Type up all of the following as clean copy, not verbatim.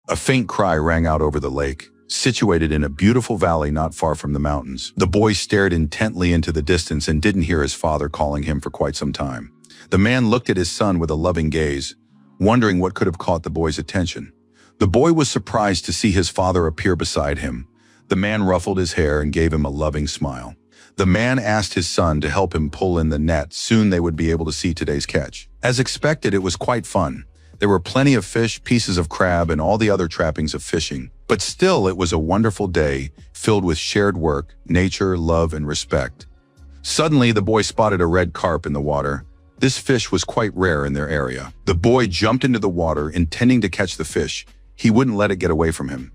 A faint cry rang out over the lake, situated in a beautiful valley not far from the mountains. The boy stared intently into the distance and didn't hear his father calling him for quite some time. The man looked at his son with a loving gaze, wondering what could have caught the boy's attention. The boy was surprised to see his father appear beside him. The man ruffled his hair and gave him a loving smile. The man asked his son to help him pull in the net. Soon they would be able to see today's catch. As expected, it was quite fun. There were plenty of fish, pieces of crab, and all the other trappings of fishing. But still, it was a wonderful day, filled with shared work, nature, love, and respect. Suddenly, the boy spotted a red carp in the water. This fish was quite rare in their area. The boy jumped into the water, intending to catch the fish. He wouldn't let it get away from him.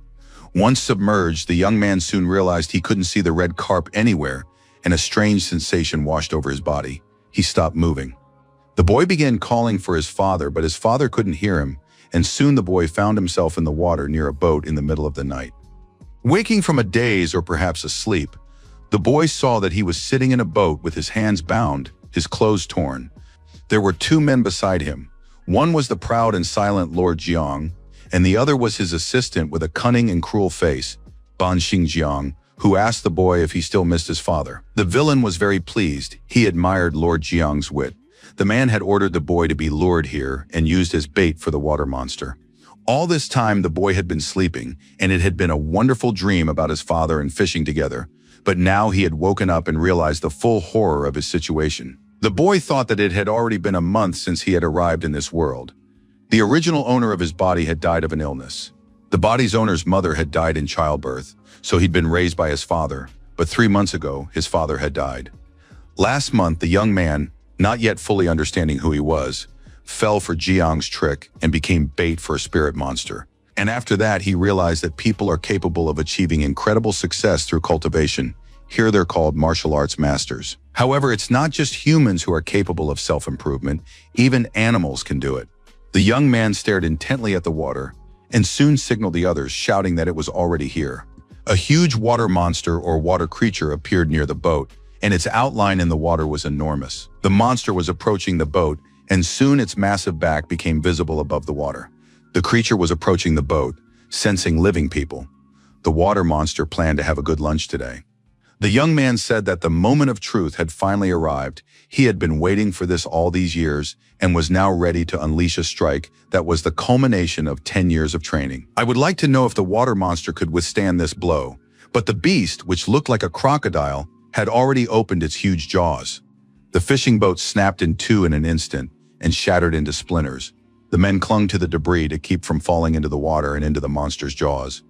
Once submerged, the young man soon realized he couldn't see the red carp anywhere, and a strange sensation washed over his body. He stopped moving. The boy began calling for his father, but his father couldn't hear him, and soon the boy found himself in the water near a boat in the middle of the night. Waking from a daze or perhaps a sleep, the boy saw that he was sitting in a boat with his hands bound, his clothes torn. There were two men beside him. One was the proud and silent Lord Jiang, and the other was his assistant with a cunning and cruel face, Ban Xingjiang, who asked the boy if he still missed his father. The villain was very pleased. He admired Lord Jiang's wit. The man had ordered the boy to be lured here and used as bait for the water monster. All this time, the boy had been sleeping, and it had been a wonderful dream about his father and fishing together. But now he had woken up and realized the full horror of his situation. The boy thought that it had already been a month since he had arrived in this world. The original owner of his body had died of an illness. The body's owner's mother had died in childbirth, so he'd been raised by his father, but 3 months ago, his father had died. Last month, the young man, not yet fully understanding who he was, fell for Jiang's trick and became bait for a spirit monster. And after that, he realized that people are capable of achieving incredible success through cultivation. Here they're called martial arts masters. However, it's not just humans who are capable of self-improvement, even animals can do it. The young man stared intently at the water and soon signaled the others, shouting that it was already here. A huge water monster or water creature appeared near the boat, and its outline in the water was enormous. The monster was approaching the boat, and soon its massive back became visible above the water. The creature was approaching the boat, sensing living people. The water monster planned to have a good lunch today. The young man said that the moment of truth had finally arrived. He had been waiting for this all these years and was now ready to unleash a strike that was the culmination of 10 years of training. I would like to know if the water monster could withstand this blow, but the beast, which looked like a crocodile, had already opened its huge jaws. The fishing boat snapped in two in an instant and shattered into splinters. The men clung to the debris to keep from falling into the water and into the monster's jaws.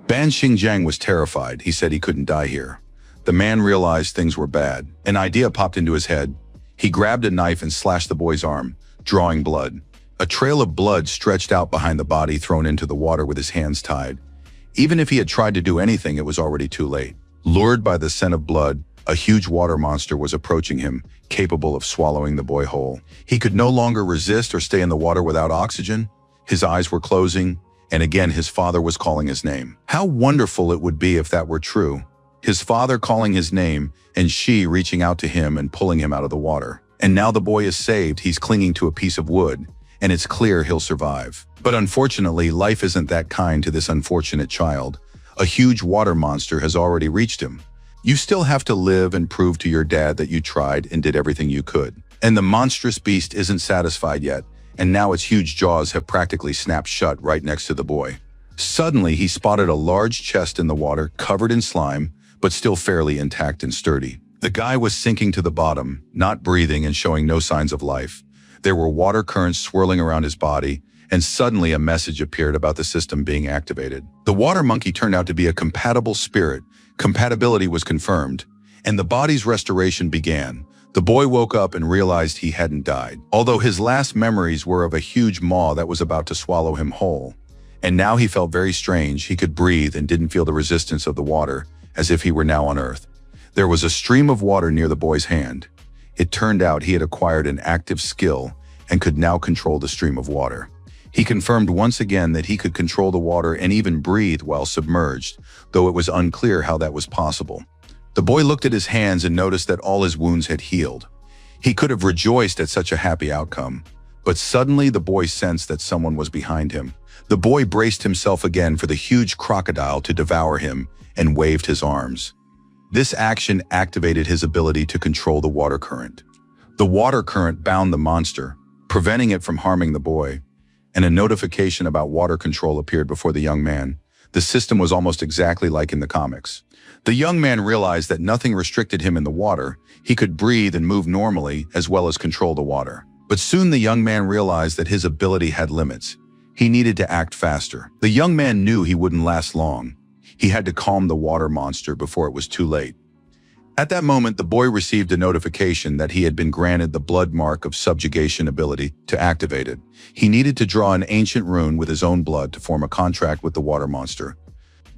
Ban Xingjiang was terrified. He said he couldn't die here. The man realized things were bad. An idea popped into his head. He grabbed a knife and slashed the boy's arm, drawing blood. A trail of blood stretched out behind the body, thrown into the water with his hands tied. Even if he had tried to do anything, it was already too late. Lured by the scent of blood, a huge water monster was approaching him, capable of swallowing the boy whole. He could no longer resist or stay in the water without oxygen. His eyes were closing, and again his father was calling his name. How wonderful it would be if that were true. His father calling his name, and she reaching out to him and pulling him out of the water. And now the boy is saved. He's clinging to a piece of wood, and it's clear he'll survive. But unfortunately, life isn't that kind to this unfortunate child. A huge water monster has already reached him. You still have to live and prove to your dad that you tried and did everything you could. And the monstrous beast isn't satisfied yet, and now its huge jaws have practically snapped shut right next to the boy. Suddenly, he spotted a large chest in the water, covered in slime, but still fairly intact and sturdy. The guy was sinking to the bottom, not breathing and showing no signs of life. There were water currents swirling around his body, and suddenly a message appeared about the system being activated. The water monkey turned out to be a compatible spirit. Compatibility was confirmed, and the body's restoration began. The boy woke up and realized he hadn't died, although his last memories were of a huge maw that was about to swallow him whole. And now he felt very strange. He could breathe and didn't feel the resistance of the water, as if he were now on Earth. There was a stream of water near the boy's hand. It turned out he had acquired an active skill and could now control the stream of water. He confirmed once again that he could control the water and even breathe while submerged, though it was unclear how that was possible. The boy looked at his hands and noticed that all his wounds had healed. He could have rejoiced at such a happy outcome, but suddenly the boy sensed that someone was behind him. The boy braced himself again for the huge crocodile to devour him and waved his arms. This action activated his ability to control the water current. The water current bound the monster, preventing it from harming the boy, and a notification about water control appeared before the young man. The system was almost exactly like in the comics. The young man realized that nothing restricted him in the water. He could breathe and move normally as well as control the water. But soon the young man realized that his ability had limits. He needed to act faster. The young man knew he wouldn't last long. He had to calm the water monster before it was too late. At that moment, the boy received a notification that he had been granted the blood mark of subjugation ability to activate it. He needed to draw an ancient rune with his own blood to form a contract with the water monster.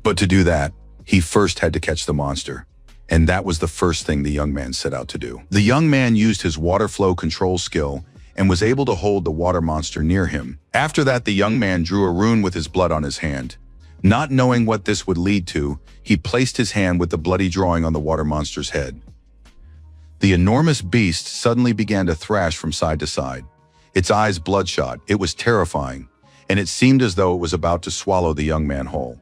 But to do that, he first had to catch the monster. And that was the first thing the young man set out to do. The young man used his water flow control skill and was able to hold the water monster near him. After that, the young man drew a rune with his blood on his hand. Not knowing what this would lead to, he placed his hand with the bloody drawing on the water monster's head. The enormous beast suddenly began to thrash from side to side. Its eyes bloodshot, it was terrifying, and it seemed as though it was about to swallow the young man whole.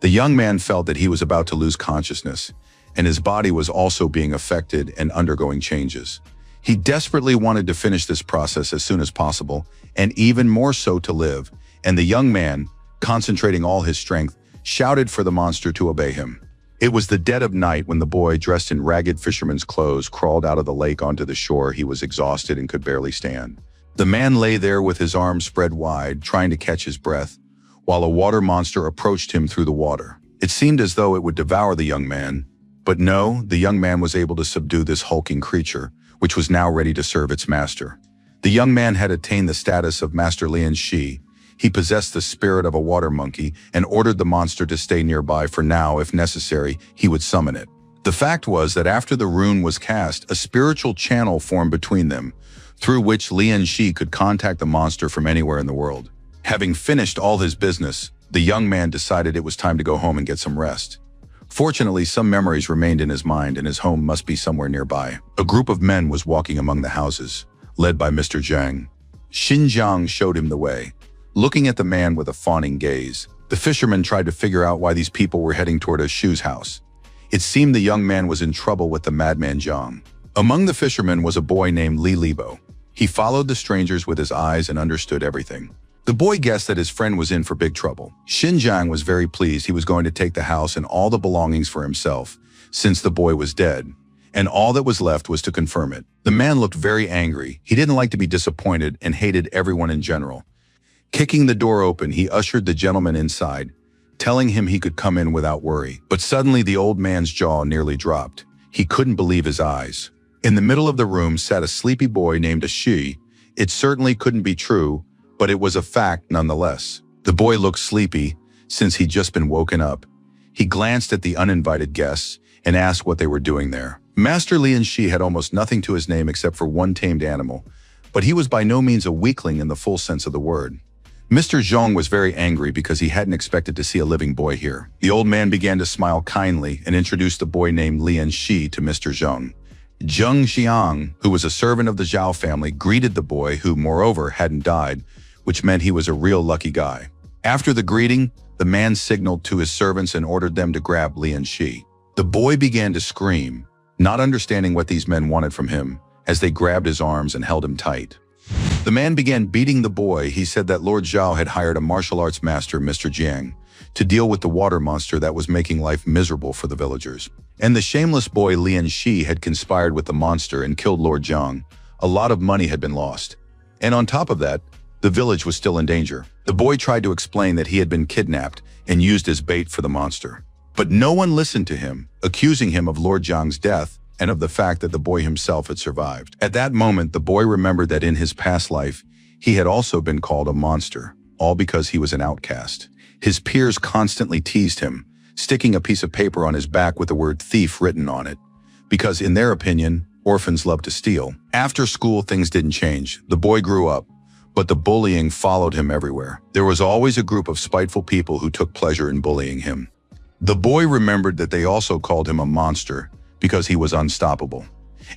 The young man felt that he was about to lose consciousness, and his body was also being affected and undergoing changes. He desperately wanted to finish this process as soon as possible, and even more so to live, and the young man, concentrating all his strength, shouted for the monster to obey him. It was the dead of night when the boy, dressed in ragged fisherman's clothes, crawled out of the lake onto the shore. He was exhausted and could barely stand. The man lay there with his arms spread wide, trying to catch his breath, while a water monster approached him through the water. It seemed as though it would devour the young man, but no, the young man was able to subdue this hulking creature, which was now ready to serve its master. The young man had attained the status of Master Lian Shi. He possessed the spirit of a water monkey and ordered the monster to stay nearby for now. If necessary, he would summon it. The fact was that after the rune was cast, a spiritual channel formed between them, through which Lian Shi could contact the monster from anywhere in the world. Having finished all his business, the young man decided it was time to go home and get some rest. Fortunately, some memories remained in his mind, and his home must be somewhere nearby. A group of men was walking among the houses, led by Mr. Zhang. Xinjiang showed him the way. Looking at the man with a fawning gaze, the fisherman tried to figure out why these people were heading toward Shu's house. It seemed the young man was in trouble with the madman Zhang. Among the fishermen was a boy named Li Libo. He followed the strangers with his eyes and understood everything. The boy guessed that his friend was in for big trouble. Xinjiang was very pleased. He was going to take the house and all the belongings for himself, since the boy was dead, and all that was left was to confirm it. The man looked very angry. He didn't like to be disappointed and hated everyone in general. Kicking the door open, he ushered the gentleman inside, telling him he could come in without worry. But suddenly the old man's jaw nearly dropped. He couldn't believe his eyes. In the middle of the room sat a sleepy boy named Shi. It certainly couldn't be true, but it was a fact nonetheless. The boy looked sleepy, since he'd just been woken up. He glanced at the uninvited guests and asked what they were doing there. Master Lian Shi had almost nothing to his name except for one tamed animal, but he was by no means a weakling in the full sense of the word. Mr. Zhong was very angry because he hadn't expected to see a living boy here. The old man began to smile kindly and introduced the boy named Lian Shi to Mr. Zhong. Zheng Xiang, who was a servant of the Zhao family, greeted the boy, who, moreover, hadn't died, which meant he was a real lucky guy. After the greeting, the man signaled to his servants and ordered them to grab Lian Shi. The boy began to scream, not understanding what these men wanted from him, as they grabbed his arms and held him tight. The man began beating the boy. He said that Lord Zhao had hired a martial arts master, Mr. Jiang, to deal with the water monster that was making life miserable for the villagers. And the shameless boy Lian Shi had conspired with the monster and killed Lord Zhang. A lot of money had been lost. And on top of that, the village was still in danger. The boy tried to explain that he had been kidnapped and used as bait for the monster. But no one listened to him, accusing him of Lord Zhang's death and of the fact that the boy himself had survived. At that moment, the boy remembered that in his past life, he had also been called a monster, all because he was an outcast. His peers constantly teased him, sticking a piece of paper on his back with the word thief written on it, because in their opinion, orphans love to steal. After school, things didn't change. The boy grew up, but the bullying followed him everywhere. There was always a group of spiteful people who took pleasure in bullying him. The boy remembered that they also called him a monster because he was unstoppable.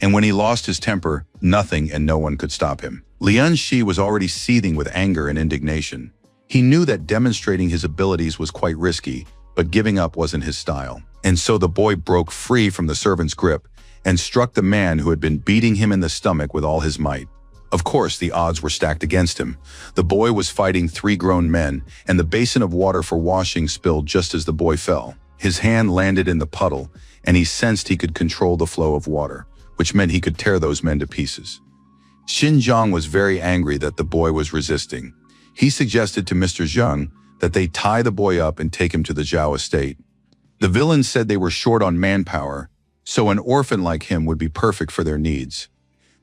And when he lost his temper, nothing and no one could stop him. Lian Shi was already seething with anger and indignation. He knew that demonstrating his abilities was quite risky, but giving up wasn't his style. And so the boy broke free from the servant's grip and struck the man who had been beating him in the stomach with all his might. Of course, the odds were stacked against him. The boy was fighting 3 grown men, and the basin of water for washing spilled just as the boy fell. His hand landed in the puddle, and he sensed he could control the flow of water, which meant he could tear those men to pieces. Xinjiang was very angry that the boy was resisting. He suggested to Mr. Zheng that they tie the boy up and take him to the Zhao estate. The villains said they were short on manpower, so an orphan like him would be perfect for their needs.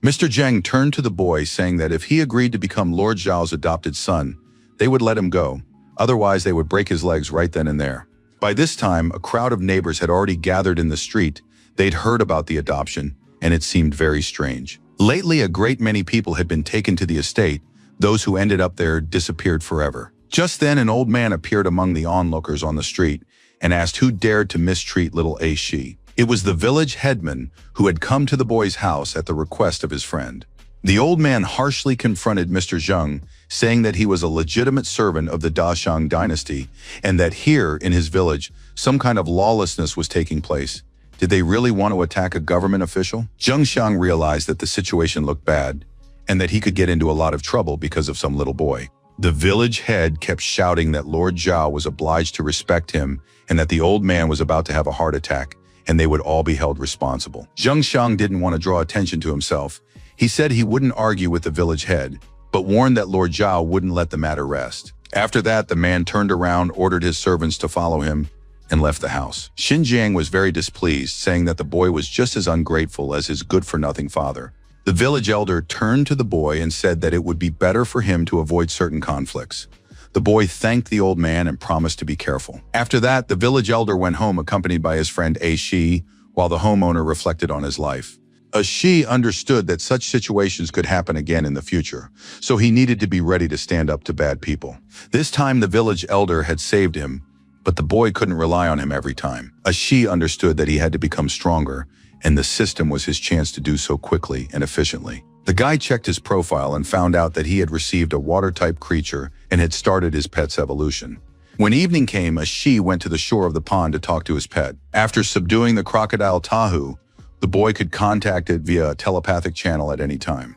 Mr. Zheng turned to the boy, saying that if he agreed to become Lord Zhao's adopted son, they would let him go. Otherwise, they would break his legs right then and there. By this time, a crowd of neighbors had already gathered in the street. They'd heard about the adoption, and it seemed very strange. Lately, a great many people had been taken to the estate. Those who ended up there disappeared forever. Just then, an old man appeared among the onlookers on the street and asked who dared to mistreat little Shi. It was the village headman who had come to the boy's house at the request of his friend. The old man harshly confronted Mr. Zheng, saying that he was a legitimate servant of the Dashang dynasty and that here, in his village, some kind of lawlessness was taking place. Did they really want to attack a government official? Zheng Xiang realized that the situation looked bad and that he could get into a lot of trouble because of some little boy. The village head kept shouting that Lord Zhao was obliged to respect him and that the old man was about to have a heart attack, and they would all be held responsible. Zheng Xiang didn't want to draw attention to himself. He said he wouldn't argue with the village head, but warned that Lord Zhao wouldn't let the matter rest. After that, the man turned around, ordered his servants to follow him, and left the house. Xinjiang was very displeased, saying that the boy was just as ungrateful as his good-for-nothing father. The village elder turned to the boy and said that it would be better for him to avoid certain conflicts. The boy thanked the old man and promised to be careful. After that, the village elder went home accompanied by his friend Shi, while the homeowner reflected on his life. Shi understood that such situations could happen again in the future, so he needed to be ready to stand up to bad people. This time, the village elder had saved him, but the boy couldn't rely on him every time. Shi understood that he had to become stronger, and the system was his chance to do so quickly and efficiently. The guy checked his profile and found out that he had received a water-type creature and had started his pet's evolution. When evening came, Shi went to the shore of the pond to talk to his pet. After subduing the crocodile Tahu, the boy could contact it via a telepathic channel at any time.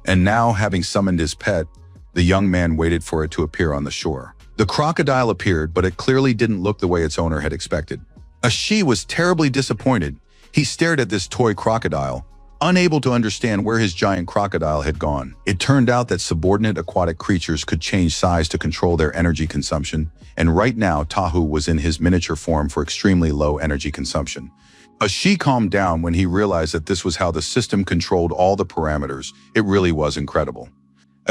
And now, having summoned his pet, the young man waited for it to appear on the shore. The crocodile appeared, but it clearly didn't look the way its owner had expected. Shi was terribly disappointed. He stared at this toy crocodile, unable to understand where his giant crocodile had gone. It turned out that subordinate aquatic creatures could change size to control their energy consumption, and right now Tahu was in his miniature form for extremely low energy consumption. Shi calmed down when he realized that this was how the system controlled all the parameters. It really was incredible.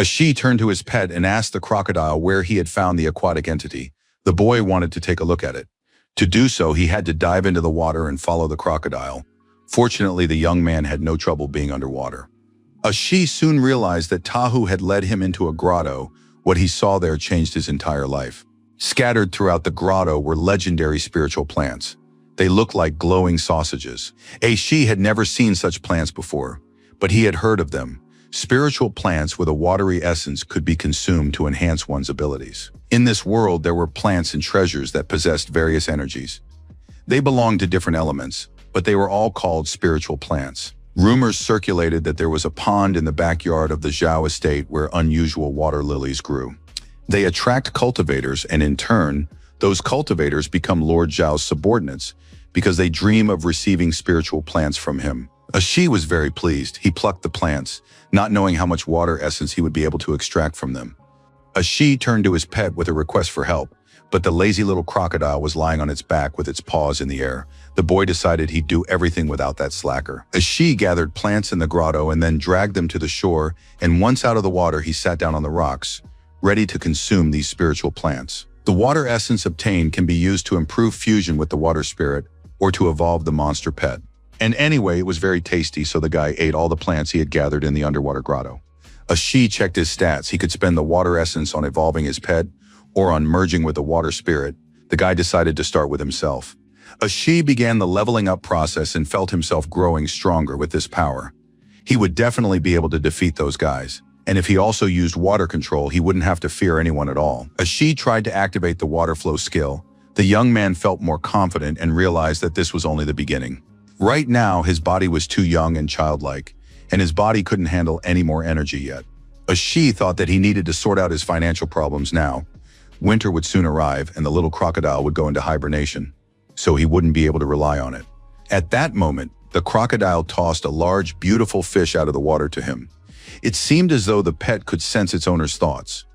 Shi turned to his pet and asked the crocodile where he had found the aquatic entity. The boy wanted to take a look at it. To do so, he had to dive into the water and follow the crocodile. Fortunately, the young man had no trouble being underwater. Shi soon realized that Tahu had led him into a grotto. What he saw there changed his entire life. Scattered throughout the grotto were legendary spiritual plants. They looked like glowing sausages. Shi had never seen such plants before, but he had heard of them. Spiritual plants with a watery essence could be consumed to enhance one's abilities. In this world, there were plants and treasures that possessed various energies. They belonged to different elements, but they were all called spiritual plants. Rumors circulated that there was a pond in the backyard of the Zhao estate where unusual water lilies grew. They attract cultivators, and in turn, those cultivators become Lord Zhao's subordinates because they dream of receiving spiritual plants from him. Shi was very pleased. He plucked the plants, not knowing how much water essence he would be able to extract from them. Shi turned to his pet with a request for help, but the lazy little crocodile was lying on its back with its paws in the air. The boy decided he'd do everything without that slacker. Shi gathered plants in the grotto and then dragged them to the shore, and once out of the water, he sat down on the rocks, ready to consume these spiritual plants. The water essence obtained can be used to improve fusion with the water spirit or to evolve the monster pet. And anyway, it was very tasty, so the guy ate all the plants he had gathered in the underwater grotto. Shi checked his stats. He could spend the water essence on evolving his pet or on merging with the water spirit. The guy decided to start with himself. Shi began the leveling up process and felt himself growing stronger with this power. He would definitely be able to defeat those guys. And if he also used water control, he wouldn't have to fear anyone at all. As she tried to activate the water flow skill, the young man felt more confident and realized that this was only the beginning. Right now, his body was too young and childlike, and his body couldn't handle any more energy yet. Ashi thought that he needed to sort out his financial problems now. Winter would soon arrive and the little crocodile would go into hibernation, so he wouldn't be able to rely on it. At that moment, the crocodile tossed a large, beautiful fish out of the water to him. It seemed as though the pet could sense its owner's thoughts.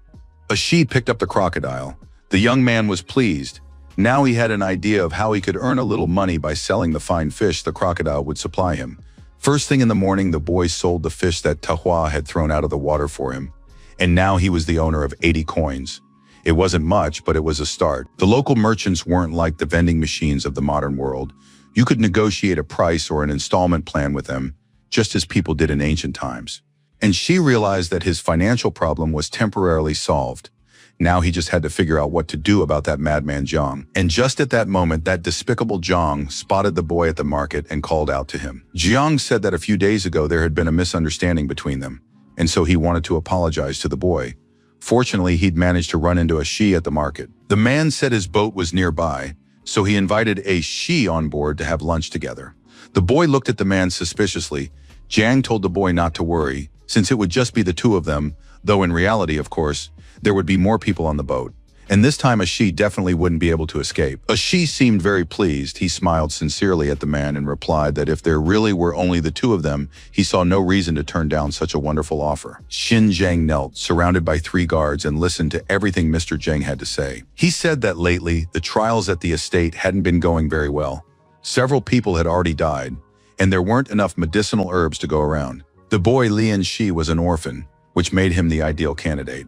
Ashi picked up the crocodile. The young man was pleased. Now he had an idea of how he could earn a little money by selling the fine fish the crocodile would supply him. First thing in the morning, the boy sold the fish that Tahua had thrown out of the water for him, and now he was the owner of 80 coins. It wasn't much, but it was a start. The local merchants weren't like the vending machines of the modern world. You could negotiate a price or an installment plan with them, just as people did in ancient times. And she realized that his financial problem was temporarily solved. Now he just had to figure out what to do about that madman Jiang. And just at that moment, that despicable Jiang spotted the boy at the market and called out to him. Jiang said that a few days ago there had been a misunderstanding between them, and so he wanted to apologize to the boy. Fortunately, he'd managed to run into a she at the market. The man said his boat was nearby, so he invited a she on board to have lunch together. The boy looked at the man suspiciously. Jiang told the boy not to worry, since it would just be the two of them, though in reality, of course, there would be more people on the boat. And this time Ashi definitely wouldn't be able to escape. Ashi seemed very pleased. He smiled sincerely at the man and replied that if there really were only the two of them, he saw no reason to turn down such a wonderful offer. Xin Zhang knelt, surrounded by 3 guards, and listened to everything Mr. Zhang had to say. He said that lately, the trials at the estate hadn't been going very well. Several people had already died, and there weren't enough medicinal herbs to go around. The boy Lian Shi was an orphan, which made him the ideal candidate.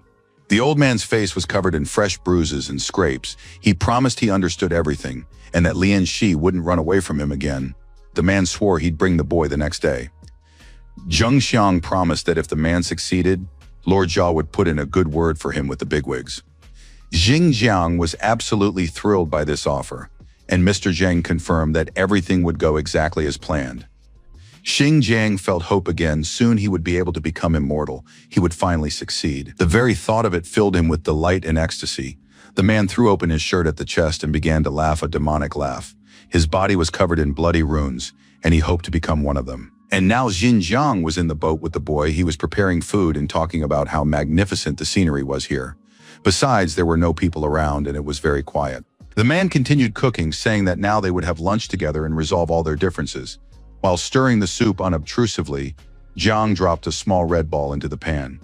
The old man's face was covered in fresh bruises and scrapes. He promised he understood everything, and that Lian Shi wouldn't run away from him again. The man swore he'd bring the boy the next day. Zheng Xiang promised that if the man succeeded, Lord Zhao would put in a good word for him with the bigwigs. Jing Jiang was absolutely thrilled by this offer, and Mr. Zheng confirmed that everything would go exactly as planned. Xing Jiang felt hope again. Soon he would be able to become immortal. He would finally succeed. The very thought of it filled him with delight and ecstasy. The man threw open his shirt at the chest and began to laugh a demonic laugh. His body was covered in bloody runes, and he hoped to become one of them. And now Xinjiang was in the boat with the boy. He was preparing food and talking about how magnificent the scenery was here. Besides, there were no people around, and it was very quiet. The man continued cooking, saying that now they would have lunch together and resolve all their differences. While stirring the soup unobtrusively, Jiang dropped a small red ball into the pan.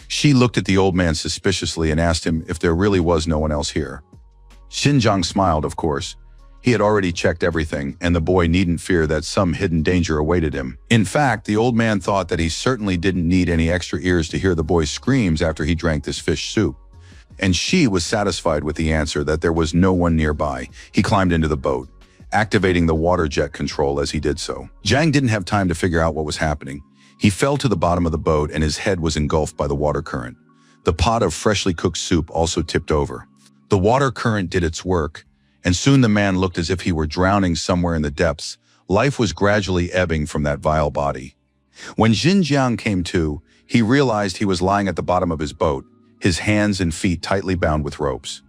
She looked at the old man suspiciously and asked him if there really was no one else here. Xinjiang smiled, of course. He had already checked everything, and the boy needn't fear that some hidden danger awaited him. In fact, the old man thought that he certainly didn't need any extra ears to hear the boy's screams after he drank this fish soup. And she was satisfied with the answer that there was no one nearby. He climbed into the boat, activating the water jet control as he did so. Jiang didn't have time to figure out what was happening. He fell to the bottom of the boat and his head was engulfed by the water current. The pot of freshly cooked soup also tipped over. The water current did its work, and soon the man looked as if he were drowning somewhere in the depths. Life was gradually ebbing from that vile body. When Xinjiang came to, he realized he was lying at the bottom of his boat, his hands and feet tightly bound with ropes.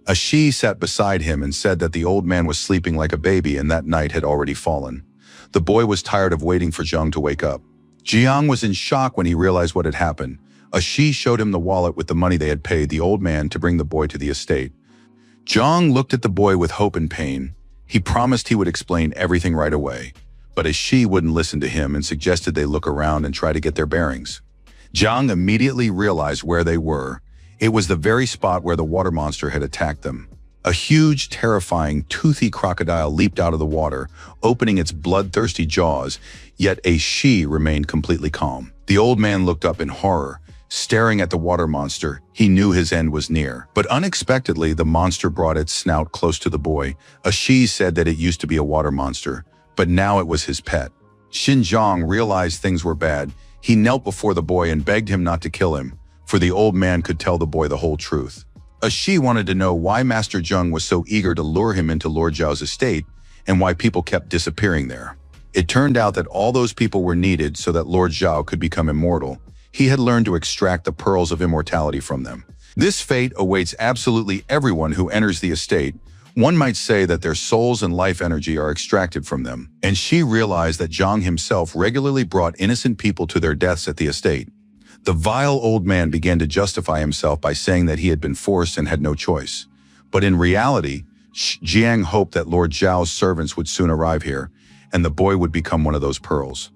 Ashi sat beside him and said that the old man was sleeping like a baby and that night had already fallen. The boy was tired of waiting for Jiang to wake up. Jiang was in shock when he realized what had happened. Ashi showed him the wallet with the money they had paid the old man to bring the boy to the estate. Jiang looked at the boy with hope and pain. He promised he would explain everything right away, but Ashi wouldn't listen to him and suggested they look around and try to get their bearings. Jiang immediately realized where they were. It was the very spot where the water monster had attacked them. A huge, terrifying, toothy crocodile leaped out of the water, opening its bloodthirsty jaws, yet Ashi remained completely calm. The old man looked up in horror, staring at the water monster. He knew his end was near. But unexpectedly, the monster brought its snout close to the boy. Ashi said that it used to be a water monster, but now it was his pet. Xinjiang realized things were bad. He knelt before the boy and begged him not to kill him, for the old man could tell the boy the whole truth. Ashi wanted to know why Master Zheng was so eager to lure him into Lord Zhao's estate and why people kept disappearing there. It turned out that all those people were needed so that Lord Zhao could become immortal. he had learned to extract the pearls of immortality from them. This fate awaits absolutely everyone who enters the estate. One might say that their souls and life energy are extracted from them. And she realized that Zhang himself regularly brought innocent people to their deaths at the estate. The vile old man began to justify himself by saying that he had been forced and had no choice. But in reality, Jiang hoped that Lord Zhao's servants would soon arrive here, and the boy would become one of those pearls.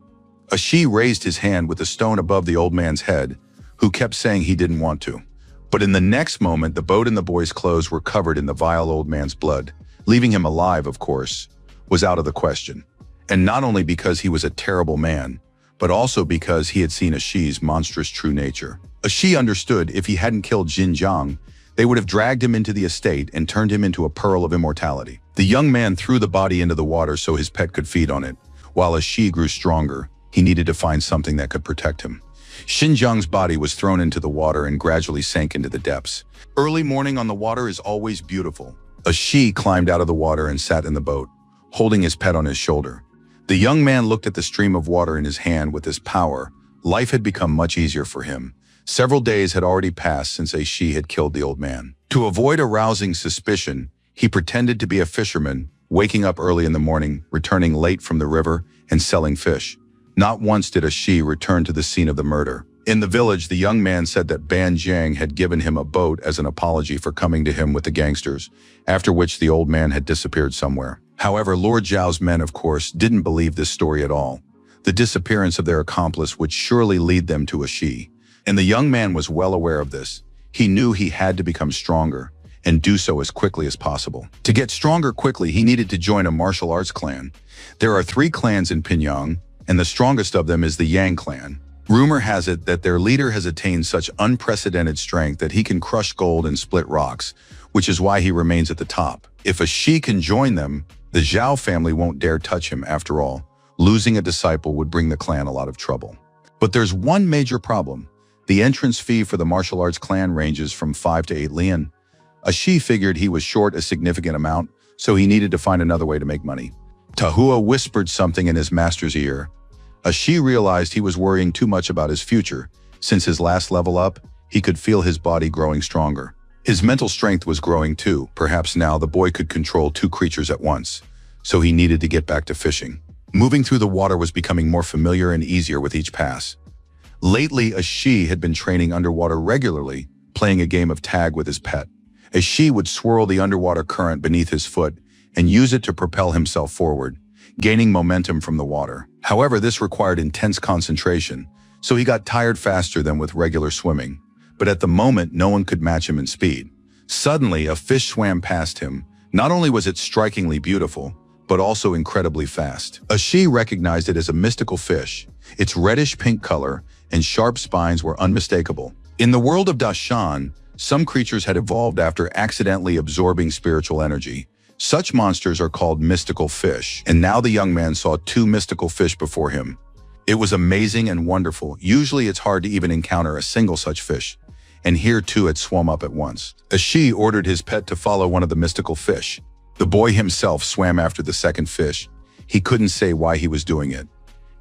Shi raised his hand with the stone above the old man's head, who kept saying he didn't want to. But in the next moment, the boat and the boy's clothes were covered in the vile old man's blood. Leaving him alive, of course, was out of the question. And not only because he was a terrible man, but also because he had seen Shi's monstrous true nature. Shi understood if he hadn't killed Jin Jiang, they would have dragged him into the estate and turned him into a pearl of immortality. The young man threw the body into the water so his pet could feed on it. While Shi grew stronger, he needed to find something that could protect him. Xinjiang's body was thrown into the water and gradually sank into the depths. Early morning on the water is always beautiful. Shi climbed out of the water and sat in the boat, holding his pet on his shoulder. The young man looked at the stream of water in his hand with his power. Life had become much easier for him. Several days had already passed since Shi had killed the old man. To avoid arousing suspicion, he pretended to be a fisherman, waking up early in the morning, returning late from the river, and selling fish. Not once did Shi return to the scene of the murder. In the village, the young man said that Ban Jiang had given him a boat as an apology for coming to him with the gangsters, after which the old man had disappeared somewhere. However, Lord Zhao's men, of course, didn't believe this story at all. The disappearance of their accomplice would surely lead them to Shi. And the young man was well aware of this. He knew he had to become stronger, and do so as quickly as possible. To get stronger quickly, he needed to join a martial arts clan. There are 3 clans in Pingyang, and the strongest of them is the Yang clan. Rumor has it that their leader has attained such unprecedented strength that he can crush gold and split rocks, which is why he remains at the top. If Shi can join them, the Zhao family won't dare touch him after all. Losing a disciple would bring the clan a lot of trouble. But there's one major problem. The entrance fee for the martial arts clan ranges from 5 to 8 lian. Shi figured he was short a significant amount, so he needed to find another way to make money. Tahua whispered something in his master's ear. Shi realized he was worrying too much about his future. Since his last level up, he could feel his body growing stronger. His mental strength was growing too. Perhaps now the boy could control 2 creatures at once, so he needed to get back to fishing. Moving through the water was becoming more familiar and easier with each pass. Lately, Shi had been training underwater regularly, playing a game of tag with his pet. Shi would swirl the underwater current beneath his foot and use it to propel himself forward, gaining momentum from the water. However, this required intense concentration, so he got tired faster than with regular swimming. But at the moment, no one could match him in speed. Suddenly, a fish swam past him. Not only was it strikingly beautiful, but also incredibly fast. Shi recognized it as a mystical fish. Its reddish-pink color and sharp spines were unmistakable. In the world of Dashan, some creatures had evolved after accidentally absorbing spiritual energy. Such monsters are called mystical fish, and now the young man saw 2 mystical fish before him. It was amazing and wonderful. Usually it's hard to even encounter a single such fish, and here 2 had swum up at once. Shi ordered his pet to follow one of the mystical fish. The boy himself swam after the second fish. He couldn't say why he was doing it.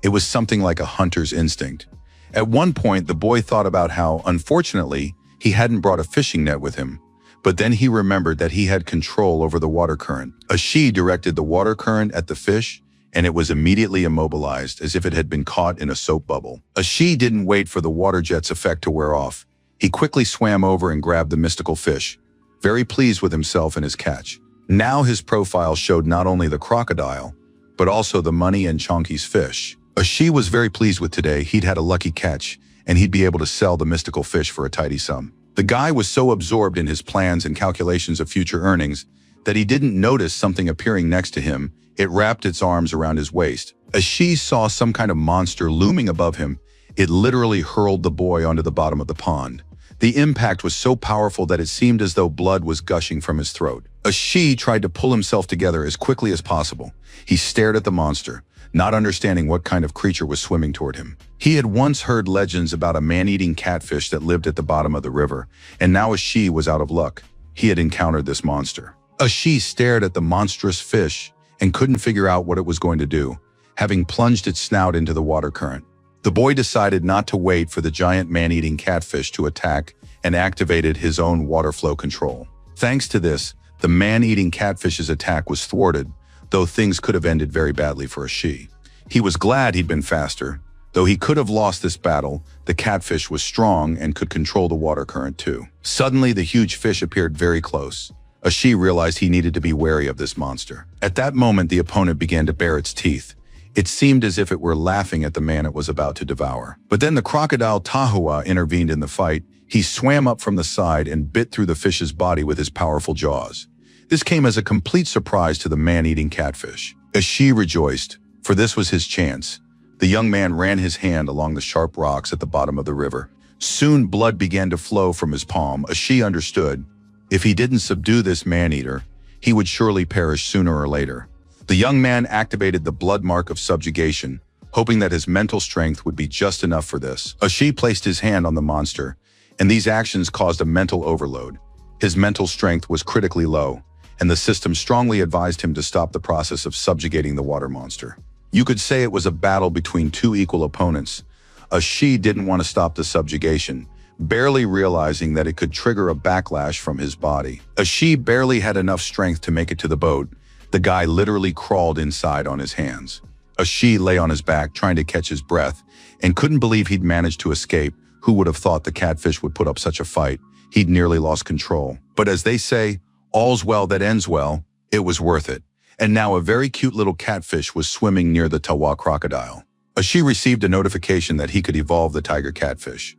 It was something like a hunter's instinct. At one point, the boy thought about how, unfortunately, he hadn't brought a fishing net with him. But then he remembered that he had control over the water current. Shi directed the water current at the fish, and it was immediately immobilized as if it had been caught in a soap bubble. Shi didn't wait for the water jet's effect to wear off. He quickly swam over and grabbed the mystical fish, very pleased with himself and his catch. Now his profile showed not only the crocodile, but also the money and Chonky's fish. Shi was very pleased with today. He'd had a lucky catch, and he'd be able to sell the mystical fish for a tidy sum. The guy was so absorbed in his plans and calculations of future earnings that he didn't notice something appearing next to him. It wrapped its arms around his waist. Shi saw some kind of monster looming above him. It literally hurled the boy onto the bottom of the pond. The impact was so powerful that it seemed as though blood was gushing from his throat. Shi tried to pull himself together as quickly as possible. He stared at the monster, not understanding what kind of creature was swimming toward him. He had once heard legends about a man-eating catfish that lived at the bottom of the river, and now Shi was out of luck. He had encountered this monster. Shi stared at the monstrous fish and couldn't figure out what it was going to do, having plunged its snout into the water current. The boy decided not to wait for the giant man-eating catfish to attack and activated his own water flow control. Thanks to this, the man-eating catfish's attack was thwarted, though things could have ended very badly for Ashi. He was glad he'd been faster. Though he could have lost this battle, the catfish was strong and could control the water current too. Suddenly, the huge fish appeared very close. Ashi realized he needed to be wary of this monster. At that moment, the opponent began to bare its teeth. It seemed as if it were laughing at the man it was about to devour. But then the crocodile Manhua intervened in the fight. He swam up from the side and bit through the fish's body with his powerful jaws. This came as a complete surprise to the man-eating catfish. Ashi rejoiced, for this was his chance. The young man ran his hand along the sharp rocks at the bottom of the river. Soon blood began to flow from his palm. Ashi understood. If he didn't subdue this man-eater, he would surely perish sooner or later. The young man activated the blood mark of subjugation, hoping that his mental strength would be just enough for this. Ashi placed his hand on the monster, and these actions caused a mental overload. His mental strength was critically low, and the system strongly advised him to stop the process of subjugating the water monster. You could say it was a battle between two equal opponents. Ashi didn't want to stop the subjugation, barely realizing that it could trigger a backlash from his body. Ashi barely had enough strength to make it to the boat. The guy literally crawled inside on his hands. Ashi lay on his back trying to catch his breath and couldn't believe he'd managed to escape. Who would have thought the catfish would put up such a fight? He'd nearly lost control. But as they say, all's well that ends well, it was worth it. And now a very cute little catfish was swimming near the Tawa crocodile. Ashi received a notification that he could evolve the tiger catfish.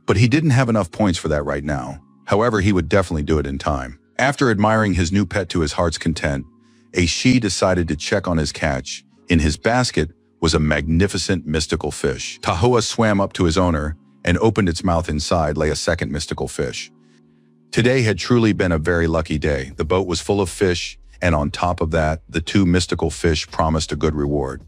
But he didn't have enough points for that right now. However, he would definitely do it in time. After admiring his new pet to his heart's content, Ashi decided to check on his catch. In his basket was a magnificent mystical fish. Tahua swam up to his owner and opened its mouth. Inside lay a second mystical fish. Today had truly been a very lucky day. The boat was full of fish, and on top of that, the two mystical fish promised a good reward.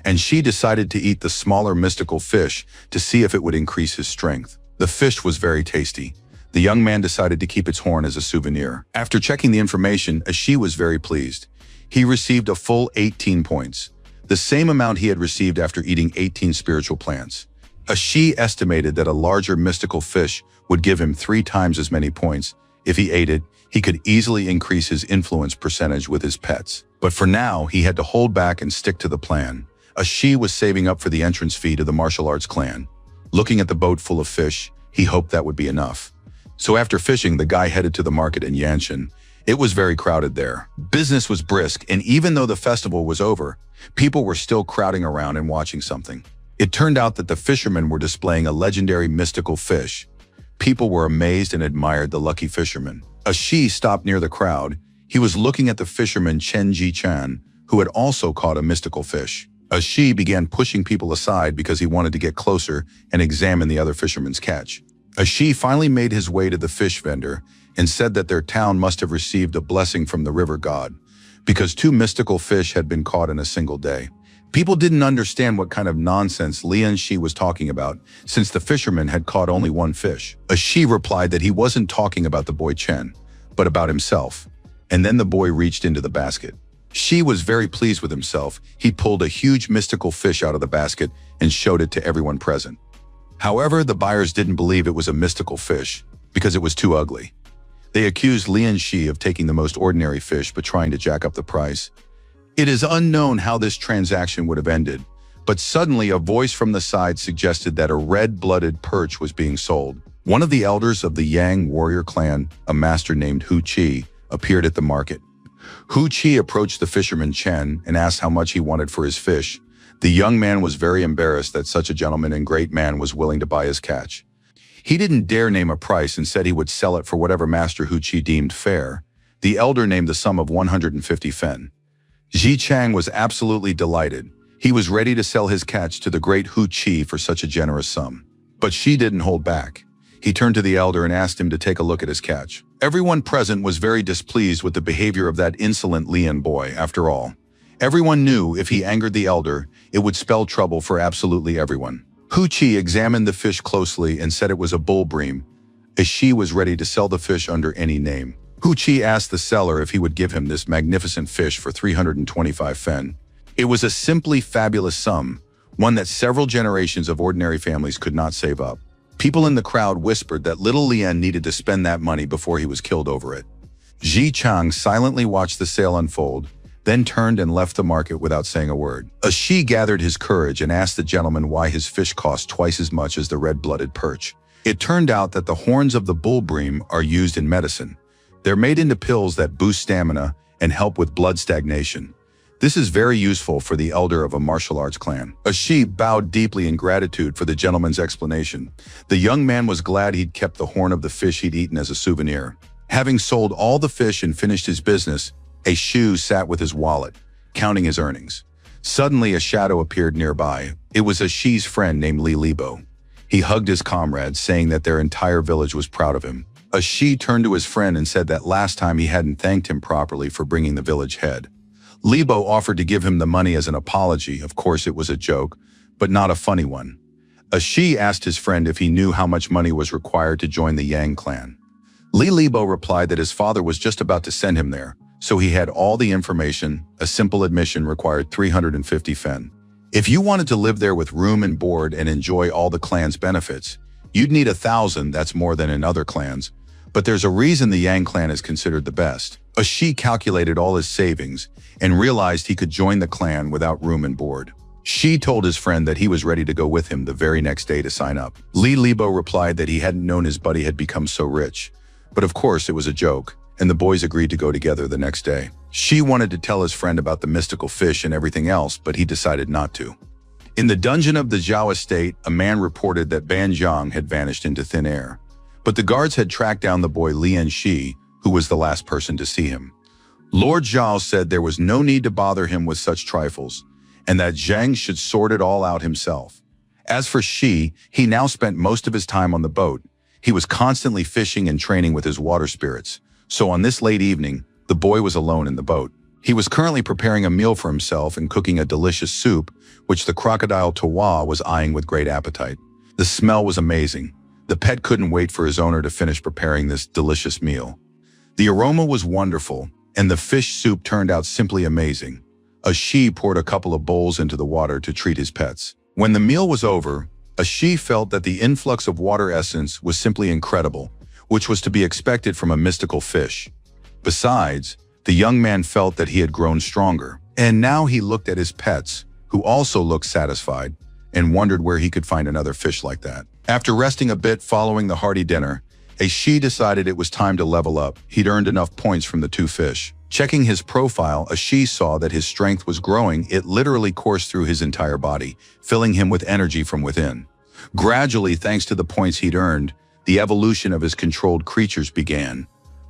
And she decided to eat the smaller mystical fish to see if it would increase his strength. The fish was very tasty. The young man decided to keep its horn as a souvenir. After checking the information, Ashi was very pleased. He received a full 18 points, the same amount he had received after eating 18 spiritual plants. Ashi estimated that a larger mystical fish would give him 3 times as many points. If he ate it, he could easily increase his influence percentage with his pets. But for now, he had to hold back and stick to the plan. Ashi was saving up for the entrance fee to the martial arts clan. Looking at the boat full of fish, he hoped that would be enough. So after fishing, the guy headed to the market in Yanshan. It was very crowded there. Business was brisk, and even though the festival was over, people were still crowding around and watching something. It turned out that the fishermen were displaying a legendary mystical fish. People were amazed and admired the lucky fisherman. Ashi stopped near the crowd. He was looking at the fisherman Chen Ji-chan, who had also caught a mystical fish. Ashi began pushing people aside because he wanted to get closer and examine the other fisherman's catch. Ashi finally made his way to the fish vendor and said that their town must have received a blessing from the river god, because 2 mystical fish had been caught in a single day. People didn't understand what kind of nonsense Lian Shi was talking about, since the fisherman had caught only 1 fish. Ashi replied that he wasn't talking about the boy Chen, but about himself. And then the boy reached into the basket. Shi was very pleased with himself. He pulled a huge mystical fish out of the basket and showed it to everyone present. However, the buyers didn't believe it was a mystical fish because it was too ugly. They accused Lian Shi of taking the most ordinary fish but trying to jack up the price. It is unknown how this transaction would have ended, but suddenly a voice from the side suggested that a red-blooded perch was being sold. One of the elders of the Yang warrior clan, a master named Hu Qi, appeared at the market. Hu Qi approached the fisherman Chen and asked how much he wanted for his fish. The young man was very embarrassed that such a gentleman and great man was willing to buy his catch. He didn't dare name a price and said he would sell it for whatever Master Hu Qi deemed fair. The elder named the sum of 150 fen. Ji Chang was absolutely delighted. He was ready to sell his catch to the great Hu Qi for such a generous sum. But Shi didn't hold back. He turned to the elder and asked him to take a look at his catch. Everyone present was very displeased with the behavior of that insolent Lian boy. After all, everyone knew if he angered the elder, it would spell trouble for absolutely everyone. Hu Qi examined the fish closely and said it was a bull bream, as Shi was ready to sell the fish under any name. Hu Qi asked the seller if he would give him this magnificent fish for 325 fen. It was a simply fabulous sum, one that several generations of ordinary families could not save up. People in the crowd whispered that little Lien needed to spend that money before he was killed over it. Ji Chang silently watched the sale unfold, then turned and left the market without saying a word. Shi gathered his courage and asked the gentleman why his fish cost twice as much as the red-blooded perch. It turned out that the horns of the bull bream are used in medicine. They're made into pills that boost stamina and help with blood stagnation. This is very useful for the elder of a martial arts clan. Shi bowed deeply in gratitude for the gentleman's explanation. The young man was glad he'd kept the horn of the fish he'd eaten as a souvenir. Having sold all the fish and finished his business, Shu sat with his wallet, counting his earnings. Suddenly, a shadow appeared nearby. It was Shi's friend named Li Libo. He hugged his comrade, saying that their entire village was proud of him. Shi turned to his friend and said that last time he hadn't thanked him properly for bringing the village head. Libo offered to give him the money as an apology. Of course, it was a joke, but not a funny one. Shi asked his friend if he knew how much money was required to join the Yang clan. Li Libo replied that his father was just about to send him there, so he had all the information. A simple admission required 350 fen. If you wanted to live there with room and board and enjoy all the clan's benefits, you'd need 1,000. That's more than in other clans. But there's a reason the Yang clan is considered the best. Shi calculated all his savings and realized he could join the clan without room and board. Shi told his friend that he was ready to go with him the very next day to sign up. Li Libo replied that he hadn't known his buddy had become so rich. But of course it was a joke, and the boys agreed to go together the next day. Shi wanted to tell his friend about the mystical fish and everything else, but he decided not to. In the dungeon of the Zhao estate, a man reported that Ban Zhang had vanished into thin air. But the guards had tracked down the boy Lian Shi, who was the last person to see him. Lord Zhao said there was no need to bother him with such trifles, and that Zhang should sort it all out himself. As for Shi, he now spent most of his time on the boat. He was constantly fishing and training with his water spirits. So on this late evening, the boy was alone in the boat. He was currently preparing a meal for himself and cooking a delicious soup, which the crocodile Tawa was eyeing with great appetite. The smell was amazing. The pet couldn't wait for his owner to finish preparing this delicious meal. The aroma was wonderful, and the fish soup turned out simply amazing. Shi poured a couple of bowls into the water to treat his pets. When the meal was over, Shi felt that the influx of water essence was simply incredible, which was to be expected from a mystical fish. Besides, the young man felt that he had grown stronger, and now he looked at his pets, who also looked satisfied, and wondered where he could find another fish like that. After resting a bit following the hearty dinner, Shi decided it was time to level up. He'd earned enough points from the 2 fish. Checking his profile, Shi saw that his strength was growing. It literally coursed through his entire body, filling him with energy from within. Gradually, thanks to the points he'd earned, the evolution of his controlled creatures began.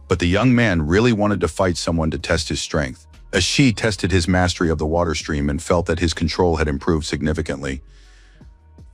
But the young man really wanted to fight someone to test his strength. Shi tested his mastery of the water stream and felt that his control had improved significantly.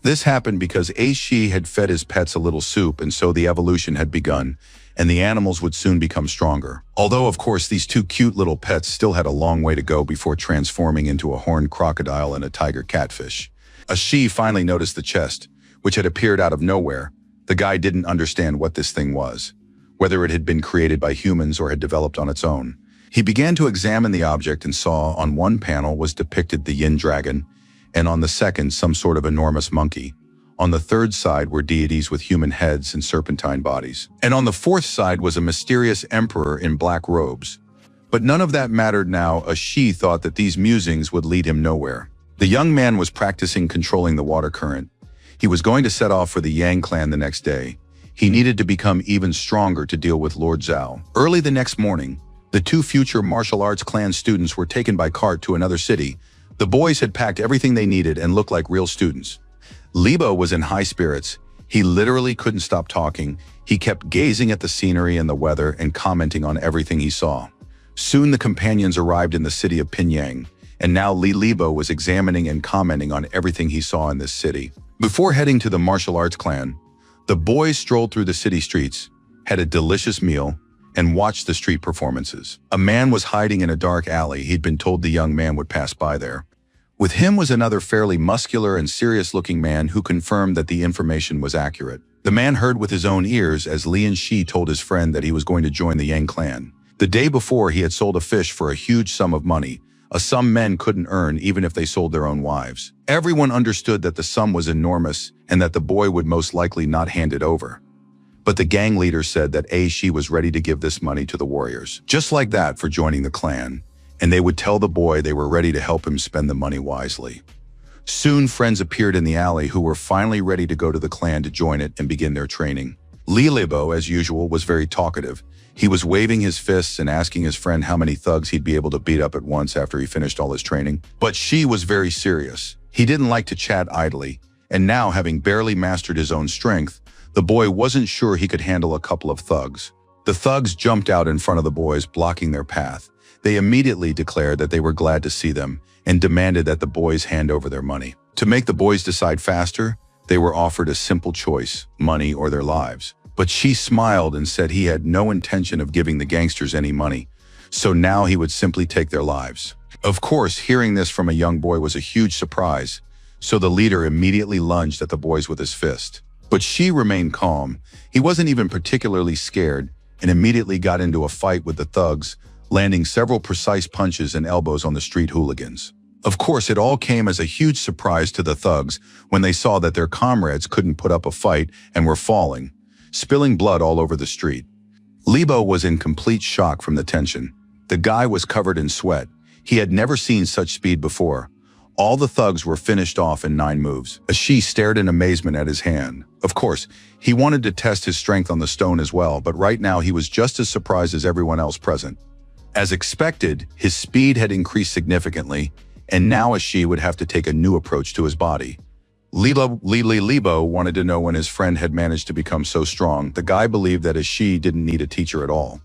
This happened because Shi had fed his pets a little soup, and so the evolution had begun, and the animals would soon become stronger. Although, of course, these 2 cute little pets still had a long way to go before transforming into a horned crocodile and a tiger catfish. Shi finally noticed the chest, which had appeared out of nowhere. The guy didn't understand what this thing was, whether it had been created by humans or had developed on its own. He began to examine the object and saw on one panel was depicted the yin dragon, and on the second some sort of enormous monkey. On the third side were deities with human heads and serpentine bodies. And on the fourth side was a mysterious emperor in black robes. But none of that mattered now. Shi thought that these musings would lead him nowhere. The young man was practicing controlling the water current. He was going to set off for the Yang clan the next day. He needed to become even stronger to deal with Lord Zhao. Early the next morning, the 2 future martial arts clan students were taken by cart to another city. The boys had packed everything they needed and looked like real students. Libo was in high spirits. He literally couldn't stop talking. He kept gazing at the scenery and the weather and commenting on everything he saw. Soon the companions arrived in the city of Pinyang, and now Libo was examining and commenting on everything he saw in this city. Before heading to the martial arts clan, the boys strolled through the city streets, had a delicious meal, and watched the street performances. A man was hiding in a dark alley. He'd been told the young man would pass by there. With him was another fairly muscular and serious-looking man who confirmed that the information was accurate. The man heard with his own ears as Lian Shi told his friend that he was going to join the Yang clan. The day before, he had sold a fish for a huge sum of money, a sum men couldn't earn even if they sold their own wives. Everyone understood that the sum was enormous and that the boy would most likely not hand it over. But the gang leader said that she was ready to give this money to the warriors, just like that, for joining the clan, and they would tell the boy they were ready to help him spend the money wisely. Soon friends appeared in the alley who were finally ready to go to the clan to join it and begin their training. Libo, as usual, was very talkative. He was waving his fists and asking his friend how many thugs he'd be able to beat up at once after he finished all his training. But she was very serious. He didn't like to chat idly, and now, having barely mastered his own strength, the boy wasn't sure he could handle a couple of thugs. The thugs jumped out in front of the boys, blocking their path. They immediately declared that they were glad to see them and demanded that the boys hand over their money. To make the boys decide faster, they were offered a simple choice: money or their lives. But she smiled and said he had no intention of giving the gangsters any money, so now he would simply take their lives. Of course, hearing this from a young boy was a huge surprise, so the leader immediately lunged at the boys with his fist. But she remained calm. He wasn't even particularly scared and immediately got into a fight with the thugs, landing several precise punches and elbows on the street hooligans. Of course, it all came as a huge surprise to the thugs when they saw that their comrades couldn't put up a fight and were falling, spilling blood all over the street. Libo was in complete shock from the tension. The guy was covered in sweat. He had never seen such speed before. All the thugs were finished off in 9 moves. She stared in amazement at his hand. Of course, he wanted to test his strength on the stone as well, but right now he was just as surprised as everyone else present. As expected, his speed had increased significantly, and now Ashi would have to take a new approach to his body. Libo wanted to know when his friend had managed to become so strong. The guy believed that Ashi didn't need a teacher at all.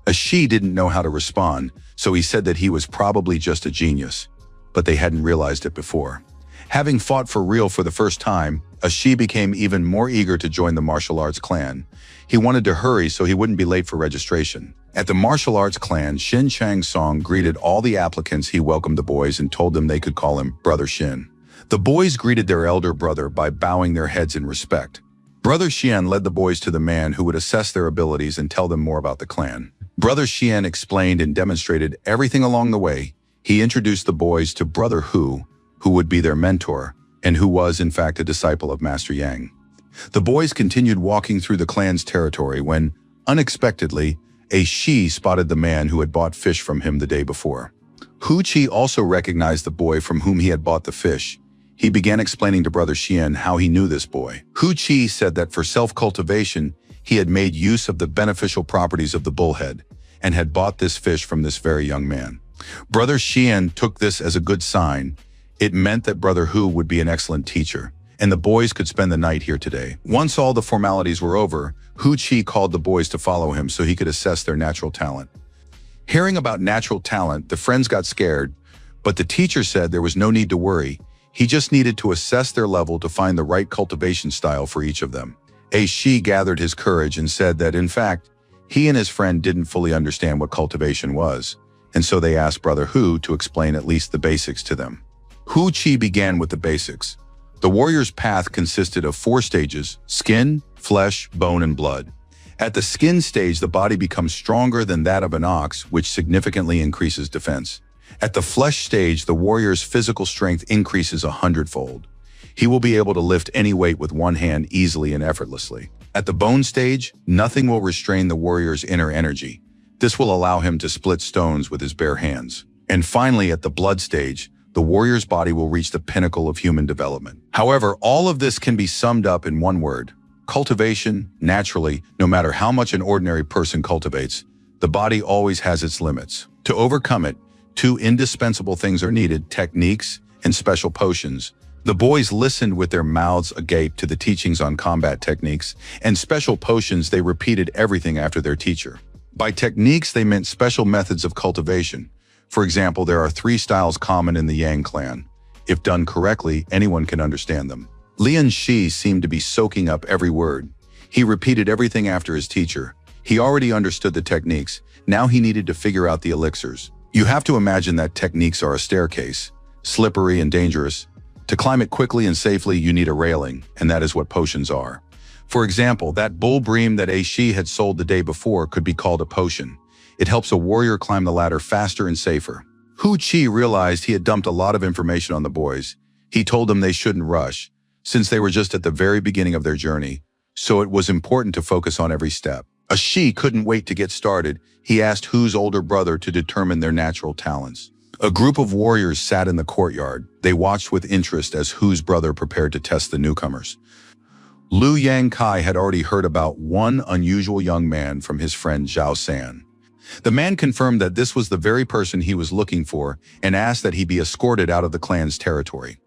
Ashi didn't know how to respond, so he said that he was probably just a genius, but they hadn't realized it before. Having fought for real for the first time, Ashi became even more eager to join the martial arts clan. He wanted to hurry so he wouldn't be late for registration. At the martial arts clan, Shin Chang-song greeted all the applicants. He welcomed the boys and told them they could call him Brother Shin. The boys greeted their elder brother by bowing their heads in respect. Brother Xian led the boys to the man who would assess their abilities and tell them more about the clan. Brother Xian explained and demonstrated everything along the way. He introduced the boys to Brother Hu would be their mentor, and who was in fact a disciple of Master Yang. The boys continued walking through the clan's territory when, unexpectedly, Shi spotted the man who had bought fish from him the day before. Hu Chi also recognized the boy from whom he had bought the fish. He began explaining to Brother Xian how he knew this boy. Hu Chi said that for self-cultivation, he had made use of the beneficial properties of the bullhead and had bought this fish from this very young man. Brother Xian took this as a good sign. It meant that Brother Hu would be an excellent teacher, and the boys could spend the night here today. Once all the formalities were over, Hu Chi called the boys to follow him so he could assess their natural talent. Hearing about natural talent, the friends got scared, but the teacher said there was no need to worry. He just needed to assess their level to find the right cultivation style for each of them. Shi gathered his courage and said that, in fact, he and his friend didn't fully understand what cultivation was, and so they asked Brother Hu to explain at least the basics to them. Hu Chi began with the basics. The warrior's path consisted of 4 stages: skin, flesh, bone, and blood. At the skin stage, the body becomes stronger than that of an ox, which significantly increases defense. At the flesh stage, the warrior's physical strength increases 100-fold. He will be able to lift any weight with one hand easily and effortlessly. At the bone stage, nothing will restrain the warrior's inner energy. This will allow him to split stones with his bare hands. And finally, at the blood stage, the warrior's body will reach the pinnacle of human development. However, all of this can be summed up in one word: cultivation. Naturally, no matter how much an ordinary person cultivates, the body always has its limits. To overcome it, 2 indispensable things are needed: techniques and special potions. The boys listened with their mouths agape to the teachings on combat techniques, and special potions. They repeated everything after their teacher. By techniques, they meant special methods of cultivation. For example, there are 3 styles common in the Yang clan. If done correctly, anyone can understand them. Lian Shi seemed to be soaking up every word. He repeated everything after his teacher. He already understood the techniques. Now he needed to figure out the elixirs. You have to imagine that techniques are a staircase, slippery and dangerous. To climb it quickly and safely, you need a railing, and that is what potions are. For example, that bull bream that Shi had sold the day before could be called a potion. It helps a warrior climb the ladder faster and safer. Hu Qi realized he had dumped a lot of information on the boys. He told them they shouldn't rush, since they were just at the very beginning of their journey, so it was important to focus on every step. A Shi couldn't wait to get started. He asked Hu's older brother to determine their natural talents. A group of warriors sat in the courtyard. They watched with interest as Hu's brother prepared to test the newcomers. Liu Yangkai had already heard about one unusual young man from his friend Zhao San. The man confirmed that this was the very person he was looking for and asked that he be escorted out of the clan's territory.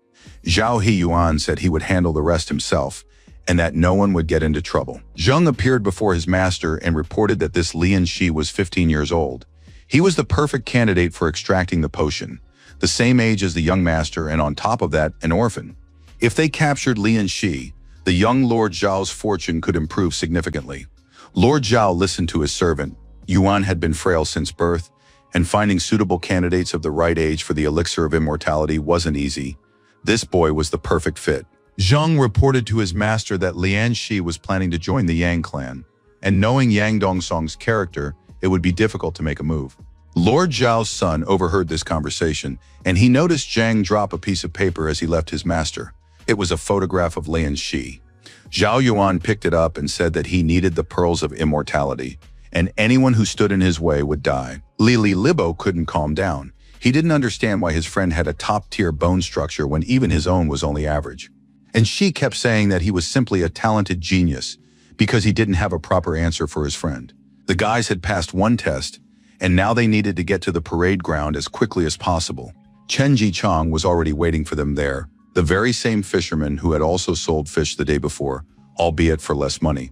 Zhao Hiyuan said he would handle the rest himself and that no one would get into trouble. Zheng appeared before his master and reported that this Lian Shi was 15 years old. He was the perfect candidate for extracting the potion, the same age as the young master, and on top of that, an orphan. If they captured Lian Shi, the young Lord Zhao's fortune could improve significantly. Lord Zhao listened to his servant. Yuan had been frail since birth, and finding suitable candidates of the right age for the elixir of immortality wasn't easy. This boy was the perfect fit. Zheng reported to his master that Lian Shi was planning to join the Yang clan, and knowing Yang Dongsong's character, it would be difficult to make a move. Lord Zhao's son overheard this conversation, and he noticed Zhang drop a piece of paper as he left his master. It was a photograph of Lian Shi. Zhao Yuan picked it up and said that he needed the pearls of immortality, and anyone who stood in his way would die. Li Libo couldn't calm down. He didn't understand why his friend had a top-tier bone structure when even his own was only average. And Shi kept saying that he was simply a talented genius because he didn't have a proper answer for his friend. The guys had passed one test, and now they needed to get to the parade ground as quickly as possible. Chen Jichang was already waiting for them there, the very same fisherman who had also sold fish the day before, albeit for less money.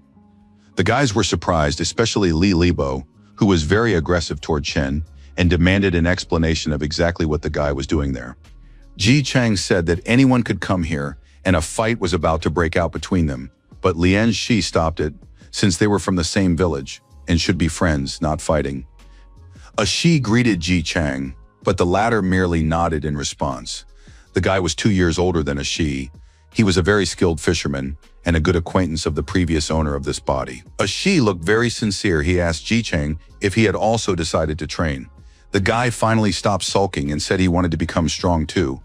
The guys were surprised, especially Li Libo, who was very aggressive toward Chen and demanded an explanation of exactly what the guy was doing there. Ji Chang said that anyone could come here and a fight was about to break out between them, but Lian Shi stopped it since they were from the same village and should be friends, not fighting. A Shi greeted Ji Chang, but the latter merely nodded in response. The guy was 2 years older than a Shi. He was a very skilled fisherman and a good acquaintance of the previous owner of this body. A Shi looked very sincere. He asked Ji Chang if he had also decided to train. The guy finally stopped sulking and said he wanted to become strong too.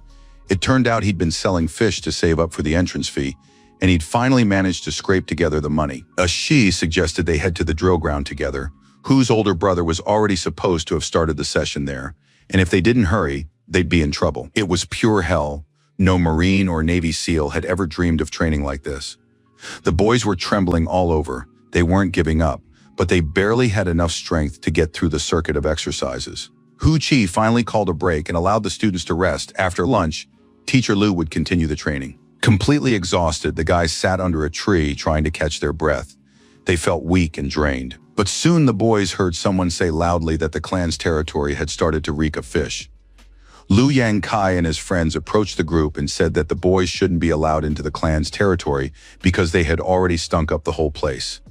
It turned out he'd been selling fish to save up for the entrance fee, and he'd finally managed to scrape together the money. A Shi suggested they head to the drill ground together, whose older brother was already supposed to have started the session there, and if they didn't hurry, they'd be in trouble. It was pure hell. No Marine or Navy SEAL had ever dreamed of training like this. The boys were trembling all over. They weren't giving up, but they barely had enough strength to get through the circuit of exercises. Hu Qi finally called a break and allowed the students to rest. After lunch, Teacher Liu would continue the training. Completely exhausted, the guys sat under a tree trying to catch their breath. They felt weak and drained. But soon the boys heard someone say loudly that the clan's territory had started to reek of fish. Liu Yangkai and his friends approached the group and said that the boys shouldn't be allowed into the clan's territory because they had already stunk up the whole place.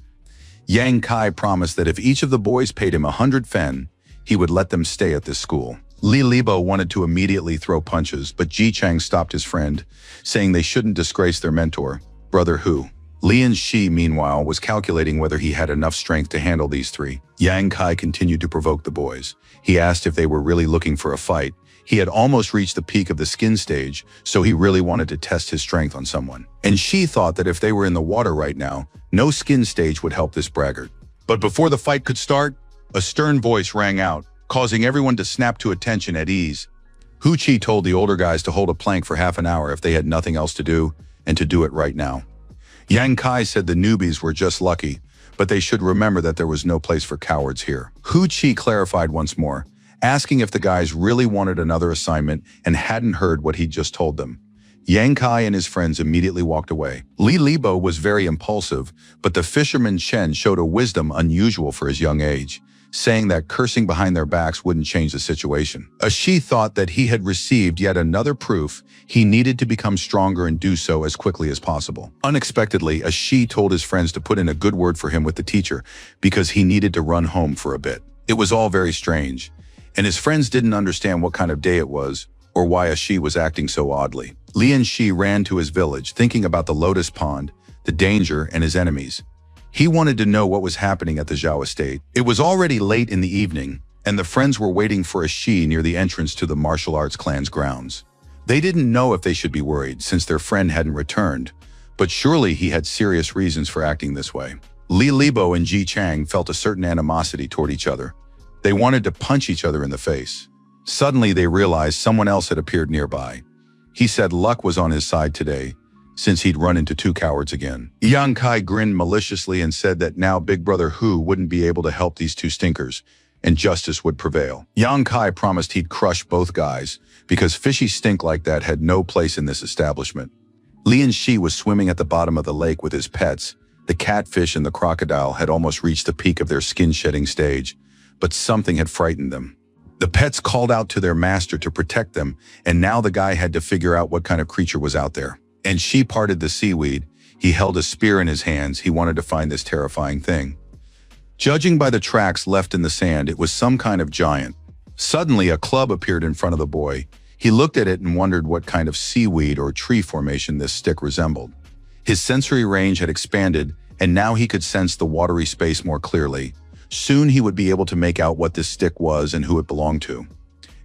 Yangkai promised that if each of the boys paid him 100 fen, he would let them stay at this school. Li Libo wanted to immediately throw punches, but Ji Chang stopped his friend, saying they shouldn't disgrace their mentor, Brother Hu. Lian Shi, meanwhile, was calculating whether he had enough strength to handle these three. Yang Kai continued to provoke the boys. He asked if they were really looking for a fight. He had almost reached the peak of the skin stage, so he really wanted to test his strength on someone. And Shi thought that if they were in the water right now, no skin stage would help this braggart. But before the fight could start, a stern voice rang out, causing everyone to snap to attention at ease. Hu Qi told the older guys to hold a plank for half an hour if they had nothing else to do, and to do it right now. Yang Kai said the newbies were just lucky, but they should remember that there was no place for cowards here. Hu Qi clarified once more, asking if the guys really wanted another assignment and hadn't heard what he'd just told them. Yang Kai and his friends immediately walked away. Li Libo was very impulsive, but the fisherman Chen showed a wisdom unusual for his young age, saying that cursing behind their backs wouldn't change the situation. A Shi thought that he had received yet another proof he needed to become stronger and do so as quickly as possible. Unexpectedly, a Shi told his friends to put in a good word for him with the teacher because he needed to run home for a bit. It was all very strange, and his friends didn't understand what kind of day it was or why a Shi was acting so oddly. Lian Shi ran to his village, thinking about the lotus pond, the danger, and his enemies. He wanted to know what was happening at the Zhao estate. It was already late in the evening, and the friends were waiting for a she near the entrance to the martial arts clan's grounds. They didn't know if they should be worried since their friend hadn't returned, but surely he had serious reasons for acting this way. Li Libo and Ji Chang felt a certain animosity toward each other. They wanted to punch each other in the face. Suddenly they realized someone else had appeared nearby. He said luck was on his side today, since he'd run into two cowards again. Yang Kai grinned maliciously and said that now Big Brother Hu wouldn't be able to help these two stinkers, and justice would prevail. Yang Kai promised he'd crush both guys, because fishy stink like that had no place in this establishment. Lian Shi was swimming at the bottom of the lake with his pets. The catfish and the crocodile had almost reached the peak of their skin-shedding stage, but something had frightened them. The pets called out to their master to protect them, and now the guy had to figure out what kind of creature was out there. And Shi parted the seaweed. He held a spear in his hands. He wanted to find this terrifying thing. Judging by the tracks left in the sand, it was some kind of giant. Suddenly, a club appeared in front of the boy. He looked at it and wondered what kind of seaweed or tree formation this stick resembled. His sensory range had expanded, and now he could sense the watery space more clearly. Soon he would be able to make out what this stick was and who it belonged to.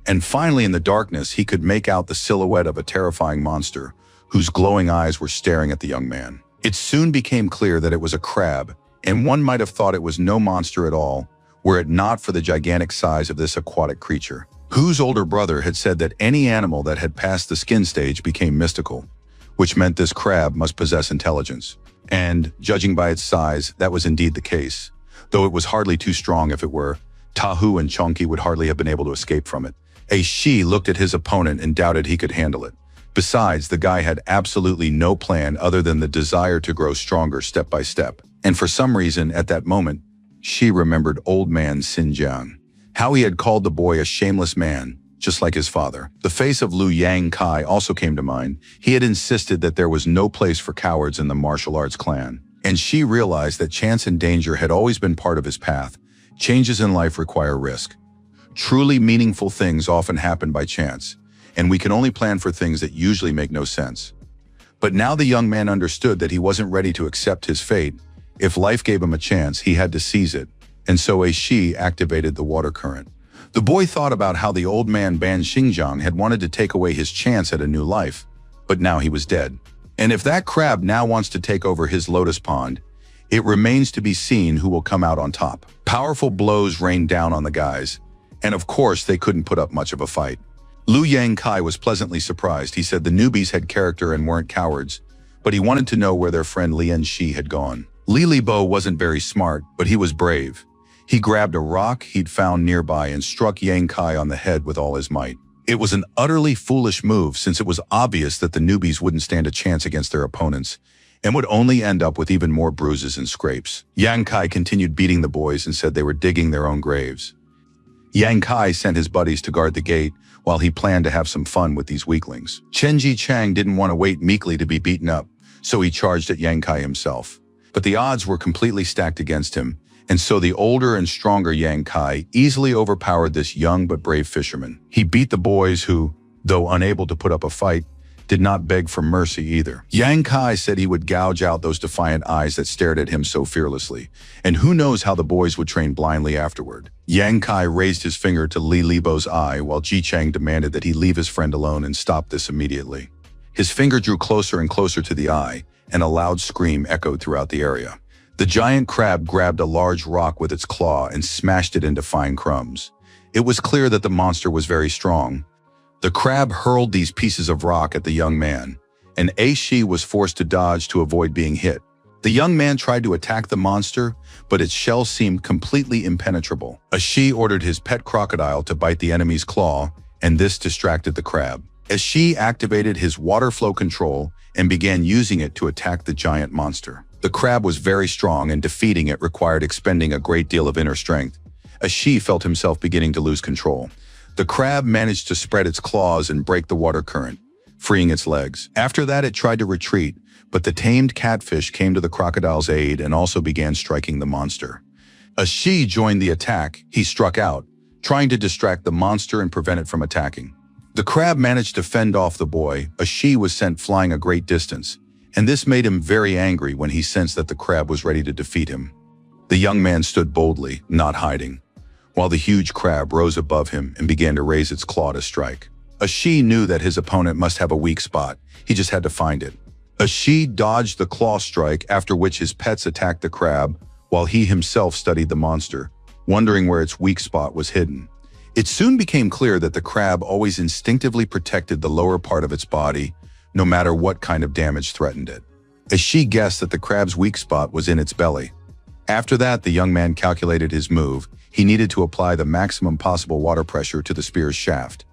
And finally, in the darkness, he could make out the silhouette of a terrifying monster, whose glowing eyes were staring at the young man. It soon became clear that it was a crab, and one might have thought it was no monster at all, were it not for the gigantic size of this aquatic creature. Hu's older brother had said that any animal that had passed the skin stage became mystical, which meant this crab must possess intelligence. And, judging by its size, that was indeed the case. Though it was hardly too strong if it were, Tahu and Chonky would hardly have been able to escape from it. A Shi looked at his opponent and doubted he could handle it. Besides, the guy had absolutely no plan other than the desire to grow stronger step by step. And for some reason, at that moment, Shi remembered old man Xinjiang. How he had called the boy a shameless man, just like his father. The face of Liu Yang Kai also came to mind. He had insisted that there was no place for cowards in the martial arts clan. And Shi realized that chance and danger had always been part of his path. Changes in life require risk. Truly meaningful things often happen by chance, and we can only plan for things that usually make no sense. But now the young man understood that he wasn't ready to accept his fate. If life gave him a chance, he had to seize it, and so a Shi activated the water current. The boy thought about how the old man Ban Xingjiang had wanted to take away his chance at a new life, but now he was dead. And if that crab now wants to take over his lotus pond, it remains to be seen who will come out on top. Powerful blows rained down on the guys, and of course they couldn't put up much of a fight. Liu Yang Kai was pleasantly surprised. He said the newbies had character and weren't cowards, but he wanted to know where their friend Lian Shi had gone. Li Libo wasn't very smart, but he was brave. He grabbed a rock he'd found nearby and struck Yang Kai on the head with all his might. It was an utterly foolish move since it was obvious that the newbies wouldn't stand a chance against their opponents and would only end up with even more bruises and scrapes. Yang Kai continued beating the boys and said they were digging their own graves. Yang Kai sent his buddies to guard the gate while he planned to have some fun with these weaklings. Ji Chang didn't want to wait meekly to be beaten up, so he charged at Yang Kai himself. But the odds were completely stacked against him, and so the older and stronger Yang Kai easily overpowered this young but brave fisherman. He beat the boys who, though unable to put up a fight, did not beg for mercy either. Yang Kai said he would gouge out those defiant eyes that stared at him so fearlessly, and who knows how the boys would train blindly afterward. Yang Kai raised his finger to Li Libo's eye while Ji Chang demanded that he leave his friend alone and stop this immediately. His finger drew closer and closer to the eye, and a loud scream echoed throughout the area. The giant crab grabbed a large rock with its claw and smashed it into fine crumbs. It was clear that the monster was very strong. The crab hurled these pieces of rock at the young man, and Shi was forced to dodge to avoid being hit. The young man tried to attack the monster, but its shell seemed completely impenetrable. Shi ordered his pet crocodile to bite the enemy's claw, and this distracted the crab. Shi activated his water flow control and began using it to attack the giant monster. The crab was very strong, and defeating it required expending a great deal of inner strength. Shi felt himself beginning to lose control. The crab managed to spread its claws and break the water current, freeing its legs. After that, it tried to retreat, but the tamed catfish came to the crocodile's aid and also began striking the monster. Shi joined the attack. He struck out, trying to distract the monster and prevent it from attacking. The crab managed to fend off the boy. Shi was sent flying a great distance, and this made him very angry when he sensed that the crab was ready to defeat him. The young man stood boldly, not hiding. while the huge crab rose above him and began to raise its claw to strike. Ashi knew that his opponent must have a weak spot. He just had to find it. Ashi dodged the claw strike, after which his pets attacked the crab, while he himself studied the monster, wondering where its weak spot was hidden. It soon became clear that the crab always instinctively protected the lower part of its body, no matter what kind of damage threatened it. Ashi guessed that the crab's weak spot was in its belly. After that, the young man calculated his move. He needed to apply the maximum possible water pressure to the spear's shaft.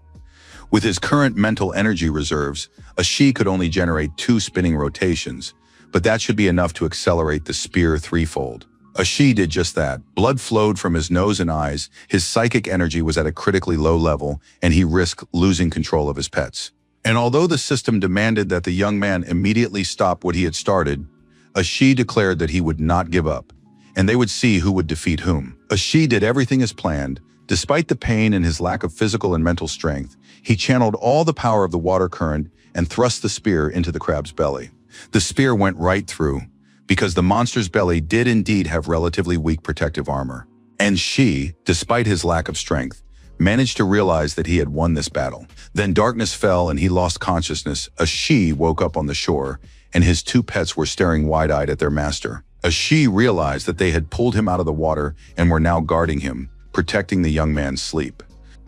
With his current mental energy reserves, Ashi could only generate 2 spinning rotations, but that should be enough to accelerate the spear threefold. Ashi did just that. Blood flowed from his nose and eyes, his psychic energy was at a critically low level, and he risked losing control of his pets. And although the system demanded that the young man immediately stop what he had started, Ashi declared that he would not give up, and they would see who would defeat whom. Ashi did everything as planned. Despite the pain and his lack of physical and mental strength, he channeled all the power of the water current and thrust the spear into the crab's belly. The spear went right through, because the monster's belly did indeed have relatively weak protective armor. And Shi, despite his lack of strength, managed to realize that he had won this battle. Then darkness fell and he lost consciousness. Ashi woke up on the shore, and his 2 pets were staring wide-eyed at their master. Ashi realized that they had pulled him out of the water and were now guarding him, protecting the young man's sleep.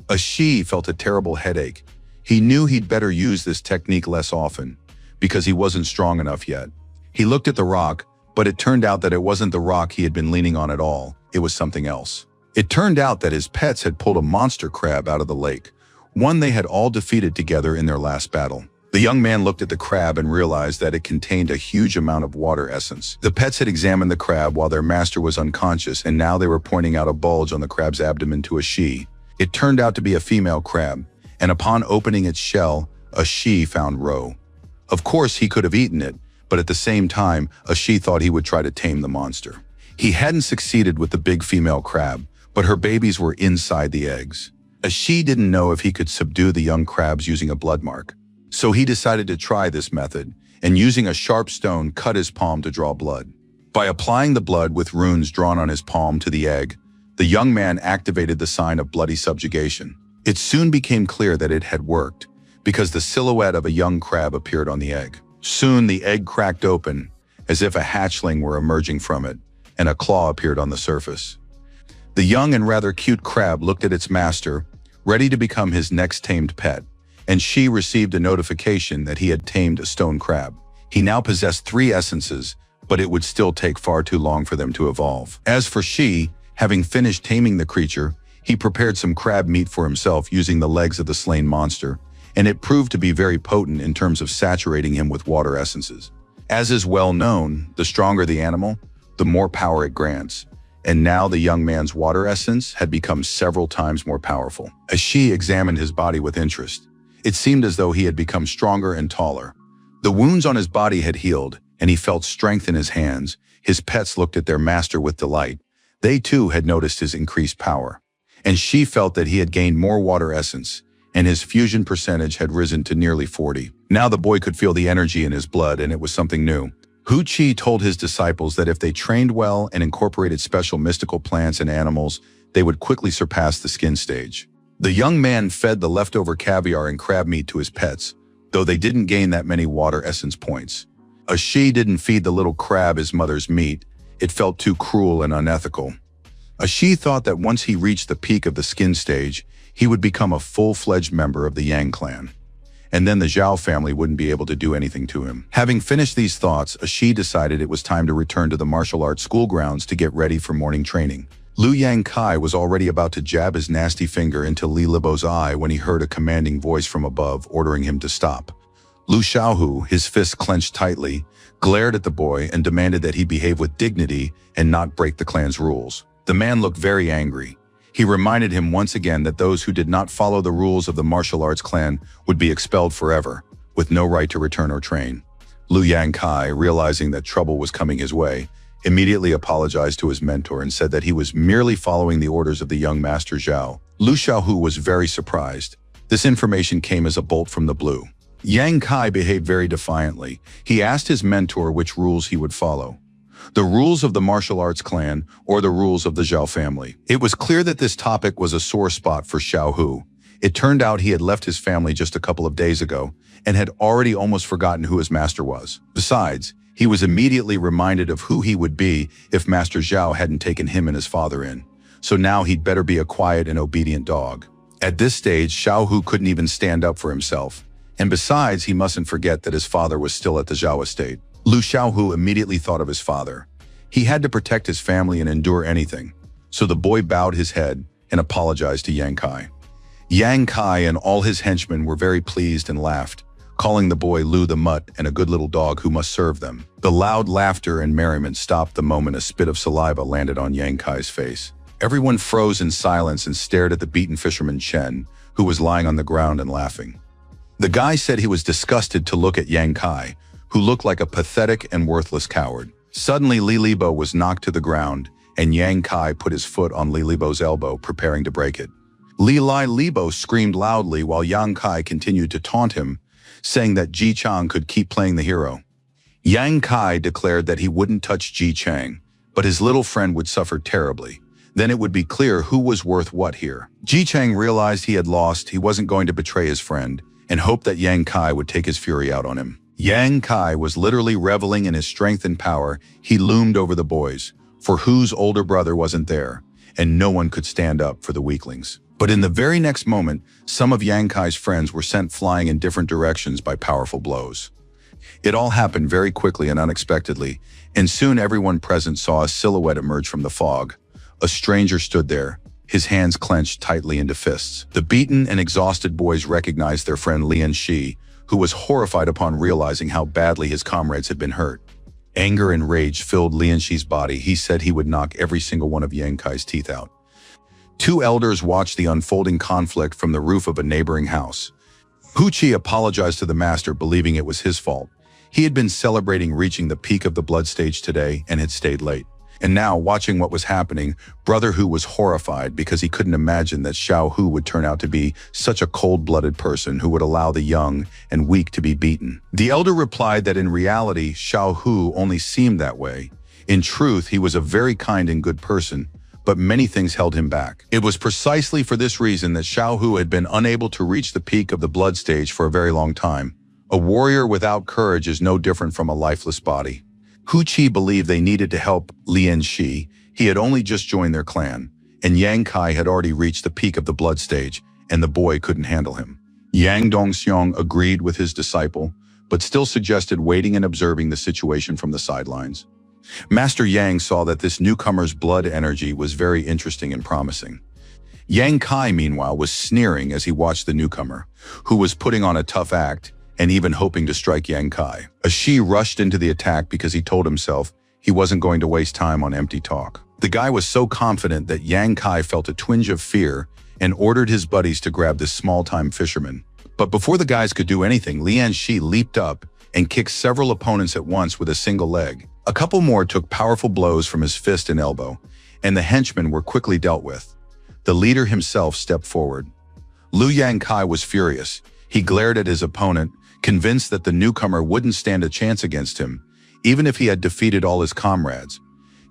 Ashi felt a terrible headache. He knew he'd better use this technique less often, because he wasn't strong enough yet. He looked at the rock, but it turned out that it wasn't the rock he had been leaning on at all. It was something else. It turned out that his pets had pulled a monster crab out of the lake, one they had all defeated together in their last battle. The young man looked at the crab and realized that it contained a huge amount of water essence. The pets had examined the crab while their master was unconscious, and now they were pointing out a bulge on the crab's abdomen to Ashi. It turned out to be a female crab, and upon opening its shell, Ashi found roe. Of course, he could have eaten it, but at the same time, Ashi thought he would try to tame the monster. He hadn't succeeded with the big female crab, but her babies were inside the eggs. Ashi didn't know if he could subdue the young crabs using a blood mark. So he decided to try this method, and using a sharp stone cut his palm to draw blood. By applying the blood with runes drawn on his palm to the egg, the young man activated the sign of bloody subjugation. It soon became clear that it had worked, because the silhouette of a young crab appeared on the egg. Soon the egg cracked open, as if a hatchling were emerging from it, and a claw appeared on the surface. The young and rather cute crab looked at its master, ready to become his next tamed pet, and Shi received a notification that he had tamed a stone crab. He now possessed 3 essences, but it would still take far too long for them to evolve. As for Shi, having finished taming the creature, he prepared some crab meat for himself using the legs of the slain monster, and it proved to be very potent in terms of saturating him with water essences. As is well known, the stronger the animal, the more power it grants, and now the young man's water essence had become several times more powerful. Ashi examined his body with interest. It seemed as though he had become stronger and taller. The wounds on his body had healed, and he felt strength in his hands. His pets looked at their master with delight. They too had noticed his increased power. And Shi felt that he had gained more water essence, and his fusion percentage had risen to nearly 40. Now the boy could feel the energy in his blood, and it was something new. Hu Chi told his disciples that if they trained well and incorporated special mystical plants and animals, they would quickly surpass the skin stage. The young man fed the leftover caviar and crab meat to his pets, though they didn't gain that many water essence points. Ashi didn't feed the little crab his mother's meat. It felt too cruel and unethical. Ashi thought that once he reached the peak of the skin stage, he would become a full-fledged member of the Yang clan. And then the Zhao family wouldn't be able to do anything to him. Having finished these thoughts, Ashi decided it was time to return to the martial arts school grounds to get ready for morning training. Liu Yang Kai was already about to jab his nasty finger into Li Libo's eye when he heard a commanding voice from above ordering him to stop. Lu Xiaohu, his fists clenched tightly, glared at the boy and demanded that he behave with dignity and not break the clan's rules. The man looked very angry. He reminded him once again that those who did not follow the rules of the martial arts clan would be expelled forever, with no right to return or train. Liu Yang Kai, realizing that trouble was coming his way, immediately apologized to his mentor and said that he was merely following the orders of the young master Zhao. Lu Xiaohu was very surprised. This information came as a bolt from the blue. Yang Kai behaved very defiantly. He asked his mentor which rules he would follow. The rules of the martial arts clan or the rules of the Zhao family. It was clear that this topic was a sore spot for Xiao Hu. It turned out he had left his family just a couple of days ago and had already almost forgotten who his master was. Besides, he was immediately reminded of who he would be if Master Zhao hadn't taken him and his father in. So now he'd better be a quiet and obedient dog. At this stage, Xiao Hu couldn't even stand up for himself. And besides, he mustn't forget that his father was still at the Zhao estate. Lu Xiaohu immediately thought of his father. He had to protect his family and endure anything. So the boy bowed his head and apologized to Yang Kai. Yang Kai and all his henchmen were very pleased and laughed, calling the boy Lu the Mutt and a good little dog who must serve them. The loud laughter and merriment stopped the moment a spit of saliva landed on Yang Kai's face. Everyone froze in silence and stared at the beaten fisherman Chen, who was lying on the ground and laughing. The guy said he was disgusted to look at Yang Kai, who looked like a pathetic and worthless coward. Suddenly, Li Libo was knocked to the ground, and Yang Kai put his foot on Li Libo's elbow, preparing to break it. Li Libo screamed loudly while Yang Kai continued to taunt him, saying that Ji Chang could keep playing the hero. Yang Kai declared that he wouldn't touch Ji Chang, but his little friend would suffer terribly. Then it would be clear who was worth what here. Ji Chang realized he had lost, he wasn't going to betray his friend, and hoped that Yang Kai would take his fury out on him. Yang Kai was literally reveling in his strength and power. He loomed over the boys, for whose older brother wasn't there, and no one could stand up for the weaklings. But in the very next moment, some of Yang Kai's friends were sent flying in different directions by powerful blows. It all happened very quickly and unexpectedly, and soon everyone present saw a silhouette emerge from the fog. A stranger stood there, his hands clenched tightly into fists. The beaten and exhausted boys recognized their friend Lian Shi, who was horrified upon realizing how badly his comrades had been hurt. Anger and rage filled Lian Shi's body. He said he would knock every single one of Yang Kai's teeth out. Two elders watched the unfolding conflict from the roof of a neighboring house. Hu Qi apologized to the master, believing it was his fault. He had been celebrating reaching the peak of the blood stage today and had stayed late. And now, watching what was happening, Brother Hu was horrified because he couldn't imagine that Xiao Hu would turn out to be such a cold-blooded person who would allow the young and weak to be beaten. The elder replied that in reality, Xiao Hu only seemed that way. In truth, he was a very kind and good person, but many things held him back. It was precisely for this reason that Xiao Hu had been unable to reach the peak of the blood stage for a very long time. A warrior without courage is no different from a lifeless body. Hu Qi believed they needed to help Lian Shi. He had only just joined their clan, and Yang Kai had already reached the peak of the blood stage, and the boy couldn't handle him. Yang Dongxiong agreed with his disciple, but still suggested waiting and observing the situation from the sidelines. Master Yang saw that this newcomer's blood energy was very interesting and promising. Yang Kai, meanwhile, was sneering as he watched the newcomer, who was putting on a tough act, and even hoping to strike Yang Kai. Shi rushed into the attack because he told himself he wasn't going to waste time on empty talk. The guy was so confident that Yang Kai felt a twinge of fear and ordered his buddies to grab this small-time fisherman. But before the guys could do anything, Lian Shi leaped up and kicked several opponents at once with a single leg. A couple more took powerful blows from his fist and elbow, and the henchmen were quickly dealt with. The leader himself stepped forward. Lu Yang Kai was furious. He glared at his opponent, convinced that the newcomer wouldn't stand a chance against him, even if he had defeated all his comrades.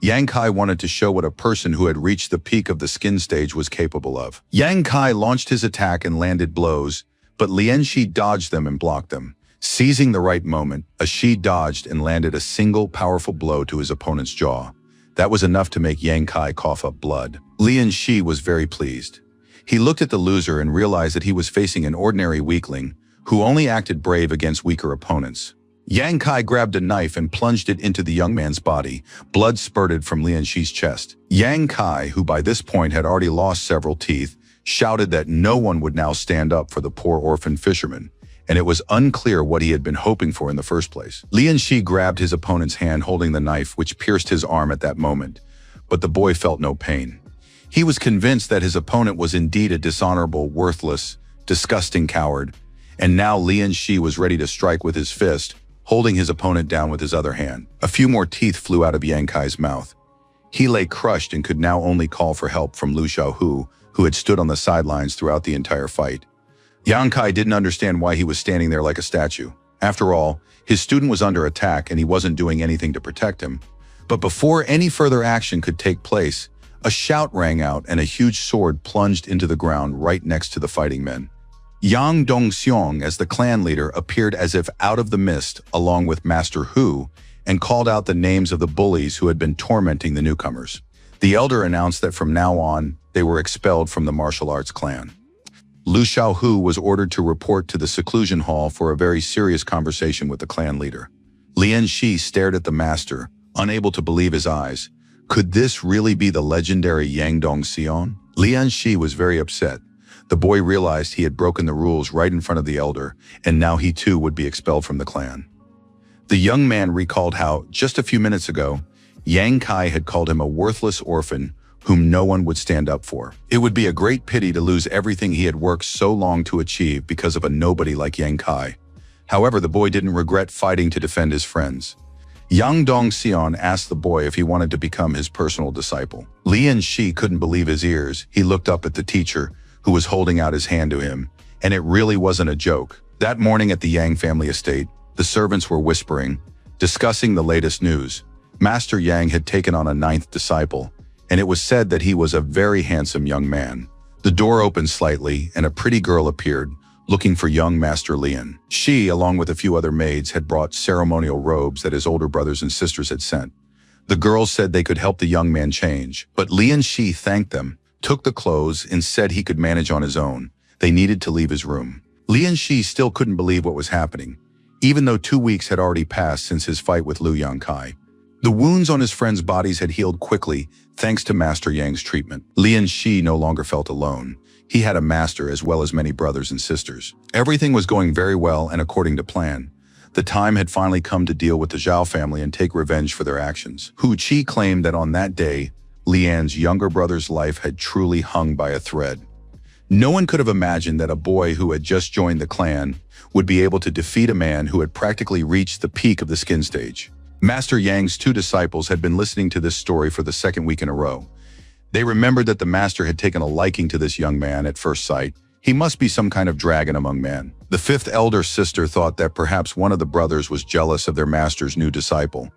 Yang Kai wanted to show what a person who had reached the peak of the skin stage was capable of. Yang Kai launched his attack and landed blows, but Lian Shi dodged them and blocked them. Seizing the right moment, Shi dodged and landed a single powerful blow to his opponent's jaw. That was enough to make Yang Kai cough up blood. Lian Shi was very pleased. He looked at the loser and realized that he was facing an ordinary weakling, who only acted brave against weaker opponents. Yang Kai grabbed a knife and plunged it into the young man's body. Blood spurted from Lian Shi's chest. Yang Kai, who by this point had already lost several teeth, shouted that no one would now stand up for the poor orphan fisherman, and it was unclear what he had been hoping for in the first place. Lian Shi grabbed his opponent's hand holding the knife, which pierced his arm at that moment, but the boy felt no pain. He was convinced that his opponent was indeed a dishonorable, worthless, disgusting coward, and now Lian Shi was ready to strike with his fist, holding his opponent down with his other hand. A few more teeth flew out of Yang Kai's mouth. He lay crushed and could now only call for help from Lu Xiaohu, who had stood on the sidelines throughout the entire fight. Yang Kai didn't understand why he was standing there like a statue. After all, his student was under attack and he wasn't doing anything to protect him. But before any further action could take place, a shout rang out and a huge sword plunged into the ground right next to the fighting men. Yang Dongseong, as the clan leader, appeared as if out of the mist along with Master Hu and called out the names of the bullies who had been tormenting the newcomers. The elder announced that from now on, they were expelled from the martial arts clan. Lu Xiaohu was ordered to report to the seclusion hall for a very serious conversation with the clan leader. Lian Shi stared at the master, unable to believe his eyes. Could this really be the legendary Yang Dongseong? Lian Shi was very upset. The boy realized he had broken the rules right in front of the elder, and now he too would be expelled from the clan. The young man recalled how, just a few minutes ago, Yang Kai had called him a worthless orphan whom no one would stand up for. It would be a great pity to lose everything he had worked so long to achieve because of a nobody like Yang Kai. However, the boy didn't regret fighting to defend his friends. Yang Dongseong asked the boy if he wanted to become his personal disciple. Lian Shi couldn't believe his ears. He looked up at the teacher, who was holding out his hand to him, and it really wasn't a joke. That morning at the Yang family estate, the servants were whispering, discussing the latest news. Master Yang had taken on a 9th disciple, and it was said that he was a very handsome young man. The door opened slightly, and a pretty girl appeared, looking for young Master Lian. She, along with a few other maids, had brought ceremonial robes that his older brothers and sisters had sent. The girls said they could help the young man change, but Lian Shi thanked them, took the clothes, and said he could manage on his own. They needed to leave his room. Lian Shi still couldn't believe what was happening, even though 2 weeks had already passed since his fight with Lu Yangkai. The wounds on his friends' bodies had healed quickly, thanks to Master Yang's treatment. Lian Shi no longer felt alone. He had a master as well as many brothers and sisters. Everything was going very well and according to plan. The time had finally come to deal with the Zhao family and take revenge for their actions. Hu Qi claimed that on that day, Lian's younger brother's life had truly hung by a thread. No one could have imagined that a boy who had just joined the clan would be able to defeat a man who had practically reached the peak of the skin stage. Master Yang's 2 disciples had been listening to this story for the 2nd week in a row. They remembered that the master had taken a liking to this young man at first sight. He must be some kind of dragon among men. The 5th elder sister thought that perhaps one of the brothers was jealous of their master's new disciple.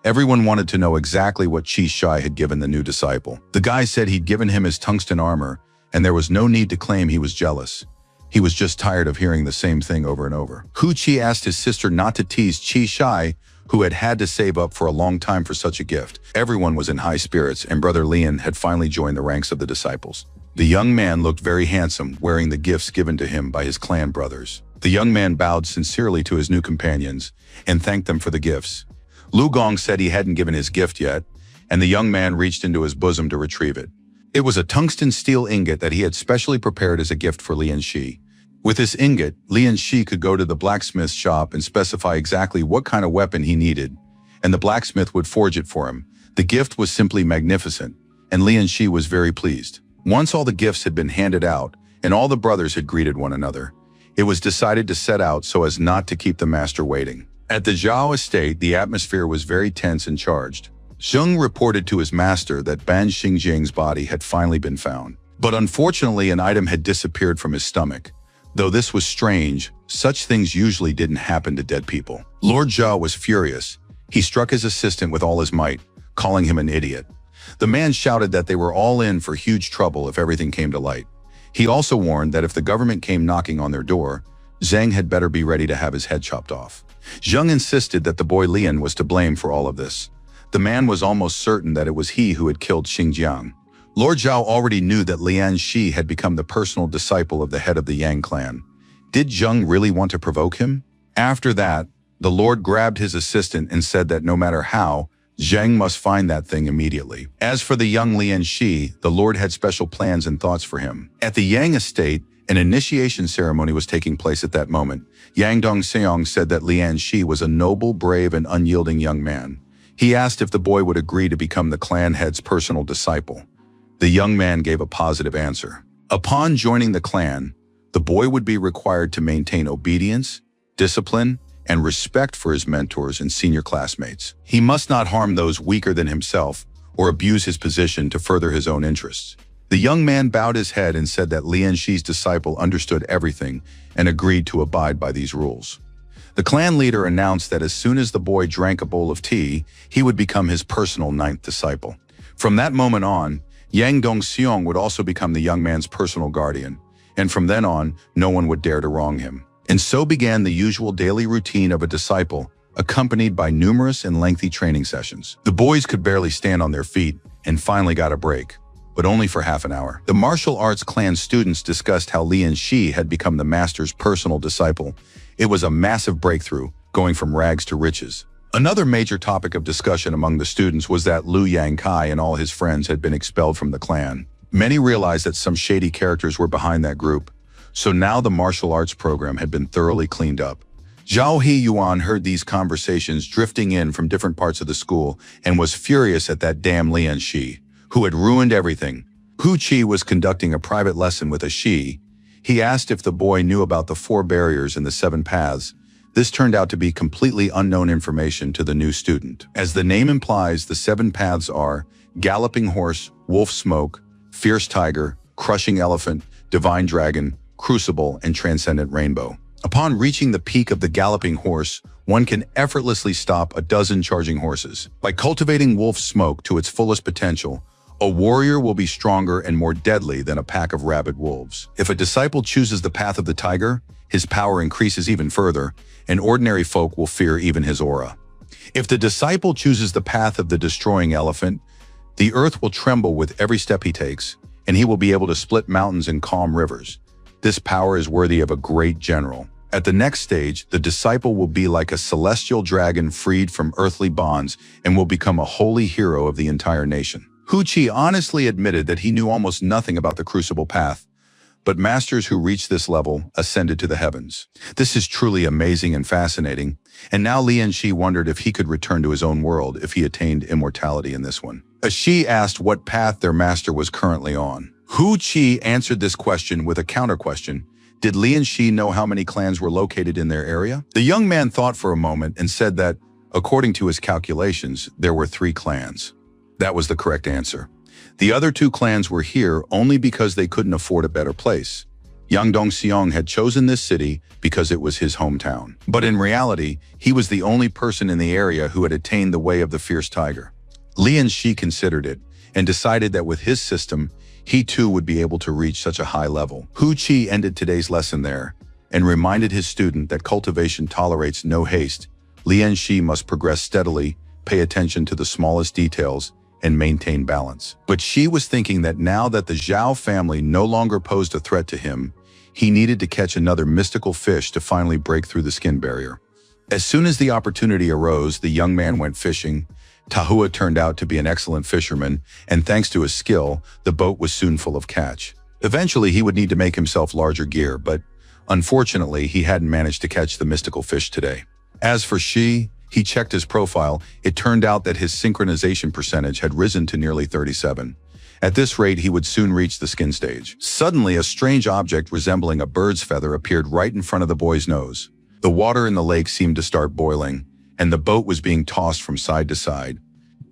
Everyone wanted to know exactly what Qi Shai had given the new disciple. The guy said he'd given him his tungsten armor, and there was no need to claim he was jealous. He was just tired of hearing the same thing over and over. Hu Qi asked his sister not to tease Qi Shai, who had had to save up for a long time for such a gift. Everyone was in high spirits, and Brother Lian had finally joined the ranks of the disciples. The young man looked very handsome, wearing the gifts given to him by his clan brothers. The young man bowed sincerely to his new companions and thanked them for the gifts. Lu Gong said he hadn't given his gift yet, and the young man reached into his bosom to retrieve it. It was a tungsten steel ingot that he had specially prepared as a gift for Lian Shi. With this ingot, Lian Shi could go to the blacksmith's shop and specify exactly what kind of weapon he needed, and the blacksmith would forge it for him. The gift was simply magnificent, and Lian Shi was very pleased. Once all the gifts had been handed out, and all the brothers had greeted one another, it was decided to set out so as not to keep the master waiting. At the Zhao estate, the atmosphere was very tense and charged. Zheng reported to his master that Ban Xingjing's body had finally been found. But unfortunately, an item had disappeared from his stomach. Though this was strange, such things usually didn't happen to dead people. Lord Zhao was furious. He struck his assistant with all his might, calling him an idiot. The man shouted that they were all in for huge trouble if everything came to light. He also warned that if the government came knocking on their door, Zheng had better be ready to have his head chopped off. Zheng insisted that the boy Lian was to blame for all of this. The man was almost certain that it was he who had killed Xinjiang. Lord Zhao already knew that Lian Shi had become the personal disciple of the head of the Yang clan. Did Zheng really want to provoke him? After that, the Lord grabbed his assistant and said that no matter how, Zheng must find that thing immediately. As for the young Lian Shi, the Lord had special plans and thoughts for him. At the Yang estate, an initiation ceremony was taking place at that moment. Yang Dongseong said that Lian Shi was a noble, brave, and unyielding young man. He asked if the boy would agree to become the clan head's personal disciple. The young man gave a positive answer. Upon joining the clan, the boy would be required to maintain obedience, discipline, and respect for his mentors and senior classmates. He must not harm those weaker than himself or abuse his position to further his own interests. The young man bowed his head and said that Lian Shi's disciple understood everything and agreed to abide by these rules. The clan leader announced that as soon as the boy drank a bowl of tea, he would become his personal ninth disciple. From that moment on, Yang Dongseong would also become the young man's personal guardian, and from then on, no one would dare to wrong him. And so began the usual daily routine of a disciple, accompanied by numerous and lengthy training sessions. The boys could barely stand on their feet and finally got a break, but only for half an hour. The martial arts clan students discussed how Lian Shi had become the master's personal disciple. It was a massive breakthrough, going from rags to riches. Another major topic of discussion among the students was that Liu Yangkai and all his friends had been expelled from the clan. Many realized that some shady characters were behind that group, so now the martial arts program had been thoroughly cleaned up. Zhao He Yuan heard these conversations drifting in from different parts of the school and was furious at that damn Lian Shi, who had ruined everything. Hu Qi was conducting a private lesson with a Shi. He asked if the boy knew about the 4 barriers and the 7 paths. This turned out to be completely unknown information to the new student. As the name implies, the 7 paths are Galloping Horse, Wolf Smoke, Fierce Tiger, Crushing Elephant, Divine Dragon, Crucible, and Transcendent Rainbow. Upon reaching the peak of the Galloping Horse, one can effortlessly stop a dozen charging horses. By cultivating Wolf Smoke to its fullest potential, a warrior will be stronger and more deadly than a pack of rabid wolves. If a disciple chooses the path of the tiger, his power increases even further, and ordinary folk will fear even his aura. If the disciple chooses the path of the destroying elephant, the earth will tremble with every step he takes, and he will be able to split mountains and calm rivers. This power is worthy of a great general. At the next stage, the disciple will be like a celestial dragon freed from earthly bonds and will become a holy hero of the entire nation. Hu Qi honestly admitted that he knew almost nothing about the Crucible path, but masters who reached this level ascended to the heavens. This is truly amazing and fascinating, and now Lian Shi wondered if he could return to his own world if he attained immortality in this one. A Shi asked what path their master was currently on. Hu Qi answered this question with a counter-question. Did Lian Shi know how many clans were located in their area? The young man thought for a moment and said that, according to his calculations, there were 3 clans. That was the correct answer. The other 2 clans were here only because they couldn't afford a better place. Yang Dongseong had chosen this city because it was his hometown. But in reality, he was the only person in the area who had attained the way of the fierce tiger. Lian Shi considered it and decided that with his system, he too would be able to reach such a high level. Hu Qi ended today's lesson there and reminded his student that cultivation tolerates no haste. Lian Shi must progress steadily, pay attention to the smallest details, and maintain balance. But Shi was thinking that now that the Zhao family no longer posed a threat to him, he needed to catch another mystical fish to finally break through the skin barrier. As soon as the opportunity arose, the young man went fishing. Tahua turned out to be an excellent fisherman, and thanks to his skill, the boat was soon full of catch. Eventually, he would need to make himself larger gear, but unfortunately, he hadn't managed to catch the mystical fish today. As for Shi, he checked his profile. It turned out that his synchronization percentage had risen to nearly 37. At this rate, he would soon reach the skin stage. Suddenly, a strange object resembling a bird's feather appeared right in front of the boy's nose. The water in the lake seemed to start boiling, and the boat was being tossed from side to side.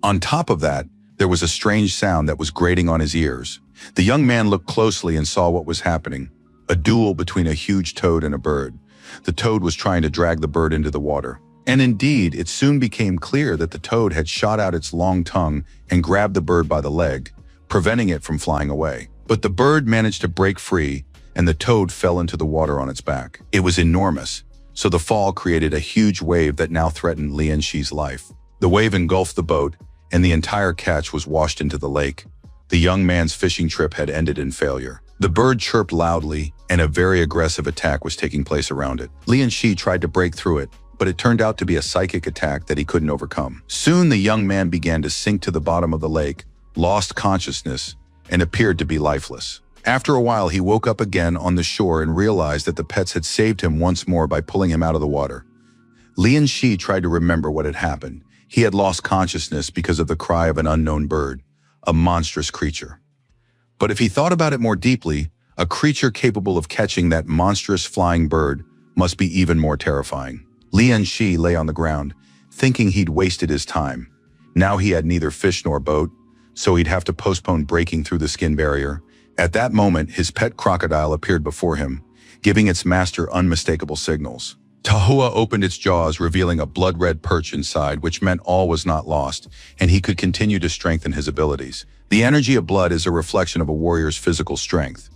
On top of that, there was a strange sound that was grating on his ears. The young man looked closely and saw what was happening. A duel between a huge toad and a bird. The toad was trying to drag the bird into the water. And indeed, it soon became clear that the toad had shot out its long tongue and grabbed the bird by the leg, preventing it from flying away. But the bird managed to break free, and the toad fell into the water on its back. It was enormous, so the fall created a huge wave that now threatened Lian Shi's life. The wave engulfed the boat, and the entire catch was washed into the lake. The young man's fishing trip had ended in failure. The bird chirped loudly, and a very aggressive attack was taking place around it. Lian Shi tried to break through it, but it turned out to be a psychic attack that he couldn't overcome. Soon the young man began to sink to the bottom of the lake, lost consciousness, and appeared to be lifeless. After a while, he woke up again on the shore and realized that the pets had saved him once more by pulling him out of the water. Lian Shi tried to remember what had happened. He had lost consciousness because of the cry of an unknown bird, a monstrous creature. But if he thought about it more deeply, a creature capable of catching that monstrous flying bird must be even more terrifying. Lian Shi lay on the ground, thinking he'd wasted his time. Now he had neither fish nor boat, so he'd have to postpone breaking through the skin barrier. At that moment, his pet crocodile appeared before him, giving its master unmistakable signals. Tahua opened its jaws, revealing a blood-red perch inside, which meant all was not lost, and he could continue to strengthen his abilities. The energy of blood is a reflection of a warrior's physical strength.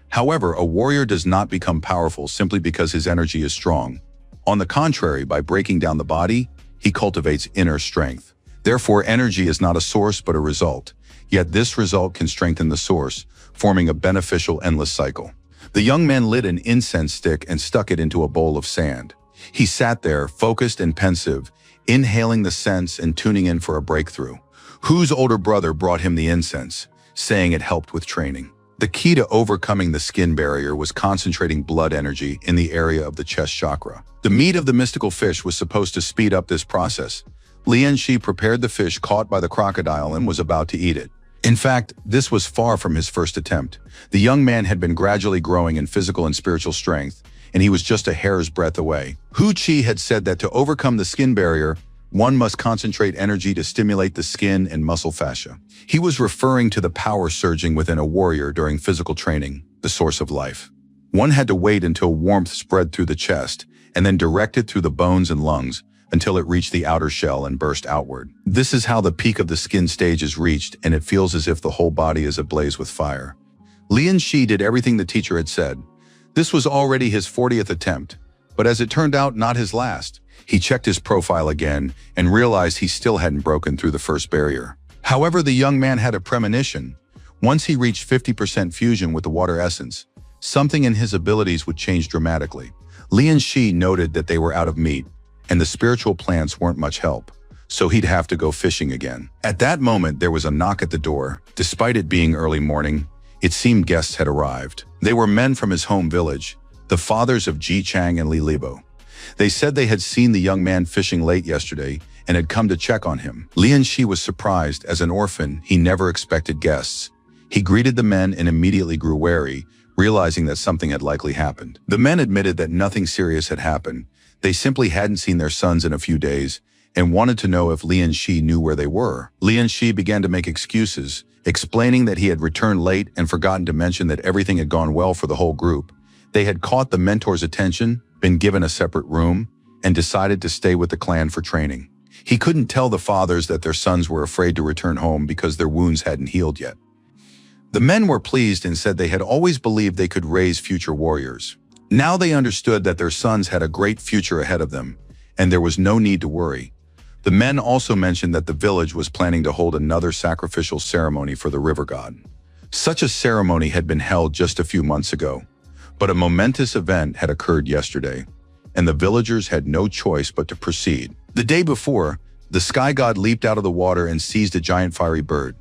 However, a warrior does not become powerful simply because his energy is strong. On the contrary, by breaking down the body, he cultivates inner strength. Therefore, energy is not a source but a result. Yet this result can strengthen the source, forming a beneficial endless cycle. The young man lit an incense stick and stuck it into a bowl of sand. He sat there, focused and pensive, inhaling the scents and tuning in for a breakthrough. Hu's older brother brought him the incense, saying it helped with training. The key to overcoming the skin barrier was concentrating blood energy in the area of the chest chakra. The meat of the mystical fish was supposed to speed up this process. Lian Shi prepared the fish caught by the crocodile and was about to eat it. In fact, this was far from his first attempt. The young man had been gradually growing in physical and spiritual strength, and he was just a hair's breadth away. Hu Chi had said that to overcome the skin barrier, one must concentrate energy to stimulate the skin and muscle fascia. He was referring to the power surging within a warrior during physical training, the source of life. One had to wait until warmth spread through the chest, and then direct it through the bones and lungs, until it reached the outer shell and burst outward. This is how the peak of the skin stage is reached, and it feels as if the whole body is ablaze with fire. Lian Shi did everything the teacher had said. This was already his 40th attempt, but as it turned out, not his last. He checked his profile again and realized he still hadn't broken through the first barrier. However, the young man had a premonition. Once he reached 50% fusion with the water essence, something in his abilities would change dramatically. Lian Shi noted that they were out of meat, and the spiritual plants weren't much help, so he'd have to go fishing again. At that moment, there was a knock at the door. Despite it being early morning, it seemed guests had arrived. They were men from his home village, the fathers of Ji Chang and Li Libo. They said they had seen the young man fishing late yesterday and had come to check on him. Lian Shi was surprised. As an orphan, he never expected guests. He greeted the men and immediately grew wary, realizing that something had likely happened. The men admitted that nothing serious had happened. They simply hadn't seen their sons in a few days and wanted to know if Lian Shi knew where they were. Lian Shi began to make excuses, explaining that he had returned late and forgotten to mention that everything had gone well for the whole group. They had caught the mentor's attention, been given a separate room, and decided to stay with the clan for training. He couldn't tell the fathers that their sons were afraid to return home because their wounds hadn't healed yet. The men were pleased and said they had always believed they could raise future warriors. Now they understood that their sons had a great future ahead of them, and there was no need to worry. The men also mentioned that the village was planning to hold another sacrificial ceremony for the river god. Such a ceremony had been held just a few months ago, but a momentous event had occurred yesterday, and the villagers had no choice but to proceed. The day before, the sky god leaped out of the water and seized a giant fiery bird.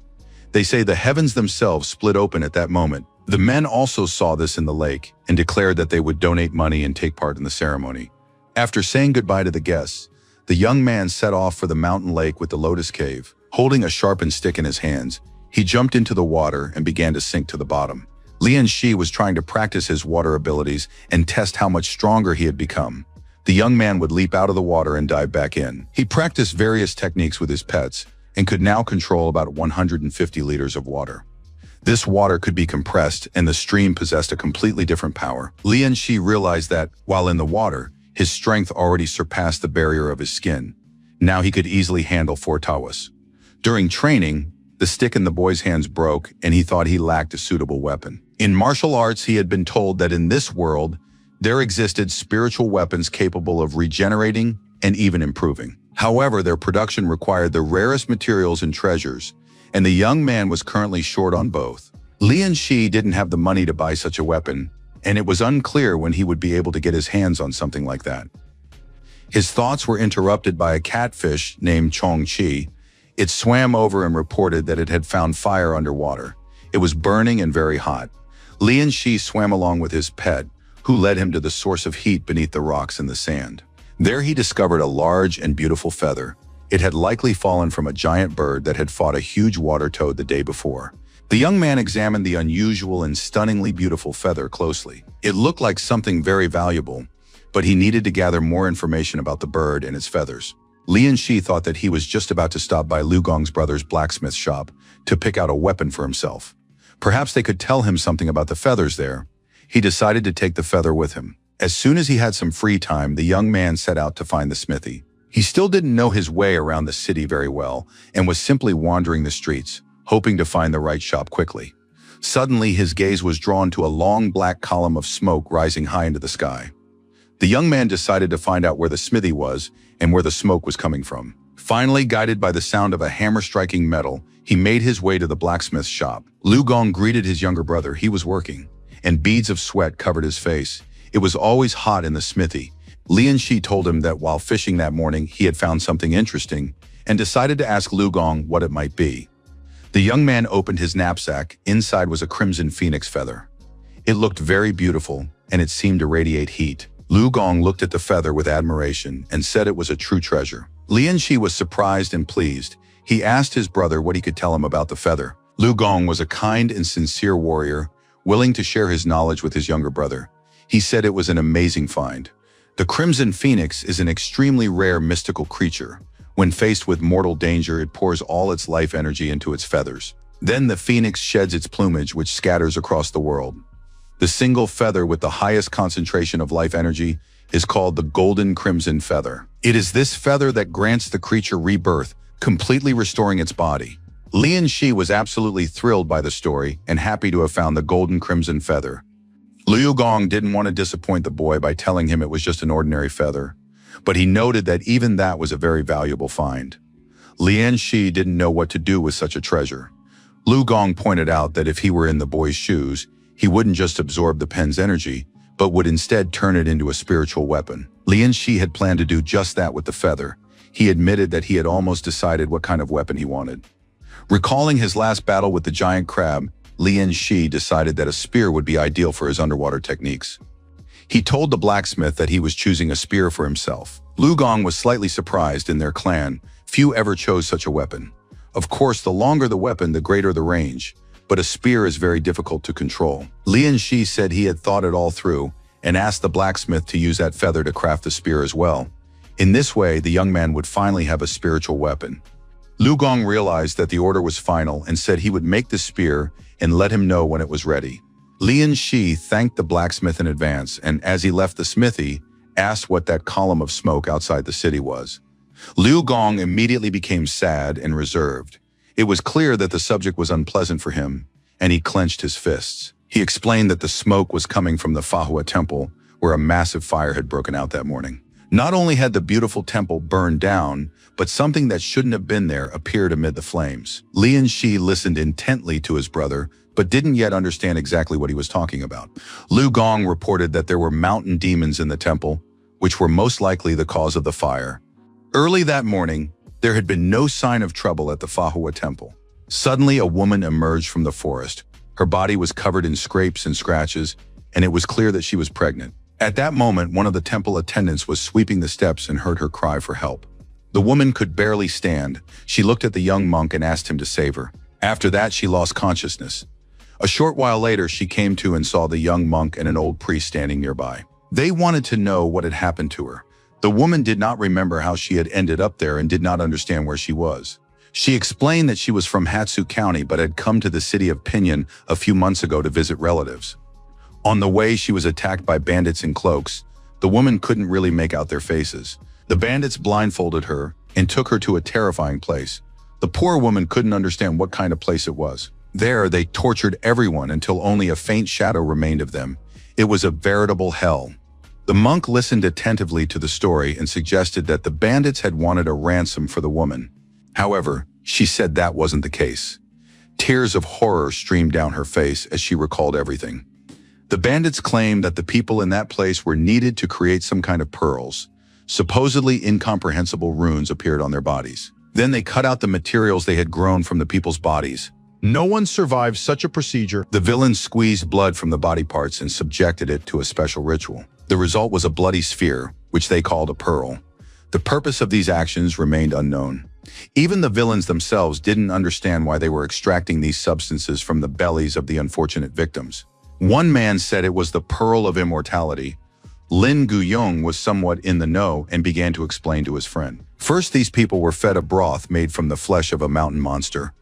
They say the heavens themselves split open at that moment. The men also saw this in the lake and declared that they would donate money and take part in the ceremony. After saying goodbye to the guests, the young man set off for the mountain lake with the lotus cave. Holding a sharpened stick in his hands, he jumped into the water and began to sink to the bottom. Lian Shi was trying to practice his water abilities and test how much stronger he had become. The young man would leap out of the water and dive back in. He practiced various techniques with his pets and could now control about 150 liters of water. This water could be compressed, and the stream possessed a completely different power. Lian Shi realized that, while in the water, his strength already surpassed the barrier of his skin. Now he could easily handle 4 tawas. During training, the stick in the boy's hands broke, and he thought he lacked a suitable weapon. In martial arts, he had been told that in this world, there existed spiritual weapons capable of regenerating and even improving. However, their production required the rarest materials and treasures, and the young man was currently short on both. Lian Shi didn't have the money to buy such a weapon, and it was unclear when he would be able to get his hands on something like that. His thoughts were interrupted by a catfish named Chong Chi. It swam over and reported that it had found fire underwater. It was burning and very hot. Lian Shi swam along with his pet, who led him to the source of heat beneath the rocks and the sand. There he discovered a large and beautiful feather. It had likely fallen from a giant bird that had fought a huge water toad the day before. The young man examined the unusual and stunningly beautiful feather closely. It looked like something very valuable, but he needed to gather more information about the bird and its feathers. Lian Shi thought that he was just about to stop by Lu Gong's brother's blacksmith shop to pick out a weapon for himself. Perhaps they could tell him something about the feathers there. He decided to take the feather with him. As soon as he had some free time, the young man set out to find the smithy. He still didn't know his way around the city very well and was simply wandering the streets, hoping to find the right shop quickly. Suddenly, his gaze was drawn to a long black column of smoke rising high into the sky. The young man decided to find out where the smithy was and where the smoke was coming from. Finally, guided by the sound of a hammer striking metal, he made his way to the blacksmith's shop. Lu Gong greeted his younger brother. He was working, and beads of sweat covered his face. It was always hot in the smithy. Lian Shi told him that while fishing that morning, he had found something interesting and decided to ask Lu Gong what it might be. The young man opened his knapsack. Inside was a crimson phoenix feather. It looked very beautiful, and it seemed to radiate heat. Lu Gong looked at the feather with admiration and said it was a true treasure. Lian Shi was surprised and pleased. He asked his brother what he could tell him about the feather. Lu Gong was a kind and sincere warrior, willing to share his knowledge with his younger brother. He said it was an amazing find. The crimson phoenix is an extremely rare mystical creature. When faced with mortal danger, it pours all its life energy into its feathers. Then the phoenix sheds its plumage, which scatters across the world. The single feather with the highest concentration of life energy is called the golden crimson feather. It is this feather that grants the creature rebirth, completely restoring its body. Lian Shi was absolutely thrilled by the story and happy to have found the golden crimson feather. Lu Gong didn't want to disappoint the boy by telling him it was just an ordinary feather, but he noted that even that was a very valuable find. Lian Shi didn't know what to do with such a treasure. Lu Gong pointed out that if he were in the boy's shoes, he wouldn't just absorb the pen's energy, but would instead turn it into a spiritual weapon. Lian Shi had planned to do just that with the feather. He admitted that he had almost decided what kind of weapon he wanted. Recalling his last battle with the giant crab, Lian Shi decided that a spear would be ideal for his underwater techniques. He told the blacksmith that he was choosing a spear for himself. Lu Gong was slightly surprised. In their clan, few ever chose such a weapon. Of course, the longer the weapon, the greater the range, but a spear is very difficult to control. Lian Shi said he had thought it all through and asked the blacksmith to use that feather to craft the spear as well. In this way, the young man would finally have a spiritual weapon. Lu Gong realized that the order was final and said he would make the spear and let him know when it was ready. Lian Shi thanked the blacksmith in advance and, as he left the smithy, asked what that column of smoke outside the city was. Lu Gong immediately became sad and reserved. It was clear that the subject was unpleasant for him, and he clenched his fists. He explained that the smoke was coming from the Manhua temple, where a massive fire had broken out that morning. Not only had the beautiful temple burned down, but something that shouldn't have been there appeared amid the flames. Lian Shi listened intently to his brother, but didn't yet understand exactly what he was talking about. Lu Gong reported that there were mountain demons in the temple, which were most likely the cause of the fire. Early that morning, there had been no sign of trouble at the Manhua temple. Suddenly, a woman emerged from the forest. Her body was covered in scrapes and scratches, and it was clear that she was pregnant. At that moment, one of the temple attendants was sweeping the steps and heard her cry for help. The woman could barely stand. She looked at the young monk and asked him to save her. After that, she lost consciousness. A short while later, she came to and saw the young monk and an old priest standing nearby. They wanted to know what had happened to her. The woman did not remember how she had ended up there and did not understand where she was. She explained that she was from Hatsu County but had come to the city of Pinyin a few months ago to visit relatives. On the way, she was attacked by bandits in cloaks. The woman couldn't really make out their faces. The bandits blindfolded her and took her to a terrifying place. The poor woman couldn't understand what kind of place it was. There, they tortured everyone until only a faint shadow remained of them. It was a veritable hell. The monk listened attentively to the story and suggested that the bandits had wanted a ransom for the woman. However, she said that wasn't the case. Tears of horror streamed down her face as she recalled everything. The bandits claimed that the people in that place were needed to create some kind of pearls. Supposedly incomprehensible runes appeared on their bodies. Then they cut out the materials they had grown from the people's bodies. No one survived such a procedure. The villains squeezed blood from the body parts and subjected it to a special ritual. The result was a bloody sphere, which they called a pearl. The purpose of these actions remained unknown. Even the villains themselves didn't understand why they were extracting these substances from the bellies of the unfortunate victims. One man said it was the pearl of immortality. Lin Guyong was somewhat in the know and began to explain to his friend. First, these people were fed a broth made from the flesh of a mountain monster.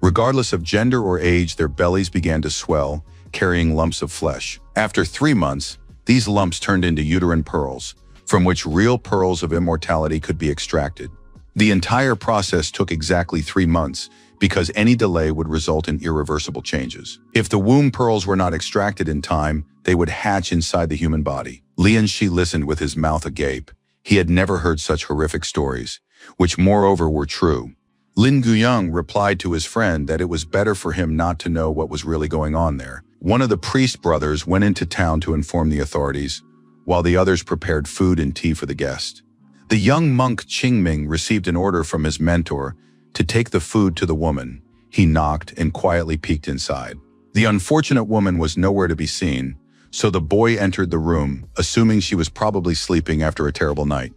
Regardless of gender or age, their bellies began to swell, carrying lumps of flesh. After 3 months, These lumps turned into uterine pearls, from which real pearls of immortality could be extracted. The entire process took exactly 3 months, because any delay would result in irreversible changes. If the womb pearls were not extracted in time, they would hatch inside the human body. Lian Shi listened with his mouth agape. He had never heard such horrific stories, which moreover were true. Lin Guyang replied to his friend that it was better for him not to know what was really going on there. One of the priest brothers went into town to inform the authorities, while the others prepared food and tea for the guest. The young monk Qingming received an order from his mentor to take the food to the woman. He knocked and quietly peeked inside. The unfortunate woman was nowhere to be seen, so the boy entered the room, assuming she was probably sleeping after a terrible night.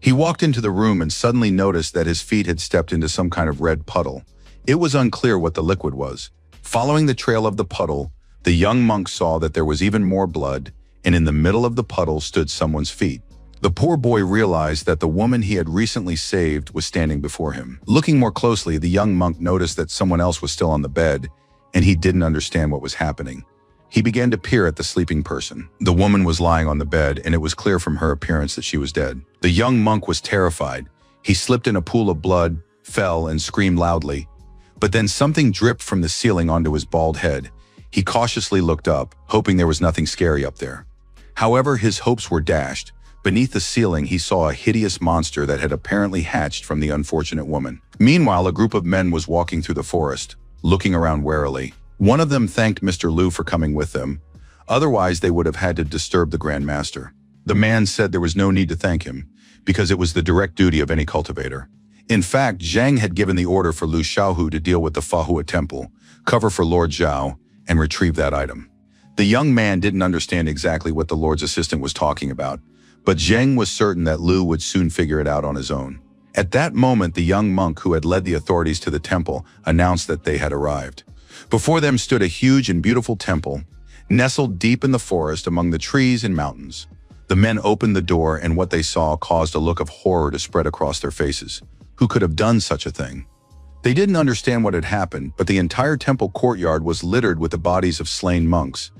He walked into the room and suddenly noticed that his feet had stepped into some kind of red puddle. It was unclear what the liquid was. Following the trail of the puddle, the young monk saw that there was even more blood, and in the middle of the puddle stood someone's feet. The poor boy realized that the woman he had recently saved was standing before him. Looking more closely, the young monk noticed that someone else was still on the bed, and he didn't understand what was happening. He began to peer at the sleeping person. The woman was lying on the bed, and it was clear from her appearance that she was dead. The young monk was terrified. He slipped in a pool of blood, fell, and screamed loudly. But then something dripped from the ceiling onto his bald head. He cautiously looked up, hoping there was nothing scary up there. However, his hopes were dashed. Beneath the ceiling, he saw a hideous monster that had apparently hatched from the unfortunate woman. Meanwhile, a group of men was walking through the forest, looking around warily. One of them thanked Mr. Liu for coming with them. Otherwise, they would have had to disturb the Grand Master. The man said there was no need to thank him, because it was the direct duty of any cultivator. In fact, Zhang had given the order for Lu Xiaohu to deal with the Fahua Temple, cover for Lord Zhao, and retrieve that item. The young man didn't understand exactly what the Lord's assistant was talking about, but Zheng was certain that Lu would soon figure it out on his own. At that moment, the young monk who had led the authorities to the temple announced that they had arrived. Before them stood a huge and beautiful temple, nestled deep in the forest among the trees and mountains. The men opened the door, and what they saw caused a look of horror to spread across their faces. Who could have done such a thing? They didn't understand what had happened, but the entire temple courtyard was littered with the bodies of slain monks.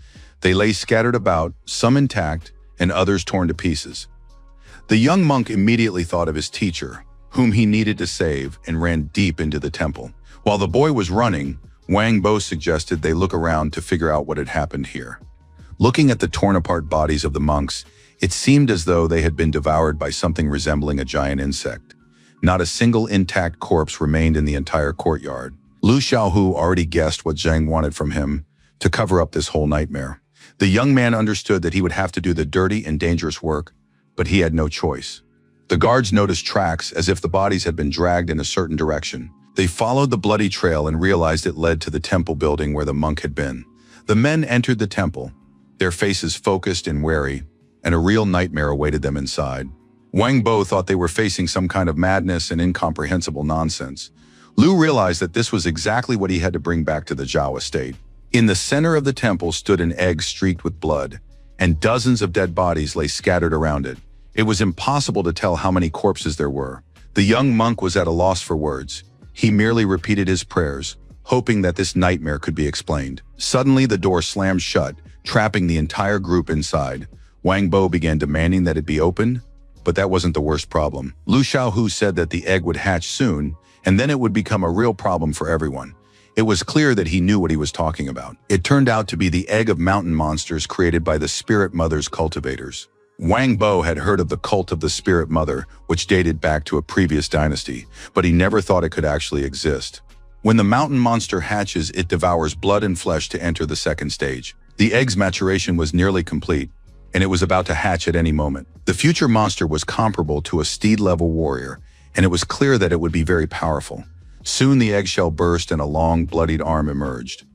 They lay scattered about, some intact, and others torn to pieces. The young monk immediately thought of his teacher, whom he needed to save, and ran deep into the temple. While the boy was running, Wang Bo suggested they look around to figure out what had happened here. Looking at the torn-apart bodies of the monks, it seemed as though they had been devoured by something resembling a giant insect. Not a single intact corpse remained in the entire courtyard. Lu Xiaohu already guessed what Zhang wanted from him to cover up this whole nightmare. The young man understood that he would have to do the dirty and dangerous work, but he had no choice. The guards noticed tracks as if the bodies had been dragged in a certain direction. They followed the bloody trail and realized it led to the temple building where the monk had been. The men entered the temple, their faces focused and wary, and a real nightmare awaited them inside. Wang Bo thought they were facing some kind of madness and incomprehensible nonsense. Lu realized that this was exactly what he had to bring back to the Zhao estate. In the center of the temple stood an egg streaked with blood, and dozens of dead bodies lay scattered around it. It was impossible to tell how many corpses there were. The young monk was at a loss for words. He merely repeated his prayers, hoping that this nightmare could be explained. Suddenly, the door slammed shut, trapping the entire group inside. Wang Bo began demanding that it be opened, but that wasn't the worst problem. Lu Xiaohu said that the egg would hatch soon, and then it would become a real problem for everyone. It was clear that he knew what he was talking about. It turned out to be the egg of mountain monsters created by the Spirit Mother's cultivators. Wang Bo had heard of the cult of the Spirit Mother, which dated back to a previous dynasty, but he never thought it could actually exist. When the mountain monster hatches, it devours blood and flesh to enter the second stage. The egg's maturation was nearly complete, and it was about to hatch at any moment. The future monster was comparable to a steed-level warrior, and it was clear that it would be very powerful. Soon the eggshell burst and a long, bloodied arm emerged.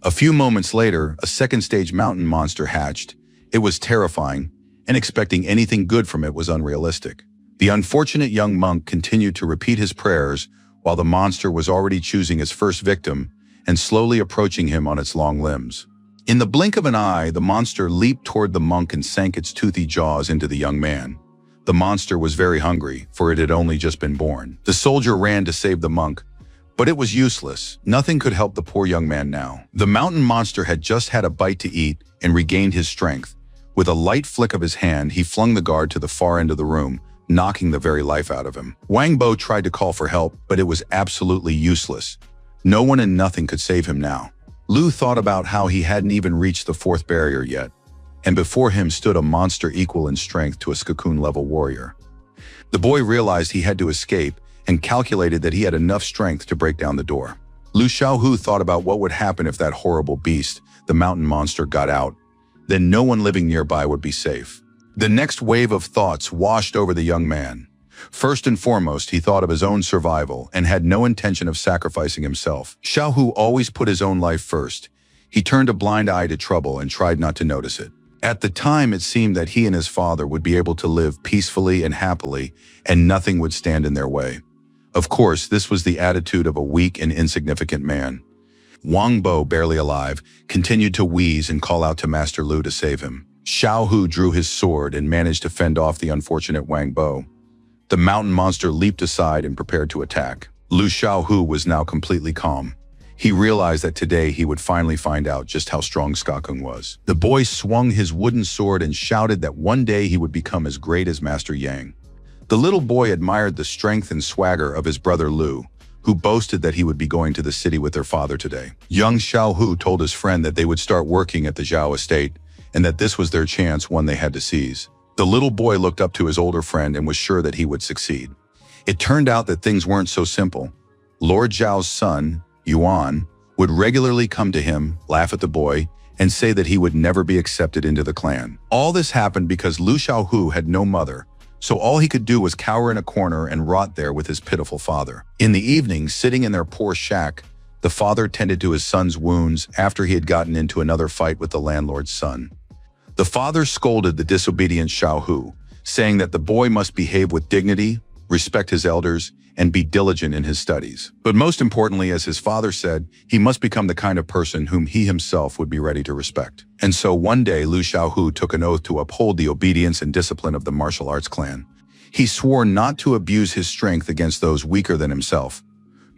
A few moments later, a second-stage mountain monster hatched. It was terrifying, and expecting anything good from it was unrealistic. The unfortunate young monk continued to repeat his prayers while the monster was already choosing its first victim and slowly approaching him on its long limbs. In the blink of an eye, the monster leaped toward the monk and sank its toothy jaws into the young man. The monster was very hungry, for it had only just been born. The soldier ran to save the monk, but it was useless. Nothing could help the poor young man now. The mountain monster had just had a bite to eat and regained his strength, With a light flick of his hand, he flung the guard to the far end of the room, knocking the very life out of him. Wang Bo tried to call for help, but it was absolutely useless. No one and nothing could save him now. Lu thought about how he hadn't even reached the fourth barrier yet, and before him stood a monster equal in strength to a Skakun-level warrior. The boy realized he had to escape and calculated that he had enough strength to break down the door. Lu Xiaohu thought about what would happen if that horrible beast, the mountain monster, got out. Then no one living nearby would be safe. The next wave of thoughts washed over the young man. First and foremost, he thought of his own survival and had no intention of sacrificing himself. Xiaohu always put his own life first. He turned a blind eye to trouble and tried not to notice it. At the time, it seemed that he and his father would be able to live peacefully and happily, and nothing would stand in their way. Of course, this was the attitude of a weak and insignificant man. Wang Bo, barely alive, continued to wheeze and call out to Master Lu to save him. Xiaohu drew his sword and managed to fend off the unfortunate Wang Bo. The mountain monster leaped aside and prepared to attack. Lu Xiaohu was now completely calm. He realized that today he would finally find out just how strong Skakun was. The boy swung his wooden sword and shouted that one day he would become as great as Master Yang. The little boy admired the strength and swagger of his brother Lu, who boasted that he would be going to the city with their father today. Young Xiaohu told his friend that they would start working at the Zhao estate and that this was their chance, one they had to seize. The little boy looked up to his older friend and was sure that he would succeed. It turned out that things weren't so simple. Lord Zhao's son, Yuan, would regularly come to him, laugh at the boy, and say that he would never be accepted into the clan. All this happened because Lu Xiaohu had no mother, so all he could do was cower in a corner and rot there with his pitiful father. In the evening, sitting in their poor shack, the father tended to his son's wounds after he had gotten into another fight with the landlord's son. The father scolded the disobedient Xiaohu, saying that the boy must behave with dignity, respect his elders, and be diligent in his studies. But most importantly, as his father said, he must become the kind of person whom he himself would be ready to respect. And so one day, Lu Xiaohu took an oath to uphold the obedience and discipline of the martial arts clan. He swore not to abuse his strength against those weaker than himself,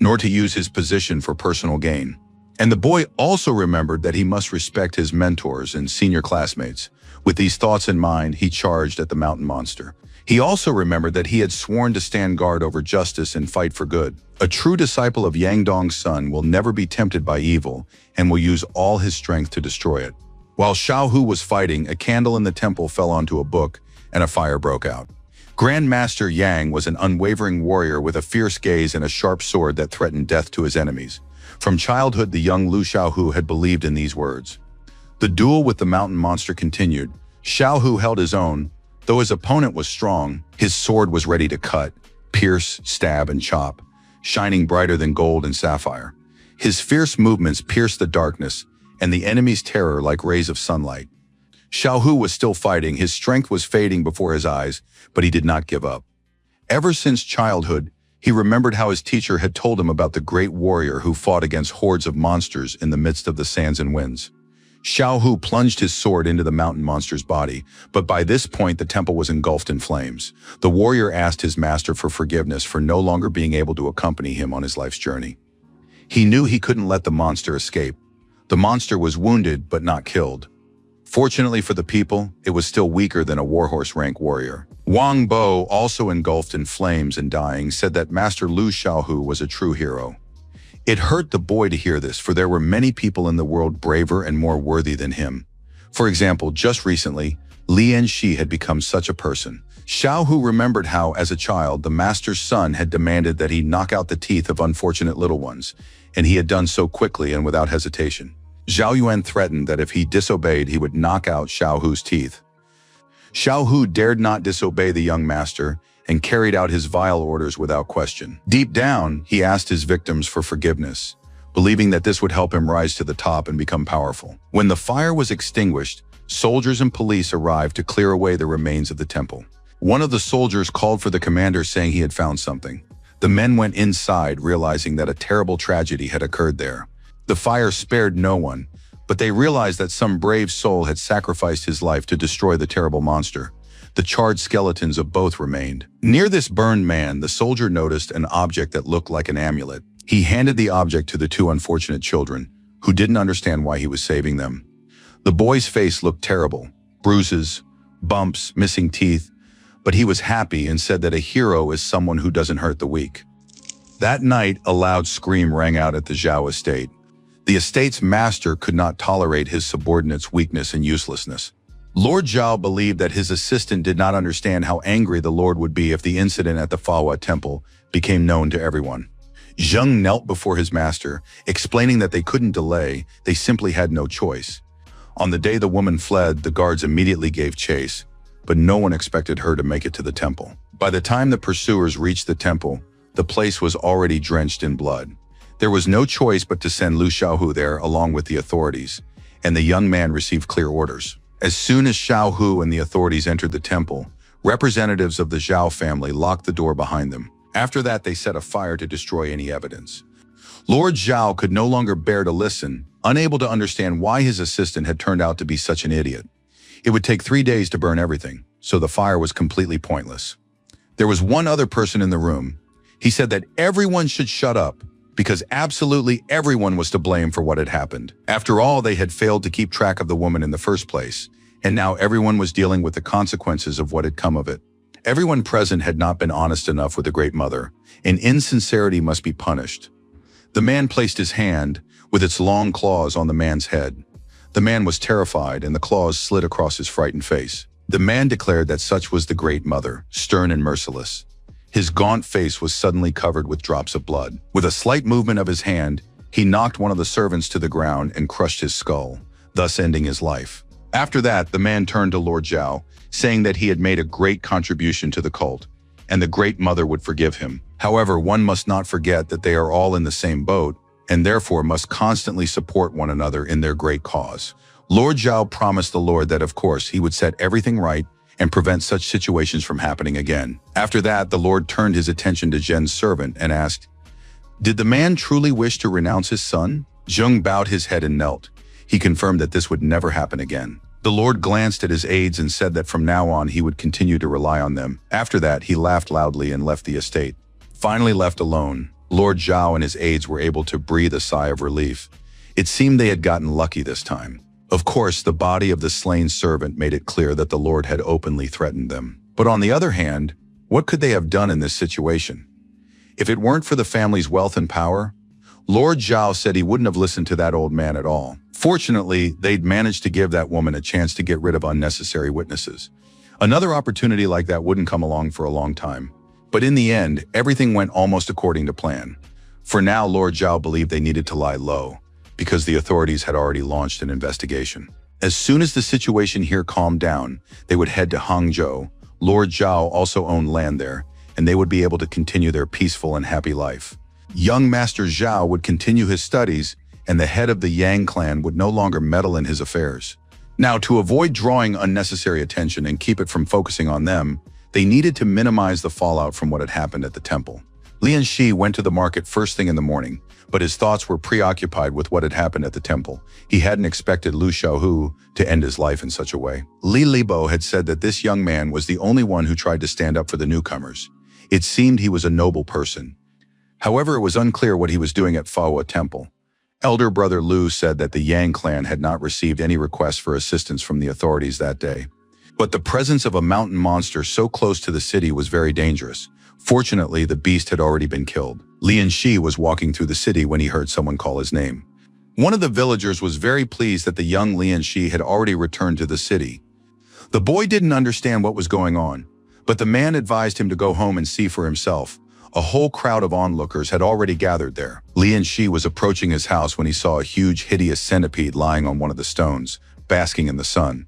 nor to use his position for personal gain. And the boy also remembered that he must respect his mentors and senior classmates. With these thoughts in mind, he charged at the mountain monster. He also remembered that he had sworn to stand guard over justice and fight for good. A true disciple of Yang Dong's son will never be tempted by evil and will use all his strength to destroy it. While Xiaohu was fighting, a candle in the temple fell onto a book and a fire broke out. Grand Master Yang was an unwavering warrior with a fierce gaze and a sharp sword that threatened death to his enemies. From childhood, the young Lu Xiaohu had believed in these words. The duel with the mountain monster continued. Xiaohu held his own. Though his opponent was strong, his sword was ready to cut, pierce, stab, and chop, shining brighter than gold and sapphire. His fierce movements pierced the darkness, and the enemy's terror like rays of sunlight. Xiaohu was still fighting, his strength was fading before his eyes, but he did not give up. Ever since childhood, he remembered how his teacher had told him about the great warrior who fought against hordes of monsters in the midst of the sands and winds. Xiaohu plunged his sword into the mountain monster's body, but by this point the temple was engulfed in flames. The warrior asked his master for forgiveness for no longer being able to accompany him on his life's journey. He knew he couldn't let the monster escape. The monster was wounded but not killed. Fortunately for the people, it was still weaker than a warhorse rank warrior. Wang Bo, also engulfed in flames and dying, said that Master Lu Xiaohu was a true hero. It hurt the boy to hear this, for there were many people in the world braver and more worthy than him. For example, just recently, Li Enshi had become such a person. Xiaohu remembered how, as a child, the master's son had demanded that he knock out the teeth of unfortunate little ones, and he had done so quickly and without hesitation. Zhao Yuan threatened that if he disobeyed, he would knock out Xiaohu's teeth. Xiaohu dared not disobey the young master and carried out his vile orders without question. Deep down, he asked his victims for forgiveness, believing that this would help him rise to the top and become powerful. When the fire was extinguished, soldiers and police arrived to clear away the remains of the temple. One of the soldiers called for the commander, saying he had found something. The men went inside, realizing that a terrible tragedy had occurred there. The fire spared no one, but they realized that some brave soul had sacrificed his life to destroy the terrible monster. The charred skeletons of both remained. Near this burned man, the soldier noticed an object that looked like an amulet. He handed the object to the two unfortunate children, who didn't understand why he was saving them. The boy's face looked terrible, bruises, bumps, missing teeth, but he was happy and said that a hero is someone who doesn't hurt the weak. That night, a loud scream rang out at the Zhao estate. The estate's master could not tolerate his subordinate's weakness and uselessness. Lord Zhao believed that his assistant did not understand how angry the Lord would be if the incident at the Manhua temple became known to everyone. Zheng knelt before his master, explaining that they couldn't delay, they simply had no choice. On the day the woman fled, the guards immediately gave chase, but no one expected her to make it to the temple. By the time the pursuers reached the temple, the place was already drenched in blood. There was no choice but to send Lu Xiaohu there along with the authorities, and the young man received clear orders. As soon as Xiaohu and the authorities entered the temple, representatives of the Zhao family locked the door behind them. After that, they set a fire to destroy any evidence. Lord Zhao could no longer bear to listen, unable to understand why his assistant had turned out to be such an idiot. It would take 3 days to burn everything, so the fire was completely pointless. There was one other person in the room. He said that everyone should shut up, because absolutely everyone was to blame for what had happened. After all, they had failed to keep track of the woman in the first place, and now everyone was dealing with the consequences of what had come of it. Everyone present had not been honest enough with the Great Mother, and insincerity must be punished. The man placed his hand, with its long claws, on the man's head. The man was terrified, and the claws slid across his frightened face. The man declared that such was the Great Mother, stern and merciless. His gaunt face was suddenly covered with drops of blood. With a slight movement of his hand, he knocked one of the servants to the ground and crushed his skull, thus ending his life. After that, the man turned to Lord Zhao, saying that he had made a great contribution to the cult, and the Great Mother would forgive him. However, one must not forget that they are all in the same boat, and therefore must constantly support one another in their great cause. Lord Zhao promised the Lord that, of course, he would set everything right and prevent such situations from happening again. After that, the Lord turned his attention to Zhen's servant and asked, "Did the man truly wish to renounce his son?" Zheng bowed his head and knelt. He confirmed that this would never happen again. The Lord glanced at his aides and said that from now on he would continue to rely on them. After that, he laughed loudly and left the estate. Finally left alone, Lord Zhao and his aides were able to breathe a sigh of relief. It seemed they had gotten lucky this time. Of course, the body of the slain servant made it clear that the Lord had openly threatened them. But on the other hand, what could they have done in this situation? If it weren't for the family's wealth and power, Lord Zhao said he wouldn't have listened to that old man at all. Fortunately, they'd managed to give that woman a chance to get rid of unnecessary witnesses. Another opportunity like that wouldn't come along for a long time. But in the end, everything went almost according to plan. For now, Lord Zhao believed they needed to lie low, because the authorities had already launched an investigation. As soon as the situation here calmed down, they would head to Hangzhou. Lord Zhao also owned land there, and they would be able to continue their peaceful and happy life. Young Master Zhao would continue his studies, and the head of the Yang clan would no longer meddle in his affairs. Now, to avoid drawing unnecessary attention and keep it from focusing on them, they needed to minimize the fallout from what had happened at the temple. Lian Shi went to the market first thing in the morning, but his thoughts were preoccupied with what had happened at the temple. He hadn't expected Lu Xiaohu to end his life in such a way. Li Libo had said that this young man was the only one who tried to stand up for the newcomers. It seemed he was a noble person. However, it was unclear what he was doing at Manhua Temple. Elder brother Lu said that the Yang clan had not received any requests for assistance from the authorities that day. But the presence of a mountain monster so close to the city was very dangerous. Fortunately, the beast had already been killed. Lian Shi was walking through the city when he heard someone call his name. One of the villagers was very pleased that the young Lian Shi had already returned to the city. The boy didn't understand what was going on, but the man advised him to go home and see for himself. A whole crowd of onlookers had already gathered there. Lian Shi was approaching his house when he saw a huge, hideous centipede lying on one of the stones, basking in the sun.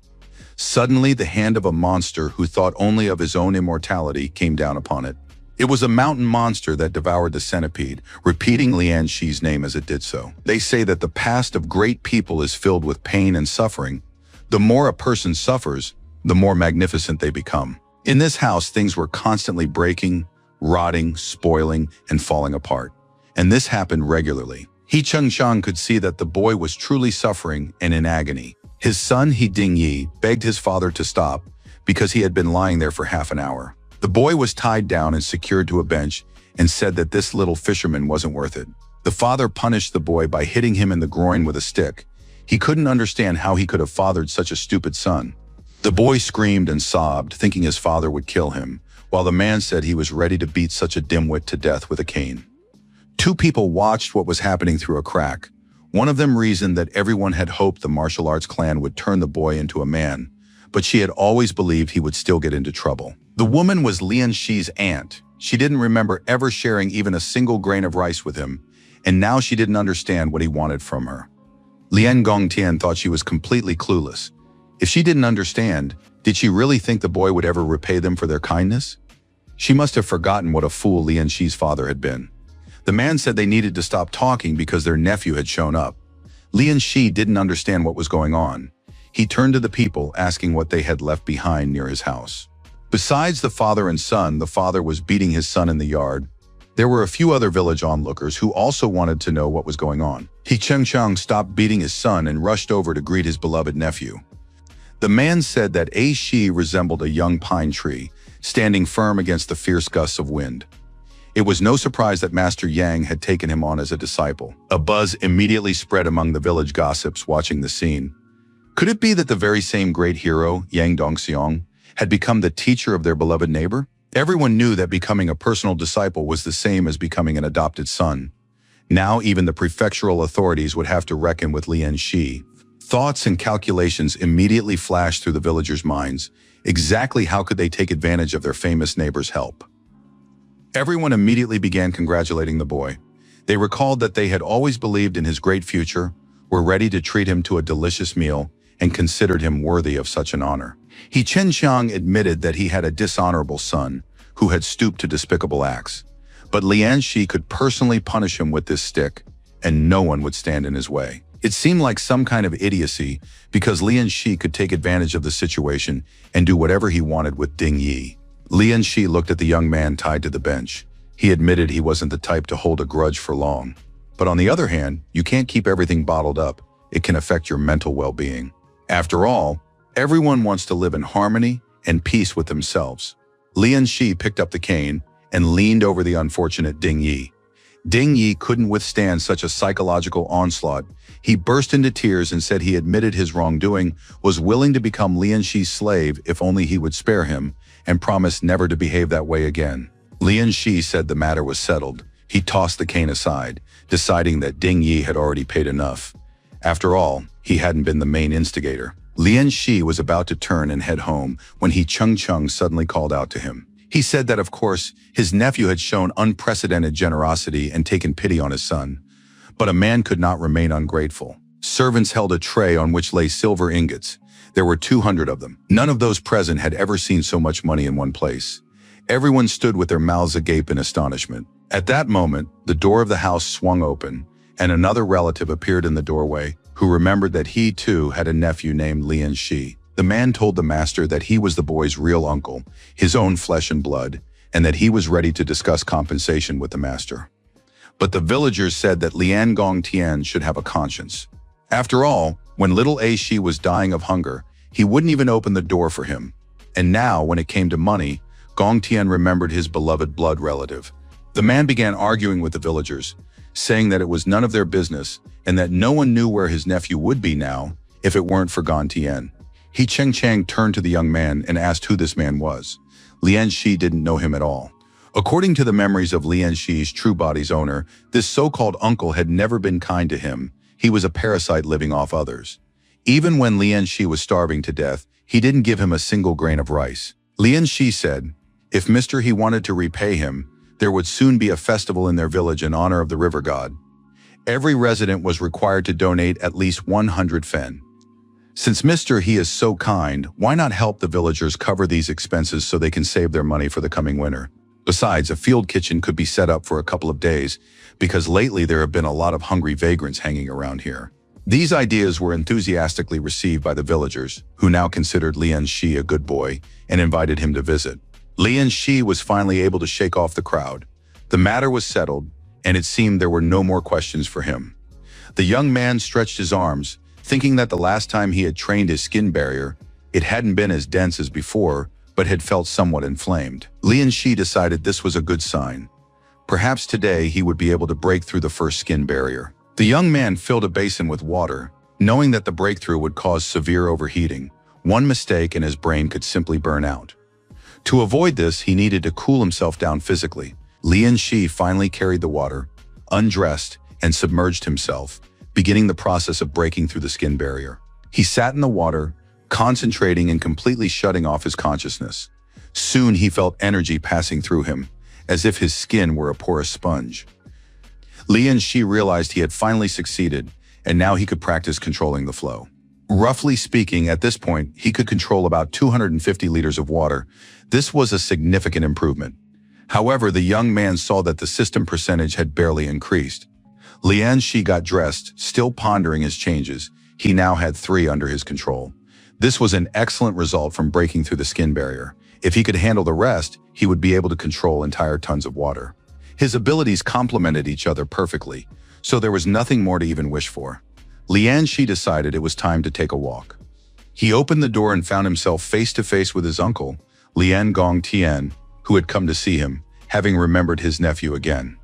Suddenly, the hand of a monster who thought only of his own immortality came down upon it. It was a mountain monster that devoured the centipede, repeating Lian Shi's name as it did so. They say that the past of great people is filled with pain and suffering. The more a person suffers, the more magnificent they become. In this house, things were constantly breaking, rotting, spoiling, and falling apart. And this happened regularly. He Chengshang could see that the boy was truly suffering and in agony. His son, He Dingyi, begged his father to stop because he had been lying there for half an hour. The boy was tied down and secured to a bench and said that this little fisherman wasn't worth it. The father punished the boy by hitting him in the groin with a stick. He couldn't understand how he could have fathered such a stupid son. The boy screamed and sobbed, thinking his father would kill him, while the man said he was ready to beat such a dimwit to death with a cane. Two people watched what was happening through a crack. One of them reasoned that everyone had hoped the martial arts clan would turn the boy into a man, but she had always believed he would still get into trouble. The woman was Lian Shi's aunt. She didn't remember ever sharing even a single grain of rice with him, and now she didn't understand what he wanted from her. Lian Gongtian thought she was completely clueless. If she didn't understand, did she really think the boy would ever repay them for their kindness? She must have forgotten what a fool Lian Shi's father had been. The man said they needed to stop talking because their nephew had shown up. Lian Shi didn't understand what was going on. He turned to the people, asking what they had left behind near his house. Besides the father and son, the father was beating his son in the yard. There were a few other village onlookers who also wanted to know what was going on. He Cheng stopped beating his son and rushed over to greet his beloved nephew. The man said that A Shi resembled a young pine tree, standing firm against the fierce gusts of wind. It was no surprise that Master Yang had taken him on as a disciple. A buzz immediately spread among the village gossips watching the scene. Could it be that the very same great hero, Yang Dongxiang, had become the teacher of their beloved neighbor? Everyone knew that becoming a personal disciple was the same as becoming an adopted son. Now even the prefectural authorities would have to reckon with Lian Shi. Thoughts and calculations immediately flashed through the villagers' minds. Exactly how could they take advantage of their famous neighbor's help? Everyone immediately began congratulating the boy. They recalled that they had always believed in his great future, were ready to treat him to a delicious meal, and considered him worthy of such an honor. He Chen admitted that he had a dishonorable son who had stooped to despicable acts, but Lian Shi could personally punish him with this stick, and no one would stand in his way. It seemed like some kind of idiocy because Lian Shi could take advantage of the situation and do whatever he wanted with Ding Yi. Lian Shi looked at the young man tied to the bench. He admitted he wasn't the type to hold a grudge for long. But on the other hand, you can't keep everything bottled up. It can affect your mental well-being. After all, everyone wants to live in harmony and peace with themselves. Lian Shi picked up the cane and leaned over the unfortunate Ding Yi. Ding Yi couldn't withstand such a psychological onslaught. He burst into tears and said he admitted his wrongdoing, was willing to become Lian Shi's slave if only he would spare him, and promised never to behave that way again. Lian Shi said the matter was settled. He tossed the cane aside, deciding that Ding Yi had already paid enough. After all, he hadn't been the main instigator. Lian Shi was about to turn and head home when He Chung suddenly called out to him. He said that, of course, his nephew had shown unprecedented generosity and taken pity on his son. But a man could not remain ungrateful. Servants held a tray on which lay silver ingots. There were 200 of them. None of those present had ever seen so much money in one place. Everyone stood with their mouths agape in astonishment. At that moment, the door of the house swung open, and another relative appeared in the doorway, who remembered that he too had a nephew named Lian Shi. The man told the master that he was the boy's real uncle, his own flesh and blood, and that he was ready to discuss compensation with the master. But the villagers said that Lian Gongtian should have a conscience. After all, when little A Shi was dying of hunger, he wouldn't even open the door for him. And now, when it came to money, Gongtian remembered his beloved blood relative. The man began arguing with the villagers, saying that it was none of their business and that no one knew where his nephew would be now if it weren't for Gongtian. He Cheng turned to the young man and asked who this man was. Lian Shi didn't know him at all. According to the memories of Lian Shi's true body's owner, this so-called uncle had never been kind to him. He was a parasite living off others. Even when Lian Shi was starving to death, he didn't give him a single grain of rice. Lian Shi said, if Mr. He wanted to repay him, there would soon be a festival in their village in honor of the river god. Every resident was required to donate at least 100 fen. Since Mr. He is so kind, why not help the villagers cover these expenses so they can save their money for the coming winter? Besides, a field kitchen could be set up for a couple of days, because lately there have been a lot of hungry vagrants hanging around here. These ideas were enthusiastically received by the villagers, who now considered Lian Shi a good boy and invited him to visit. Lian Shi was finally able to shake off the crowd. The matter was settled, and it seemed there were no more questions for him. The young man stretched his arms, thinking that the last time he had trained his skin barrier, it hadn't been as dense as before, but had felt somewhat inflamed. Lian Shi decided this was a good sign. Perhaps today he would be able to break through the first skin barrier. The young man filled a basin with water, knowing that the breakthrough would cause severe overheating. One mistake and his brain could simply burn out. To avoid this, he needed to cool himself down physically. Lian Shi finally carried the water, undressed, and submerged himself, beginning the process of breaking through the skin barrier. He sat in the water, concentrating and completely shutting off his consciousness. Soon he felt energy passing through him, as if his skin were a porous sponge. Lian Shi realized he had finally succeeded, and now he could practice controlling the flow. Roughly speaking, at this point, he could control about 250 liters of water. This was a significant improvement. However, the young man saw that the system percentage had barely increased. Lian Shi got dressed, still pondering his changes. He now had 3 under his control. This was an excellent result from breaking through the skin barrier. If he could handle the rest, he would be able to control entire tons of water. His abilities complemented each other perfectly, so there was nothing more to even wish for. Lian Shi decided it was time to take a walk. He opened the door and found himself face to face with his uncle, Lian Gongtian, who had come to see him, having remembered his nephew again.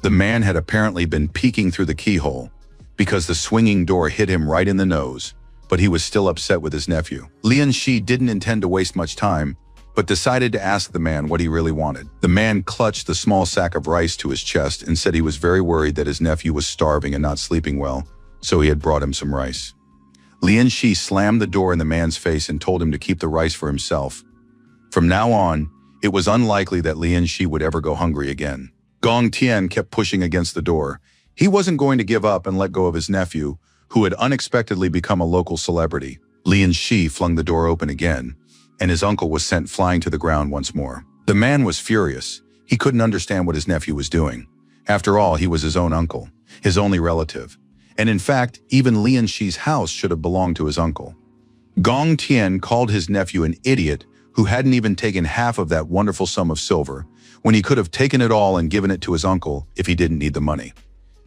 The man had apparently been peeking through the keyhole, because the swinging door hit him right in the nose, but he was still upset with his nephew. Lian Shi didn't intend to waste much time, but decided to ask the man what he really wanted. The man clutched the small sack of rice to his chest and said he was very worried that his nephew was starving and not sleeping well, so he had brought him some rice. Lian Shi slammed the door in the man's face and told him to keep the rice for himself. From now on, it was unlikely that Lian Shi would ever go hungry again. Gong Tian kept pushing against the door. He wasn't going to give up and let go of his nephew, who had unexpectedly become a local celebrity. Lian Shi flung the door open again, and his uncle was sent flying to the ground once more. The man was furious. He couldn't understand what his nephew was doing. After all, he was his own uncle, his only relative. And in fact, even Lian Shi's house should have belonged to his uncle. Gong Tian called his nephew an idiot who hadn't even taken half of that wonderful sum of silver, when he could have taken it all and given it to his uncle if he didn't need the money.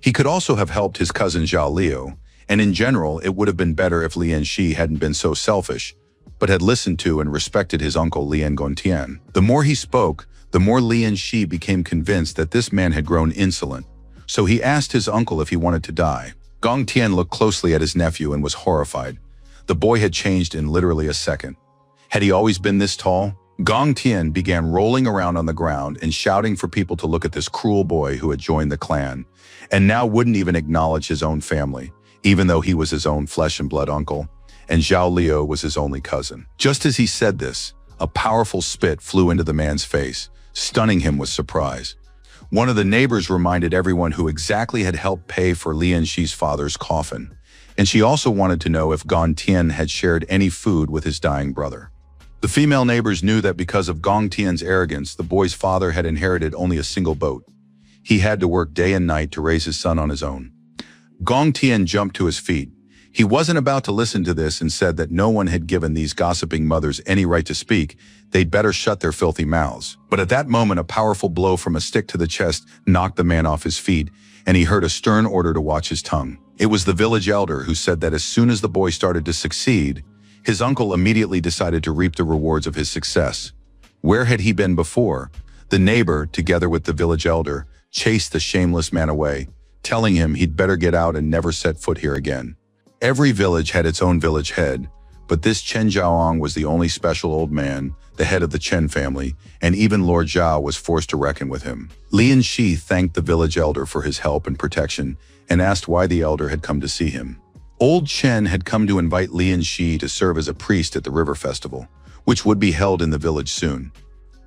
He could also have helped his cousin Zhao Liu, and in general, it would have been better if Lian Shi hadn't been so selfish, but had listened to and respected his uncle Lian Gongtian. The more he spoke, the more Lian Shi became convinced that this man had grown insolent, so he asked his uncle if he wanted to die. Gong Tian looked closely at his nephew and was horrified. The boy had changed in literally a second. Had he always been this tall? Gong Tian began rolling around on the ground and shouting for people to look at this cruel boy who had joined the clan, and now wouldn't even acknowledge his own family, even though he was his own flesh and blood uncle, and Zhao Liu was his only cousin. Just as he said this, a powerful spit flew into the man's face, stunning him with surprise. One of the neighbors reminded everyone who exactly had helped pay for Lian Shi's father's coffin, and she also wanted to know if Gong Tian had shared any food with his dying brother. The female neighbors knew that because of Gong Tian's arrogance, the boy's father had inherited only a single boat. He had to work day and night to raise his son on his own. Gong Tian jumped to his feet. He wasn't about to listen to this and said that no one had given these gossiping mothers any right to speak. They'd better shut their filthy mouths. But at that moment, a powerful blow from a stick to the chest knocked the man off his feet, and he heard a stern order to watch his tongue. It was the village elder who said that as soon as the boy started to succeed, his uncle immediately decided to reap the rewards of his success. Where had he been before? The neighbor, together with the village elder, chased the shameless man away, telling him he'd better get out and never set foot here again. Every village had its own village head, but this Chen Zhaoang was the only special old man, the head of the Chen family, and even Lord Zhao was forced to reckon with him. Lian Shi thanked the village elder for his help and protection and asked why the elder had come to see him. Old Chen had come to invite Lian Shi to serve as a priest at the river festival, which would be held in the village soon.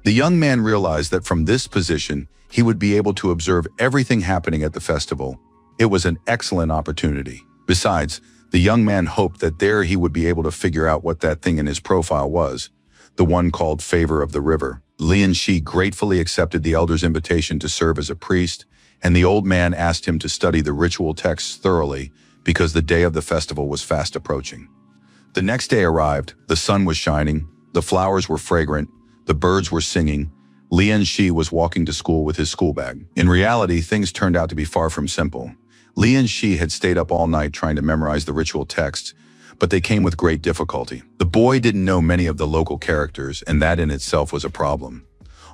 The young man realized that from this position, he would be able to observe everything happening at the festival. It was an excellent opportunity. Besides, the young man hoped that there he would be able to figure out what that thing in his profile was, the one called Favor of the River. Lian Shi gratefully accepted the elder's invitation to serve as a priest, and the old man asked him to study the ritual texts thoroughly because the day of the festival was fast approaching. The next day arrived, the sun was shining, the flowers were fragrant, the birds were singing. Lian Shi was walking to school with his school bag. In reality, things turned out to be far from simple. Lian Shi had stayed up all night trying to memorize the ritual texts, but they came with great difficulty. The boy didn't know many of the local characters, and that in itself was a problem.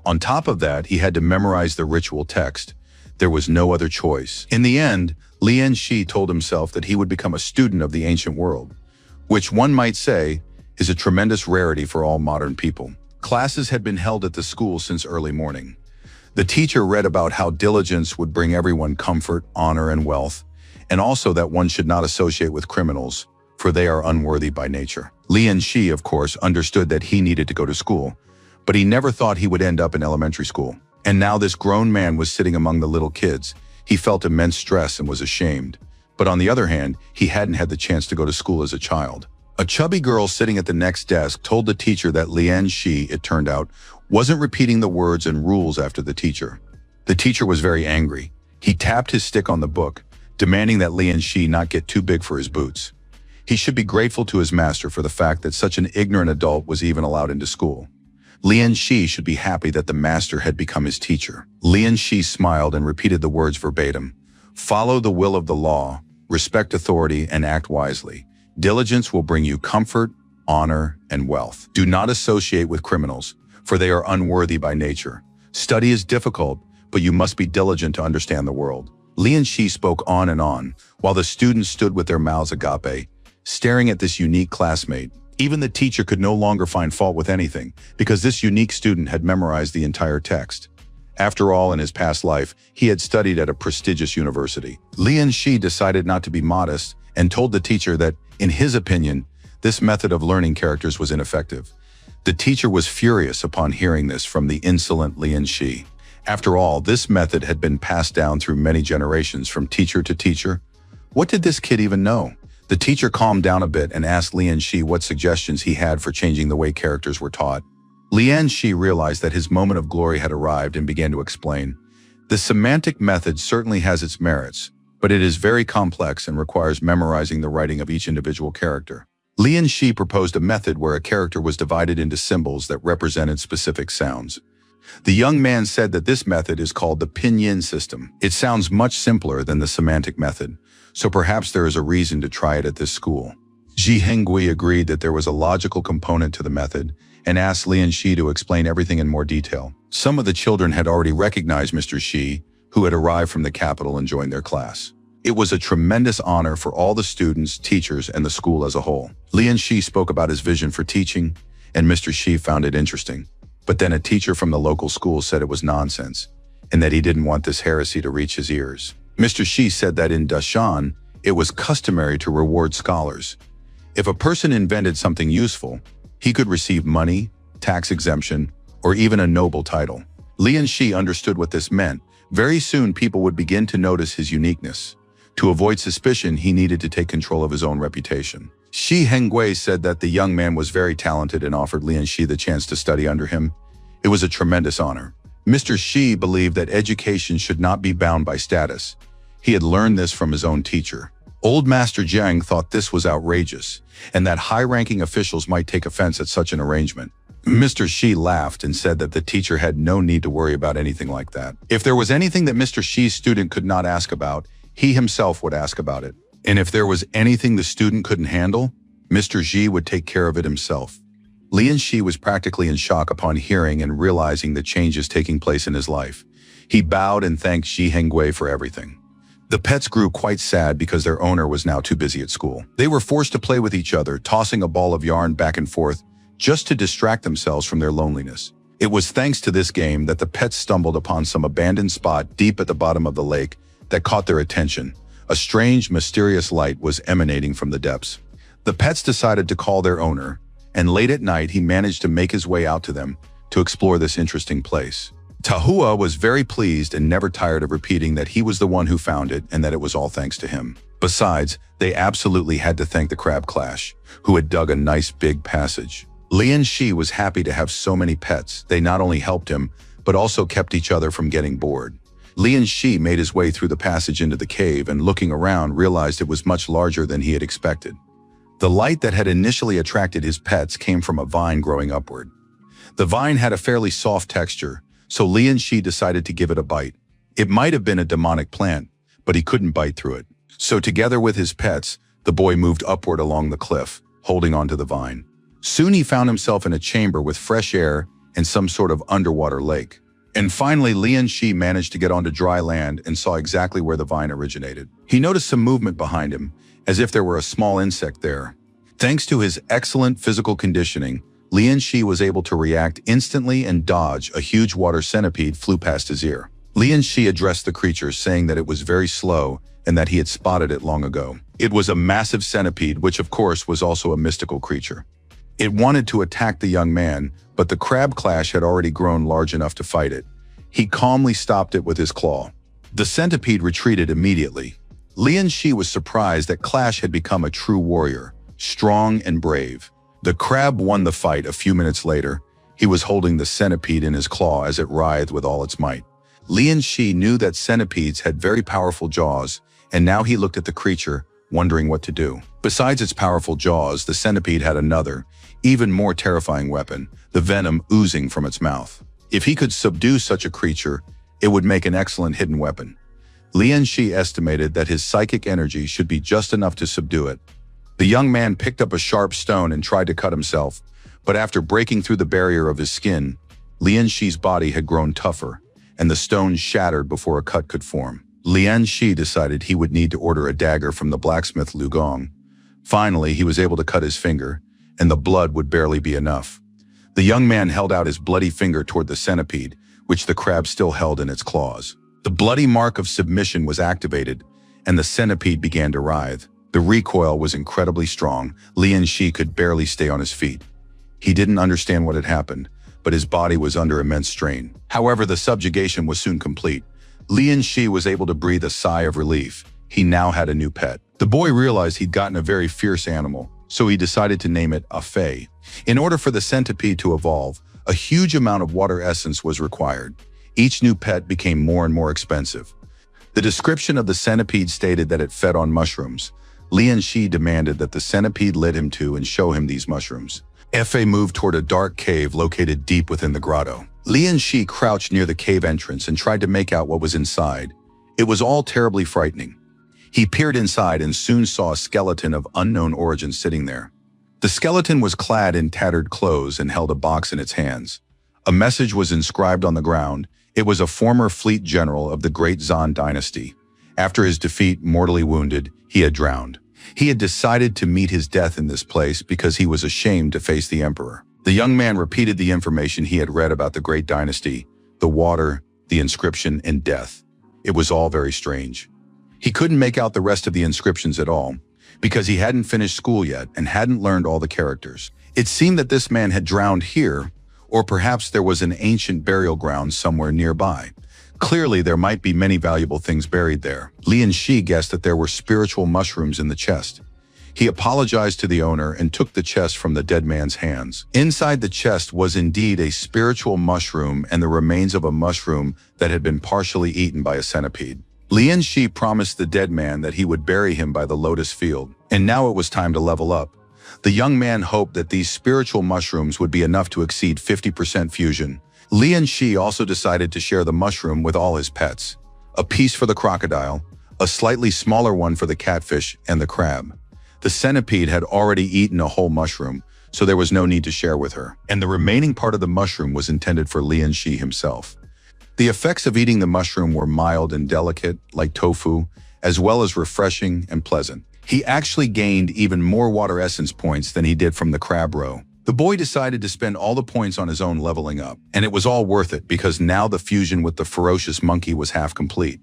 On top of that, he had to memorize the ritual text. There was no other choice. In the end, Lian Shi told himself that he would become a student of the ancient world, which one might say is a tremendous rarity for all modern people. Classes had been held at the school since early morning. The teacher read about how diligence would bring everyone comfort, honor, and wealth, and also that one should not associate with criminals, for they are unworthy by nature. Lian Shi, of course, understood that he needed to go to school, but he never thought he would end up in elementary school. And now this grown man was sitting among the little kids. He felt immense stress and was ashamed. But on the other hand, he hadn't had the chance to go to school as a child. A chubby girl sitting at the next desk told the teacher that Lian Shi, it turned out, wasn't repeating the words and rules after the teacher. The teacher was very angry. He tapped his stick on the book, demanding that Lian Shi not get too big for his boots. He should be grateful to his master for the fact that such an ignorant adult was even allowed into school. Lian Shi should be happy that the master had become his teacher. Lian Shi smiled and repeated the words verbatim. Follow the will of the law, respect authority, and act wisely. Diligence will bring you comfort, honor, and wealth. Do not associate with criminals, for they are unworthy by nature. Study is difficult, but you must be diligent to understand the world. Lian Shi spoke on and on, while the students stood with their mouths agape, staring at this unique classmate. Even the teacher could no longer find fault with anything, because this unique student had memorized the entire text. After all, in his past life, he had studied at a prestigious university. Lian Shi decided not to be modest and told the teacher that, in his opinion, this method of learning characters was ineffective. The teacher was furious upon hearing this from the insolent Lian Shi. After all, this method had been passed down through many generations from teacher to teacher. What did this kid even know? The teacher calmed down a bit and asked Lian Shi what suggestions he had for changing the way characters were taught. Lian Shi realized that his moment of glory had arrived and began to explain. The semantic method certainly has its merits, but it is very complex and requires memorizing the writing of each individual character. Lian Shi proposed a method where a character was divided into symbols that represented specific sounds. The young man said that this method is called the pinyin system. It sounds much simpler than the semantic method, so perhaps there is a reason to try it at this school. Ji Hengui agreed that there was a logical component to the method and asked Lian Shi to explain everything in more detail. Some of the children had already recognized Mr. Shi, who had arrived from the capital and joined their class. It was a tremendous honor for all the students, teachers, and the school as a whole. Lian Shi spoke about his vision for teaching, and Mr. Shi found it interesting. But then a teacher from the local school said it was nonsense, and that he didn't want this heresy to reach his ears. Mr. Shi said that in Dashan, it was customary to reward scholars. If a person invented something useful, he could receive money, tax exemption, or even a noble title. Lian Shi understood what this meant. Very soon people would begin to notice his uniqueness. To avoid suspicion, he needed to take control of his own reputation. Shi Hengui said that the young man was very talented and offered Lian Shi the chance to study under him. It was a tremendous honor. Mr. Shi believed that education should not be bound by status. He had learned this from his own teacher. Old Master Jiang thought this was outrageous, and that high-ranking officials might take offense at such an arrangement. Mr. Shi laughed and said that the teacher had no need to worry about anything like that. If there was anything that Mr. Shi's student could not ask about, he himself would ask about it. And if there was anything the student couldn't handle, Mr. Shi would take care of it himself. Lian Shi was practically in shock upon hearing and realizing the changes taking place in his life. He bowed and thanked Shi Hengui for everything. The pets grew quite sad because their owner was now too busy at school. They were forced to play with each other, tossing a ball of yarn back and forth just to distract themselves from their loneliness. It was thanks to this game that the pets stumbled upon some abandoned spot deep at the bottom of the lake that caught their attention. A strange, mysterious light was emanating from the depths. The pets decided to call their owner, and late at night he managed to make his way out to them to explore this interesting place. Tahua was very pleased and never tired of repeating that he was the one who found it and that it was all thanks to him. Besides, they absolutely had to thank the Crab Clash, who had dug a nice big passage. Lian Shi was happy to have so many pets. They not only helped him, but also kept each other from getting bored. Lian Shi made his way through the passage into the cave and looking around realized it was much larger than he had expected. The light that had initially attracted his pets came from a vine growing upward. The vine had a fairly soft texture, so Lian Shi decided to give it a bite. It might have been a demonic plant, but he couldn't bite through it. So together with his pets, the boy moved upward along the cliff, holding onto the vine. Soon he found himself in a chamber with fresh air and some sort of underwater lake. And finally, Lian Shi managed to get onto dry land and saw exactly where the vine originated. He noticed some movement behind him, as if there were a small insect there. Thanks to his excellent physical conditioning, Lian Shi was able to react instantly and dodge a huge water centipede flew past his ear. Lian Shi addressed the creature, saying that it was very slow and that he had spotted it long ago. It was a massive centipede, which of course was also a mystical creature. It wanted to attack the young man, but the crab clash had already grown large enough to fight it. He calmly stopped it with his claw. The centipede retreated immediately. Lian Shi was surprised that Clash had become a true warrior, strong and brave. The crab won the fight a few minutes later. He was holding the centipede in his claw as it writhed with all its might. Lian Shi knew that centipedes had very powerful jaws, and now he looked at the creature, wondering what to do. Besides its powerful jaws, the centipede had another, even more terrifying weapon, the venom oozing from its mouth. If he could subdue such a creature, it would make an excellent hidden weapon. Lian Shi estimated that his psychic energy should be just enough to subdue it. The young man picked up a sharp stone and tried to cut himself, but after breaking through the barrier of his skin, Lian Shi's body had grown tougher, and the stone shattered before a cut could form. Lian Shi decided he would need to order a dagger from the blacksmith Lu Gong. Finally, he was able to cut his finger, and the blood would barely be enough. The young man held out his bloody finger toward the centipede, which the crab still held in its claws. The bloody mark of submission was activated, and the centipede began to writhe. The recoil was incredibly strong. Lian Shi could barely stay on his feet. He didn't understand what had happened, but his body was under immense strain. However, the subjugation was soon complete. Lian Shi was able to breathe a sigh of relief. He now had a new pet. The boy realized he'd gotten a very fierce animal, so he decided to name it a Fei. In order for the centipede to evolve, a huge amount of water essence was required. Each new pet became more and more expensive. The description of the centipede stated that it fed on mushrooms. Lian Shi demanded that the centipede lead him to and show him these mushrooms. Fei moved toward a dark cave located deep within the grotto. Lian Shi crouched near the cave entrance and tried to make out what was inside. It was all terribly frightening. He peered inside and soon saw a skeleton of unknown origin sitting there. The skeleton was clad in tattered clothes and held a box in its hands. A message was inscribed on the ground. It was a former fleet general of the Great Zan dynasty. After his defeat, mortally wounded, he had drowned. He had decided to meet his death in this place because he was ashamed to face the emperor. The young man repeated the information he had read about the Great Dynasty, the water, the inscription, and death. It was all very strange. He couldn't make out the rest of the inscriptions at all, because he hadn't finished school yet and hadn't learned all the characters. It seemed that this man had drowned here, or perhaps there was an ancient burial ground somewhere nearby. Clearly, there might be many valuable things buried there. Lian Shi guessed that there were spiritual mushrooms in the chest. He apologized to the owner and took the chest from the dead man's hands. Inside the chest was indeed a spiritual mushroom and the remains of a mushroom that had been partially eaten by a centipede. Lian Shi promised the dead man that he would bury him by the lotus field, and now it was time to level up. The young man hoped that these spiritual mushrooms would be enough to exceed 50% fusion. Lian Shi also decided to share the mushroom with all his pets. A piece for the crocodile, a slightly smaller one for the catfish and the crab. The centipede had already eaten a whole mushroom, so there was no need to share with her, and the remaining part of the mushroom was intended for Lian Shi himself. The effects of eating the mushroom were mild and delicate, like tofu, as well as refreshing and pleasant. He actually gained even more water essence points than he did from the crab roe. The boy decided to spend all the points on his own leveling up, and it was all worth it because now the fusion with the ferocious monkey was half complete.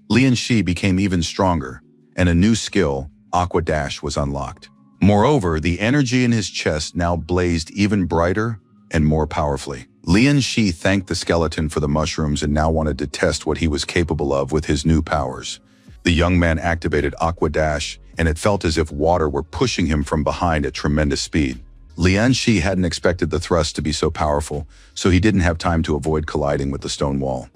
Lian Shi became even stronger, and a new skill, Aqua Dash, was unlocked. Moreover, the energy in his chest now blazed even brighter and more powerfully. Lian Shi thanked the skeleton for the mushrooms and now wanted to test what he was capable of with his new powers. The young man activated Aqua Dash, and it felt as if water were pushing him from behind at tremendous speed. Lian Shi hadn't expected the thrust to be so powerful, so he didn't have time to avoid colliding with the stone wall.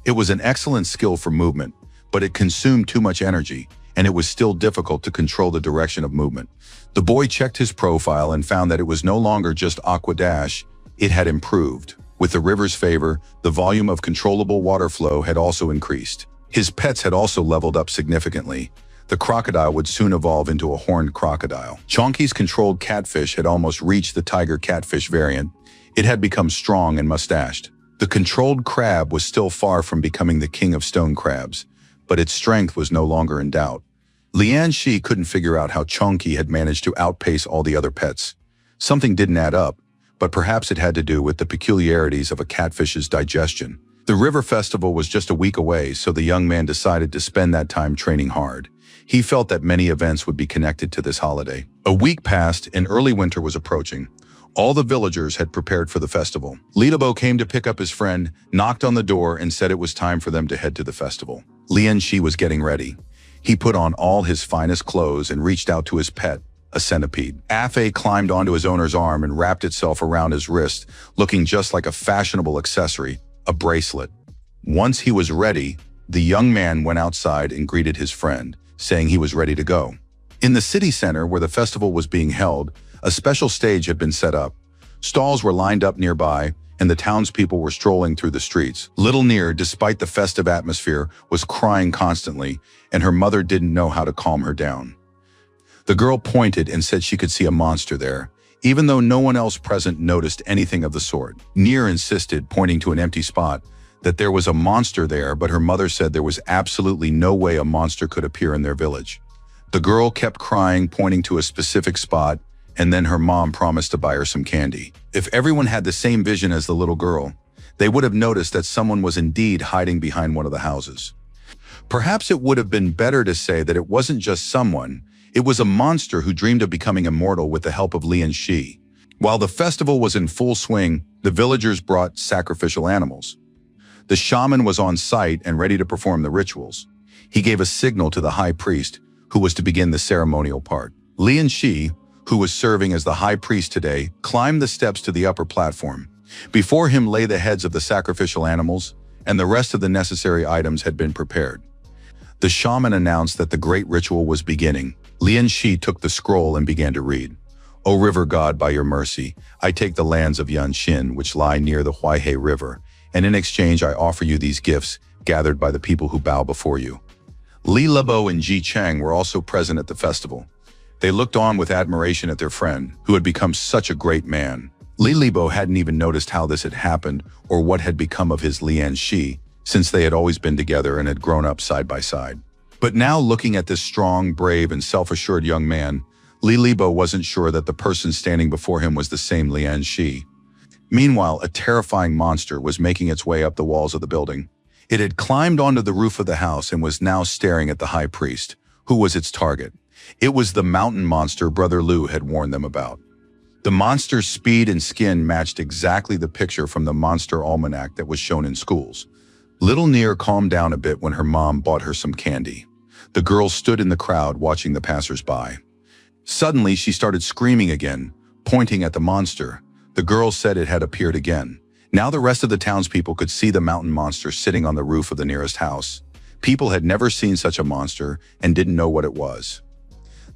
It was an excellent skill for movement, but it consumed too much energy, and it was still difficult to control the direction of movement. The boy checked his profile and found that it was no longer just Aqua Dash, it had improved. With the river's favor, the volume of controllable water flow had also increased. His pets had also leveled up significantly. The crocodile would soon evolve into a horned crocodile. Chonky's controlled catfish had almost reached the tiger catfish variant. It had become strong and mustached. The controlled crab was still far from becoming the king of stone crabs, but its strength was no longer in doubt. Lian Shi couldn't figure out how Chongqi had managed to outpace all the other pets. Something didn't add up, but perhaps it had to do with the peculiarities of a catfish's digestion. The river festival was just a week away, so the young man decided to spend that time training hard. He felt that many events would be connected to this holiday. A week passed and early winter was approaching. All the villagers had prepared for the festival. Libo came to pick up his friend, knocked on the door, and said it was time for them to head to the festival. Lian Shi was getting ready. He put on all his finest clothes and reached out to his pet, a centipede. Afei climbed onto his owner's arm and wrapped itself around his wrist, looking just like a fashionable accessory, a bracelet. Once he was ready, the young man went outside and greeted his friend, saying he was ready to go. In the city center where the festival was being held, a special stage had been set up. Stalls were lined up nearby, and the townspeople were strolling through the streets. Little Near, despite the festive atmosphere, was crying constantly, and her mother didn't know how to calm her down. The girl pointed and said she could see a monster there, even though no one else present noticed anything of the sort. Near insisted, pointing to an empty spot, that there was a monster there, but her mother said there was absolutely no way a monster could appear in their village. The girl kept crying, pointing to a specific spot, and then her mom promised to buy her some candy. If everyone had the same vision as the little girl, they would have noticed that someone was indeed hiding behind one of the houses. Perhaps it would have been better to say that it wasn't just someone, it was a monster who dreamed of becoming immortal with the help of Lian Shi. While the festival was in full swing, the villagers brought sacrificial animals. The shaman was on site and ready to perform the rituals. He gave a signal to the high priest, who was to begin the ceremonial part. Lian Shi, who was serving as the high priest today, climbed the steps to the upper platform. Before him lay the heads of the sacrificial animals, and the rest of the necessary items had been prepared. The shaman announced that the great ritual was beginning. Lian Shi took the scroll and began to read. "O river god, by your mercy, I take the lands of Yanxin, which lie near the Huaihe River, and in exchange I offer you these gifts, gathered by the people who bow before you." Li Lebo and Ji Chang were also present at the festival. They looked on with admiration at their friend, who had become such a great man. Li Lebo hadn't even noticed how this had happened or what had become of his Lian Shi, since they had always been together and had grown up side by side. But now, looking at this strong, brave, and self-assured young man, Li Lebo wasn't sure that the person standing before him was the same Lian Shi. Meanwhile, a terrifying monster was making its way up the walls of the building. It had climbed onto the roof of the house and was now staring at the high priest, who was its target. It was the mountain monster Brother Lu had warned them about. The monster's speed and skin matched exactly the picture from the monster almanac that was shown in schools. Little Near calmed down a bit when her mom bought her some candy. The girl stood in the crowd watching the passers-by. Suddenly, she started screaming again, pointing at the monster. The girl said it had appeared again. Now the rest of the townspeople could see the mountain monster sitting on the roof of the nearest house. People had never seen such a monster and didn't know what it was.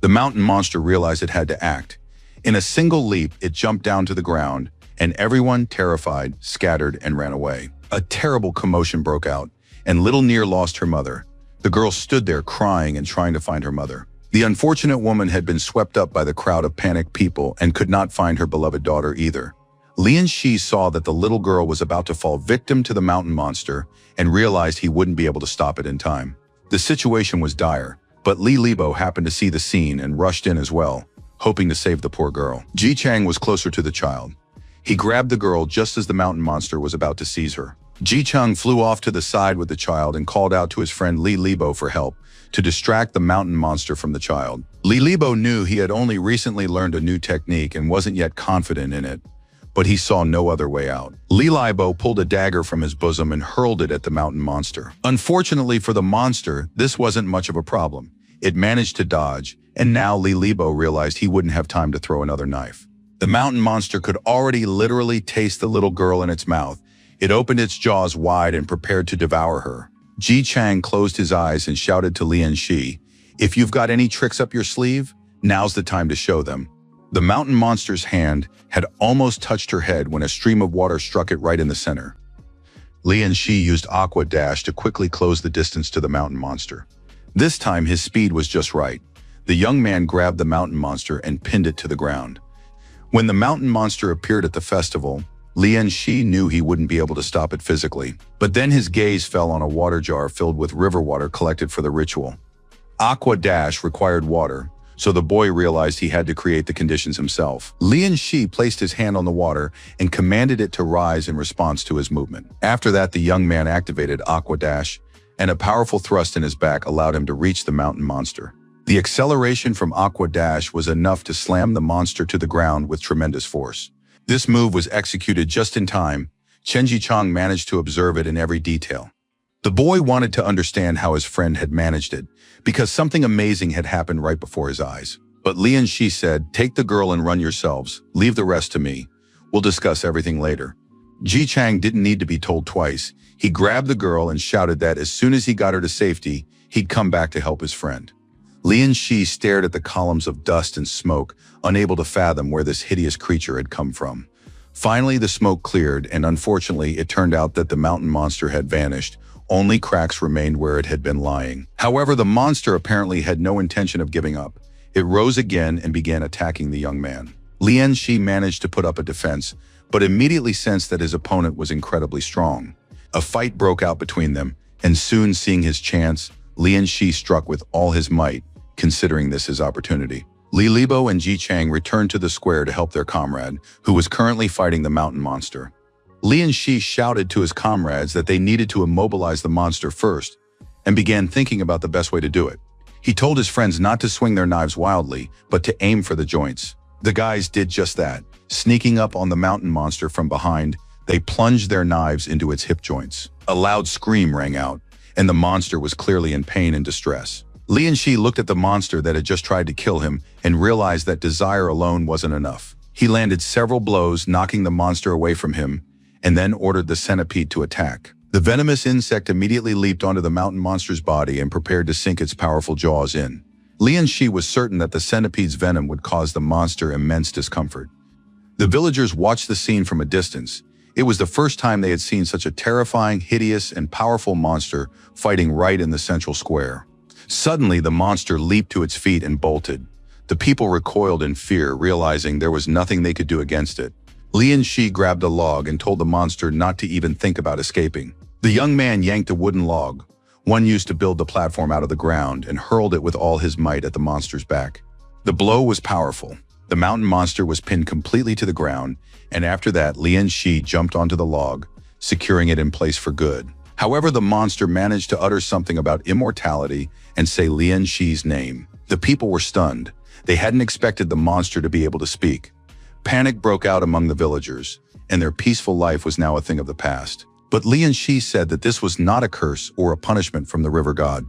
The mountain monster realized it had to act. In a single leap, it jumped down to the ground, and everyone, terrified, scattered and ran away. A terrible commotion broke out, and Little Near lost her mother. The girl stood there crying and trying to find her mother. The unfortunate woman had been swept up by the crowd of panicked people and could not find her beloved daughter either. Lian Shi saw that the little girl was about to fall victim to the mountain monster and realized he wouldn't be able to stop it in time. The situation was dire, but Li Lebo happened to see the scene and rushed in as well, hoping to save the poor girl. Ji Chang was closer to the child. He grabbed the girl just as the mountain monster was about to seize her. Ji Chang flew off to the side with the child and called out to his friend Li Lebo for help to distract the mountain monster from the child. Li Lebo knew he had only recently learned a new technique and wasn't yet confident in it, but he saw no other way out. Li Lebo pulled a dagger from his bosom and hurled it at the mountain monster. Unfortunately for the monster, this wasn't much of a problem. It managed to dodge, and now Li Lebo realized he wouldn't have time to throw another knife. The mountain monster could already literally taste the little girl in its mouth. It opened its jaws wide and prepared to devour her. Ji Chang closed his eyes and shouted to Lian Shi, "If you've got any tricks up your sleeve, now's the time to show them." The mountain monster's hand had almost touched her head when a stream of water struck it right in the center. Lian Shi used Aqua Dash to quickly close the distance to the mountain monster. This time his speed was just right. The young man grabbed the mountain monster and pinned it to the ground. When the mountain monster appeared at the festival, Lian Shi knew he wouldn't be able to stop it physically. But then his gaze fell on a water jar filled with river water collected for the ritual. Aqua Dash required water, so the boy realized he had to create the conditions himself. Lian Shi placed his hand on the water and commanded it to rise in response to his movement. After that, the young man activated Aqua Dash, and a powerful thrust in his back allowed him to reach the mountain monster. The acceleration from Aqua Dash was enough to slam the monster to the ground with tremendous force. This move was executed just in time. Chenji Chang managed to observe it in every detail. The boy wanted to understand how his friend had managed it, because something amazing had happened right before his eyes. But Lian Shi said, "Take the girl and run yourselves. Leave the rest to me. We'll discuss everything later." Ji Chang didn't need to be told twice. He grabbed the girl and shouted that as soon as he got her to safety, he'd come back to help his friend. Lian Shi stared at the columns of dust and smoke, unable to fathom where this hideous creature had come from. Finally, the smoke cleared, and unfortunately, it turned out that the mountain monster had vanished. Only cracks remained where it had been lying. However, the monster apparently had no intention of giving up. It rose again and began attacking the young man. Lian Shi managed to put up a defense, but immediately sensed that his opponent was incredibly strong. A fight broke out between them, and soon seeing his chance, Lian Shi struck with all his might, considering this his opportunity. Li Libo and Ji Chang returned to the square to help their comrade, who was currently fighting the mountain monster. Lian Shi shouted to his comrades that they needed to immobilize the monster first, and began thinking about the best way to do it. He told his friends not to swing their knives wildly, but to aim for the joints. The guys did just that. Sneaking up on the mountain monster from behind, they plunged their knives into its hip joints. A loud scream rang out, and the monster was clearly in pain and distress. Lian Shi looked at the monster that had just tried to kill him and realized that desire alone wasn't enough. He landed several blows, knocking the monster away from him, and then ordered the centipede to attack. The venomous insect immediately leaped onto the mountain monster's body and prepared to sink its powerful jaws in. Lian Shi was certain that the centipede's venom would cause the monster immense discomfort. The villagers watched the scene from a distance. It was the first time they had seen such a terrifying, hideous, and powerful monster fighting right in the central square. Suddenly, the monster leaped to its feet and bolted. The people recoiled in fear, realizing there was nothing they could do against it. Lian Shi grabbed a log and told the monster not to even think about escaping. The young man yanked a wooden log, one used to build the platform out of the ground, and hurled it with all his might at the monster's back. The blow was powerful. The mountain monster was pinned completely to the ground, and after that, Lian Shi jumped onto the log, securing it in place for good. However, the monster managed to utter something about immortality and say Lian Shi's name. The people were stunned. They hadn't expected the monster to be able to speak. Panic broke out among the villagers, and their peaceful life was now a thing of the past. But Lian Shi said that this was not a curse or a punishment from the river god.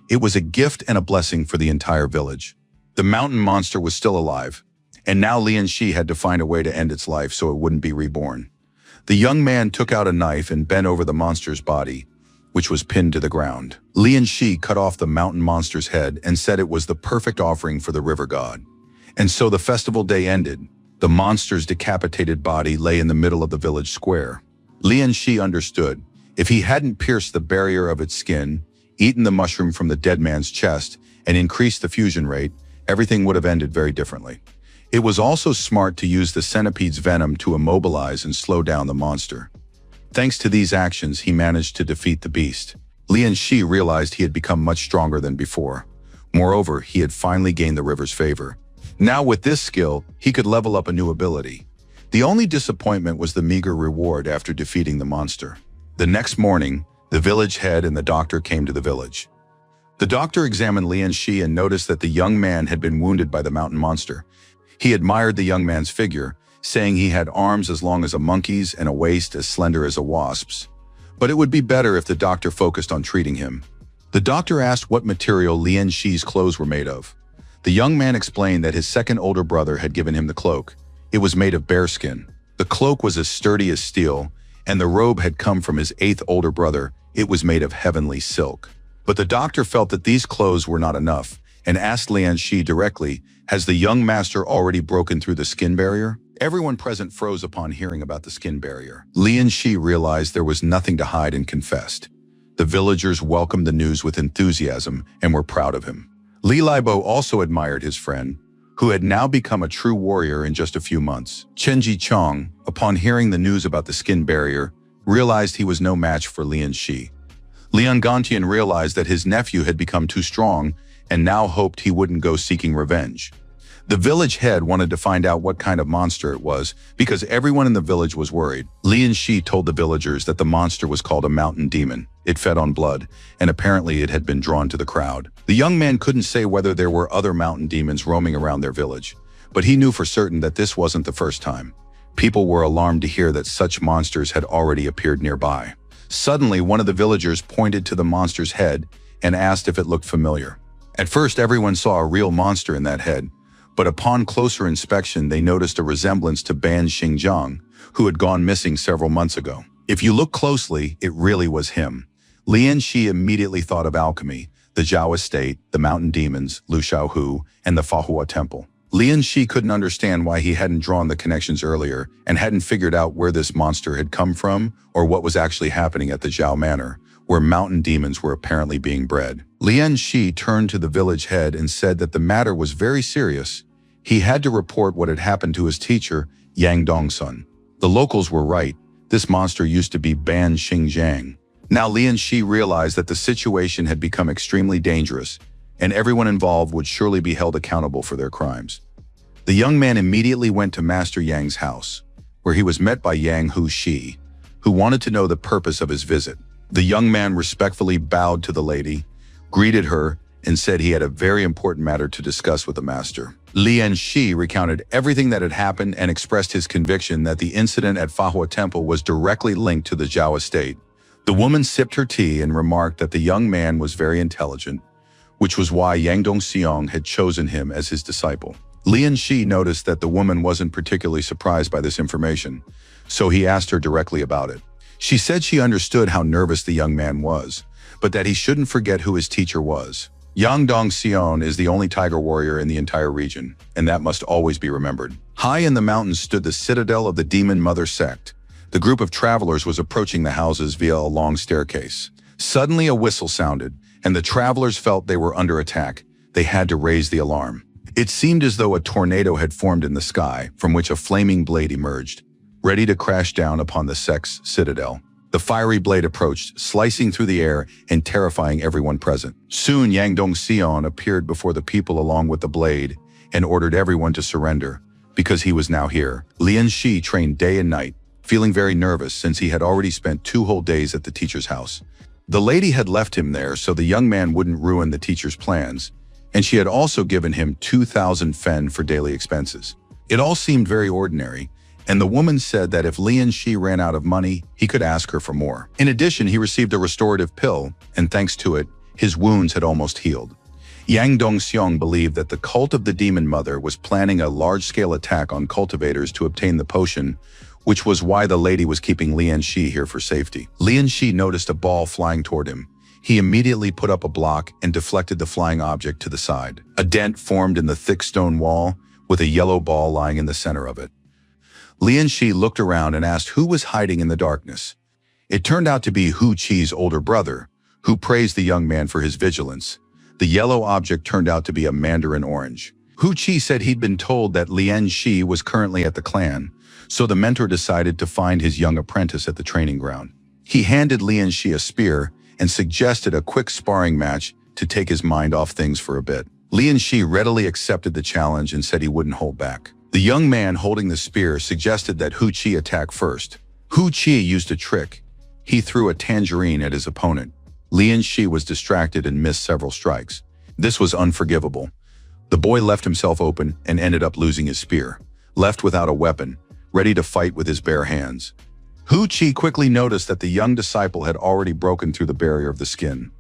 It was a gift and a blessing for the entire village. The mountain monster was still alive, and now Lian Shi had to find a way to end its life so it wouldn't be reborn. The young man took out a knife and bent over the monster's body, which was pinned to the ground. Lian Shi cut off the mountain monster's head and said it was the perfect offering for the river god. And so the festival day ended. The monster's decapitated body lay in the middle of the village square. Lian Shi understood. If he hadn't pierced the barrier of its skin, eaten the mushroom from the dead man's chest, and increased the fusion rate, everything would have ended very differently. It was also smart to use the centipede's venom to immobilize and slow down the monster. Thanks to these actions, he managed to defeat the beast. Lian Shi realized he had become much stronger than before. Moreover, he had finally gained the river's favor. Now with this skill, he could level up a new ability. The only disappointment was the meager reward after defeating the monster. The next morning, the village head and the doctor came to the village. The doctor examined Lian Shi and noticed that the young man had been wounded by the mountain monster. He admired the young man's figure, saying he had arms as long as a monkey's and a waist as slender as a wasp's. But it would be better if the doctor focused on treating him. The doctor asked what material Lian Shi's clothes were made of. The young man explained that his second older brother had given him the cloak. It was made of bearskin. The cloak was as sturdy as steel, and the robe had come from his eighth older brother. It was made of heavenly silk. But the doctor felt that these clothes were not enough, and asked Lian Shi directly, "Has the young master already broken through the skin barrier?" Everyone present froze upon hearing about the skin barrier. Lian Shi realized there was nothing to hide and confessed. The villagers welcomed the news with enthusiasm and were proud of him. Li Libo also admired his friend, who had now become a true warrior in just a few months. Chenji Chang, upon hearing the news about the skin barrier, realized he was no match for Lian Shi. Lian Gantian realized that his nephew had become too strong and now hoped he wouldn't go seeking revenge. The village head wanted to find out what kind of monster it was because everyone in the village was worried. Lian Shi told the villagers that the monster was called a mountain demon. It fed on blood, and apparently it had been drawn to the crowd. The young man couldn't say whether there were other mountain demons roaming around their village, but he knew for certain that this wasn't the first time. People were alarmed to hear that such monsters had already appeared nearby. Suddenly, one of the villagers pointed to the monster's head and asked if it looked familiar. At first, everyone saw a real monster in that head, but upon closer inspection, they noticed a resemblance to Ban Xingjiang, who had gone missing several months ago. If you look closely, it really was him. Lian Shi immediately thought of alchemy, the Zhao estate, the mountain demons, Lu Shaohu, and the Fahua temple. Lian Shi couldn't understand why he hadn't drawn the connections earlier and hadn't figured out where this monster had come from or what was actually happening at the Zhao Manor, where mountain demons were apparently being bred. Lian Shi turned to the village head and said that the matter was very serious. He had to report what had happened to his teacher, Yang Dongsun. The locals were right. This monster used to be Ban Xingjiang. Now Lian Shi realized that the situation had become extremely dangerous, and everyone involved would surely be held accountable for their crimes. The young man immediately went to Master Yang's house, where he was met by Yang Hu Shi, who wanted to know the purpose of his visit. The young man respectfully bowed to the lady, greeted her, and said he had a very important matter to discuss with the master. Lian Shi recounted everything that had happened and expressed his conviction that the incident at Fahua Temple was directly linked to the Zhao estate. The woman sipped her tea and remarked that the young man was very intelligent, which was why Yang Dongxiang had chosen him as his disciple. Lian Shi noticed that the woman wasn't particularly surprised by this information, so he asked her directly about it. She said she understood how nervous the young man was, but that he shouldn't forget who his teacher was. Yang Dongxiang is the only tiger warrior in the entire region, and that must always be remembered. High in the mountains stood the citadel of the Demon Mother sect. The group of travelers was approaching the houses via a long staircase. Suddenly a whistle sounded, and the travelers felt they were under attack. They had to raise the alarm. It seemed as though a tornado had formed in the sky, from which a flaming blade emerged, ready to crash down upon the sect's citadel. The fiery blade approached, slicing through the air and terrifying everyone present. Soon Yang Dongxiang appeared before the people along with the blade and ordered everyone to surrender, because he was now here. Lian Shi trained day and night, feeling very nervous since he had already spent 2 whole days at the teacher's house. The lady had left him there so the young man wouldn't ruin the teacher's plans, and she had also given him 2,000 fen for daily expenses. It all seemed very ordinary, and the woman said that if Lian Shi ran out of money, he could ask her for more. In addition, he received a restorative pill, and thanks to it, his wounds had almost healed. Yang Dongxiang believed that the cult of the Demon Mother was planning a large-scale attack on cultivators to obtain the potion, which was why the lady was keeping Lian Shi here for safety. Lian Shi noticed a ball flying toward him. He immediately put up a block and deflected the flying object to the side. A dent formed in the thick stone wall, with a yellow ball lying in the center of it. Lian Shi looked around and asked who was hiding in the darkness. It turned out to be Hu Qi's older brother, who praised the young man for his vigilance. The yellow object turned out to be a mandarin orange. Hu Qi said he'd been told that Lian Shi was currently at the clan, so the mentor decided to find his young apprentice at the training ground. He handed Lian Shi a spear and suggested a quick sparring match to take his mind off things for a bit. Lian Shi readily accepted the challenge and said he wouldn't hold back. The young man holding the spear suggested that Hu Qi attack first. Hu Qi used a trick. He threw a tangerine at his opponent. Lian Shi was distracted and missed several strikes. This was unforgivable. The boy left himself open and ended up losing his spear, left without a weapon, ready to fight with his bare hands. Hu Qi quickly noticed that the young disciple had already broken through the barrier of the skin.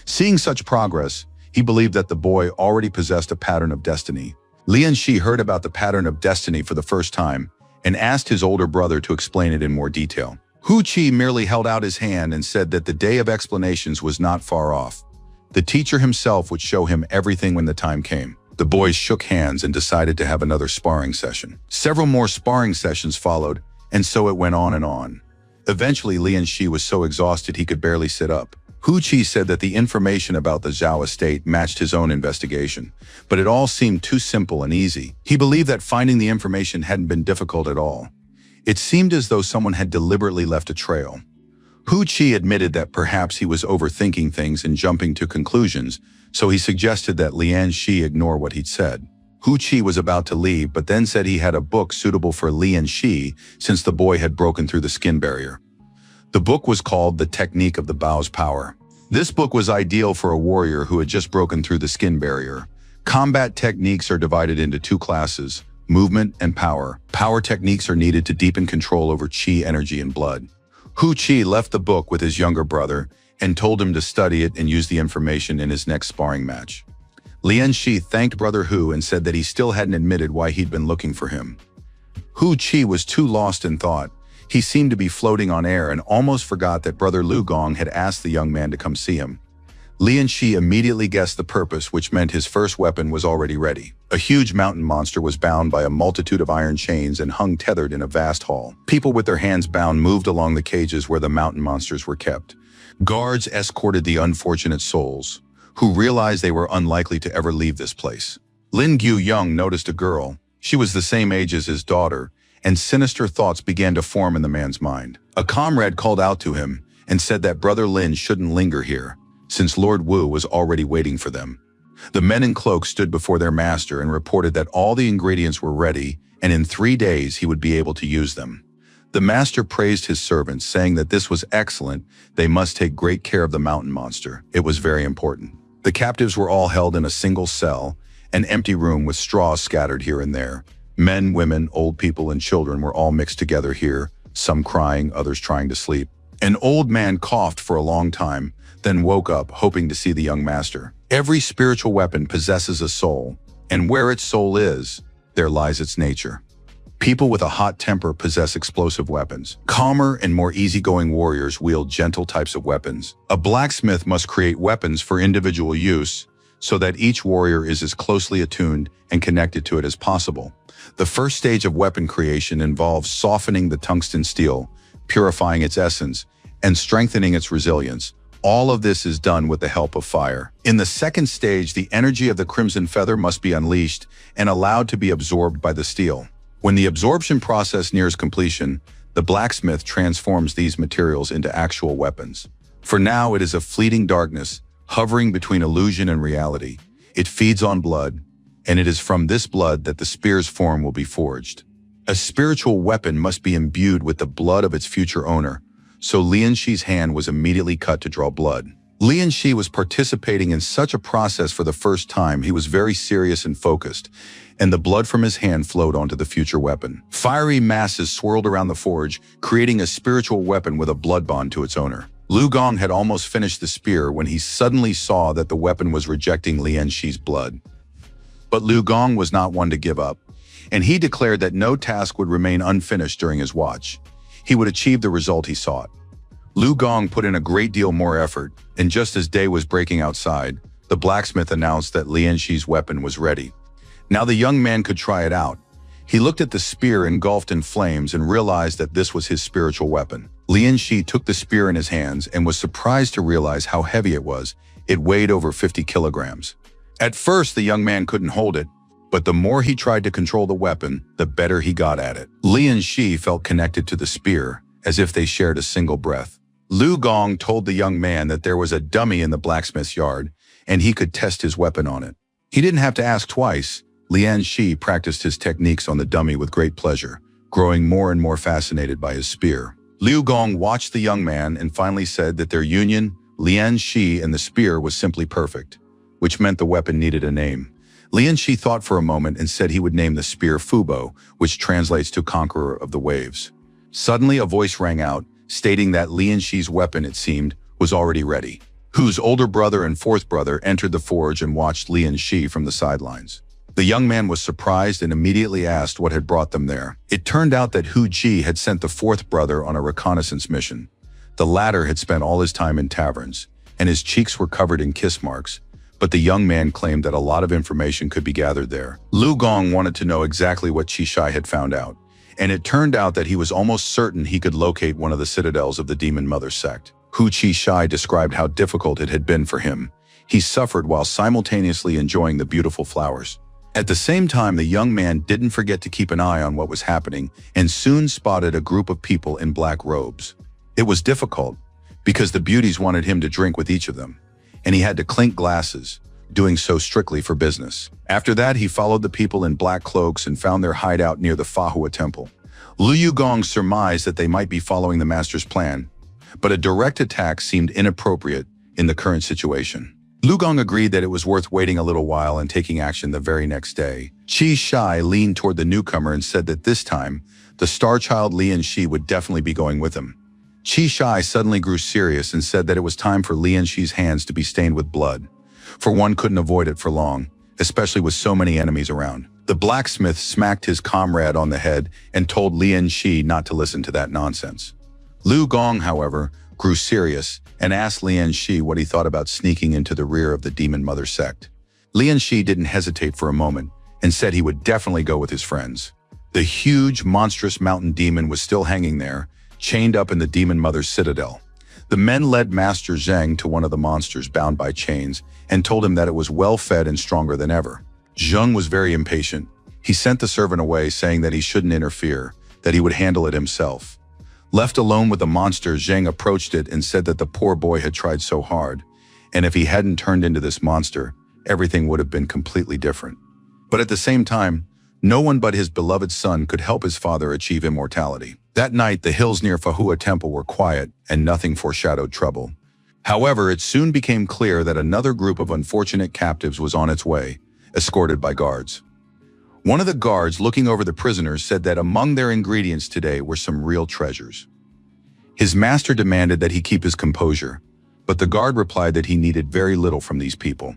Seeing such progress, he believed that the boy already possessed a pattern of destiny. Lian Shi heard about the pattern of destiny for the first time and asked his older brother to explain it in more detail. Hu Qi merely held out his hand and said that the day of explanations was not far off. The teacher himself would show him everything when the time came. The boys shook hands and decided to have another sparring session. Several more sparring sessions followed, and so it went on and on. Eventually, Lian Shi was so exhausted he could barely sit up. Hu Qi said that the information about the Zhao estate matched his own investigation, but it all seemed too simple and easy. He believed that finding the information hadn't been difficult at all. It seemed as though someone had deliberately left a trail. Hu Qi admitted that perhaps he was overthinking things and jumping to conclusions, so he suggested that Lian Shi ignore what he'd said. Hu Qi was about to leave, but then said he had a book suitable for Lian Shi since the boy had broken through the skin barrier. The book was called The Technique of the Bao's Power. This book was ideal for a warrior who had just broken through the skin barrier. Combat techniques are divided into two classes, movement and power. Power techniques are needed to deepen control over qi, energy, and blood. Hu Qi left the book with his younger brother and told him to study it and use the information in his next sparring match. Lian Shi thanked Brother Hu and said that he still hadn't admitted why he'd been looking for him. Hu Qi was too lost in thought. He seemed to be floating on air and almost forgot that Brother Lu Gong had asked the young man to come see him. Lian Shi immediately guessed the purpose, which meant his first weapon was already ready. A huge mountain monster was bound by a multitude of iron chains and hung tethered in a vast hall. People with their hands bound moved along the cages where the mountain monsters were kept. Guards escorted the unfortunate souls, who realized they were unlikely to ever leave this place. Lin Gu Young noticed a girl. She was the same age as his daughter, and sinister thoughts began to form in the man's mind. A comrade called out to him and said that Brother Lin shouldn't linger here, since Lord Wu was already waiting for them. The men in cloaks stood before their master and reported that all the ingredients were ready, and in 3 days he would be able to use them. The master praised his servants, saying that this was excellent. They must take great care of the mountain monster. It was very important. The captives were all held in a single cell, an empty room with straw scattered here and there. Men, women, old people, and children were all mixed together here, some crying, others trying to sleep. An old man coughed for a long time, then woke up, hoping to see the young master. Every spiritual weapon possesses a soul, and where its soul is, there lies its nature. People with a hot temper possess explosive weapons. Calmer and more easygoing warriors wield gentle types of weapons. A blacksmith must create weapons for individual use so that each warrior is as closely attuned and connected to it as possible. The first stage of weapon creation involves softening the tungsten steel, purifying its essence, and strengthening its resilience. All of this is done with the help of fire. In the second stage, the energy of the crimson feather must be unleashed and allowed to be absorbed by the steel. When the absorption process nears completion, the blacksmith transforms these materials into actual weapons. For now, it is a fleeting darkness, hovering between illusion and reality. It feeds on blood, and it is from this blood that the spear's form will be forged. A spiritual weapon must be imbued with the blood of its future owner, so Lian Shi's hand was immediately cut to draw blood. Lian Shi was participating in such a process for the first time. He was very serious and focused, and the blood from his hand flowed onto the future weapon. Fiery masses swirled around the forge, creating a spiritual weapon with a blood bond to its owner. Lu Gong had almost finished the spear when he suddenly saw that the weapon was rejecting Lian Shi's blood. But Lu Gong was not one to give up, and he declared that no task would remain unfinished during his watch. He would achieve the result he sought. Lu Gong put in a great deal more effort, and just as day was breaking outside, the blacksmith announced that Lian Shi's weapon was ready. Now the young man could try it out. He looked at the spear engulfed in flames and realized that this was his spiritual weapon. Lian Shi took the spear in his hands and was surprised to realize how heavy it was. It weighed over 50 kilograms. At first, the young man couldn't hold it, but the more he tried to control the weapon, the better he got at it. Lian Shi felt connected to the spear, as if they shared a single breath. Lu Gong told the young man that there was a dummy in the blacksmith's yard, and he could test his weapon on it. He didn't have to ask twice. Lian Shi practiced his techniques on the dummy with great pleasure, growing more and more fascinated by his spear. Lu Gong watched the young man and finally said that their union, Lian Shi and the spear, was simply perfect, which meant the weapon needed a name. Lian Shi thought for a moment and said he would name the spear Fubo, which translates to Conqueror of the Waves. Suddenly, a voice rang out, stating that Lian Shi's weapon, it seemed, was already ready. Hu's older brother and fourth brother entered the forge and watched Lian Shi from the sidelines. The young man was surprised and immediately asked what had brought them there. It turned out that Hu Ji had sent the fourth brother on a reconnaissance mission. The latter had spent all his time in taverns, and his cheeks were covered in kiss marks, but the young man claimed that a lot of information could be gathered there. Lu Gong wanted to know exactly what Qi Shai had found out, and it turned out that he was almost certain he could locate one of the citadels of the Demon Mother sect. Hu Qi Shai described how difficult it had been for him. He suffered while simultaneously enjoying the beautiful flowers. At the same time, the young man didn't forget to keep an eye on what was happening and soon spotted a group of people in black robes. It was difficult, because the beauties wanted him to drink with each of them, and he had to clink glasses, doing so strictly for business. After that, he followed the people in black cloaks and found their hideout near the Manhua temple. Liu Yugong surmised that they might be following the master's plan, but a direct attack seemed inappropriate in the current situation. Liu Gong agreed that it was worth waiting a little while and taking action the very next day. Qi Shai leaned toward the newcomer and said that this time, the star child Lian Shi would definitely be going with him. Qi Shai suddenly grew serious and said that it was time for Lian Shi's hands to be stained with blood, for one couldn't avoid it for long, especially with so many enemies around. The blacksmith smacked his comrade on the head and told Lian Shi not to listen to that nonsense. Liu Gong, however, grew serious and asked Lian Shi what he thought about sneaking into the rear of the Demon Mother sect. Lian Shi didn't hesitate for a moment and said he would definitely go with his friends. The huge, monstrous mountain demon was still hanging there, chained up in the Demon Mother's citadel. The men led Master Zheng to one of the monsters bound by chains and told him that it was well-fed and stronger than ever. Zheng was very impatient. He sent the servant away, saying that he shouldn't interfere, that he would handle it himself. Left alone with the monster, Zheng approached it and said that the poor boy had tried so hard, and if he hadn't turned into this monster, everything would have been completely different. But at the same time, no one but his beloved son could help his father achieve immortality. That night, the hills near Manhua Temple were quiet and nothing foreshadowed trouble. However, it soon became clear that another group of unfortunate captives was on its way, escorted by guards. One of the guards looking over the prisoners said that among their ingredients today were some real treasures. His master demanded that he keep his composure, but the guard replied that he needed very little from these people.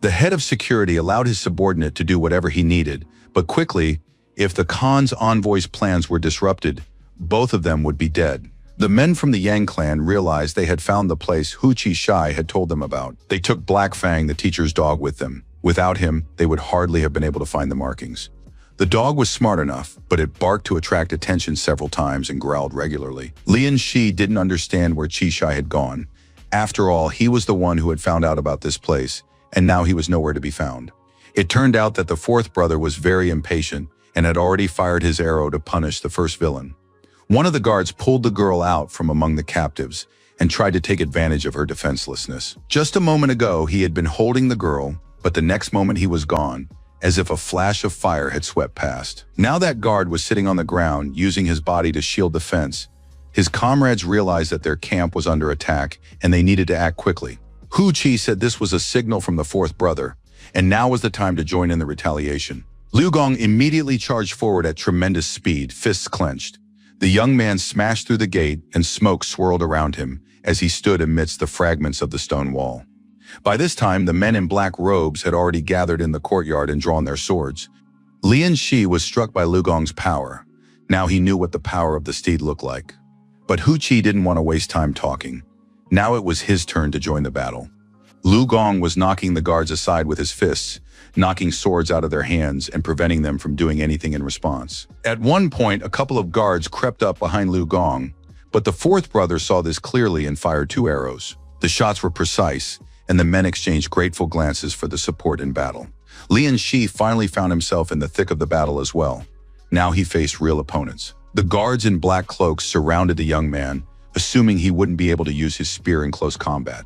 The head of security allowed his subordinate to do whatever he needed, but quickly, if the Khan's envoy's plans were disrupted, both of them would be dead. The men from the Yang clan realized they had found the place Hu Qi Shai had told them about. They took Black Fang, the teacher's dog, with them. Without him, they would hardly have been able to find the markings. The dog was smart enough, but it barked to attract attention several times and growled regularly. Lian Shi didn't understand where Qi Shai had gone. After all, he was the one who had found out about this place, and now he was nowhere to be found. It turned out that the fourth brother was very impatient and had already fired his arrow to punish the first villain. One of the guards pulled the girl out from among the captives and tried to take advantage of her defenselessness. Just a moment ago, he had been holding the girl, but the next moment he was gone, as if a flash of fire had swept past. Now that guard was sitting on the ground, using his body to shield the fence. His comrades realized that their camp was under attack, and they needed to act quickly. Hu Qi said this was a signal from the fourth brother, and now was the time to join in the retaliation. Liu Gong immediately charged forward at tremendous speed, fists clenched. The young man smashed through the gate, and smoke swirled around him as he stood amidst the fragments of the stone wall. By this time, the men in black robes had already gathered in the courtyard and drawn their swords. Lian Shi was struck by Liu Gong's power. Now he knew what the power of the steed looked like. But Hu Qi didn't want to waste time talking. Now it was his turn to join the battle. Liu Gong was knocking the guards aside with his fists, knocking swords out of their hands and preventing them from doing anything in response. At one point, a couple of guards crept up behind Liu Gong, but the fourth brother saw this clearly and fired 2 arrows. The shots were precise, and the men exchanged grateful glances for the support in battle. Lian Shi finally found himself in the thick of the battle as well. Now he faced real opponents. The guards in black cloaks surrounded the young man, assuming he wouldn't be able to use his spear in close combat.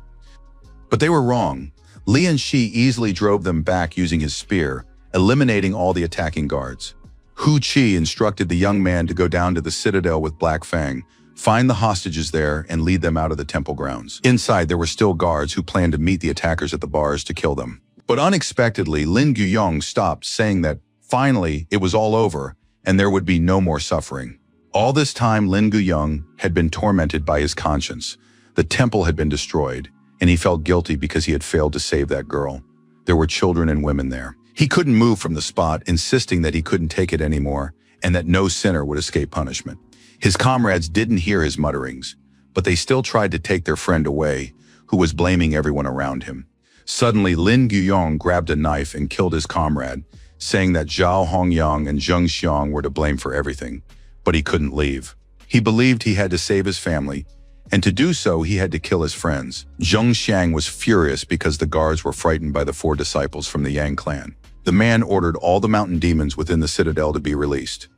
But they were wrong. Lian Shi easily drove them back using his spear, eliminating all the attacking guards. Hu Qi instructed the young man to go down to the citadel with Black Fang, find the hostages there, and lead them out of the temple grounds. Inside, there were still guards who planned to meet the attackers at the bars to kill them. But unexpectedly, Lin Guyong stopped, saying that, finally, it was all over, and there would be no more suffering. All this time, Lin Guyong had been tormented by his conscience. The temple had been destroyed, and he felt guilty because he had failed to save that girl. There were children and women there. He couldn't move from the spot, insisting that he couldn't take it anymore, and that no sinner would escape punishment. His comrades didn't hear his mutterings, but they still tried to take their friend away, who was blaming everyone around him. Suddenly, Lin Guyong grabbed a knife and killed his comrade, saying that Zhao Hongyang and Zheng Xiang were to blame for everything, but he couldn't leave. He believed he had to save his family, and to do so, he had to kill his friends. Zheng Xiang was furious because the guards were frightened by the 4 disciples from the Yang clan. The man ordered all the mountain demons within the citadel to be released.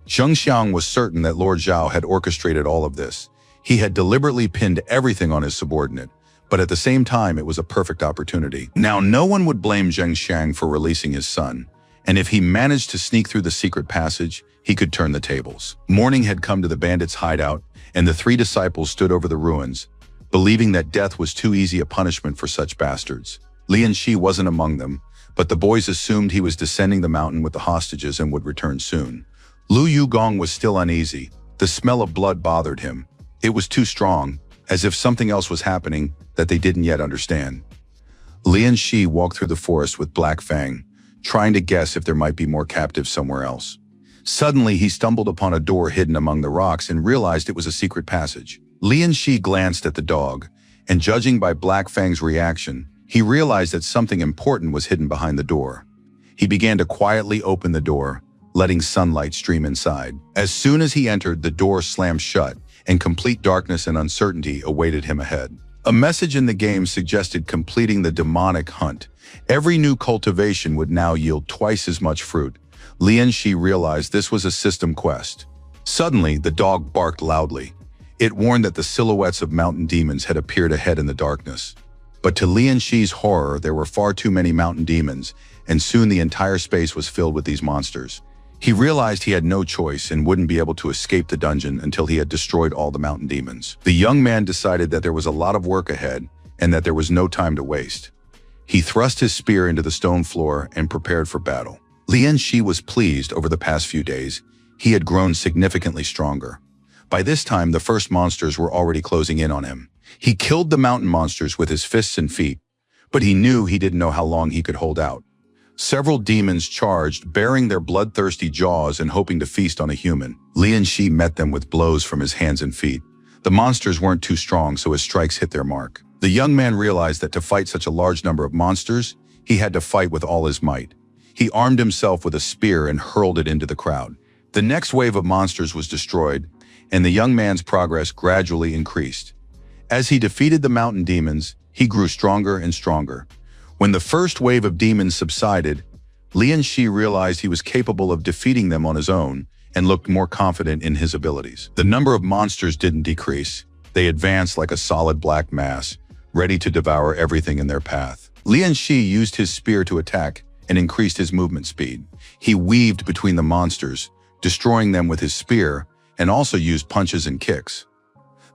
Zheng Xiang was certain that Lord Zhao had orchestrated all of this. He had deliberately pinned everything on his subordinate, but at the same time it was a perfect opportunity. Now no one would blame Zheng Xiang for releasing his son, and if he managed to sneak through the secret passage, he could turn the tables. Morning had come to the bandits' hideout, and the three disciples stood over the ruins, believing that death was too easy a punishment for such bastards. Lian Shi wasn't among them, but the boys assumed he was descending the mountain with the hostages and would return soon. Lu Yugong was still uneasy. The smell of blood bothered him. It was too strong, as if something else was happening that they didn't yet understand. Lian Shi walked through the forest with Black Fang, trying to guess if there might be more captives somewhere else. Suddenly, he stumbled upon a door hidden among the rocks and realized it was a secret passage. Lian Shi glanced at the dog, and judging by Black Fang's reaction, he realized that something important was hidden behind the door. He began to quietly open the door, letting sunlight stream inside. As soon as he entered, the door slammed shut, and complete darkness and uncertainty awaited him ahead. A message in the game suggested completing the demonic hunt. Every new cultivation would now yield twice as much fruit. Lian Shi realized this was a system quest. Suddenly, the dog barked loudly. It warned that the silhouettes of mountain demons had appeared ahead in the darkness. But to Lian Shi's horror, there were far too many mountain demons, and soon the entire space was filled with these monsters. He realized he had no choice and wouldn't be able to escape the dungeon until he had destroyed all the mountain demons. The young man decided that there was a lot of work ahead and that there was no time to waste. He thrust his spear into the stone floor and prepared for battle. Lian Shi was pleased. Over the past few days, he had grown significantly stronger. By this time, the first monsters were already closing in on him. He killed the mountain monsters with his fists and feet, but he knew he didn't know how long he could hold out. Several demons charged, baring their bloodthirsty jaws and hoping to feast on a human. Lian Shi met them with blows from his hands and feet. The monsters weren't too strong, so his strikes hit their mark. The young man realized that to fight such a large number of monsters, he had to fight with all his might. He armed himself with a spear and hurled it into the crowd. The next wave of monsters was destroyed, and the young man's progress gradually increased. As he defeated the mountain demons, he grew stronger and stronger. When the first wave of demons subsided, Lian Shi realized he was capable of defeating them on his own and looked more confident in his abilities. The number of monsters didn't decrease. They advanced like a solid black mass, ready to devour everything in their path. Lian Shi used his spear to attack and increased his movement speed. He weaved between the monsters, destroying them with his spear, and also used punches and kicks.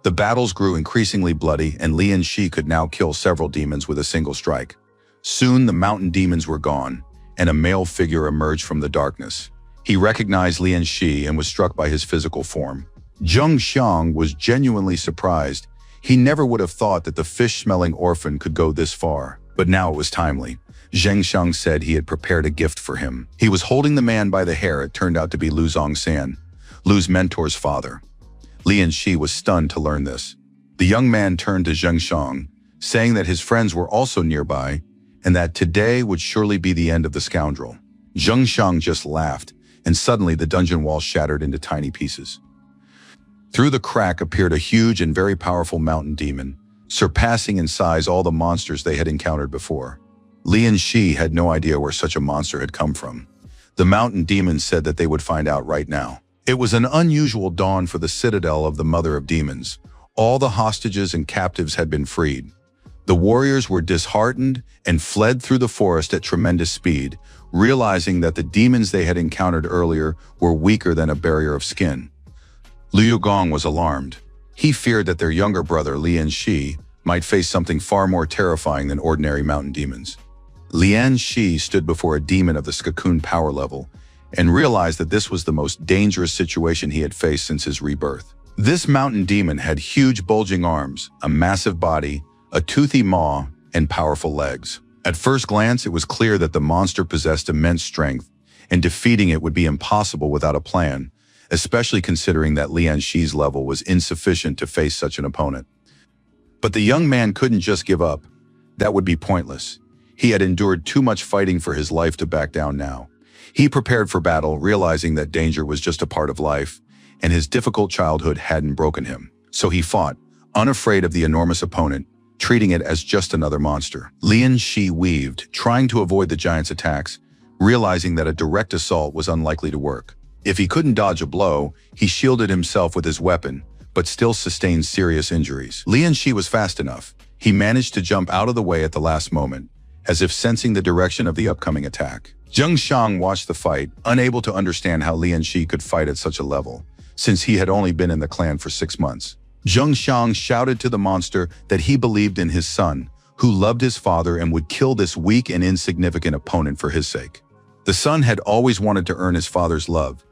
The battles grew increasingly bloody, and Lian Shi could now kill several demons with a single strike. Soon the mountain demons were gone, and a male figure emerged from the darkness. He recognized Lian Shi and was struck by his physical form. Zheng Xiang was genuinely surprised. He never would have thought that the fish-smelling orphan could go this far, but now it was timely. Zheng Xiang said he had prepared a gift for him. He was holding the man by the hair. It turned out to be Lu Zongsan, Lu's mentor's father. Lian Shi was stunned to learn this. The young man turned to Zheng Xiang, saying that his friends were also nearby, and that today would surely be the end of the scoundrel. Zheng Xiang just laughed, and suddenly the dungeon wall shattered into tiny pieces. Through the crack appeared a huge and very powerful mountain demon, surpassing in size all the monsters they had encountered before. Lian Shi had no idea where such a monster had come from. The mountain demon said that they would find out right now. It was an unusual dawn for the citadel of the Mother of Demons. All the hostages and captives had been freed. The warriors were disheartened and fled through the forest at tremendous speed, realizing that the demons they had encountered earlier were weaker than a barrier of skin. Liu Gong was alarmed. He feared that their younger brother, Lian Shi, might face something far more terrifying than ordinary mountain demons. Lian Shi stood before a demon of the Skakun power level and realized that this was the most dangerous situation he had faced since his rebirth. This mountain demon had huge bulging arms, a massive body, a toothy maw, and powerful legs. At first glance, it was clear that the monster possessed immense strength, and defeating it would be impossible without a plan, especially considering that Lian Shi's level was insufficient to face such an opponent. But the young man couldn't just give up. That would be pointless. He had endured too much fighting for his life to back down now. He prepared for battle, realizing that danger was just a part of life, and his difficult childhood hadn't broken him. So he fought, unafraid of the enormous opponent, treating it as just another monster. Lian Shi weaved, trying to avoid the giant's attacks, realizing that a direct assault was unlikely to work. If he couldn't dodge a blow, he shielded himself with his weapon, but still sustained serious injuries. Lian Shi was fast enough. He managed to jump out of the way at the last moment, as if sensing the direction of the upcoming attack. Zheng Xiang watched the fight, unable to understand how Lian Shi could fight at such a level, since he had only been in the clan for 6 months. Zheng Xiang shouted to the monster that he believed in his son, who loved his father and would kill this weak and insignificant opponent for his sake. The son had always wanted to earn his father's love,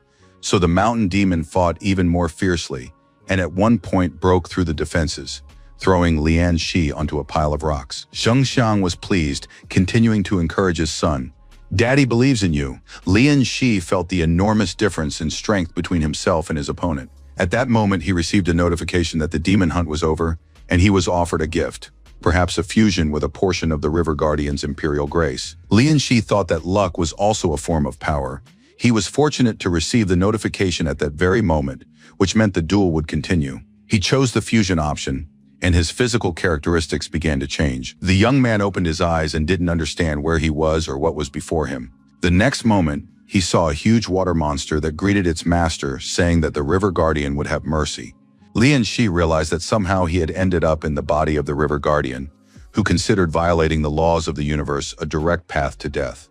so the mountain demon fought even more fiercely, and at one point broke through the defenses, throwing Lian Shi onto a pile of rocks. Zheng Xiang was pleased, continuing to encourage his son. "Daddy believes in you." Lian Shi felt the enormous difference in strength between himself and his opponent. At that moment, he received a notification that the demon hunt was over, and he was offered a gift, perhaps a fusion with a portion of the River Guardian's imperial grace. Lian Shi thought that luck was also a form of power. He was fortunate to receive the notification at that very moment, which meant the duel would continue. He chose the fusion option, and his physical characteristics began to change. The young man opened his eyes and didn't understand where he was or what was before him. The next moment, he saw a huge water monster that greeted its master, saying that the River Guardian would have mercy. Lian Shi realized that somehow he had ended up in the body of the River Guardian, who considered violating the laws of the universe a direct path to death.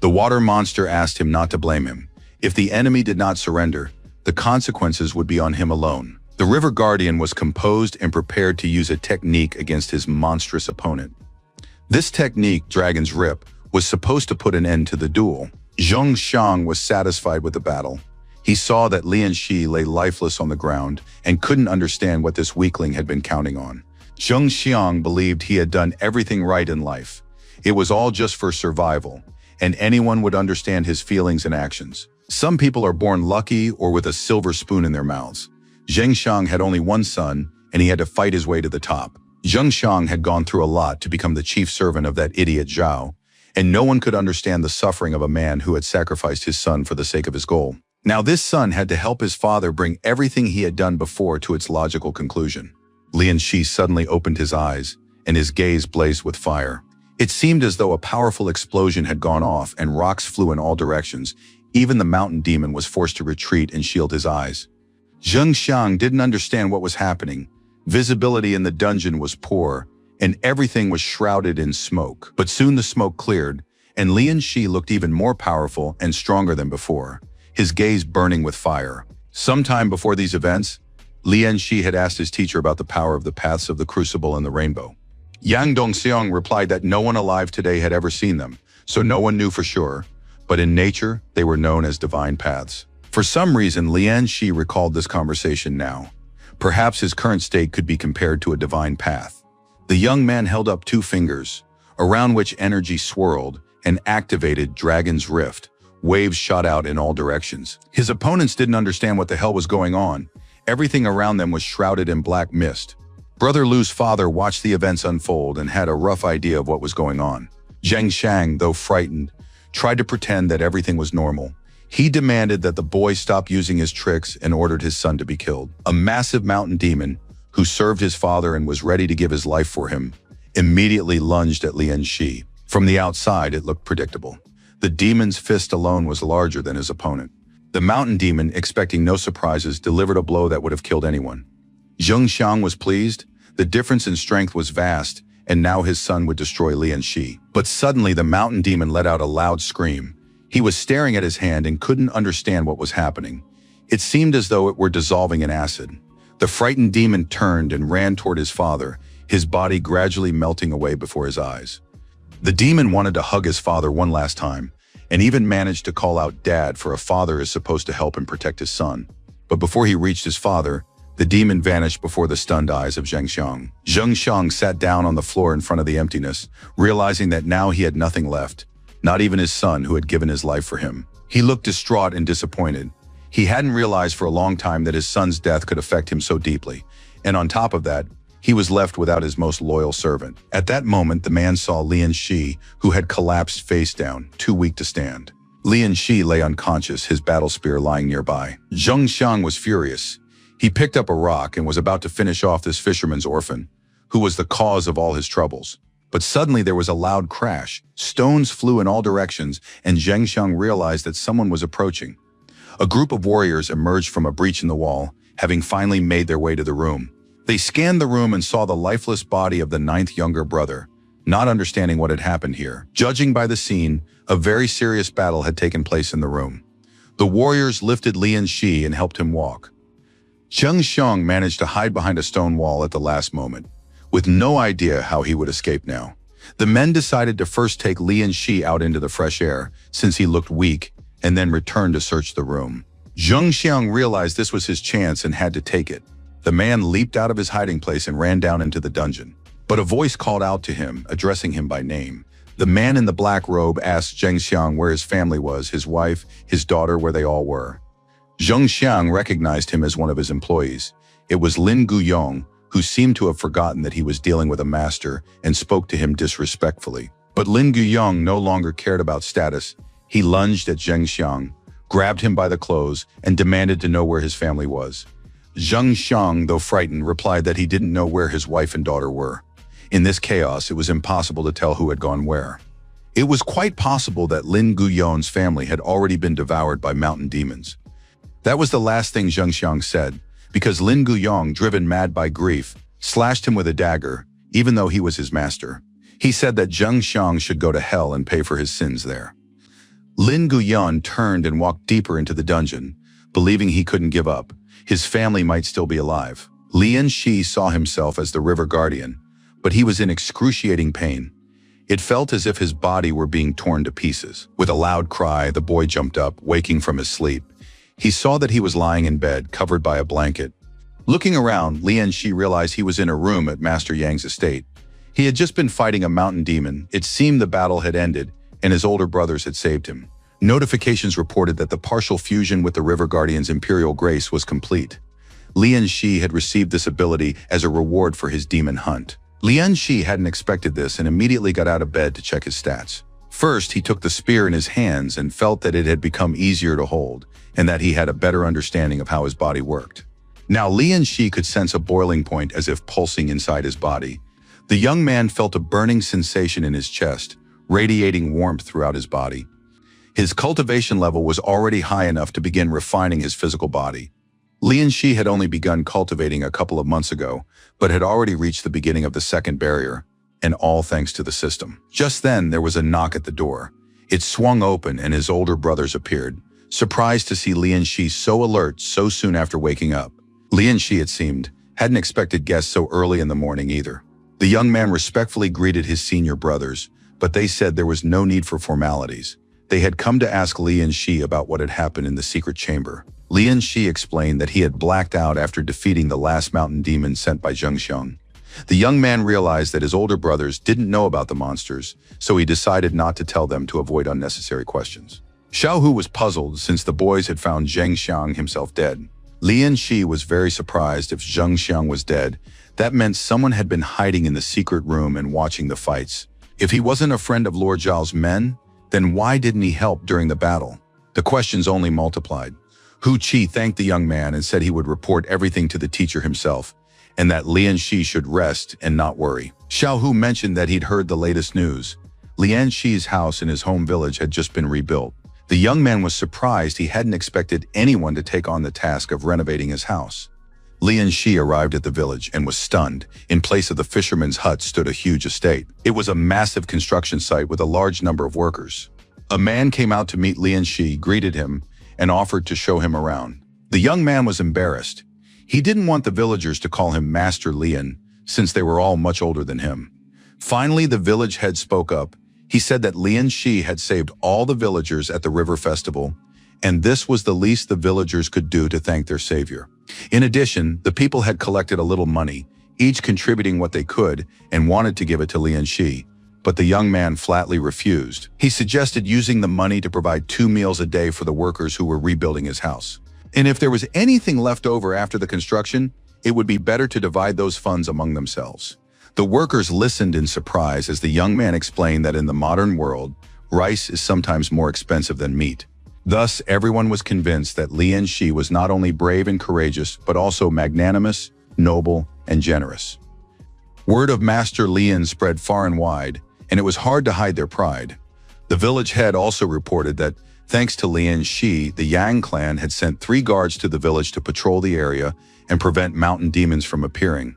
The water monster asked him not to blame him. If the enemy did not surrender, the consequences would be on him alone. The River Guardian was composed and prepared to use a technique against his monstrous opponent. This technique, Dragon's Rip, was supposed to put an end to the duel. Zheng Xiang was satisfied with the battle. He saw that Lian Shi lay lifeless on the ground and couldn't understand what this weakling had been counting on. Zheng Xiang believed he had done everything right in life. It was all just for survival, and anyone would understand his feelings and actions. Some people are born lucky or with a silver spoon in their mouths. Zheng Xiang had only one son, and he had to fight his way to the top. Zheng Xiang had gone through a lot to become the chief servant of that idiot Zhao, and no one could understand the suffering of a man who had sacrificed his son for the sake of his goal. Now this son had to help his father bring everything he had done before to its logical conclusion. Lian Shi suddenly opened his eyes, and his gaze blazed with fire. It seemed as though a powerful explosion had gone off and rocks flew in all directions. Even the mountain demon was forced to retreat and shield his eyes. Zheng Xiang didn't understand what was happening. Visibility in the dungeon was poor, and everything was shrouded in smoke. But soon the smoke cleared, and Lian Shi looked even more powerful and stronger than before, his gaze burning with fire. Sometime before these events, Lian Shi had asked his teacher about the power of the paths of the crucible and the rainbow. Yang Dongxiang replied that no one alive today had ever seen them, so no one knew for sure, but in nature, they were known as divine paths. For some reason, Lian Shi recalled this conversation now. Perhaps his current state could be compared to a divine path. The young man held up 2 fingers, around which energy swirled and activated Dragon's Rift. Waves shot out in all directions. His opponents didn't understand what the hell was going on. Everything around them was shrouded in black mist. Brother Lu's father watched the events unfold and had a rough idea of what was going on. Zheng Xiang, though frightened, tried to pretend that everything was normal. He demanded that the boy stop using his tricks and ordered his son to be killed. A massive mountain demon, who served his father and was ready to give his life for him, immediately lunged at Lian Shi. From the outside, it looked predictable. The demon's fist alone was larger than his opponent. The mountain demon, expecting no surprises, delivered a blow that would have killed anyone. Zheng Xiang was pleased. The difference in strength was vast, and now his son would destroy Lian Shi. But suddenly, the mountain demon let out a loud scream. He was staring at his hand and couldn't understand what was happening. It seemed as though it were dissolving in acid. The frightened demon turned and ran toward his father, his body gradually melting away before his eyes. The demon wanted to hug his father one last time, and even managed to call out Dad, for a father is supposed to help and protect his son. But before he reached his father, the demon vanished before the stunned eyes of Zheng Xiang. Zheng Xiang sat down on the floor in front of the emptiness, realizing that now he had nothing left. Not even his son, who had given his life for him. He looked distraught and disappointed. He hadn't realized for a long time that his son's death could affect him so deeply. And on top of that, he was left without his most loyal servant. At that moment, the man saw Lian Shi, who had collapsed face down, too weak to stand. Lian Shi lay unconscious, his battle spear lying nearby. Zheng Xiang was furious. He picked up a rock and was about to finish off this fisherman's orphan, who was the cause of all his troubles. But suddenly there was a loud crash. Stones flew in all directions, and Zheng Xiang realized that someone was approaching. A group of warriors emerged from a breach in the wall, having finally made their way to the room. They scanned the room and saw the lifeless body of the ninth younger brother, not understanding what had happened here. Judging by the scene, a very serious battle had taken place in the room. The warriors lifted Lian Shi and helped him walk. Zheng Xiang managed to hide behind a stone wall at the last moment, with no idea how he would escape now. The men decided to first take Lian Shi out into the fresh air, since he looked weak, and then return to search the room. Zheng Xiang realized this was his chance and had to take it. The man leaped out of his hiding place and ran down into the dungeon. But a voice called out to him, addressing him by name. The man in the black robe asked Zheng Xiang where his family was, his wife, his daughter, where they all were. Zheng Xiang recognized him as one of his employees. It was Lin Guyong, who seemed to have forgotten that he was dealing with a master and spoke to him disrespectfully. But Lin Guyong no longer cared about status. He lunged at Zheng Xiang, grabbed him by the clothes, and demanded to know where his family was. Zheng Xiang, though frightened, replied that he didn't know where his wife and daughter were. In this chaos, it was impossible to tell who had gone where. It was quite possible that Lin Guyong's family had already been devoured by mountain demons. That was the last thing Zheng Xiang said, because Lin Guyong, driven mad by grief, slashed him with a dagger, even though he was his master. He said that Zheng Xiang should go to hell and pay for his sins there. Lin Guyong turned and walked deeper into the dungeon, believing he couldn't give up. His family might still be alive. Lian Shi saw himself as the river guardian, but he was in excruciating pain. It felt as if his body were being torn to pieces. With a loud cry, the boy jumped up, waking from his sleep. He saw that he was lying in bed, covered by a blanket. Looking around, Lian Shi realized he was in a room at Master Yang's estate. He had just been fighting a mountain demon. It seemed the battle had ended, and his older brothers had saved him. Notifications reported that the partial fusion with the River Guardian's Imperial Grace was complete. Lian Shi had received this ability as a reward for his demon hunt. Lian Shi hadn't expected this and immediately got out of bed to check his stats. First, he took the spear in his hands and felt that it had become easier to hold, and that he had a better understanding of how his body worked. Now Lian Shi could sense a boiling point as if pulsing inside his body. The young man felt a burning sensation in his chest, radiating warmth throughout his body. His cultivation level was already high enough to begin refining his physical body. Lian Shi had only begun cultivating a couple of months ago, but had already reached the beginning of the second barrier, and all thanks to the system. Just then, there was a knock at the door. It swung open and his older brothers appeared, surprised to see Lian Shi so alert so soon after waking up. Lian Shi, it seemed, hadn't expected guests so early in the morning either. The young man respectfully greeted his senior brothers, but they said there was no need for formalities. They had come to ask Lian Shi about what had happened in the secret chamber. Lian Shi explained that he had blacked out after defeating the last mountain demon sent by Zheng Xiang. The young man realized that his older brothers didn't know about the monsters, so he decided not to tell them to avoid unnecessary questions. Xiaohu was puzzled since the boys had found Zheng Xiang himself dead. Lian Shi was very surprised if Zheng Xiang was dead. That meant someone had been hiding in the secret room and watching the fights. If he wasn't a friend of Lord Zhao's men, then why didn't he help during the battle? The questions only multiplied. Hu Qi thanked the young man and said he would report everything to the teacher himself, and that Lian Shi should rest and not worry. Xiaohu mentioned that he'd heard the latest news. Lian Shi's house in his home village had just been rebuilt. The young man was surprised he hadn't expected anyone to take on the task of renovating his house. Lian Shi arrived at the village and was stunned. In place of the fisherman's hut stood a huge estate. It was a massive construction site with a large number of workers. A man came out to meet Lian Shi, greeted him, and offered to show him around. The young man was embarrassed. He didn't want the villagers to call him Master Lian, since they were all much older than him. Finally, the village head spoke up. He said that Lian Shi had saved all the villagers at the river festival, and this was the least the villagers could do to thank their savior. In addition, the people had collected a little money, each contributing what they could, and wanted to give it to Lian Shi. But the young man flatly refused. He suggested using the money to provide 2 meals a day for the workers who were rebuilding his house. And if there was anything left over after the construction, it would be better to divide those funds among themselves. The workers listened in surprise as the young man explained that in the modern world, rice is sometimes more expensive than meat. Thus, everyone was convinced that Lian Shi was not only brave and courageous, but also magnanimous, noble, and generous. Word of Master Lian spread far and wide, and it was hard to hide their pride. The village head also reported that Thanks to Lian Shi, the Yang clan had sent 3 guards to the village to patrol the area and prevent mountain demons from appearing.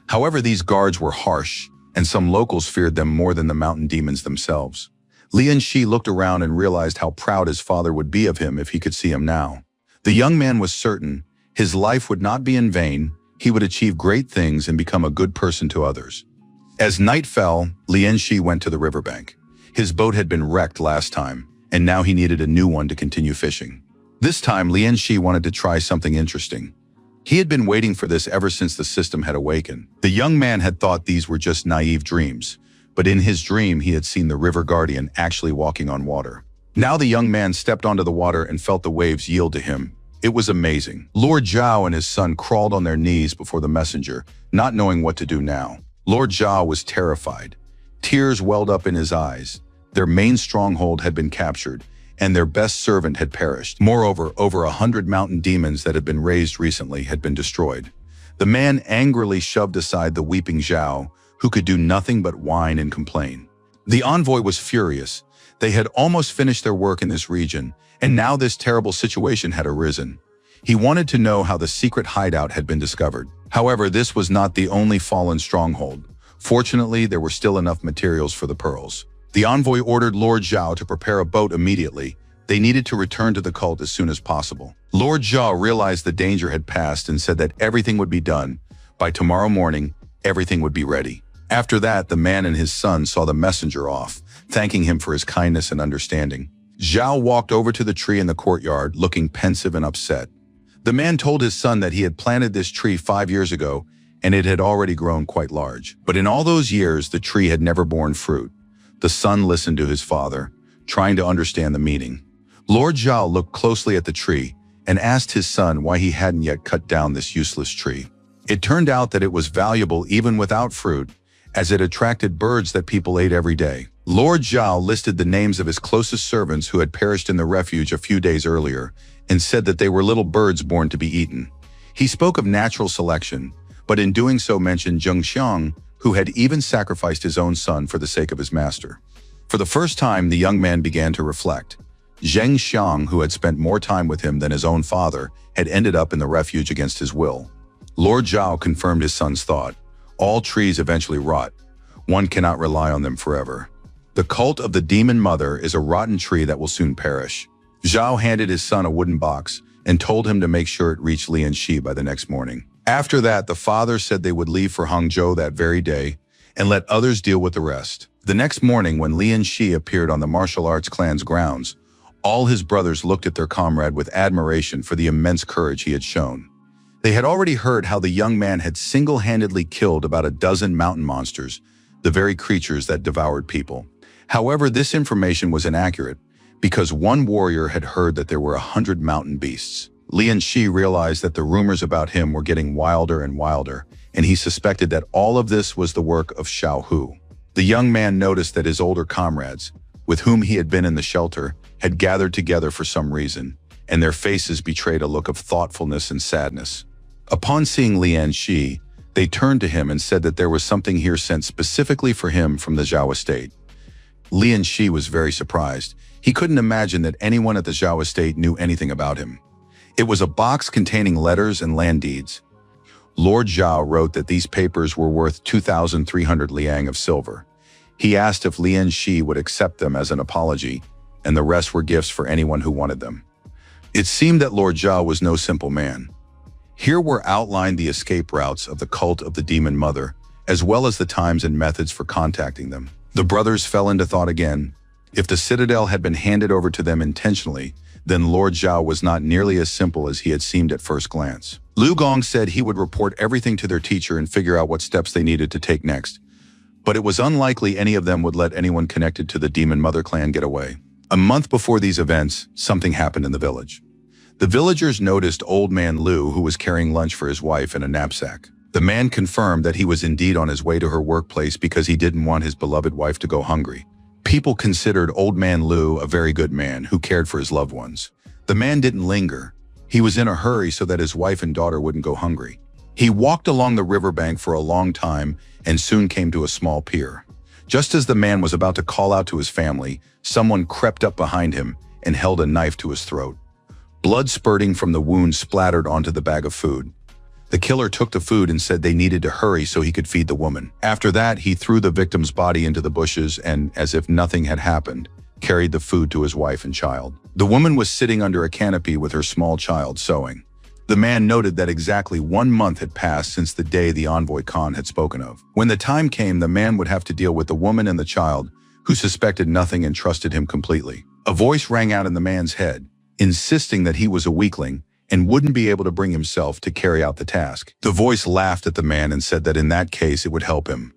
However, these guards were harsh, and some locals feared them more than the mountain demons themselves. Lian Shi looked around and realized how proud his father would be of him if he could see him now. The young man was certain his life would not be in vain. He would achieve great things and become a good person to others. As night fell, Lian Shi went to the riverbank. His boat had been wrecked last time, and now he needed a new one to continue fishing. This time, Lian Shi wanted to try something interesting. He had been waiting for this ever since the system had awakened. The young man had thought these were just naive dreams, but in his dream he had seen the river guardian actually walking on water. Now the young man stepped onto the water and felt the waves yield to him. It was amazing. Lord Zhao and his son crawled on their knees before the messenger, not knowing what to do now. Lord Zhao was terrified. Tears welled up in his eyes. Their main stronghold had been captured, and their best servant had perished. Moreover, over 100 mountain demons that had been raised recently had been destroyed. The man angrily shoved aside the weeping Zhao, who could do nothing but whine and complain. The envoy was furious. They had almost finished their work in this region, and now this terrible situation had arisen. He wanted to know how the secret hideout had been discovered. However, this was not the only fallen stronghold. Fortunately, there were still enough materials for the pearls. The envoy ordered Lord Zhao to prepare a boat immediately. They needed to return to the cult as soon as possible. Lord Zhao realized the danger had passed and said that everything would be done. By tomorrow morning, everything would be ready. After that, the man and his son saw the messenger off, thanking him for his kindness and understanding. Zhao walked over to the tree in the courtyard, looking pensive and upset. The man told his son that he had planted this tree 5 years ago, and it had already grown quite large. But in all those years, the tree had never borne fruit. The son listened to his father, trying to understand the meaning. Lord Zhao looked closely at the tree and asked his son why he hadn't yet cut down this useless tree. It turned out that it was valuable even without fruit, as it attracted birds that people ate every day. Lord Zhao listed the names of his closest servants who had perished in the refuge a few days earlier and said that they were little birds born to be eaten. He spoke of natural selection, but in doing so mentioned Zheng Xiang, who had even sacrificed his own son for the sake of his master. For the first time, the young man began to reflect. Zheng Xiang, who had spent more time with him than his own father, had ended up in the refuge against his will. Lord Zhao confirmed his son's thought. All trees eventually rot. One cannot rely on them forever. The cult of the demon mother is a rotten tree that will soon perish. Zhao handed his son a wooden box and told him to make sure it reached Lian Shi by the next morning. After that, the father said they would leave for Hangzhou that very day and let others deal with the rest. The next morning, when Lian Shi appeared on the martial arts clan's grounds, all his brothers looked at their comrade with admiration for the immense courage he had shown. They had already heard how the young man had single-handedly killed about a dozen mountain monsters, the very creatures that devoured people. However, this information was inaccurate because one warrior had heard that there were 100 mountain beasts. Lian Shi realized that the rumors about him were getting wilder and wilder, and he suspected that all of this was the work of Xiao Hu. The young man noticed that his older comrades, with whom he had been in the shelter, had gathered together for some reason, and their faces betrayed a look of thoughtfulness and sadness. Upon seeing Lian Shi, they turned to him and said that there was something here sent specifically for him from the Zhao estate. Lian Shi was very surprised. He couldn't imagine that anyone at the Zhao estate knew anything about him. It was a box containing letters and land deeds. Lord Zhao wrote that these papers were worth 2,300 liang of silver. He asked if Lian Shi would accept them as an apology, and the rest were gifts for anyone who wanted them. It seemed that Lord Zhao was no simple man. Here were outlined the escape routes of the cult of the demon mother, as well as the times and methods for contacting them. The brothers fell into thought again. If the citadel had been handed over to them intentionally, then Lord Zhao was not nearly as simple as he had seemed at first glance. Lu Gong said he would report everything to their teacher and figure out what steps they needed to take next. But it was unlikely any of them would let anyone connected to the Demon Mother clan get away. A month before these events, something happened in the village. The villagers noticed Old Man Lu, who was carrying lunch for his wife in a knapsack. The man confirmed that he was indeed on his way to her workplace because he didn't want his beloved wife to go hungry. People considered Old Man Lu a very good man who cared for his loved ones. The man didn't linger. He was in a hurry so that his wife and daughter wouldn't go hungry. He walked along the riverbank for a long time and soon came to a small pier. Just as the man was about to call out to his family, someone crept up behind him and held a knife to his throat. Blood spurting from the wound splattered onto the bag of food. The killer took the food and said they needed to hurry so he could feed the woman. After that, he threw the victim's body into the bushes and, as if nothing had happened, carried the food to his wife and child. The woman was sitting under a canopy with her small child sewing. The man noted that exactly 1 month had passed since the day the envoy Khan had spoken of. When the time came, the man would have to deal with the woman and the child, who suspected nothing and trusted him completely. A voice rang out in the man's head, insisting that he was a weakling and wouldn't be able to bring himself to carry out the task. The voice laughed at the man and said that in that case it would help him.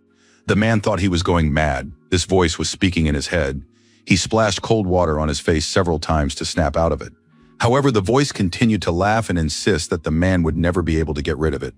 The man thought he was going mad. This voice was speaking in his head. He splashed cold water on his face several times to snap out of it. However, the voice continued to laugh and insist that the man would never be able to get rid of it,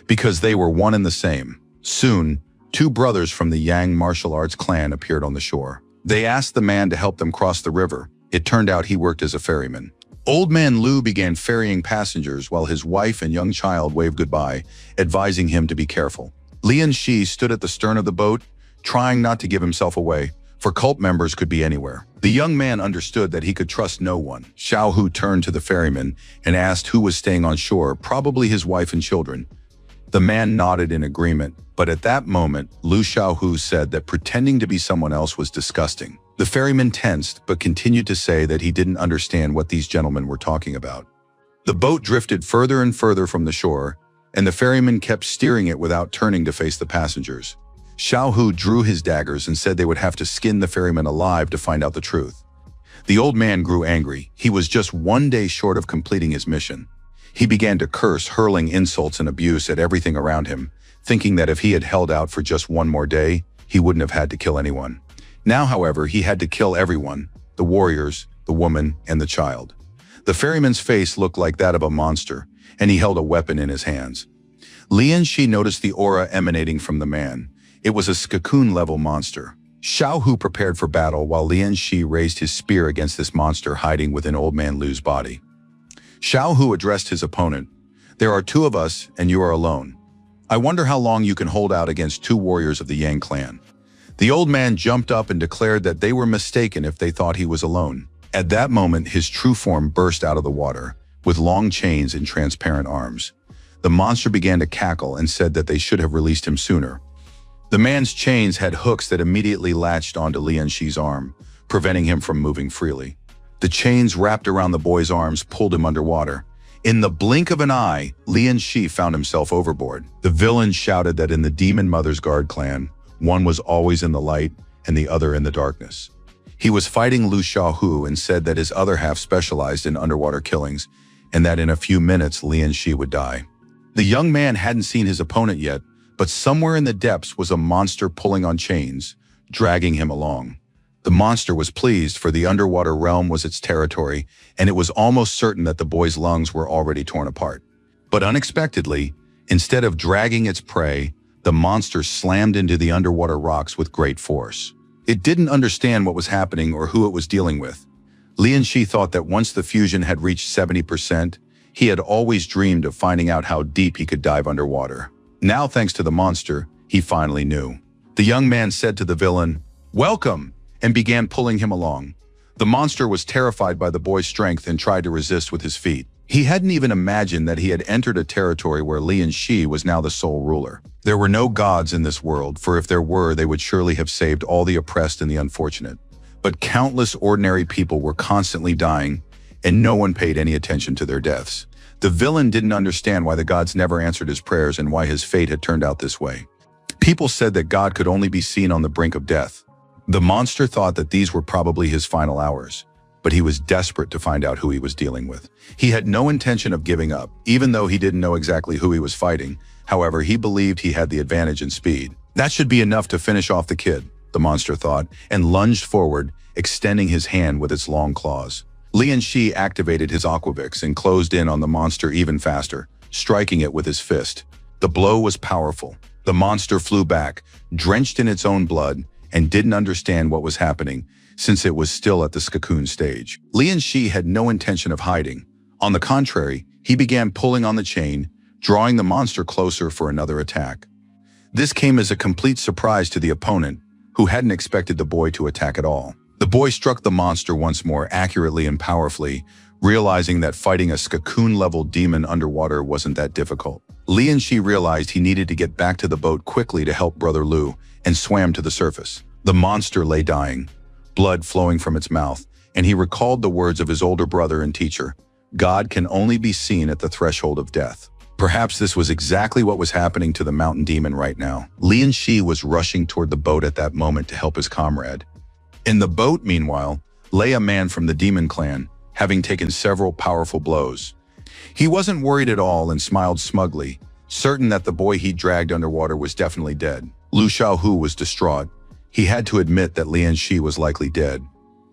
because they were one and the same. Soon, 2 brothers from the Yang martial arts clan appeared on the shore. They asked the man to help them cross the river. It turned out he worked as a ferryman. Old Man Lu began ferrying passengers while his wife and young child waved goodbye, advising him to be careful. Lian Shi stood at the stern of the boat, trying not to give himself away, for cult members could be anywhere. The young man understood that he could trust no one. Xiao Hu turned to the ferryman and asked who was staying on shore, probably his wife and children. The man nodded in agreement, but at that moment, Lu Xiaohu said that pretending to be someone else was disgusting. The ferryman tensed, but continued to say that he didn't understand what these gentlemen were talking about. The boat drifted further and further from the shore, and the ferryman kept steering it without turning to face the passengers. Xiaohu drew his daggers and said they would have to skin the ferryman alive to find out the truth. The old man grew angry. He was just 1 day short of completing his mission. He began to curse, hurling insults and abuse at everything around him, thinking that if he had held out for just 1 more day, he wouldn't have had to kill anyone. Now, however, he had to kill everyone, the warriors, the woman, and the child. The ferryman's face looked like that of a monster, and he held a weapon in his hands. Lian Shi noticed the aura emanating from the man. It was a cocoon-level monster. Xiao Hu prepared for battle while Lian Shi raised his spear against this monster hiding within Old Man Lu's body. Xiao Hu addressed his opponent. "There are 2 of us, and you are alone. I wonder how long you can hold out against 2 warriors of the Yang clan." The old man jumped up and declared that they were mistaken if they thought he was alone. At that moment, his true form burst out of the water, with long chains and transparent arms. The monster began to cackle and said that they should have released him sooner. The man's chains had hooks that immediately latched onto Lian Shi's arm, preventing him from moving freely. The chains wrapped around the boy's arms pulled him underwater. In the blink of an eye, Lian Shi found himself overboard. The villain shouted that in the Demon Mother's Guard clan, one was always in the light and the other in the darkness. He was fighting Lu Xiaohu and said that his other half specialized in underwater killings and that in a few minutes Lian Shi would die. The young man hadn't seen his opponent yet, but somewhere in the depths was a monster pulling on chains, dragging him along. The monster was pleased, for the underwater realm was its territory, and it was almost certain that the boy's lungs were already torn apart. But unexpectedly, instead of dragging its prey, the monster slammed into the underwater rocks with great force. It didn't understand what was happening or who it was dealing with. Lian Shi thought that once the fusion had reached 70%, he had always dreamed of finding out how deep he could dive underwater. Now, thanks to the monster, he finally knew. The young man said to the villain, "Welcome," and began pulling him along. The monster was terrified by the boy's strength and tried to resist with his feet. He hadn't even imagined that he had entered a territory where Lian Shi was now the sole ruler. There were no gods in this world, for if there were, they would surely have saved all the oppressed and the unfortunate. But countless ordinary people were constantly dying, and no one paid any attention to their deaths. The villain didn't understand why the gods never answered his prayers and why his fate had turned out this way. People said that God could only be seen on the brink of death. The monster thought that these were probably his final hours, but he was desperate to find out who he was dealing with. He had no intention of giving up, even though he didn't know exactly who he was fighting. However, he believed he had the advantage in speed. That should be enough to finish off the kid, the monster thought, and lunged forward, extending his hand with its long claws. Lian Shi activated his Aquavix and closed in on the monster even faster, striking it with his fist. The blow was powerful. The monster flew back, drenched in its own blood, and didn't understand what was happening, since it was still at the cocoon stage. Lian Shi had no intention of hiding. On the contrary, he began pulling on the chain, drawing the monster closer for another attack. This came as a complete surprise to the opponent, who hadn't expected the boy to attack at all. The boy struck the monster once more accurately and powerfully, realizing that fighting a cocoon-level demon underwater wasn't that difficult. Lian Shi realized he needed to get back to the boat quickly to help Brother Lu and swam to the surface. The monster lay dying, blood flowing from its mouth, and he recalled the words of his older brother and teacher, "God can only be seen at the threshold of death." Perhaps this was exactly what was happening to the mountain demon right now. Lian Shi was rushing toward the boat at that moment to help his comrade. In the boat, meanwhile, lay a man from the demon clan, having taken several powerful blows. He wasn't worried at all and smiled smugly, certain that the boy he dragged underwater was definitely dead. Lu Xiaohu was distraught. He had to admit that Lian Shi was likely dead,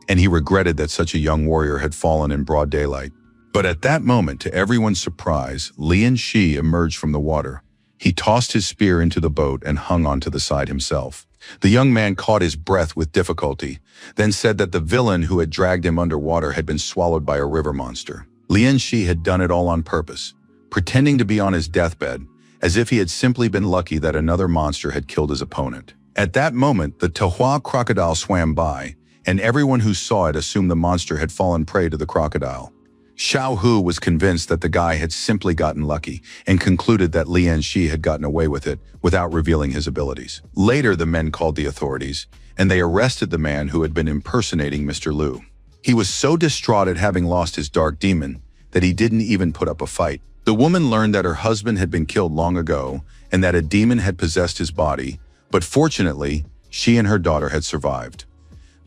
and he regretted that such a young warrior had fallen in broad daylight. But at that moment, to everyone's surprise, Lian Shi emerged from the water. He tossed his spear into the boat and hung onto the side himself. The young man caught his breath with difficulty, then said that the villain who had dragged him underwater had been swallowed by a river monster. Lian Shi had done it all on purpose, pretending to be on his deathbed, as if he had simply been lucky that another monster had killed his opponent. At that moment, the Tahua crocodile swam by, and everyone who saw it assumed the monster had fallen prey to the crocodile. Xiao Hu was convinced that the guy had simply gotten lucky and concluded that Lian Shi had gotten away with it without revealing his abilities. Later, the men called the authorities, and they arrested the man who had been impersonating Mr. Lu. He was so distraught at having lost his dark demon that he didn't even put up a fight. The woman learned that her husband had been killed long ago and that a demon had possessed his body, but fortunately, she and her daughter had survived.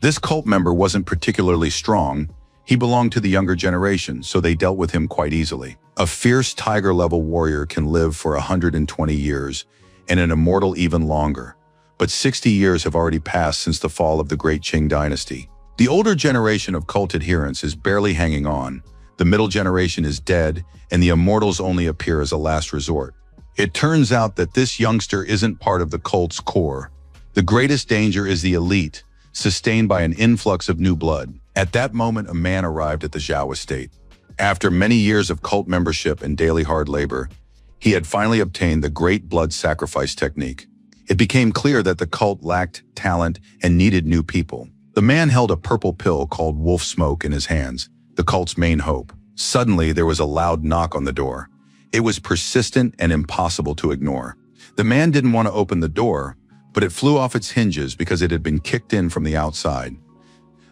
This cult member wasn't particularly strong. He belonged to the younger generation, so they dealt with him quite easily. A fierce tiger-level warrior can live for 120 years, and an immortal even longer. But 60 years have already passed since the fall of the great Qing dynasty. The older generation of cult adherents is barely hanging on, the middle generation is dead, and the immortals only appear as a last resort. It turns out that this youngster isn't part of the cult's core. The greatest danger is the elite, sustained by an influx of new blood. At that moment, a man arrived at the Zhao estate. After many years of cult membership and daily hard labor, he had finally obtained the great blood sacrifice technique. It became clear that the cult lacked talent and needed new people. The man held a purple pill called wolf smoke in his hands, the cult's main hope. Suddenly, there was a loud knock on the door. It was persistent and impossible to ignore. The man didn't want to open the door, but it flew off its hinges because it had been kicked in from the outside.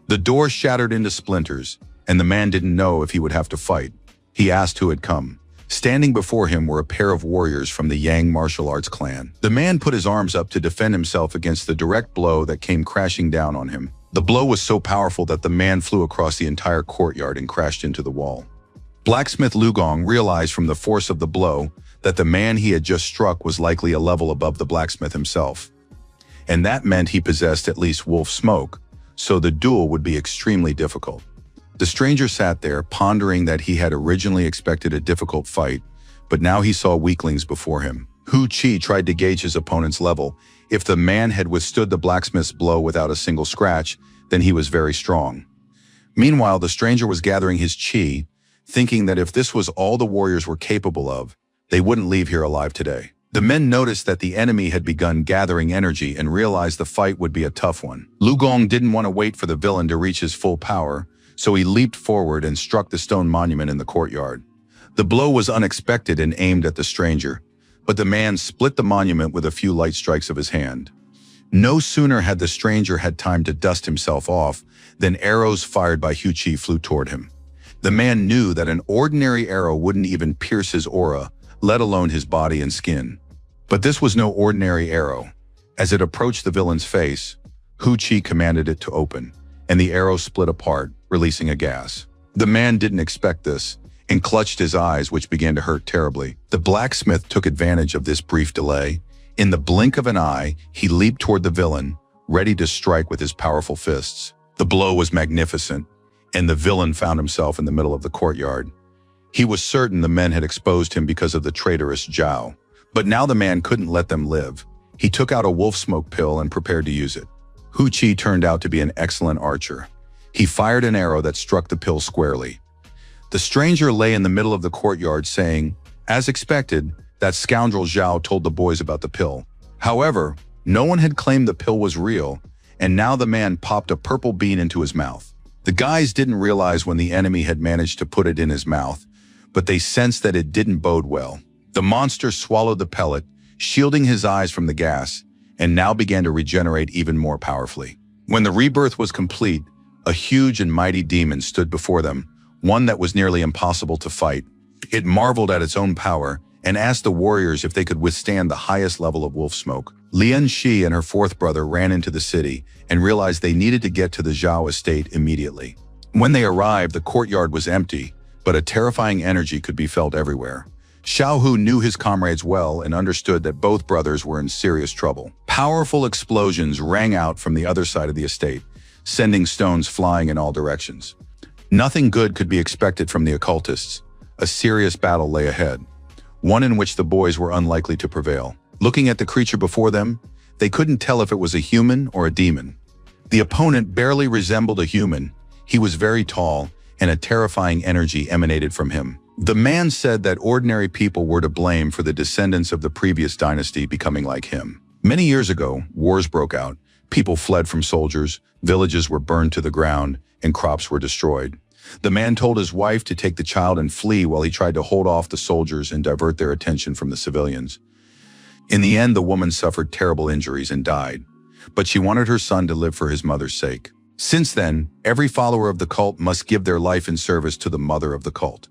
The door shattered into splinters, and the man didn't know if he would have to fight. He asked who had come. Standing before him were a pair of warriors from the Yang martial arts clan. The man put his arms up to defend himself against the direct blow that came crashing down on him. The blow was so powerful that the man flew across the entire courtyard and crashed into the wall. Blacksmith Lu Gong realized from the force of the blow that the man he had just struck was likely a level above the blacksmith himself. And that meant he possessed at least wolf smoke, so the duel would be extremely difficult. The stranger sat there, pondering that he had originally expected a difficult fight, but now he saw weaklings before him. Hu Qi tried to gauge his opponent's level. If the man had withstood the blacksmith's blow without a single scratch, then he was very strong. Meanwhile, the stranger was gathering his qi, thinking that if this was all the warriors were capable of, they wouldn't leave here alive today. The men noticed that the enemy had begun gathering energy and realized the fight would be a tough one. Lu Gong didn't want to wait for the villain to reach his full power, so he leaped forward and struck the stone monument in the courtyard. The blow was unexpected and aimed at the stranger, but the man split the monument with a few light strikes of his hand. No sooner had the stranger had time to dust himself off than arrows fired by Hu Qi flew toward him. The man knew that an ordinary arrow wouldn't even pierce his aura, let alone his body and skin. But this was no ordinary arrow. As it approached the villain's face, Hu Qi commanded it to open, and the arrow split apart, releasing a gas. The man didn't expect this, and clutched his eyes, which began to hurt terribly. The blacksmith took advantage of this brief delay. In the blink of an eye, he leaped toward the villain, ready to strike with his powerful fists. The blow was magnificent, and the villain found himself in the middle of the courtyard. He was certain the men had exposed him because of the traitorous Zhao. But now the man couldn't let them live. He took out a wolf smoke pill and prepared to use it. Hu Qi turned out to be an excellent archer. He fired an arrow that struck the pill squarely. The stranger lay in the middle of the courtyard saying, as expected, that scoundrel Zhao told the boys about the pill. However, no one had claimed the pill was real, and now the man popped a purple bean into his mouth. The guys didn't realize when the enemy had managed to put it in his mouth, but they sensed that it didn't bode well. The monster swallowed the pellet, shielding his eyes from the gas, and now began to regenerate even more powerfully. When the rebirth was complete, a huge and mighty demon stood before them, one that was nearly impossible to fight. It marveled at its own power and asked the warriors if they could withstand the highest level of wolf smoke. Lian Shi and her fourth brother ran into the city and realized they needed to get to the Zhao estate immediately. When they arrived, the courtyard was empty, but a terrifying energy could be felt everywhere. Xiao Hu knew his comrades well and understood that both brothers were in serious trouble. Powerful explosions rang out from the other side of the estate, sending stones flying in all directions. Nothing good could be expected from the occultists. A serious battle lay ahead, one in which the boys were unlikely to prevail. Looking at the creature before them, they couldn't tell if it was a human or a demon. The opponent barely resembled a human. He was very tall, and a terrifying energy emanated from him. The man said that ordinary people were to blame for the descendants of the previous dynasty becoming like him. Many years ago, wars broke out. People fled from soldiers, villages were burned to the ground, and crops were destroyed. The man told his wife to take the child and flee while he tried to hold off the soldiers and divert their attention from the civilians. In the end, the woman suffered terrible injuries and died, but she wanted her son to live for his mother's sake. Since then, every follower of the cult must give their life in service to the mother of the cult.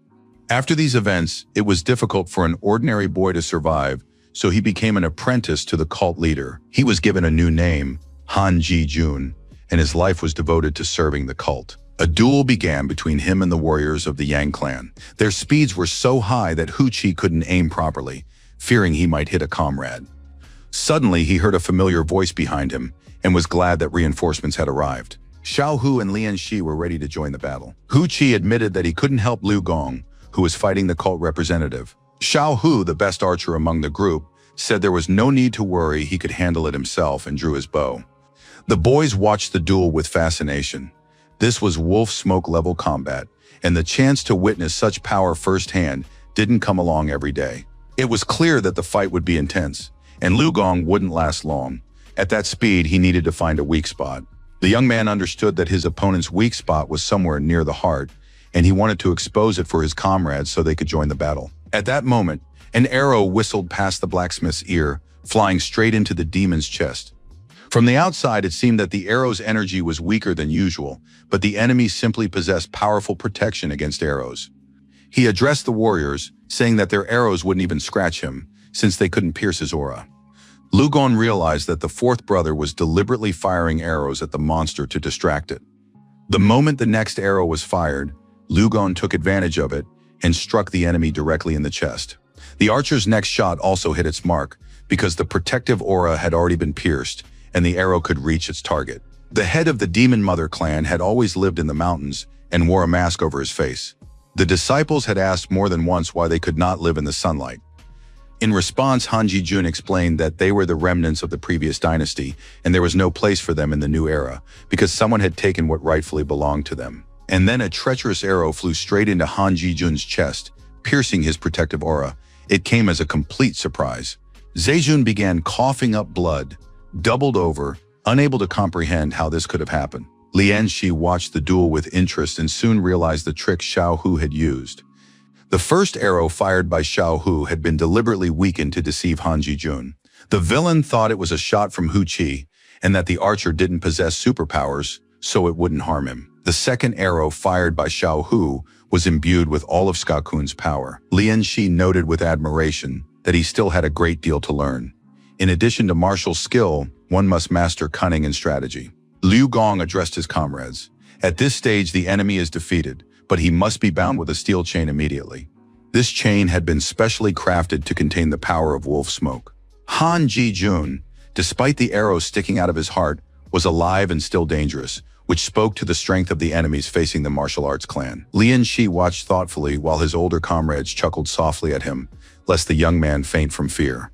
After these events, it was difficult for an ordinary boy to survive, so he became an apprentice to the cult leader. He was given a new name, Han Ji-jun, and his life was devoted to serving the cult. A duel began between him and the warriors of the Yang clan. Their speeds were so high that Hu Qi couldn't aim properly, fearing he might hit a comrade. Suddenly, he heard a familiar voice behind him and was glad that reinforcements had arrived. Xiao Hu and Lian Shi were ready to join the battle. Hu Qi admitted that he couldn't help Lu Gong, who was fighting the cult representative. Xiao Hu, the best archer among the group, said there was no need to worry, he could handle it himself, and drew his bow. The boys watched the duel with fascination. This was wolf smoke level combat, and the chance to witness such power firsthand didn't come along every day. It was clear that the fight would be intense, and Lu Gong wouldn't last long. At that speed, he needed to find a weak spot. The young man understood that his opponent's weak spot was somewhere near the heart, and he wanted to expose it for his comrades so they could join the battle. At that moment, an arrow whistled past the blacksmith's ear, flying straight into the demon's chest. From the outside, it seemed that the arrow's energy was weaker than usual, but the enemy simply possessed powerful protection against arrows. He addressed the warriors, saying that their arrows wouldn't even scratch him, since they couldn't pierce his aura. Lu Gong realized that the fourth brother was deliberately firing arrows at the monster to distract it. The moment the next arrow was fired, Lu Gong took advantage of it and struck the enemy directly in the chest. The archer's next shot also hit its mark, because the protective aura had already been pierced, and the arrow could reach its target. The head of the Demon Mother clan had always lived in the mountains and wore a mask over his face. The disciples had asked more than once why they could not live in the sunlight. In response, Han Ji-jun explained that they were the remnants of the previous dynasty, and there was no place for them in the new era, because someone had taken what rightfully belonged to them. And then a treacherous arrow flew straight into Han Ji-jun's chest, piercing his protective aura. It came as a complete surprise. Zejun began coughing up blood, doubled over, unable to comprehend how this could have happened. Lian Shi watched the duel with interest and soon realized the trick Xiao Hu had used. The first arrow fired by Xiao Hu had been deliberately weakened to deceive Han Ji-jun. The villain thought it was a shot from Hu Qi and that the archer didn't possess superpowers, so it wouldn't harm him. The second arrow fired by Xiao Hu was imbued with all of Skakun's power. Lian Shi noted with admiration that he still had a great deal to learn. In addition to martial skill, one must master cunning and strategy. Lu Gong addressed his comrades. At this stage, the enemy is defeated, but he must be bound with a steel chain immediately. This chain had been specially crafted to contain the power of wolf smoke. Han Ji-jun, despite the arrow sticking out of his heart, was alive and still dangerous, which spoke to the strength of the enemies facing the martial arts clan. Lian Shi watched thoughtfully while his older comrades chuckled softly at him, lest the young man faint from fear.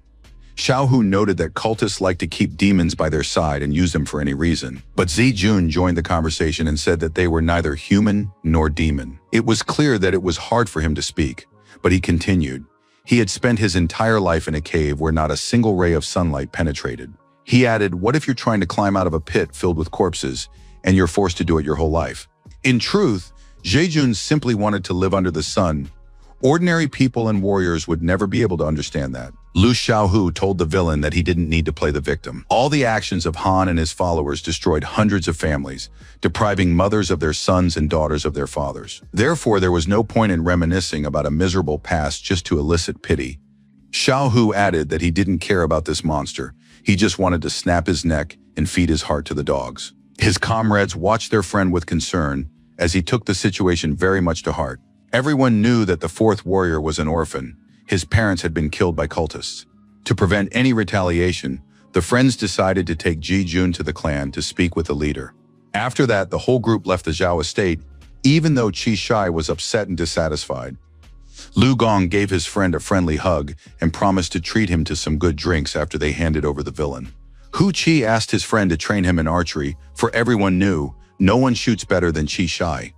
Xiao Hu noted that cultists like to keep demons by their side and use them for any reason. But Zijun joined the conversation and said that they were neither human nor demon. It was clear that it was hard for him to speak, but he continued. He had spent his entire life in a cave where not a single ray of sunlight penetrated. He added, "What if you're trying to climb out of a pit filled with corpses, and you're forced to do it your whole life?" In truth, Jaejun simply wanted to live under the sun. Ordinary people and warriors would never be able to understand that. Lu Xiaohu told the villain that he didn't need to play the victim. All the actions of Han and his followers destroyed hundreds of families, depriving mothers of their sons and daughters of their fathers. Therefore, there was no point in reminiscing about a miserable past just to elicit pity. Xiaohu added that he didn't care about this monster. He just wanted to snap his neck and feed his heart to the dogs. His comrades watched their friend with concern, as he took the situation very much to heart. Everyone knew that the fourth warrior was an orphan. His parents had been killed by cultists. To prevent any retaliation, the friends decided to take Ji Jun to the clan to speak with the leader. After that, the whole group left the Zhao estate, even though Qi Shai was upset and dissatisfied. Lu Gong gave his friend a friendly hug and promised to treat him to some good drinks after they handed over the villain. Hu Qi asked his friend to train him in archery, for everyone knew no one shoots better than Qi Shai.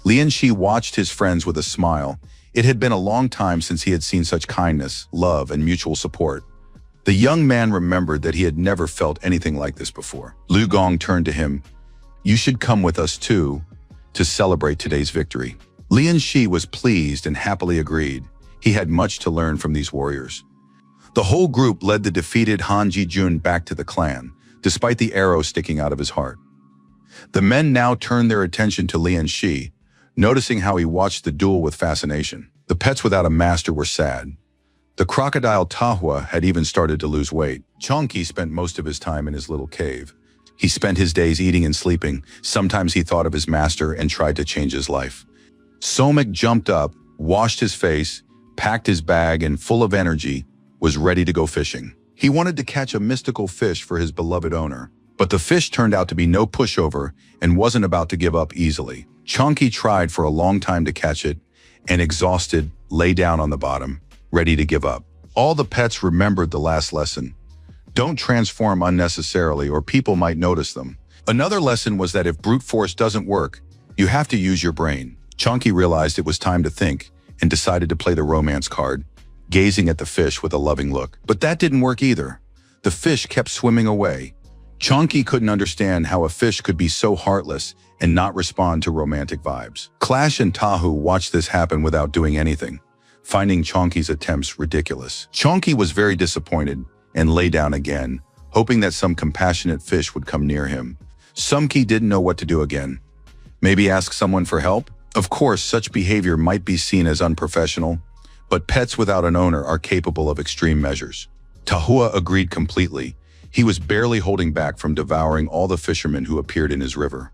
Lian Shi watched his friends with a smile. It had been a long time since he had seen such kindness, love, and mutual support. The young man remembered that he had never felt anything like this before. Lu Gong turned to him. "You should come with us too, to celebrate today's victory." Lian Shi was pleased and happily agreed. He had much to learn from these warriors. The whole group led the defeated Han Ji-jun back to the clan, despite the arrow sticking out of his heart. The men now turned their attention to Lian Shi, noticing how he watched the duel with fascination. The pets without a master were sad. The crocodile Tahua had even started to lose weight. Chongqi spent most of his time in his little cave. He spent his days eating and sleeping. Sometimes he thought of his master and tried to change his life. Somek jumped up, washed his face, packed his bag, and full of energy, was ready to go fishing. He wanted to catch a mystical fish for his beloved owner, but the fish turned out to be no pushover and wasn't about to give up easily. Chongqi tried for a long time to catch it, and exhausted, lay down on the bottom, ready to give up. All the pets remembered the last lesson. Don't transform unnecessarily or people might notice them. Another lesson was that if brute force doesn't work, you have to use your brain. Chongqi realized it was time to think and decided to play the romance card, gazing at the fish with a loving look. But that didn't work either. The fish kept swimming away. Chongqi couldn't understand how a fish could be so heartless and not respond to romantic vibes. Clash and Tahu watched this happen without doing anything, finding Chongqi's attempts ridiculous. Chongqi was very disappointed and lay down again, hoping that some compassionate fish would come near him. Sumki didn't know what to do again. Maybe ask someone for help? Of course, such behavior might be seen as unprofessional, but pets without an owner are capable of extreme measures. Tahua agreed completely. He was barely holding back from devouring all the fishermen who appeared in his river.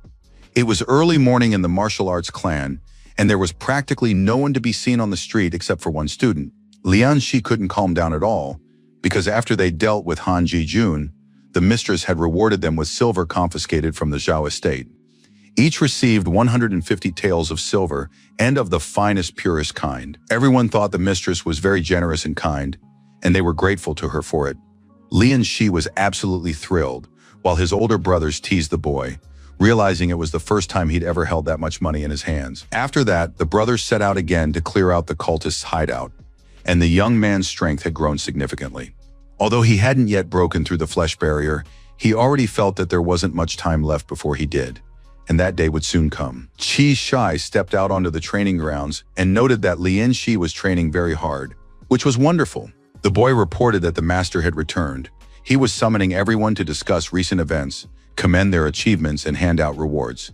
It was early morning in the martial arts clan, and there was practically no one to be seen on the street except for one student. Lian Shi couldn't calm down at all, because after they dealt with Han Ji-jun, the mistress had rewarded them with silver confiscated from the Zhao estate. Each received 150 taels of silver and of the finest, purest kind. Everyone thought the mistress was very generous and kind, and they were grateful to her for it. Lian Shi was absolutely thrilled, while his older brothers teased the boy, realizing it was the first time he'd ever held that much money in his hands. After that, the brothers set out again to clear out the cultists' hideout, and the young man's strength had grown significantly. Although he hadn't yet broken through the flesh barrier, he already felt that there wasn't much time left before he did, and that day would soon come. Qi Shai stepped out onto the training grounds and noted that Lian Shi was training very hard, which was wonderful. The boy reported that the master had returned. He was summoning everyone to discuss recent events, commend their achievements, and hand out rewards.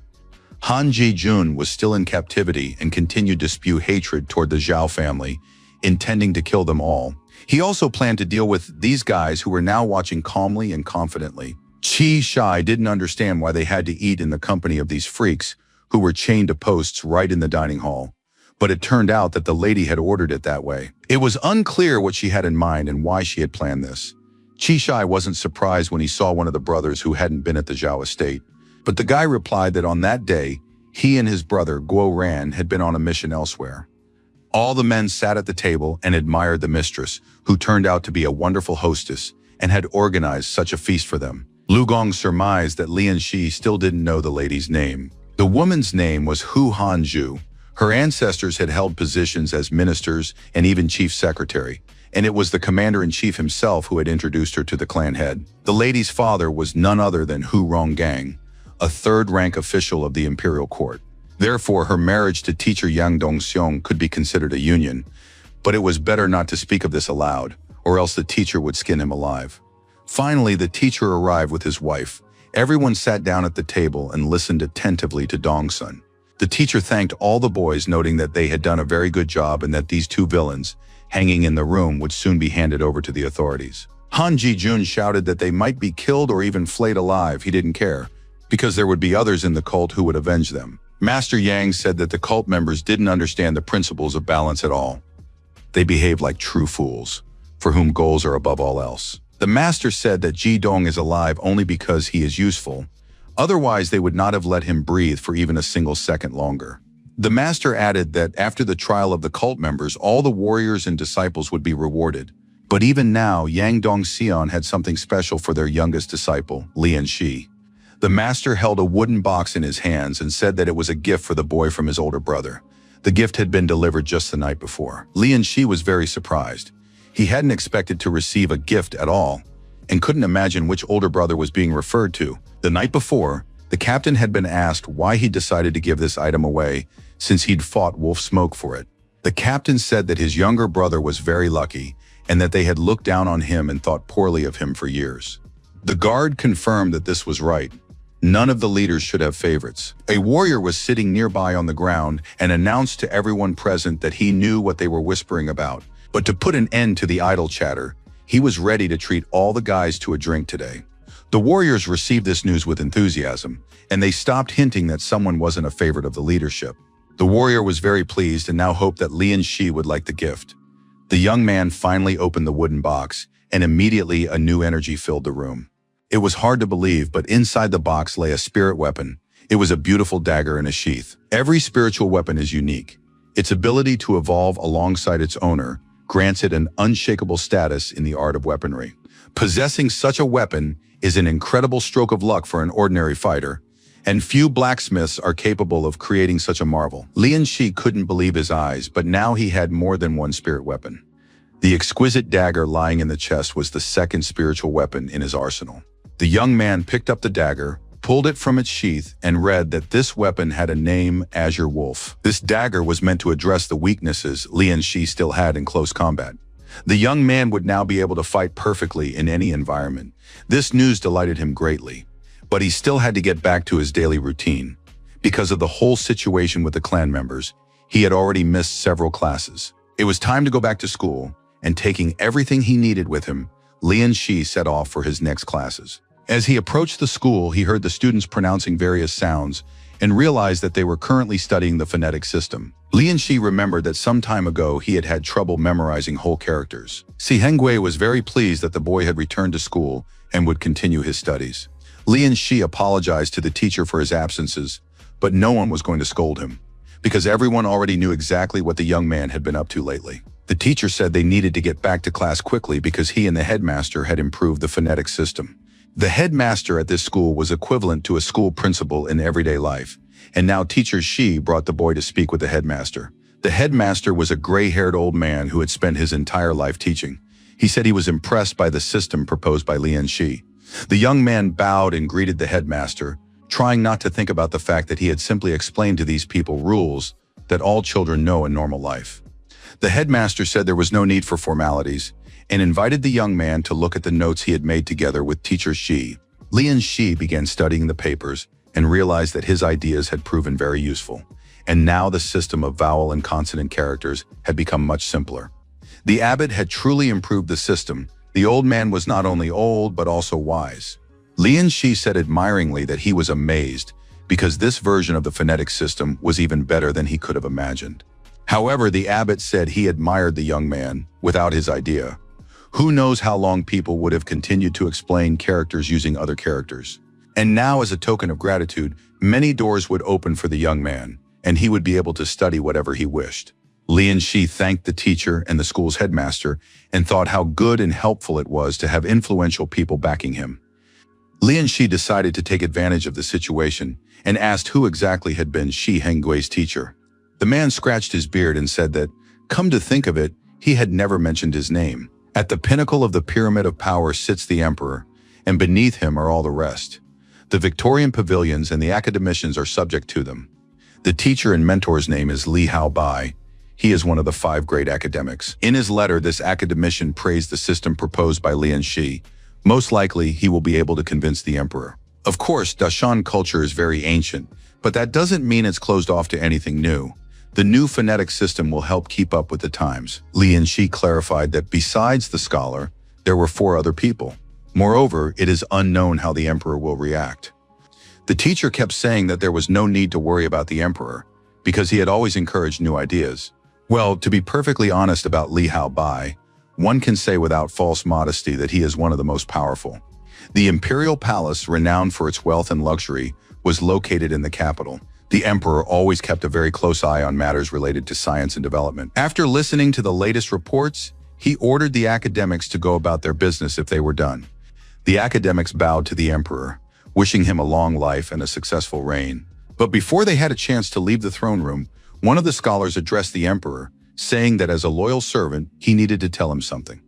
Han Ji-jun was still in captivity and continued to spew hatred toward the Zhao family, intending to kill them all. He also planned to deal with these guys who were now watching calmly and confidently. Qi Shai didn't understand why they had to eat in the company of these freaks who were chained to posts right in the dining hall. But it turned out that the lady had ordered it that way. It was unclear what she had in mind and why she had planned this. Qi Shai wasn't surprised when he saw one of the brothers who hadn't been at the Zhao estate, but the guy replied that on that day, he and his brother Guo Ran had been on a mission elsewhere. All the men sat at the table and admired the mistress, who turned out to be a wonderful hostess and had organized such a feast for them. Lu Gong surmised that Lian Shi still didn't know the lady's name. The woman's name was Hu Hanju. Her ancestors had held positions as ministers and even chief secretary, and it was the commander-in-chief himself who had introduced her to the clan head. The lady's father was none other than Hu Ronggang, a third-rank official of the imperial court. Therefore, her marriage to teacher Yang Dongxiong could be considered a union, but it was better not to speak of this aloud, or else the teacher would skin him alive. Finally, the teacher arrived with his wife. Everyone sat down at the table and listened attentively to Dongsun. The teacher thanked all the boys, noting that they had done a very good job and that these two villains, hanging in the room, would soon be handed over to the authorities. Han Ji-jun shouted that they might be killed or even flayed alive. He didn't care, because there would be others in the cult who would avenge them. Master Yang said that the cult members didn't understand the principles of balance at all. They behaved like true fools, for whom goals are above all else. The master said that Ji Dong is alive only because he is useful. Otherwise, they would not have let him breathe for even a single second longer. The master added that after the trial of the cult members, all the warriors and disciples would be rewarded. But even now, Yang Dongxian had something special for their youngest disciple, Lian Shi. The master held a wooden box in his hands and said that it was a gift for the boy from his older brother. The gift had been delivered just the night before. Lian Shi was very surprised. He hadn't expected to receive a gift at all, and couldn't imagine which older brother was being referred to. The night before, the captain had been asked why he decided to give this item away, since he'd fought Wolf Smoke for it. The captain said that his younger brother was very lucky, and that they had looked down on him and thought poorly of him for years. The guard confirmed that this was right. None of the leaders should have favorites. A warrior was sitting nearby on the ground and announced to everyone present that he knew what they were whispering about. But to put an end to the idle chatter, he was ready to treat all the guys to a drink today. The warriors received this news with enthusiasm, and they stopped hinting that someone wasn't a favorite of the leadership. The warrior was very pleased and now hoped that Lian Shi would like the gift. The young man finally opened the wooden box, and immediately a new energy filled the room. It was hard to believe, but inside the box lay a spirit weapon. It was a beautiful dagger in a sheath. Every spiritual weapon is unique. Its ability to evolve alongside its owner grants it an unshakable status in the art of weaponry. Possessing such a weapon is an incredible stroke of luck for an ordinary fighter, and few blacksmiths are capable of creating such a marvel. Lian Shi couldn't believe his eyes, but now he had more than one spirit weapon. The exquisite dagger lying in the chest was the second spiritual weapon in his arsenal. The young man picked up the dagger, pulled it from its sheath, and read that this weapon had a name, Azure Wolf. This dagger was meant to address the weaknesses Lian Shi still had in close combat. The young man would now be able to fight perfectly in any environment. This news delighted him greatly, but he still had to get back to his daily routine. Because of the whole situation with the clan members, he had already missed several classes. It was time to go back to school, and taking everything he needed with him, Lian Shi set off for his next classes. As he approached the school, he heard the students pronouncing various sounds and realized that they were currently studying the phonetic system. Lian Shi remembered that some time ago he had had trouble memorizing whole characters. Si Hengui was very pleased that the boy had returned to school and would continue his studies. Lian Shi apologized to the teacher for his absences, but no one was going to scold him, because everyone already knew exactly what the young man had been up to lately. The teacher said they needed to get back to class quickly because he and the headmaster had improved the phonetic system. The headmaster at this school was equivalent to a school principal in everyday life, and now teacher Shi brought the boy to speak with the headmaster. The headmaster was a gray-haired old man who had spent his entire life teaching. He said he was impressed by the system proposed by Lian Shi. The young man bowed and greeted the headmaster, trying not to think about the fact that he had simply explained to these people rules that all children know in normal life. The headmaster said there was no need for formalities, and invited the young man to look at the notes he had made together with teacher Shi. Lian Shi began studying the papers and realized that his ideas had proven very useful, and now the system of vowel and consonant characters had become much simpler. The abbot had truly improved the system. The old man was not only old but also wise. Lian Shi said admiringly that he was amazed because this version of the phonetic system was even better than he could have imagined. However, the abbot said he admired the young man without his idea. Who knows how long people would have continued to explain characters using other characters. And now, as a token of gratitude, many doors would open for the young man, and he would be able to study whatever he wished. Lian Shi thanked the teacher and the school's headmaster and thought how good and helpful it was to have influential people backing him. Lian Shi decided to take advantage of the situation and asked who exactly had been Shi Hengui's teacher. The man scratched his beard and said that, come to think of it, he had never mentioned his name. At the pinnacle of the pyramid of power sits the emperor, and beneath him are all the rest. The Victorian pavilions and the academicians are subject to them. The teacher and mentor's name is Li Haobai. He is one of the 5 great academics. In his letter, this academician praised the system proposed by Lian Shi. Most likely, he will be able to convince the emperor. Of course, Dashan culture is very ancient, but that doesn't mean it's closed off to anything new. The new phonetic system will help keep up with the times. Lian Shi clarified that besides the scholar, there were 4 other people. Moreover, it is unknown how the emperor will react. The teacher kept saying that there was no need to worry about the emperor, because he had always encouraged new ideas. Well, to be perfectly honest about Li Haobai, one can say without false modesty that he is one of the most powerful. The imperial palace, renowned for its wealth and luxury, was located in the capital. The emperor always kept a very close eye on matters related to science and development. After listening to the latest reports, he ordered the academics to go about their business if they were done. The academics bowed to the emperor, wishing him a long life and a successful reign. But before they had a chance to leave the throne room, one of the scholars addressed the emperor, saying that as a loyal servant, he needed to tell him something.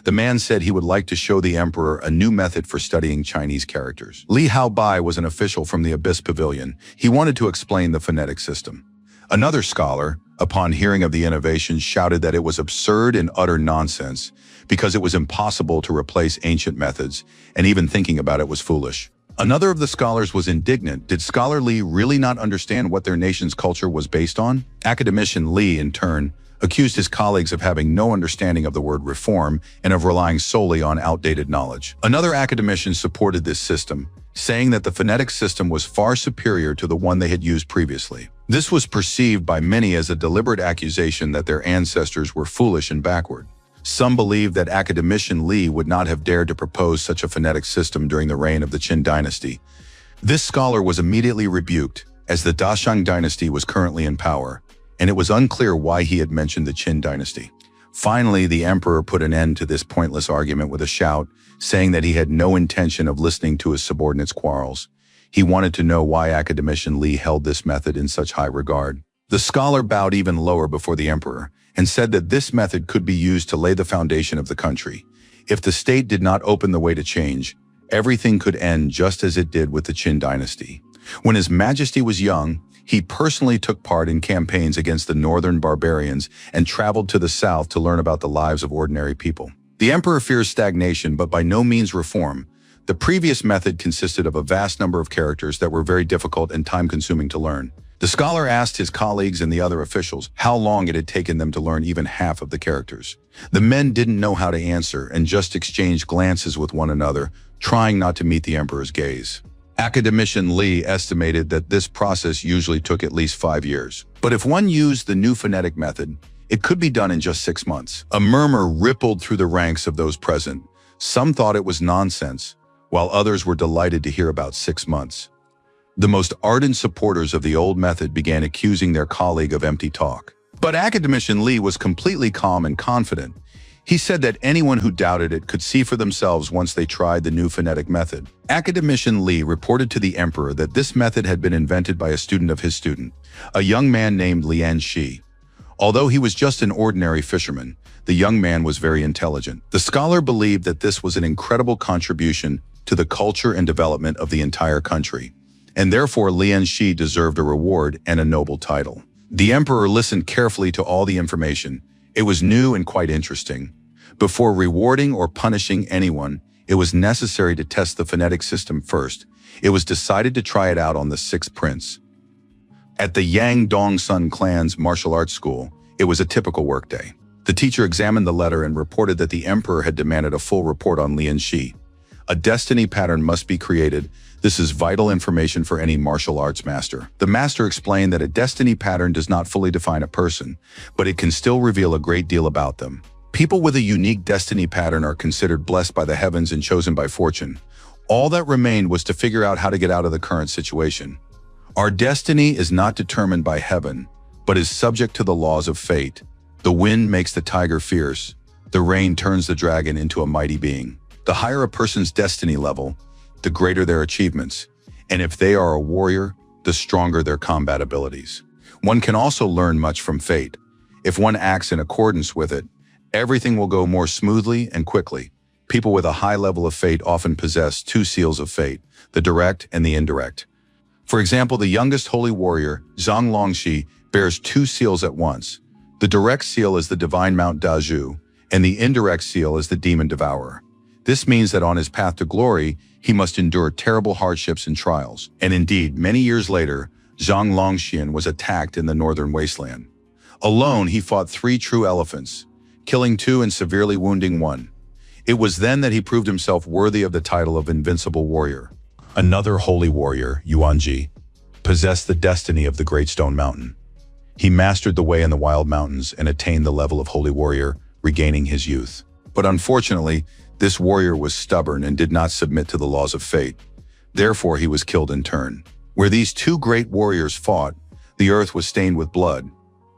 The man said he would like to show the emperor a new method for studying Chinese characters. Li Haobai was an official from the Abyss Pavilion. He wanted to explain the phonetic system. Another scholar, upon hearing of the innovation, shouted that it was absurd and utter nonsense because it was impossible to replace ancient methods, and even thinking about it was foolish. Another of the scholars was indignant. Did Scholar Li really not understand what their nation's culture was based on? Academician Li, in turn, accused his colleagues of having no understanding of the word reform and of relying solely on outdated knowledge. Another academician supported this system, saying that the phonetic system was far superior to the one they had used previously. This was perceived by many as a deliberate accusation that their ancestors were foolish and backward. Some believed that academician Li would not have dared to propose such a phonetic system during the reign of the Qin dynasty. This scholar was immediately rebuked, as the Dashang dynasty was currently in power, and it was unclear why he had mentioned the Qin dynasty. Finally, the emperor put an end to this pointless argument with a shout, saying that he had no intention of listening to his subordinates' quarrels. He wanted to know why academician Li held this method in such high regard. The scholar bowed even lower before the emperor, and said that this method could be used to lay the foundation of the country. If the state did not open the way to change, everything could end just as it did with the Qin dynasty. When His Majesty was young, he personally took part in campaigns against the northern barbarians and traveled to the south to learn about the lives of ordinary people. The emperor fears stagnation, but by no means reform. The previous method consisted of a vast number of characters that were very difficult and time-consuming to learn. The scholar asked his colleagues and the other officials how long it had taken them to learn even half of the characters. The men didn't know how to answer and just exchanged glances with one another, trying not to meet the emperor's gaze. Academician Li estimated that this process usually took at least 5 years. But if one used the new phonetic method, it could be done in just 6 months. A murmur rippled through the ranks of those present. Some thought it was nonsense, while others were delighted to hear about 6 months. The most ardent supporters of the old method began accusing their colleague of empty talk. But academician Li was completely calm and confident. He said that anyone who doubted it could see for themselves once they tried the new phonetic method. Academician Li reported to the emperor that this method had been invented by a student of his student, a young man named Lian Shi. Although he was just an ordinary fisherman, the young man was very intelligent. The scholar believed that this was an incredible contribution to the culture and development of the entire country, and therefore Lian Shi deserved a reward and a noble title. The emperor listened carefully to all the information. It was new and quite interesting. Before rewarding or punishing anyone, it was necessary to test the phonetic system first. It was decided to try it out on the 6th prince. At the Yang Dong Sun clan's martial arts school, it was a typical workday. The teacher examined the letter and reported that the emperor had demanded a full report on Lian Shi. A destiny pattern must be created. This is vital information for any martial arts master. The master explained that a destiny pattern does not fully define a person, but it can still reveal a great deal about them. People with a unique destiny pattern are considered blessed by the heavens and chosen by fortune. All that remained was to figure out how to get out of the current situation. Our destiny is not determined by heaven, but is subject to the laws of fate. The wind makes the tiger fierce. The rain turns the dragon into a mighty being. The higher a person's destiny level, the greater their achievements, and if they are a warrior, the stronger their combat abilities. One can also learn much from fate. If one acts in accordance with it, everything will go more smoothly and quickly. People with a high level of fate often possess two seals of fate, the direct and the indirect. For example, the youngest holy warrior, Zhang Longxi, bears two seals at once. The direct seal is the divine Mount Dazhu, and the indirect seal is the demon devourer. This means that on his path to glory, he must endure terrible hardships and trials. And indeed, many years later, Zhang Longxian was attacked in the northern wasteland. Alone, he fought 3 true elephants, killing 2 and severely wounding 1. It was then that he proved himself worthy of the title of Invincible Warrior. Another holy warrior, Yuanji, possessed the destiny of the Great Stone Mountain. He mastered the way in the wild mountains and attained the level of holy warrior, regaining his youth. But unfortunately, this warrior was stubborn and did not submit to the laws of fate. Therefore, he was killed in turn. Where these 2 great warriors fought, the earth was stained with blood.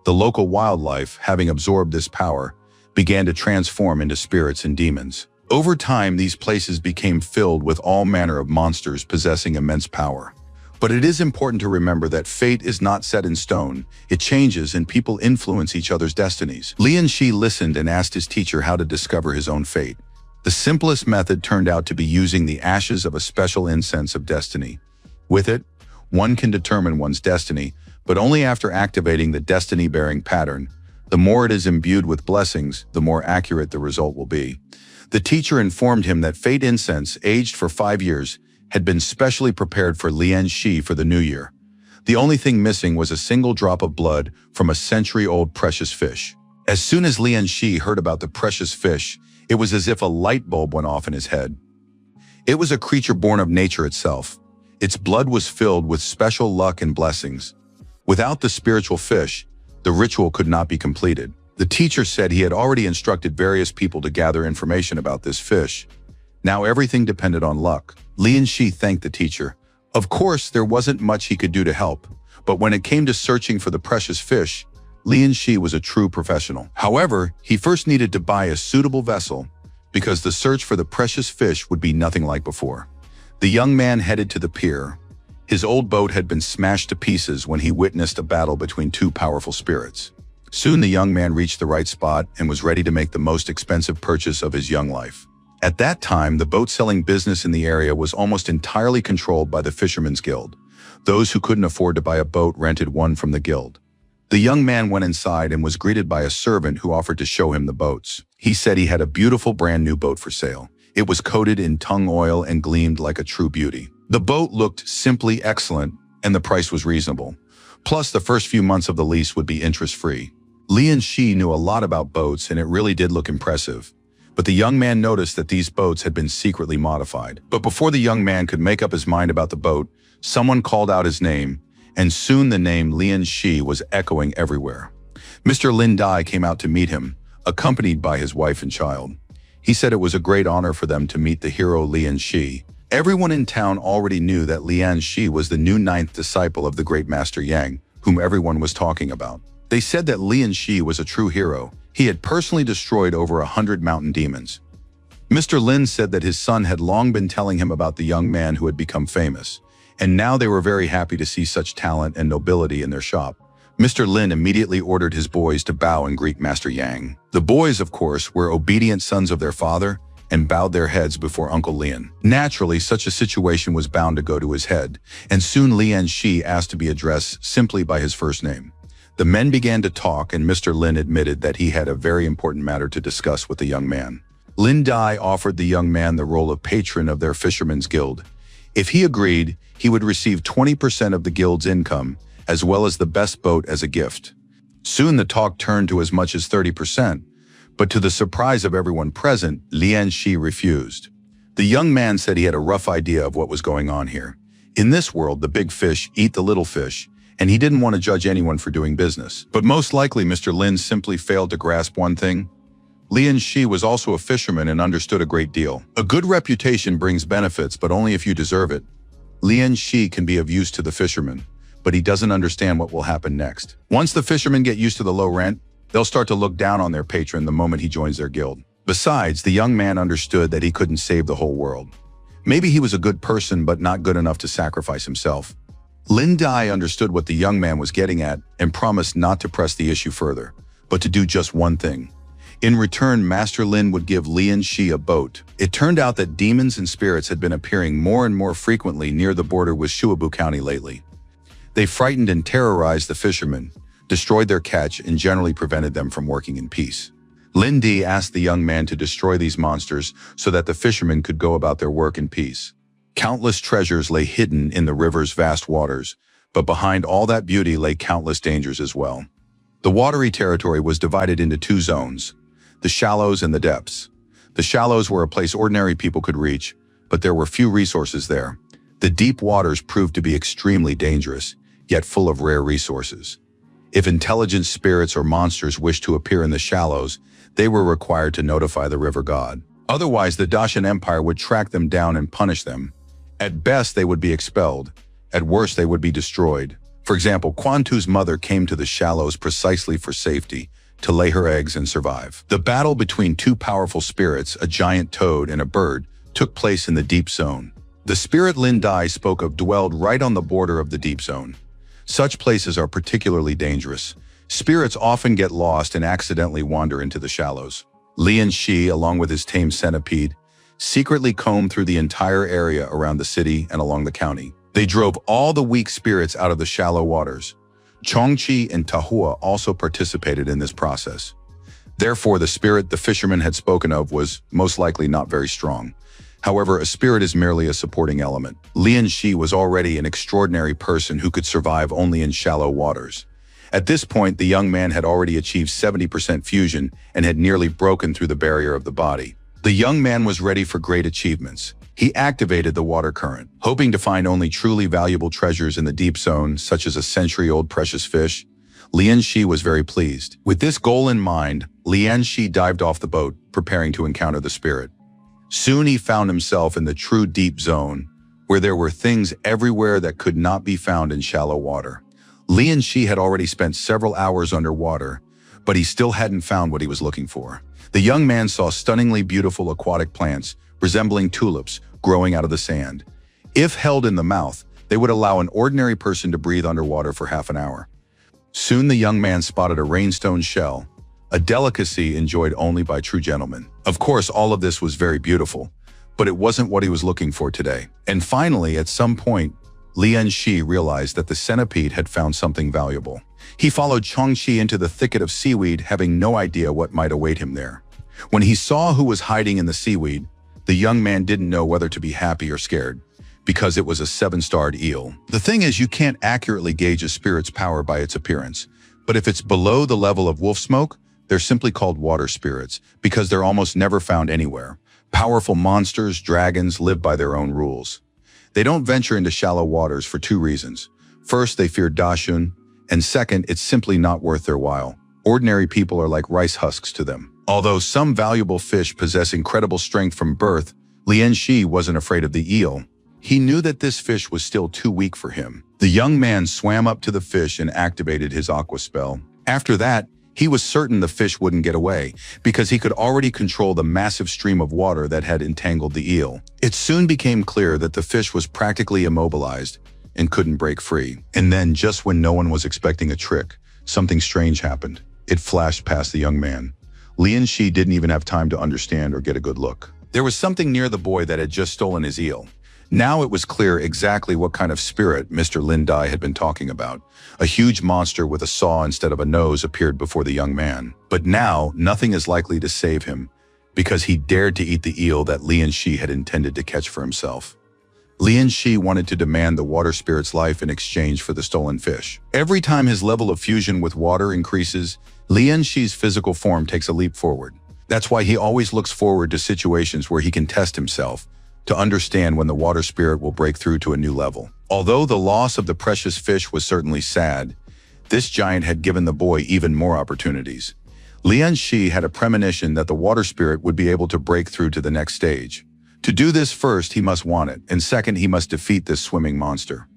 The local wildlife, having absorbed this power, began to transform into spirits and demons. Over time, these places became filled with all manner of monsters possessing immense power. But it is important to remember that fate is not set in stone. It changes and people influence each other's destinies. Lian Shi listened and asked his teacher how to discover his own fate. The simplest method turned out to be using the ashes of a special incense of destiny. With it, one can determine one's destiny, but only after activating the destiny-bearing pattern. The more it is imbued with blessings, the more accurate the result will be. The teacher informed him that fate incense, aged for 5 years, had been specially prepared for Lian Shi for the new year. The only thing missing was a single drop of blood from a century-old precious fish. As soon as Lian Shi heard about the precious fish, it was as if a light bulb went off in his head. It was a creature born of nature itself. Its blood was filled with special luck and blessings. Without the spiritual fish, the ritual could not be completed. The teacher said he had already instructed various people to gather information about this fish. Now everything depended on luck. Lian Shi thanked the teacher. Of course, there wasn't much he could do to help, but when it came to searching for the precious fish, Lian Shi was a true professional. However, he first needed to buy a suitable vessel because the search for the precious fish would be nothing like before. The young man headed to the pier. His old boat had been smashed to pieces when he witnessed a battle between 2 powerful spirits. Soon the young man reached the right spot and was ready to make the most expensive purchase of his young life. At that time, the boat-selling business in the area was almost entirely controlled by the Fishermen's Guild. Those who couldn't afford to buy a boat rented one from the guild. The young man went inside and was greeted by a servant who offered to show him the boats. He said he had a beautiful brand new boat for sale. It was coated in tung oil and gleamed like a true beauty. The boat looked simply excellent, and the price was reasonable. Plus, the first few months of the lease would be interest-free. Lian Shi knew a lot about boats, and it really did look impressive. But the young man noticed that these boats had been secretly modified. But before the young man could make up his mind about the boat, someone called out his name, and soon the name Lian Shi was echoing everywhere. Mr. Lin Dai came out to meet him, accompanied by his wife and child. He said it was a great honor for them to meet the hero Lian Shi. Everyone in town already knew that Lian Shi was the new 9th disciple of the great Master Yang, whom everyone was talking about. They said that Lian Shi was a true hero. He had personally destroyed over 100 mountain demons. Mr. Lin said that his son had long been telling him about the young man who had become famous, and now they were very happy to see such talent and nobility in their shop. Mr. Lin immediately ordered his boys to bow and greet Master Yang. The boys, of course, were obedient sons of their father and bowed their heads before Uncle Lian. Naturally, such a situation was bound to go to his head, and soon Lian Shi asked to be addressed simply by his first name. The men began to talk, and Mr. Lin admitted that he had a very important matter to discuss with the young man. Lin Dai offered the young man the role of patron of their Fishermen's Guild. If he agreed, he would receive 20% of the guild's income, as well as the best boat as a gift. Soon the talk turned to as much as 30%, but to the surprise of everyone present, Lian Shi refused. The young man said he had a rough idea of what was going on here. In this world, the big fish eat the little fish, and he didn't want to judge anyone for doing business. But most likely, Mr. Lin simply failed to grasp one thing. Lian Shi was also a fisherman and understood a great deal. A good reputation brings benefits, but only if you deserve it. Lian Shi can be of use to the fishermen, but he doesn't understand what will happen next. Once the fishermen get used to the low rent, they'll start to look down on their patron the moment he joins their guild. Besides, the young man understood that he couldn't save the whole world. Maybe he was a good person, but not good enough to sacrifice himself. Lin Dai understood what the young man was getting at and promised not to press the issue further, but to do just one thing. In return, Master Lin would give Lian Shi a boat. It turned out that demons and spirits had been appearing more and more frequently near the border with Shuabu County lately. They frightened and terrorized the fishermen, destroyed their catch, and generally prevented them from working in peace. Lin Di asked the young man to destroy these monsters so that the fishermen could go about their work in peace. Countless treasures lay hidden in the river's vast waters, but behind all that beauty lay countless dangers as well. The watery territory was divided into two zones: the shallows and the depths. The shallows were a place ordinary people could reach, but there were few resources there. The deep waters proved to be extremely dangerous, yet full of rare resources. If intelligent spirits or monsters wished to appear in the shallows, they were required to notify the river god. Otherwise, the Dacian Empire would track them down and punish them. At best, they would be expelled. At worst, they would be destroyed. For example, Quan Tu's mother came to the shallows precisely for safety, to lay her eggs and survive. The battle between two powerful spirits, a giant toad and a bird, took place in the deep zone. The spirit Lin Di spoke of dwelled right on the border of the deep zone. Such places are particularly dangerous. Spirits often get lost and accidentally wander into the shallows. Lian Shi, along with his tame centipede, secretly combed through the entire area around the city and along the county. They drove all the weak spirits out of the shallow waters. Chongqi and Tahua also participated in this process. Therefore, the spirit the fisherman had spoken of was most likely not very strong. However, a spirit is merely a supporting element. Lian Shi was already an extraordinary person who could survive only in shallow waters. At this point, the young man had already achieved 70% fusion and had nearly broken through the barrier of the body. The young man was ready for great achievements. He activated the water current, hoping to find only truly valuable treasures in the deep zone, such as a century-old precious fish. Lian Shi was very pleased. With this goal in mind, Lian Shi dived off the boat, preparing to encounter the spirit. Soon he found himself in the true deep zone, where there were things everywhere that could not be found in shallow water. Lian Shi had already spent several hours underwater, but he still hadn't found what he was looking for. The young man saw stunningly beautiful aquatic plants, resembling tulips, growing out of the sand. If held in the mouth, they would allow an ordinary person to breathe underwater for half an hour. Soon the young man spotted a rainstone shell, a delicacy enjoyed only by true gentlemen. Of course, all of this was very beautiful, but it wasn't what he was looking for today. And finally, at some point, Lian Shi realized that the centipede had found something valuable. He followed Chongqi into the thicket of seaweed, having no idea what might await him there. When he saw who was hiding in the seaweed, the young man didn't know whether to be happy or scared, because it was a 7-starred eel. The thing is, you can't accurately gauge a spirit's power by its appearance, but if it's below the level of wolf smoke, they're simply called water spirits, because they're almost never found anywhere. Powerful monsters, dragons, live by their own rules. They don't venture into shallow waters for two reasons. First, they fear Dashun, and second, it's simply not worth their while. Ordinary people are like rice husks to them. Although some valuable fish possess incredible strength from birth, Lian Shi wasn't afraid of the eel. He knew that this fish was still too weak for him. The young man swam up to the fish and activated his aqua spell. After that, he was certain the fish wouldn't get away, because he could already control the massive stream of water that had entangled the eel. It soon became clear that the fish was practically immobilized and couldn't break free. And then, just when no one was expecting a trick, something strange happened. It flashed past the young man. Lian Shi didn't even have time to understand or get a good look. There was something near the boy that had just stolen his eel. Now it was clear exactly what kind of spirit Mr. Lin Di had been talking about. A huge monster with a saw instead of a nose appeared before the young man. But now, nothing is likely to save him, because he dared to eat the eel that Lian Shi had intended to catch for himself. Lian Shi wanted to demand the water spirit's life in exchange for the stolen fish. Every time his level of fusion with water increases, Lian Shi's physical form takes a leap forward. That's why he always looks forward to situations where he can test himself, to understand when the water spirit will break through to a new level. Although the loss of the precious fish was certainly sad, this giant had given the boy even more opportunities. Lian Shi had a premonition that the water spirit would be able to break through to the next stage. To do this, first he must want it, and second he must defeat this swimming monster.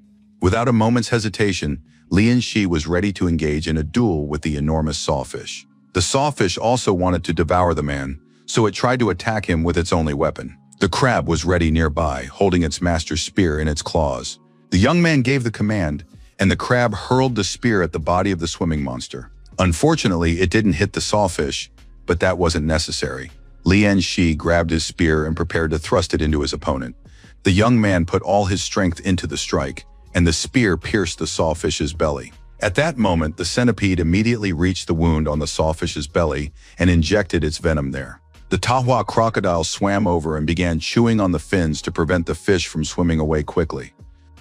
Without a moment's hesitation, Lian Shi was ready to engage in a duel with the enormous sawfish. The sawfish also wanted to devour the man, so it tried to attack him with its only weapon. The crab was ready nearby, holding its master's spear in its claws. The young man gave the command, and the crab hurled the spear at the body of the swimming monster. Unfortunately, it didn't hit the sawfish, but that wasn't necessary. Lian Shi grabbed his spear and prepared to thrust it into his opponent. The young man put all his strength into the strike, and the spear pierced the sawfish's belly. At that moment, the centipede immediately reached the wound on the sawfish's belly and injected its venom there. The Tahua crocodile swam over and began chewing on the fins to prevent the fish from swimming away quickly.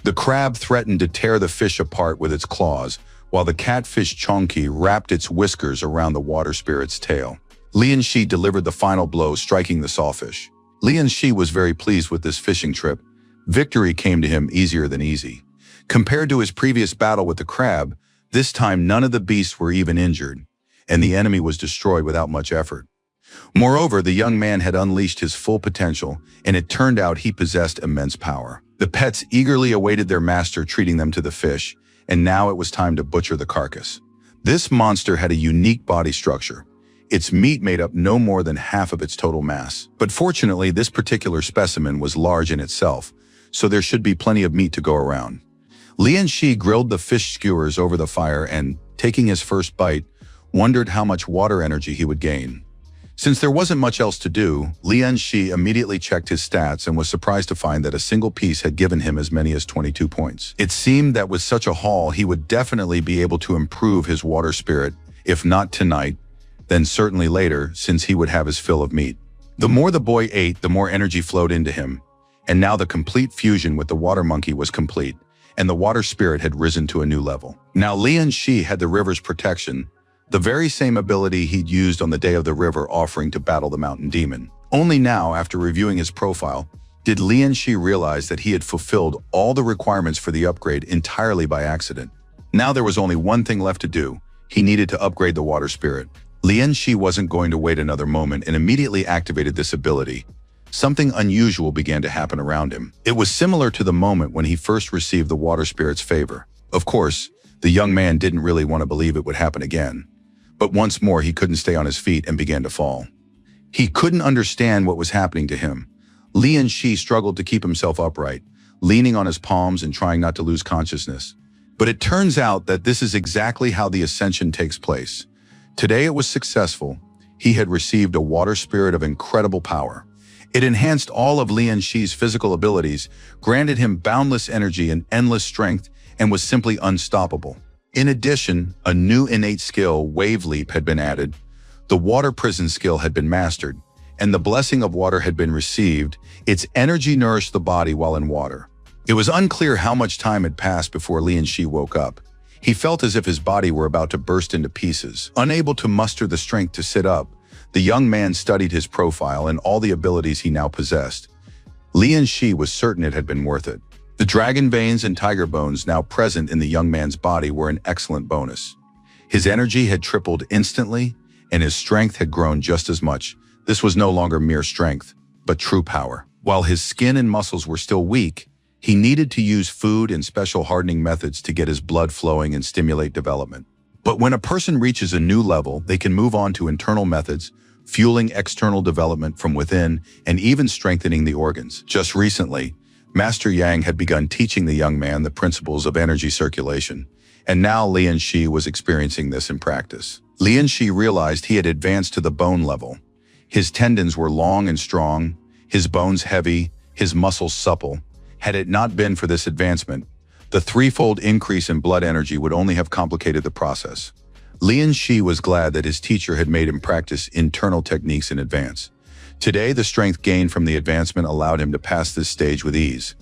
The crab threatened to tear the fish apart with its claws, while the catfish Chonki wrapped its whiskers around the water spirit's tail. Lian Shi delivered the final blow, striking the sawfish. Lian Shi was very pleased with this fishing trip. Victory came to him easier than easy. Compared to his previous battle with the crab, this time none of the beasts were even injured, and the enemy was destroyed without much effort. Moreover, the young man had unleashed his full potential, and it turned out he possessed immense power. The pets eagerly awaited their master treating them to the fish, and now it was time to butcher the carcass. This monster had a unique body structure. Its meat made up no more than half of its total mass. But fortunately, this particular specimen was large in itself, so there should be plenty of meat to go around. Lian Shi grilled the fish skewers over the fire and, taking his first bite, wondered how much water energy he would gain. Since there wasn't much else to do, Lian Shi immediately checked his stats and was surprised to find that a single piece had given him as many as 22 points. It seemed that with such a haul, he would definitely be able to improve his water spirit, if not tonight, then certainly later, since he would have his fill of meat. The more the boy ate, the more energy flowed into him, and now the complete fusion with the water monkey was complete, and the water spirit had risen to a new level. Now Lian Shi had the river's protection, the very same ability he'd used on the day of the river offering to battle the mountain demon. Only now, after reviewing his profile, did Lian Shi realize that he had fulfilled all the requirements for the upgrade entirely by accident. Now there was only one thing left to do. He needed to upgrade the water spirit. Lian Shi wasn't going to wait another moment and immediately activated this ability. Something unusual began to happen around him. It was similar to the moment when he first received the water spirit's favor. Of course, the young man didn't really want to believe it would happen again. But once more, he couldn't stay on his feet and began to fall. He couldn't understand what was happening to him. Lian Shi struggled to keep himself upright, leaning on his palms and trying not to lose consciousness. But it turns out that this is exactly how the ascension takes place. Today it was successful. He had received a water spirit of incredible power. It enhanced all of Lian Shi's physical abilities, granted him boundless energy and endless strength, and was simply unstoppable. In addition, a new innate skill, Wave Leap, had been added. The water prison skill had been mastered, and the blessing of water had been received. Its energy nourished the body while in water. It was unclear how much time had passed before Lian Shi woke up. He felt as if his body were about to burst into pieces. Unable to muster the strength to sit up, the young man studied his profile and all the abilities he now possessed. Lian Shi was certain it had been worth it. The dragon veins and tiger bones now present in the young man's body were an excellent bonus. His energy had tripled instantly, and his strength had grown just as much. This was no longer mere strength, but true power. While his skin and muscles were still weak, he needed to use food and special hardening methods to get his blood flowing and stimulate development. But when a person reaches a new level, they can move on to internal methods, fueling external development from within and even strengthening the organs. Just recently, Master Yang had begun teaching the young man the principles of energy circulation, and now Lian Shi was experiencing this in practice. Lian Shi realized he had advanced to the bone level. His tendons were long and strong, his bones heavy, his muscles supple. Had it not been for this advancement, the threefold increase in blood energy would only have complicated the process. Lian Shi was glad that his teacher had made him practice internal techniques in advance. Today, the strength gained from the advancement allowed him to pass this stage with ease.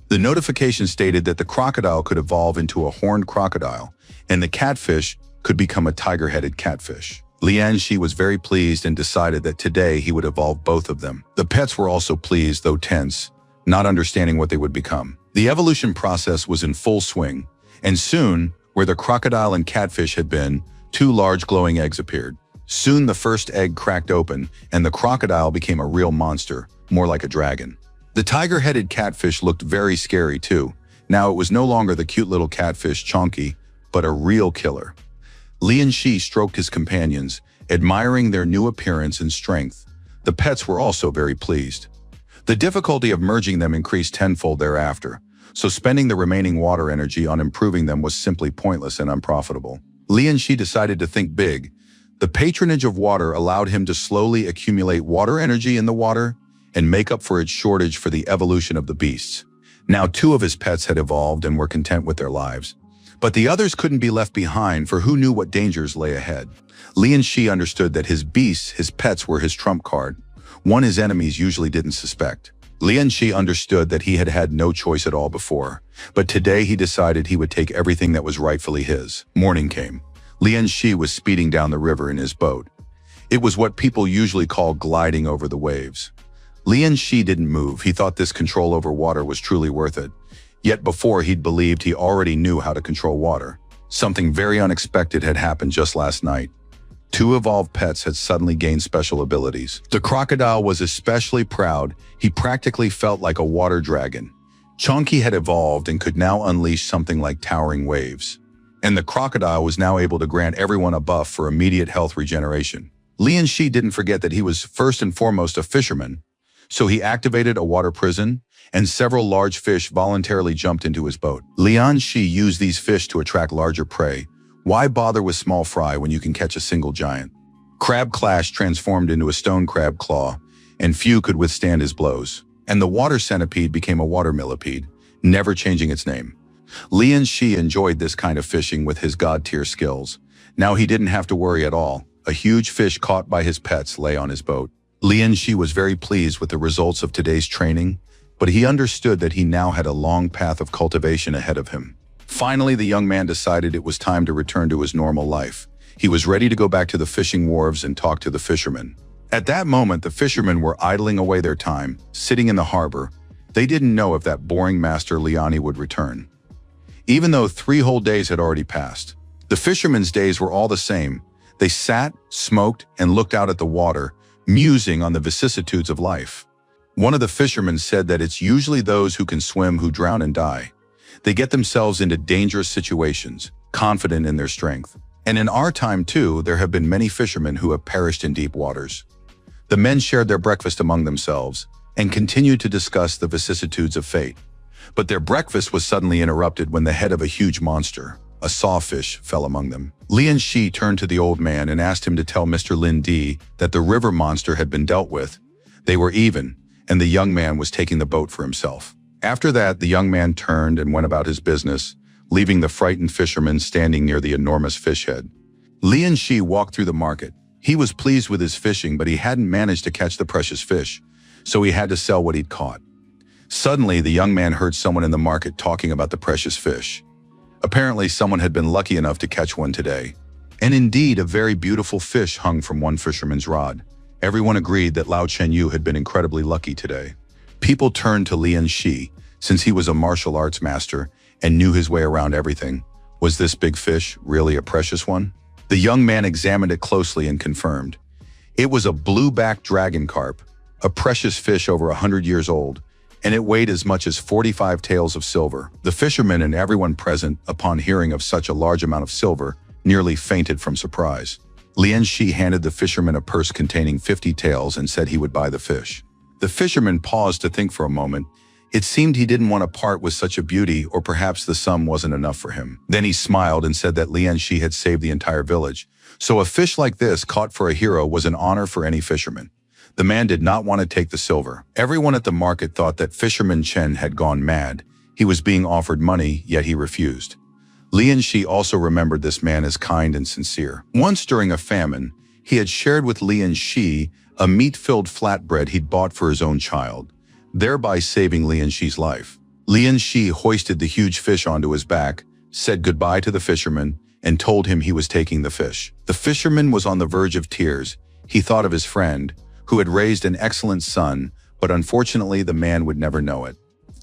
The notification stated that the crocodile could evolve into a horned crocodile, and the catfish could become a tiger-headed catfish. Lian Shi was very pleased and decided that today he would evolve both of them. The pets were also pleased, though tense, not understanding what they would become. The evolution process was in full swing, and soon, where the crocodile and catfish had been, two large glowing eggs appeared. Soon the first egg cracked open, and the crocodile became a real monster, more like a dragon. The tiger-headed catfish looked very scary too. Now it was no longer the cute little catfish Chonky, but a real killer. Lian Shi stroked his companions, admiring their new appearance and strength. The pets were also very pleased. The difficulty of merging them increased tenfold thereafter, so spending the remaining water energy on improving them was simply pointless and unprofitable. Lian Shi decided to think big. The patronage of water allowed him to slowly accumulate water energy in the water and make up for its shortage for the evolution of the beasts. Now 2 of his pets had evolved and were content with their lives. But the others couldn't be left behind, for who knew what dangers lay ahead. Lian Shi understood that his beasts, his pets, were his trump card, one his enemies usually didn't suspect. Lian Shi understood that he had had no choice at all before, but today he decided he would take everything that was rightfully his. Morning came. Lian Shi was speeding down the river in his boat. It was what people usually call gliding over the waves. Lian Shi didn't move. He thought this control over water was truly worth it. Yet before, he'd believed he already knew how to control water. Something very unexpected had happened just last night. 2 evolved pets had suddenly gained special abilities. The crocodile was especially proud. He practically felt like a water dragon. Chonky had evolved and could now unleash something like towering waves. And the crocodile was now able to grant everyone a buff for immediate health regeneration. Lian Shi didn't forget that he was first and foremost a fisherman, so he activated a water prison, and several large fish voluntarily jumped into his boat. Lian Shi used these fish to attract larger prey. Why bother with small fry when you can catch a single giant? Crab Clash transformed into a stone crab claw, and few could withstand his blows. And the water centipede became a water millipede, never changing its name. Lian Shi enjoyed this kind of fishing with his god-tier skills. Now he didn't have to worry at all. A huge fish caught by his pets lay on his boat. Lian Shi was very pleased with the results of today's training, but he understood that he now had a long path of cultivation ahead of him. Finally, the young man decided it was time to return to his normal life. He was ready to go back to the fishing wharves and talk to the fishermen. At that moment, the fishermen were idling away their time, sitting in the harbor. They didn't know if that boring master Liani would return. Even though 3 whole days had already passed, the fishermen's days were all the same. They sat, smoked, and looked out at the water, musing on the vicissitudes of life. One of the fishermen said that it's usually those who can swim who drown and die. They get themselves into dangerous situations, confident in their strength. And in our time too, there have been many fishermen who have perished in deep waters. The men shared their breakfast among themselves and continued to discuss the vicissitudes of fate. But their breakfast was suddenly interrupted when the head of a huge monster, a sawfish, fell among them. Lian Shi turned to the old man and asked him to tell Mr. Lin Di that the river monster had been dealt with. They were even, and the young man was taking the boat for himself. After that, the young man turned and went about his business, leaving the frightened fisherman standing near the enormous fish head. Lian Shi walked through the market. He was pleased with his fishing, but he hadn't managed to catch the precious fish, so he had to sell what he'd caught. Suddenly, the young man heard someone in the market talking about the precious fish. Apparently, someone had been lucky enough to catch one today. And indeed, a very beautiful fish hung from one fisherman's rod. Everyone agreed that Lao Chenyu had been incredibly lucky today. People turned to Lian Shi, since he was a martial arts master and knew his way around everything. Was this big fish really a precious one? The young man examined it closely and confirmed. It was a blue-backed dragon carp, a precious fish over 100 years old, and it weighed as much as 45 taels of silver. The fishermen and everyone present, upon hearing of such a large amount of silver, nearly fainted from surprise. Lian Shi handed the fisherman a purse containing 50 taels and said he would buy the fish. The fisherman paused to think for a moment. It seemed he didn't want to part with such a beauty, or perhaps the sum wasn't enough for him. Then he smiled and said that Lian Shi had saved the entire village. So a fish like this, caught for a hero, was an honor for any fisherman. The man did not want to take the silver. Everyone at the market thought that Fisherman Chen had gone mad. He was being offered money, yet he refused. Lian Shi also remembered this man as kind and sincere. Once during a famine, he had shared with Lian Shi a meat-filled flatbread he'd bought for his own child, thereby saving Lian Shi's life. Lian Shi hoisted the huge fish onto his back, said goodbye to the fisherman, and told him he was taking the fish. The fisherman was on the verge of tears. He thought of his friend, who had raised an excellent son, but unfortunately the man would never know it.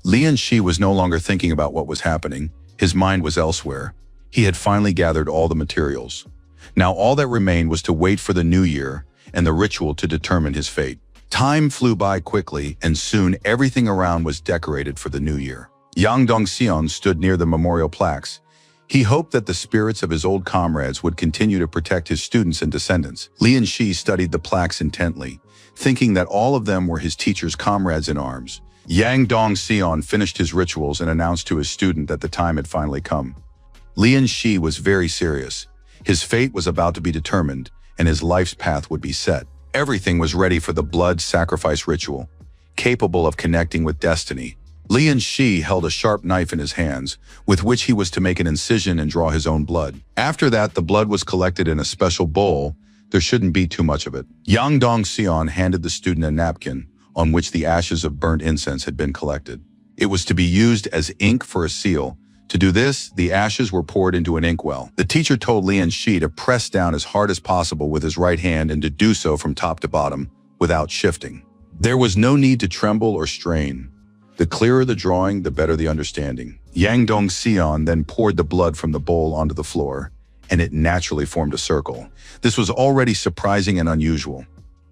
Lian Shi was no longer thinking about what was happening. His mind was elsewhere. He had finally gathered all the materials. Now all that remained was to wait for the new year and the ritual to determine his fate. Time flew by quickly, and soon everything around was decorated for the new year. Yang Dongxian stood near the memorial plaques. He hoped that the spirits of his old comrades would continue to protect his students and descendants. Lian Shi studied the plaques intently, thinking that all of them were his teacher's comrades in arms. Yang Dongxian finished his rituals and announced to his student that the time had finally come. Lian Shi was very serious. His fate was about to be determined, and his life's path would be set. Everything was ready for the blood sacrifice ritual, capable of connecting with destiny. Lian Shi held a sharp knife in his hands, with which he was to make an incision and draw his own blood. After that, the blood was collected in a special bowl. There shouldn't be too much of it. Yang Dongxian handed the student a napkin, on which the ashes of burnt incense had been collected. It was to be used as ink for a seal. To do this, the ashes were poured into an inkwell. The teacher told Lian Shi to press down as hard as possible with his right hand and to do so from top to bottom, without shifting. There was no need to tremble or strain. The clearer the drawing, the better the understanding. Yang Dongxian then poured the blood from the bowl onto the floor, and it naturally formed a circle. This was already surprising and unusual.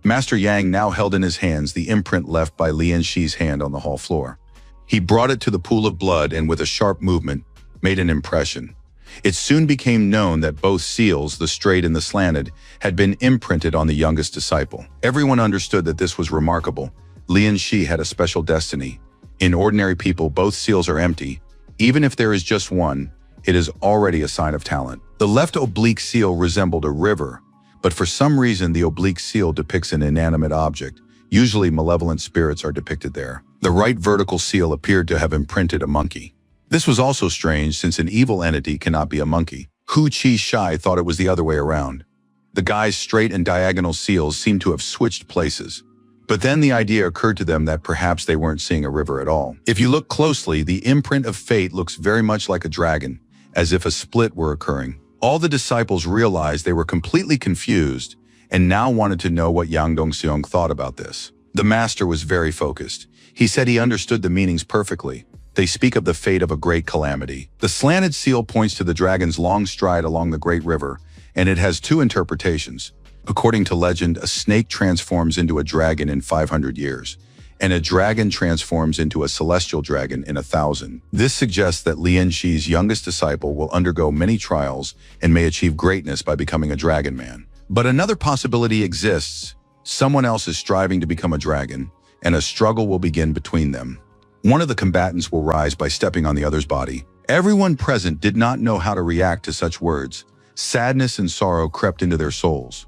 Master Yang now held in his hands the imprint left by Lian Shi's hand on the hall floor. He brought it to the pool of blood and with a sharp movement, made an impression. It soon became known that both seals, the straight and the slanted, had been imprinted on the youngest disciple. Everyone understood that this was remarkable. Lian Shi had a special destiny. In ordinary people, both seals are empty. Even if there is just one, it is already a sign of talent. The left oblique seal resembled a river, but for some reason the oblique seal depicts an inanimate object. Usually malevolent spirits are depicted there. The right vertical seal appeared to have imprinted a monkey. This was also strange since an evil entity cannot be a monkey. Hu Qi Shai thought it was the other way around. The guy's straight and diagonal seals seemed to have switched places. But then the idea occurred to them that perhaps they weren't seeing a river at all. If you look closely, the imprint of fate looks very much like a dragon, as if a split were occurring. All the disciples realized they were completely confused and now wanted to know what Yang Dongxiang thought about this. The master was very focused. He said he understood the meanings perfectly. They speak of the fate of a great calamity. The slanted seal points to the dragon's long stride along the great river, and it has two interpretations. According to legend, a snake transforms into a dragon in 500 years, and a dragon transforms into a celestial dragon in 1,000. This suggests that Lian Shi's youngest disciple will undergo many trials and may achieve greatness by becoming a dragon man. But another possibility exists. Someone else is striving to become a dragon, and a struggle will begin between them. One of the combatants will rise by stepping on the other's body. Everyone present did not know how to react to such words. Sadness and sorrow crept into their souls.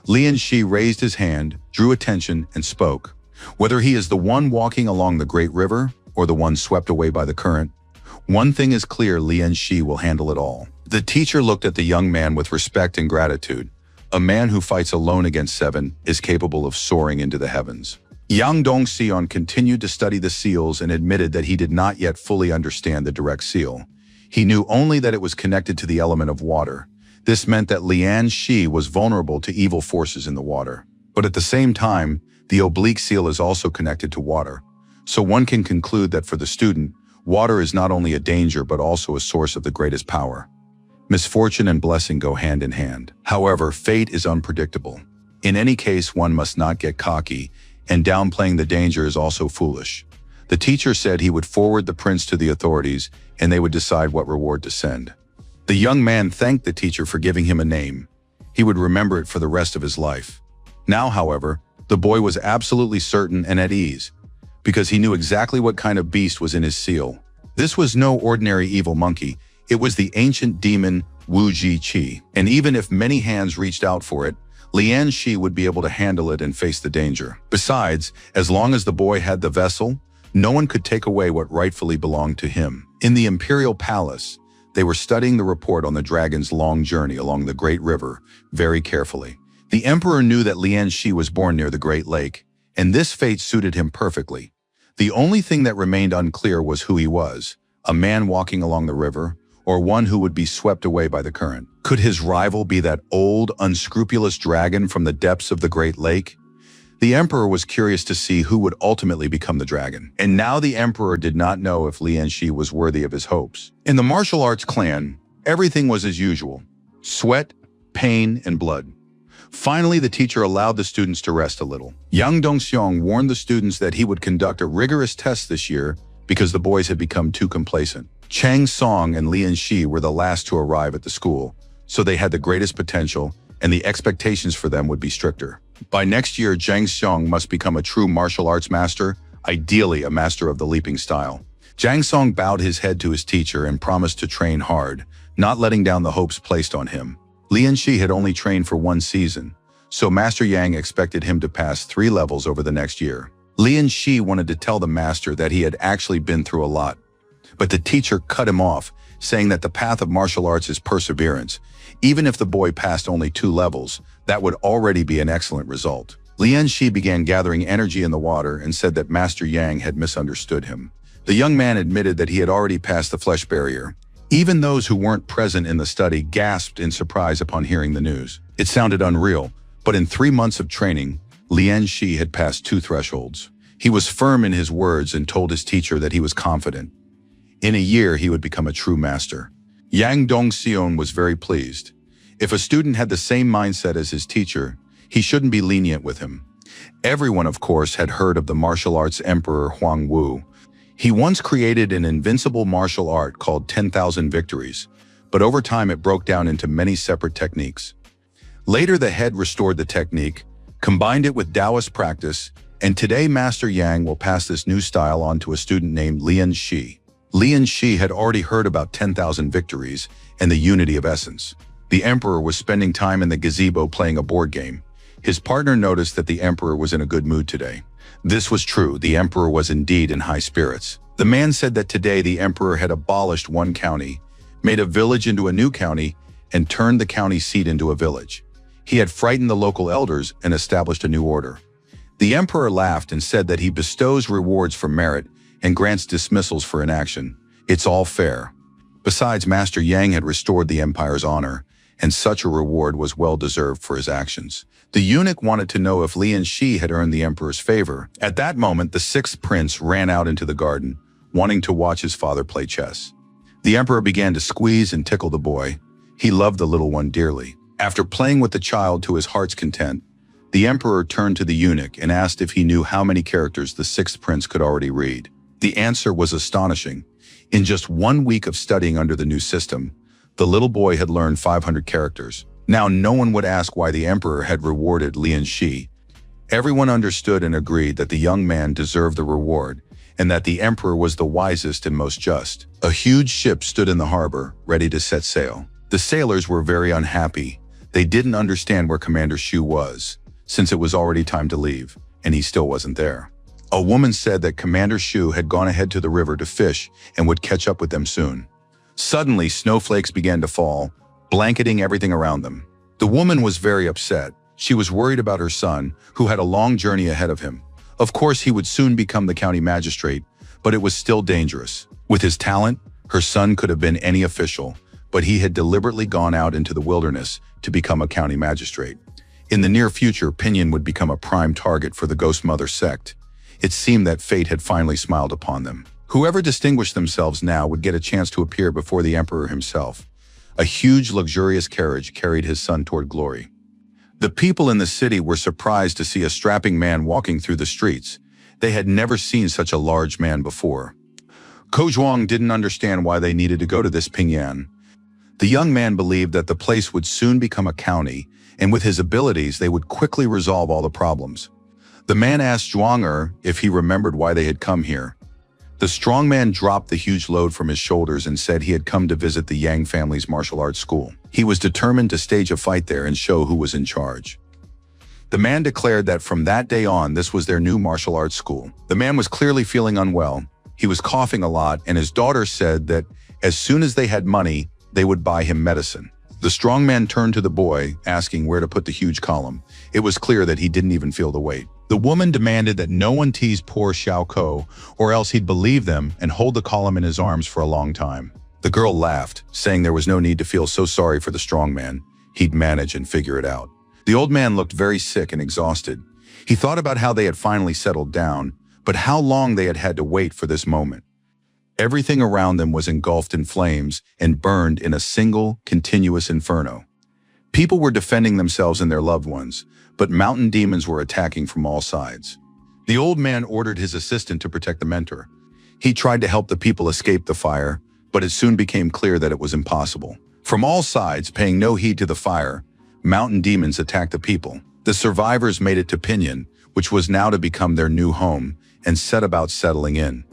Lian Shi raised his hand, drew attention, and spoke. Whether he is the one walking along the great river or the one swept away by the current, one thing is clear: Lian Shi will handle it all. The teacher looked at the young man with respect and gratitude. A man who fights alone against 7 is capable of soaring into the heavens. Yang Dongxian continued to study the seals and admitted that he did not yet fully understand the direct seal. He knew only that it was connected to the element of water. This meant that Lian Shi was vulnerable to evil forces in the water. But at the same time, the oblique seal is also connected to water. So one can conclude that for the student, water is not only a danger but also a source of the greatest power. Misfortune and blessing go hand in hand. However, fate is unpredictable. In any case, one must not get cocky, and downplaying the danger is also foolish. The teacher said he would forward the prince to the authorities and they would decide what reward to send. The young man thanked the teacher for giving him a name. He would remember it for the rest of his life. Now, however, the boy was absolutely certain and at ease, because he knew exactly what kind of beast was in his seal. This was no ordinary evil monkey. It was the ancient demon Wu Ji Qi, and even if many hands reached out for it, Lian Shi would be able to handle it and face the danger. Besides, as long as the boy had the vessel, no one could take away what rightfully belonged to him. In the imperial palace, they were studying the report on the dragon's long journey along the great river very carefully. The emperor knew that Lian Shi was born near the Great Lake, and this fate suited him perfectly. The only thing that remained unclear was who he was: a man walking along the river, or one who would be swept away by the current. Could his rival be that old, unscrupulous dragon from the depths of the Great Lake? The emperor was curious to see who would ultimately become the dragon. And now the emperor did not know if Lian Shi was worthy of his hopes. In the martial arts clan, everything was as usual: sweat, pain, and blood. Finally, the teacher allowed the students to rest a little. Yang Dongxiang warned the students that he would conduct a rigorous test this year because the boys had become too complacent. Chang Song and Lian Shi were the last to arrive at the school, so they had the greatest potential, and the expectations for them would be stricter. By next year, Zhang Xiong must become a true martial arts master, ideally a master of the leaping style. Zhang Song bowed his head to his teacher and promised to train hard, not letting down the hopes placed on him. Lian Shi had only trained for 1 season, so Master Yang expected him to pass 3 levels over the next year. Lian Shi wanted to tell the master that he had actually been through a lot, but the teacher cut him off, saying that the path of martial arts is perseverance. Even if the boy passed only 2 levels, that would already be an excellent result. Lian Shi began gathering energy in the water and said that Master Yang had misunderstood him. The young man admitted that he had already passed the flesh barrier. Even those who weren't present in the study gasped in surprise upon hearing the news. It sounded unreal, but in 3 months of training, Lian Shi had passed 2 thresholds. He was firm in his words and told his teacher that he was confident. In a year, he would become a true master. Yang Dongxion was very pleased. If a student had the same mindset as his teacher, he shouldn't be lenient with him. Everyone, of course, had heard of the martial arts emperor Huang Wu. He once created an invincible martial art called 10,000 Victories, but over time it broke down into many separate techniques. Later, the head restored the technique, combined it with Taoist practice, and today Master Yang will pass this new style on to a student named Lian Shi. Lian Shi had already heard about 10,000 Victories and the unity of essence. The emperor was spending time in the gazebo playing a board game. His partner noticed that the emperor was in a good mood today. This was true. The emperor was indeed in high spirits. The man said that today the emperor had abolished one county, made a village into a new county, and turned the county seat into a village. He had frightened the local elders and established a new order. The emperor laughed and said that he bestows rewards for merit and grants dismissals for inaction. It's all fair. Besides, Master Yang had restored the empire's honor, and such a reward was well deserved for his actions. The eunuch wanted to know if Lian Shi had earned the emperor's favor. At that moment, the 6th prince ran out into the garden, wanting to watch his father play chess. The emperor began to squeeze and tickle the boy. He loved the little one dearly. After playing with the child to his heart's content, the emperor turned to the eunuch and asked if he knew how many characters the 6th prince could already read. The answer was astonishing. In just 1 week of studying under the new system, the little boy had learned 500 characters. Now no one would ask why the emperor had rewarded Lian Shi. Everyone understood and agreed that the young man deserved the reward, and that the emperor was the wisest and most just. A huge ship stood in the harbor, ready to set sail. The sailors were very unhappy. They didn't understand where Commander Shu was, since it was already time to leave, and he still wasn't there. A woman said that Commander Shu had gone ahead to the river to fish and would catch up with them soon. Suddenly, snowflakes began to fall, blanketing everything around them. The woman was very upset. She was worried about her son, who had a long journey ahead of him. Of course, he would soon become the county magistrate, but it was still dangerous. With his talent, her son could have been any official, but he had deliberately gone out into the wilderness to become a county magistrate. In the near future, Pinyin would become a prime target for the Ghost Mother sect. It seemed that fate had finally smiled upon them. Whoever distinguished themselves now would get a chance to appear before the emperor himself. A huge, luxurious carriage carried his son toward glory. The people in the city were surprised to see a strapping man walking through the streets. They had never seen such a large man before. Ko Zhuang didn't understand why they needed to go to this Pingyan. The young man believed that the place would soon become a county, and with his abilities, they would quickly resolve all the problems. The man asked Zhuang if he remembered why they had come here. The strong man dropped the huge load from his shoulders and said he had come to visit the Yang family's martial arts school. He was determined to stage a fight there and show who was in charge. The man declared that from that day on, this was their new martial arts school. The man was clearly feeling unwell. He was coughing a lot, and his daughter said that as soon as they had money, they would buy him medicine. The strong man turned to the boy, asking where to put the huge column. It was clear that he didn't even feel the weight. The woman demanded that no one tease poor Xiao Ko, or else he'd believe them and hold the column in his arms for a long time. The girl laughed, saying there was no need to feel so sorry for the strong man. He'd manage and figure it out. The old man looked very sick and exhausted. He thought about how they had finally settled down, but how long they had to wait for this moment. Everything around them was engulfed in flames and burned in a single, continuous inferno. People were defending themselves and their loved ones, but mountain demons were attacking from all sides. The old man ordered his assistant to protect the mentor. He tried to help the people escape the fire, but it soon became clear that it was impossible. From all sides, paying no heed to the fire, mountain demons attacked the people. The survivors made it to Pinyin, which was now to become their new home, and set about settling in.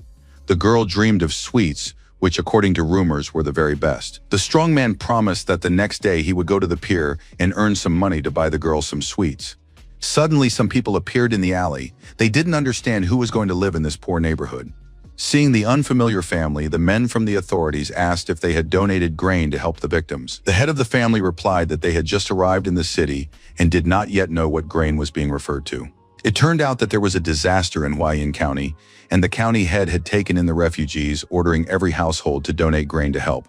The girl dreamed of sweets, which according to rumors were the very best. The strong man promised that the next day he would go to the pier and earn some money to buy the girl some sweets. Suddenly, some people appeared in the alley. They didn't understand who was going to live in this poor neighborhood. Seeing the unfamiliar family, the men from the authorities asked if they had donated grain to help the victims. The head of the family replied that they had just arrived in the city and did not yet know what grain was being referred to. It turned out that there was a disaster in Huayin County, and the county head had taken in the refugees, ordering every household to donate grain to help.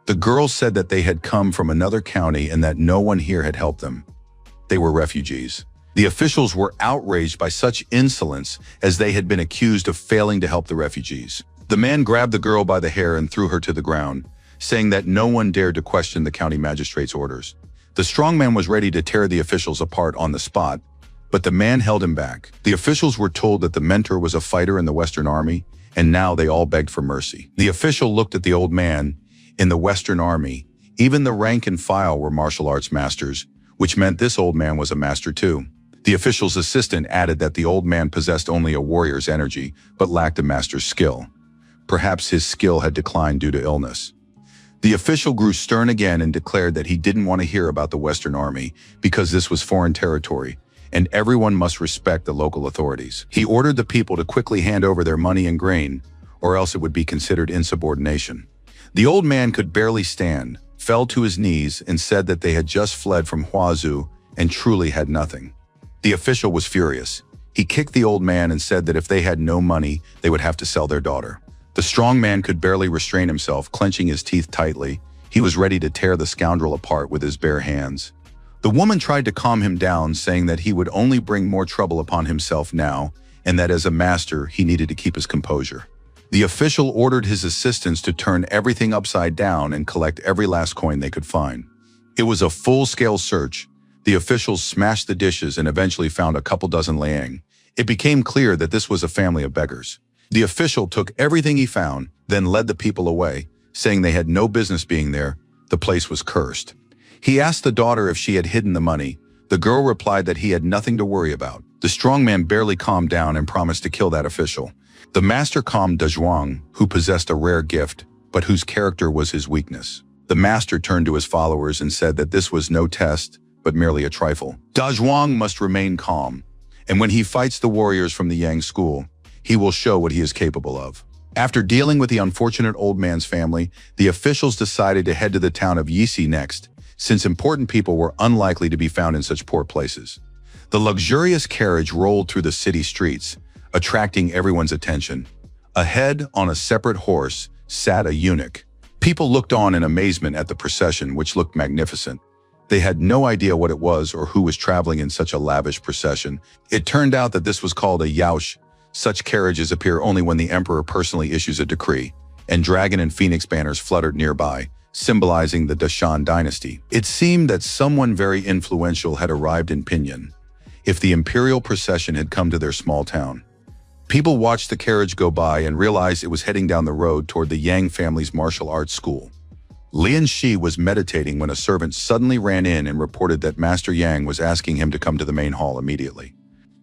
The girls said that they had come from another county and that no one here had helped them. They were refugees. The officials were outraged by such insolence as they had been accused of failing to help the refugees. The man grabbed the girl by the hair and threw her to the ground, saying that no one dared to question the county magistrate's orders. The strong man was ready to tear the officials apart on the spot, but the man held him back. The officials were told that the mentor was a fighter in the Western Army, and now they all begged for mercy. The official looked at the old man. In the Western Army, even the rank and file were martial arts masters, which meant this old man was a master too. The official's assistant added that the old man possessed only a warrior's energy, but lacked a master's skill. Perhaps his skill had declined due to illness. The official grew stern again and declared that he didn't want to hear about the Western Army because this was foreign territory, and everyone must respect the local authorities. He ordered the people to quickly hand over their money and grain, or else it would be considered insubordination. The old man could barely stand, fell to his knees, and said that they had just fled from Huazhu and truly had nothing. The official was furious. He kicked the old man and said that if they had no money, they would have to sell their daughter. The strong man could barely restrain himself, clenching his teeth tightly. He was ready to tear the scoundrel apart with his bare hands. The woman tried to calm him down, saying that he would only bring more trouble upon himself now, and that as a master, he needed to keep his composure. The official ordered his assistants to turn everything upside down and collect every last coin they could find. It was a full-scale search. The officials smashed the dishes and eventually found a couple dozen liang. It became clear that this was a family of beggars. The official took everything he found, then led the people away, saying they had no business being there. The place was cursed. He asked the daughter if she had hidden the money. The girl replied that he had nothing to worry about. The strong man barely calmed down and promised to kill that official. The master calmed Dazhuang, who possessed a rare gift, but whose character was his weakness. The master turned to his followers and said that this was no test, but merely a trifle. Dazhuang must remain calm, and when he fights the warriors from the Yang school, he will show what he is capable of. After dealing with the unfortunate old man's family, the officials decided to head to the town of Yisi next, since important people were unlikely to be found in such poor places. The luxurious carriage rolled through the city streets, attracting everyone's attention. Ahead, on a separate horse, sat a eunuch. People looked on in amazement at the procession, which looked magnificent. They had no idea what it was or who was traveling in such a lavish procession. It turned out that this was called a yaosh. Such carriages appear only when the emperor personally issues a decree, and dragon and phoenix banners fluttered nearby, symbolizing the Dashan dynasty. It seemed that someone very influential had arrived in Pinyin, if the imperial procession had come to their small town. People watched the carriage go by and realized it was heading down the road toward the Yang family's martial arts school. Lian Shi was meditating when a servant suddenly ran in and reported that Master Yang was asking him to come to the main hall immediately.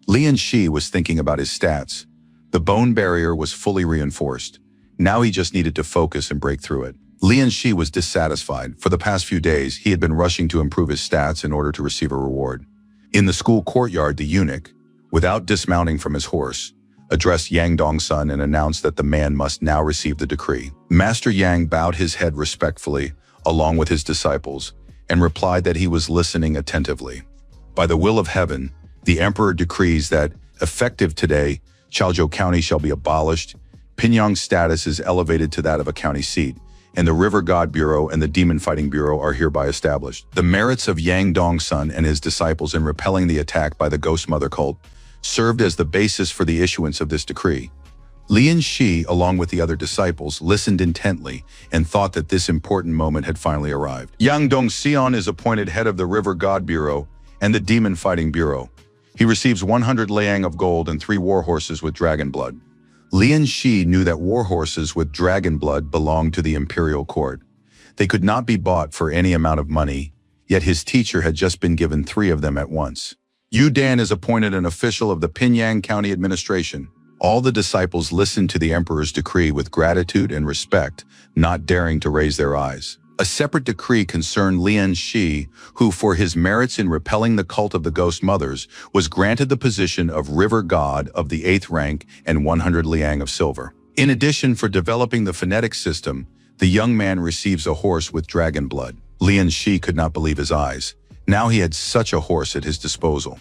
Lian Shi was thinking about his stats. The bone barrier was fully reinforced. Now he just needed to focus and break through it. Lian Shi was dissatisfied. For the past few days, he had been rushing to improve his stats in order to receive a reward. In the school courtyard, the eunuch, without dismounting from his horse, addressed Yang Dongsun and announced that the man must now receive the decree. Master Yang bowed his head respectfully, along with his disciples, and replied that he was listening attentively. By the will of heaven, the emperor decrees that, effective today, Chaozhou County shall be abolished, Pinyang's status is elevated to that of a county seat, and the River God Bureau and the Demon Fighting Bureau are hereby established. The merits of Yang Dongsun and his disciples in repelling the attack by the Ghost Mother cult served as the basis for the issuance of this decree. Lian Shi, along with the other disciples, listened intently and thought that this important moment had finally arrived. Yang Dongxian is appointed head of the River God Bureau and the Demon Fighting Bureau. He receives 100 liang of gold and 3 war horses with dragon blood. Lian Shi knew that war horses with dragon blood belonged to the imperial court. They could not be bought for any amount of money, yet his teacher had just been given 3 of them at once. Yu Dan is appointed an official of the Pinyang County Administration. All the disciples listened to the emperor's decree with gratitude and respect, not daring to raise their eyes. A separate decree concerned Lian Shi, who, for his merits in repelling the cult of the ghost mothers, was granted the position of river god of the 8th rank and 100 liang of silver. In addition, for developing the phonetic system, the young man receives a horse with dragon blood. Lian Shi could not believe his eyes. Now he had such a horse at his disposal.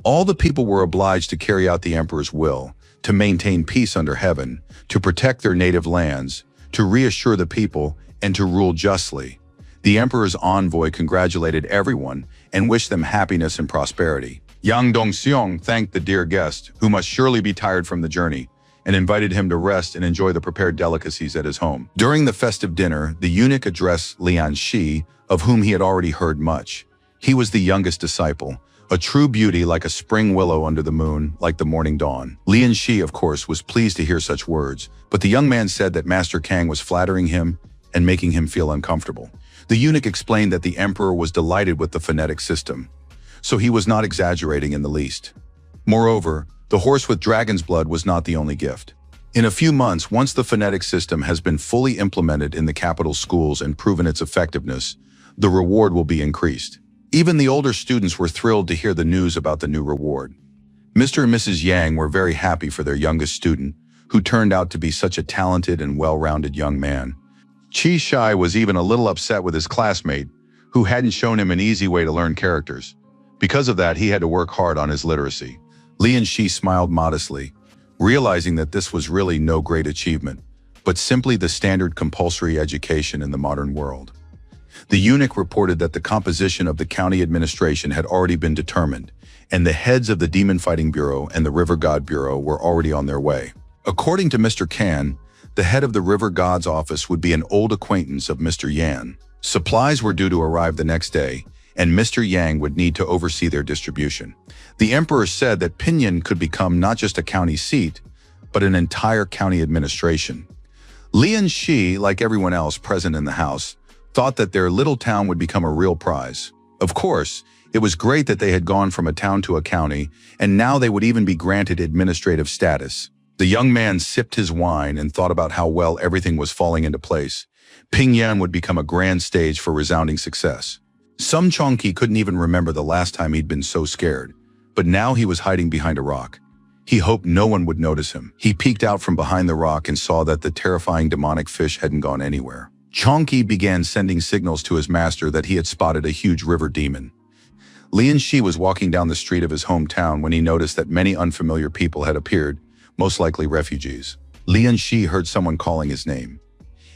All the people were obliged to carry out the emperor's will, to maintain peace under heaven, to protect their native lands, to reassure the people, and to rule justly. The emperor's envoy congratulated everyone and wished them happiness and prosperity. Yang Dongxiong thanked the dear guest, who must surely be tired from the journey, and invited him to rest and enjoy the prepared delicacies at his home. During the festive dinner, the eunuch addressed Lian Shi, of whom he had already heard much. He was the youngest disciple, a true beauty like a spring willow under the moon, like the morning dawn. Lian Shi, of course, was pleased to hear such words, but the young man said that Master Kang was flattering him and making him feel uncomfortable. The eunuch explained that the emperor was delighted with the phonetic system, so he was not exaggerating in the least. Moreover, the horse with dragon's blood was not the only gift. In a few months, once the phonetic system has been fully implemented in the capital schools and proven its effectiveness, the reward will be increased. Even the older students were thrilled to hear the news about the new reward. Mr. and Mrs. Yang were very happy for their youngest student, who turned out to be such a talented and well-rounded young man. Qi Shai was even a little upset with his classmate, who hadn't shown him an easy way to learn characters. Because of that, he had to work hard on his literacy. Lian Shi smiled modestly, realizing that this was really no great achievement, but simply the standard compulsory education in the modern world. The eunuch reported that the composition of the county administration had already been determined, and the heads of the Demon Fighting Bureau and the River God Bureau were already on their way. According to Mr. Kan, the head of the River God's office would be an old acquaintance of Mr. Yan. Supplies were due to arrive the next day, and Mr. Yang would need to oversee their distribution. The emperor said that Pinyin could become not just a county seat, but an entire county administration. Lian Shi, like everyone else present in the house, thought that their little town would become a real prize. Of course, it was great that they had gone from a town to a county, and now they would even be granted administrative status. The young man sipped his wine and thought about how well everything was falling into place. Pinyin would become a grand stage for resounding success. Some Chongqi couldn't even remember the last time he'd been so scared, but now he was hiding behind a rock. He hoped no one would notice him. He peeked out from behind the rock and saw that the terrifying demonic fish hadn't gone anywhere. Chongqi began sending signals to his master that he had spotted a huge river demon. Lian Shi was walking down the street of his hometown when he noticed that many unfamiliar people had appeared, most likely refugees. Lian Shi heard someone calling his name.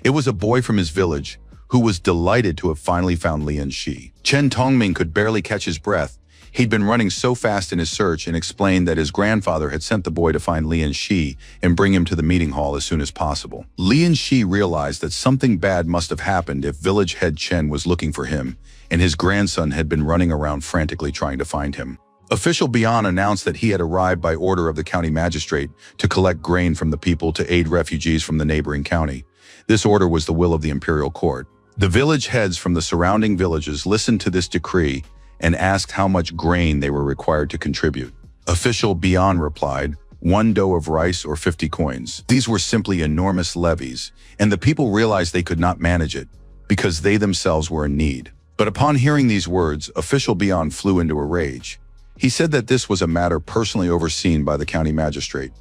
It was a boy from his village, who was delighted to have finally found Lian Shi. Chen Tongming could barely catch his breath. He'd been running so fast in his search and explained that his grandfather had sent the boy to find Lian Shi and bring him to the meeting hall as soon as possible. Lian Shi realized that something bad must have happened if village head Chen was looking for him, and his grandson had been running around frantically trying to find him. Official Bian announced that he had arrived by order of the county magistrate to collect grain from the people to aid refugees from the neighboring county. This order was the will of the imperial court. The village heads from the surrounding villages listened to this decree and asked how much grain they were required to contribute. Official Bian replied, 1 dough of rice or 50 coins. These were simply enormous levies, and the people realized they could not manage it because they themselves were in need. But upon hearing these words, Official Bian flew into a rage. He said that this was a matter personally overseen by the county magistrate.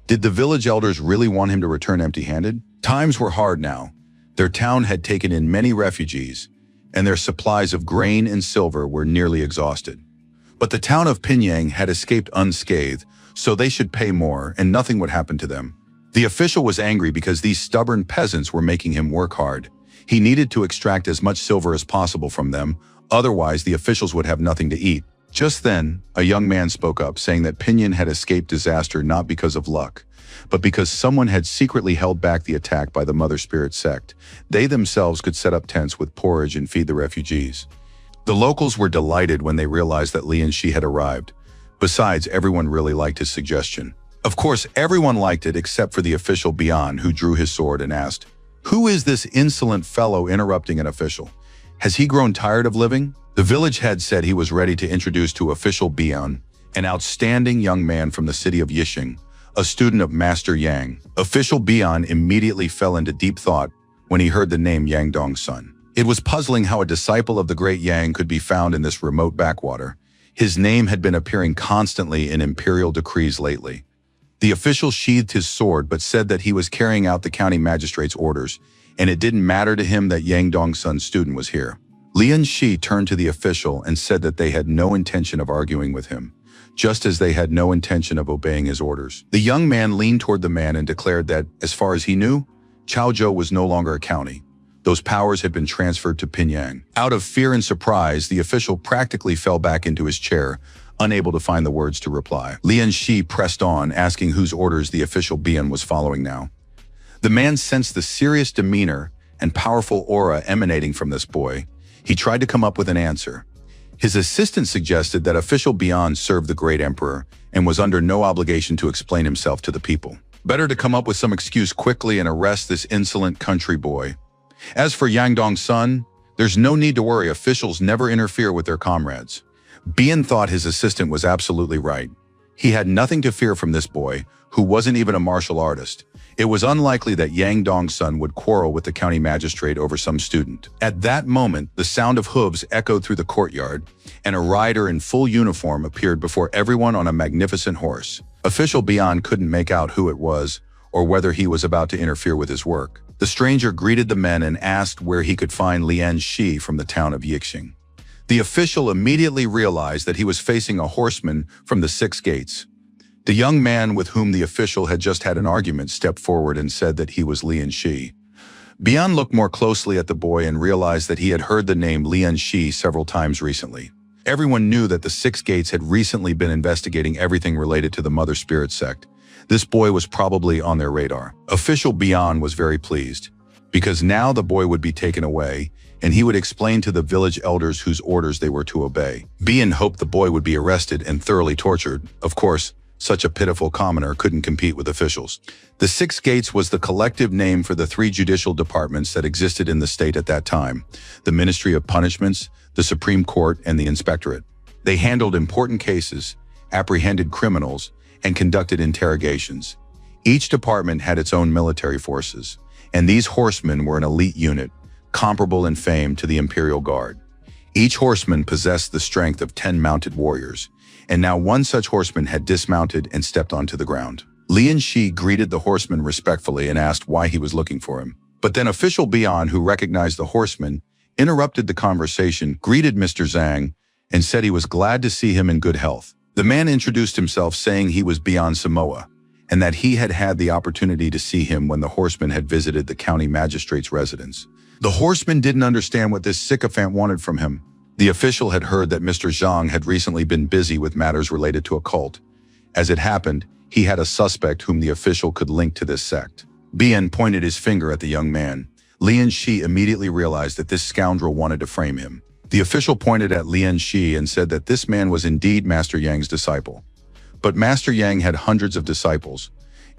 Did the village elders really want him to return empty-handed? Times were hard now. Their town had taken in many refugees, and their supplies of grain and silver were nearly exhausted. But the town of Pinyin had escaped unscathed, so they should pay more and nothing would happen to them. The official was angry because these stubborn peasants were making him work hard. He needed to extract as much silver as possible from them, otherwise the officials would have nothing to eat. Just then, a young man spoke up, saying that Pinyin had escaped disaster not because of luck, but because someone had secretly held back the attack by the Mother Spirit sect. They themselves could set up tents with porridge and feed the refugees. The locals were delighted when they realized that Lian Shi had arrived. Besides, everyone really liked his suggestion. Of course, everyone liked it except for the official Bian, who drew his sword and asked, "Who is this insolent fellow interrupting an official? Has he grown tired of living?" The village head said he was ready to introduce to official Bian, an outstanding young man from the city of Yixing, a student of Master Yang. Official Bian immediately fell into deep thought when he heard the name Yang Dong's son. It was puzzling how a disciple of the great Yang could be found in this remote backwater. His name had been appearing constantly in imperial decrees lately. The official sheathed his sword but said that he was carrying out the county magistrate's orders, and it didn't matter to him that Yang Dong's son's student was here. Lian Shi turned to the official and said that they had no intention of arguing with him, just as they had no intention of obeying his orders. The young man leaned toward the man and declared that, as far as he knew, Chaozhou was no longer a county. Those powers had been transferred to Pinyang. Out of fear and surprise, the official practically fell back into his chair, unable to find the words to reply. Lian Shi pressed on, asking whose orders the official Bian was following now. The man sensed the serious demeanor and powerful aura emanating from this boy. He tried to come up with an answer. His assistant suggested that official Bian served the great emperor and was under no obligation to explain himself to the people. Better to come up with some excuse quickly and arrest this insolent country boy. As for Yang Dong's son, there's no need to worry. Officials never interfere with their comrades. Bian thought his assistant was absolutely right. He had nothing to fear from this boy, who wasn't even a martial artist. It was unlikely that Yang Dong's son would quarrel with the county magistrate over some student. At that moment, the sound of hooves echoed through the courtyard, and a rider in full uniform appeared before everyone on a magnificent horse. Official Bian couldn't make out who it was, or whether he was about to interfere with his work. The stranger greeted the men and asked where he could find Lian Shi from the town of Yixing. The official immediately realized that he was facing a horseman from the 6 gates. The young man with whom the official had just had an argument stepped forward and said that he was Lian Shi. Bian looked more closely at the boy and realized that he had heard the name Lian Shi several times recently. Everyone knew that the 6 gates had recently been investigating everything related to the Mother Spirit sect. This boy was probably on their radar. Official Bian was very pleased, because now the boy would be taken away, and he would explain to the village elders whose orders they were to obey. Bian hoped the boy would be arrested and thoroughly tortured. Of course, such a pitiful commoner couldn't compete with officials. The 6 gates was the collective name for the 3 judicial departments that existed in the state at that time: the Ministry of Punishments, the Supreme Court, and the Inspectorate. They handled important cases, apprehended criminals, and conducted interrogations. Each department had its own military forces, and these horsemen were an elite unit, comparable in fame to the Imperial Guard. Each horseman possessed the strength of 10 mounted warriors, and now one such horseman had dismounted and stepped onto the ground. Lian Shi greeted the horseman respectfully and asked why he was looking for him. But then official Bian, who recognized the horseman, interrupted the conversation, greeted Mr. Zhang, and said he was glad to see him in good health. The man introduced himself, saying he was Bian Samoa, and that he had had the opportunity to see him when the horseman had visited the county magistrate's residence. The horseman didn't understand what this sycophant wanted from him. The official had heard that Mr. Zhang had recently been busy with matters related to a cult. As it happened, he had a suspect whom the official could link to this sect. Bian pointed his finger at the young man. Lian Shi immediately realized that this scoundrel wanted to frame him. The official pointed at Lian Shi and said that this man was indeed Master Yang's disciple. But Master Yang had hundreds of disciples.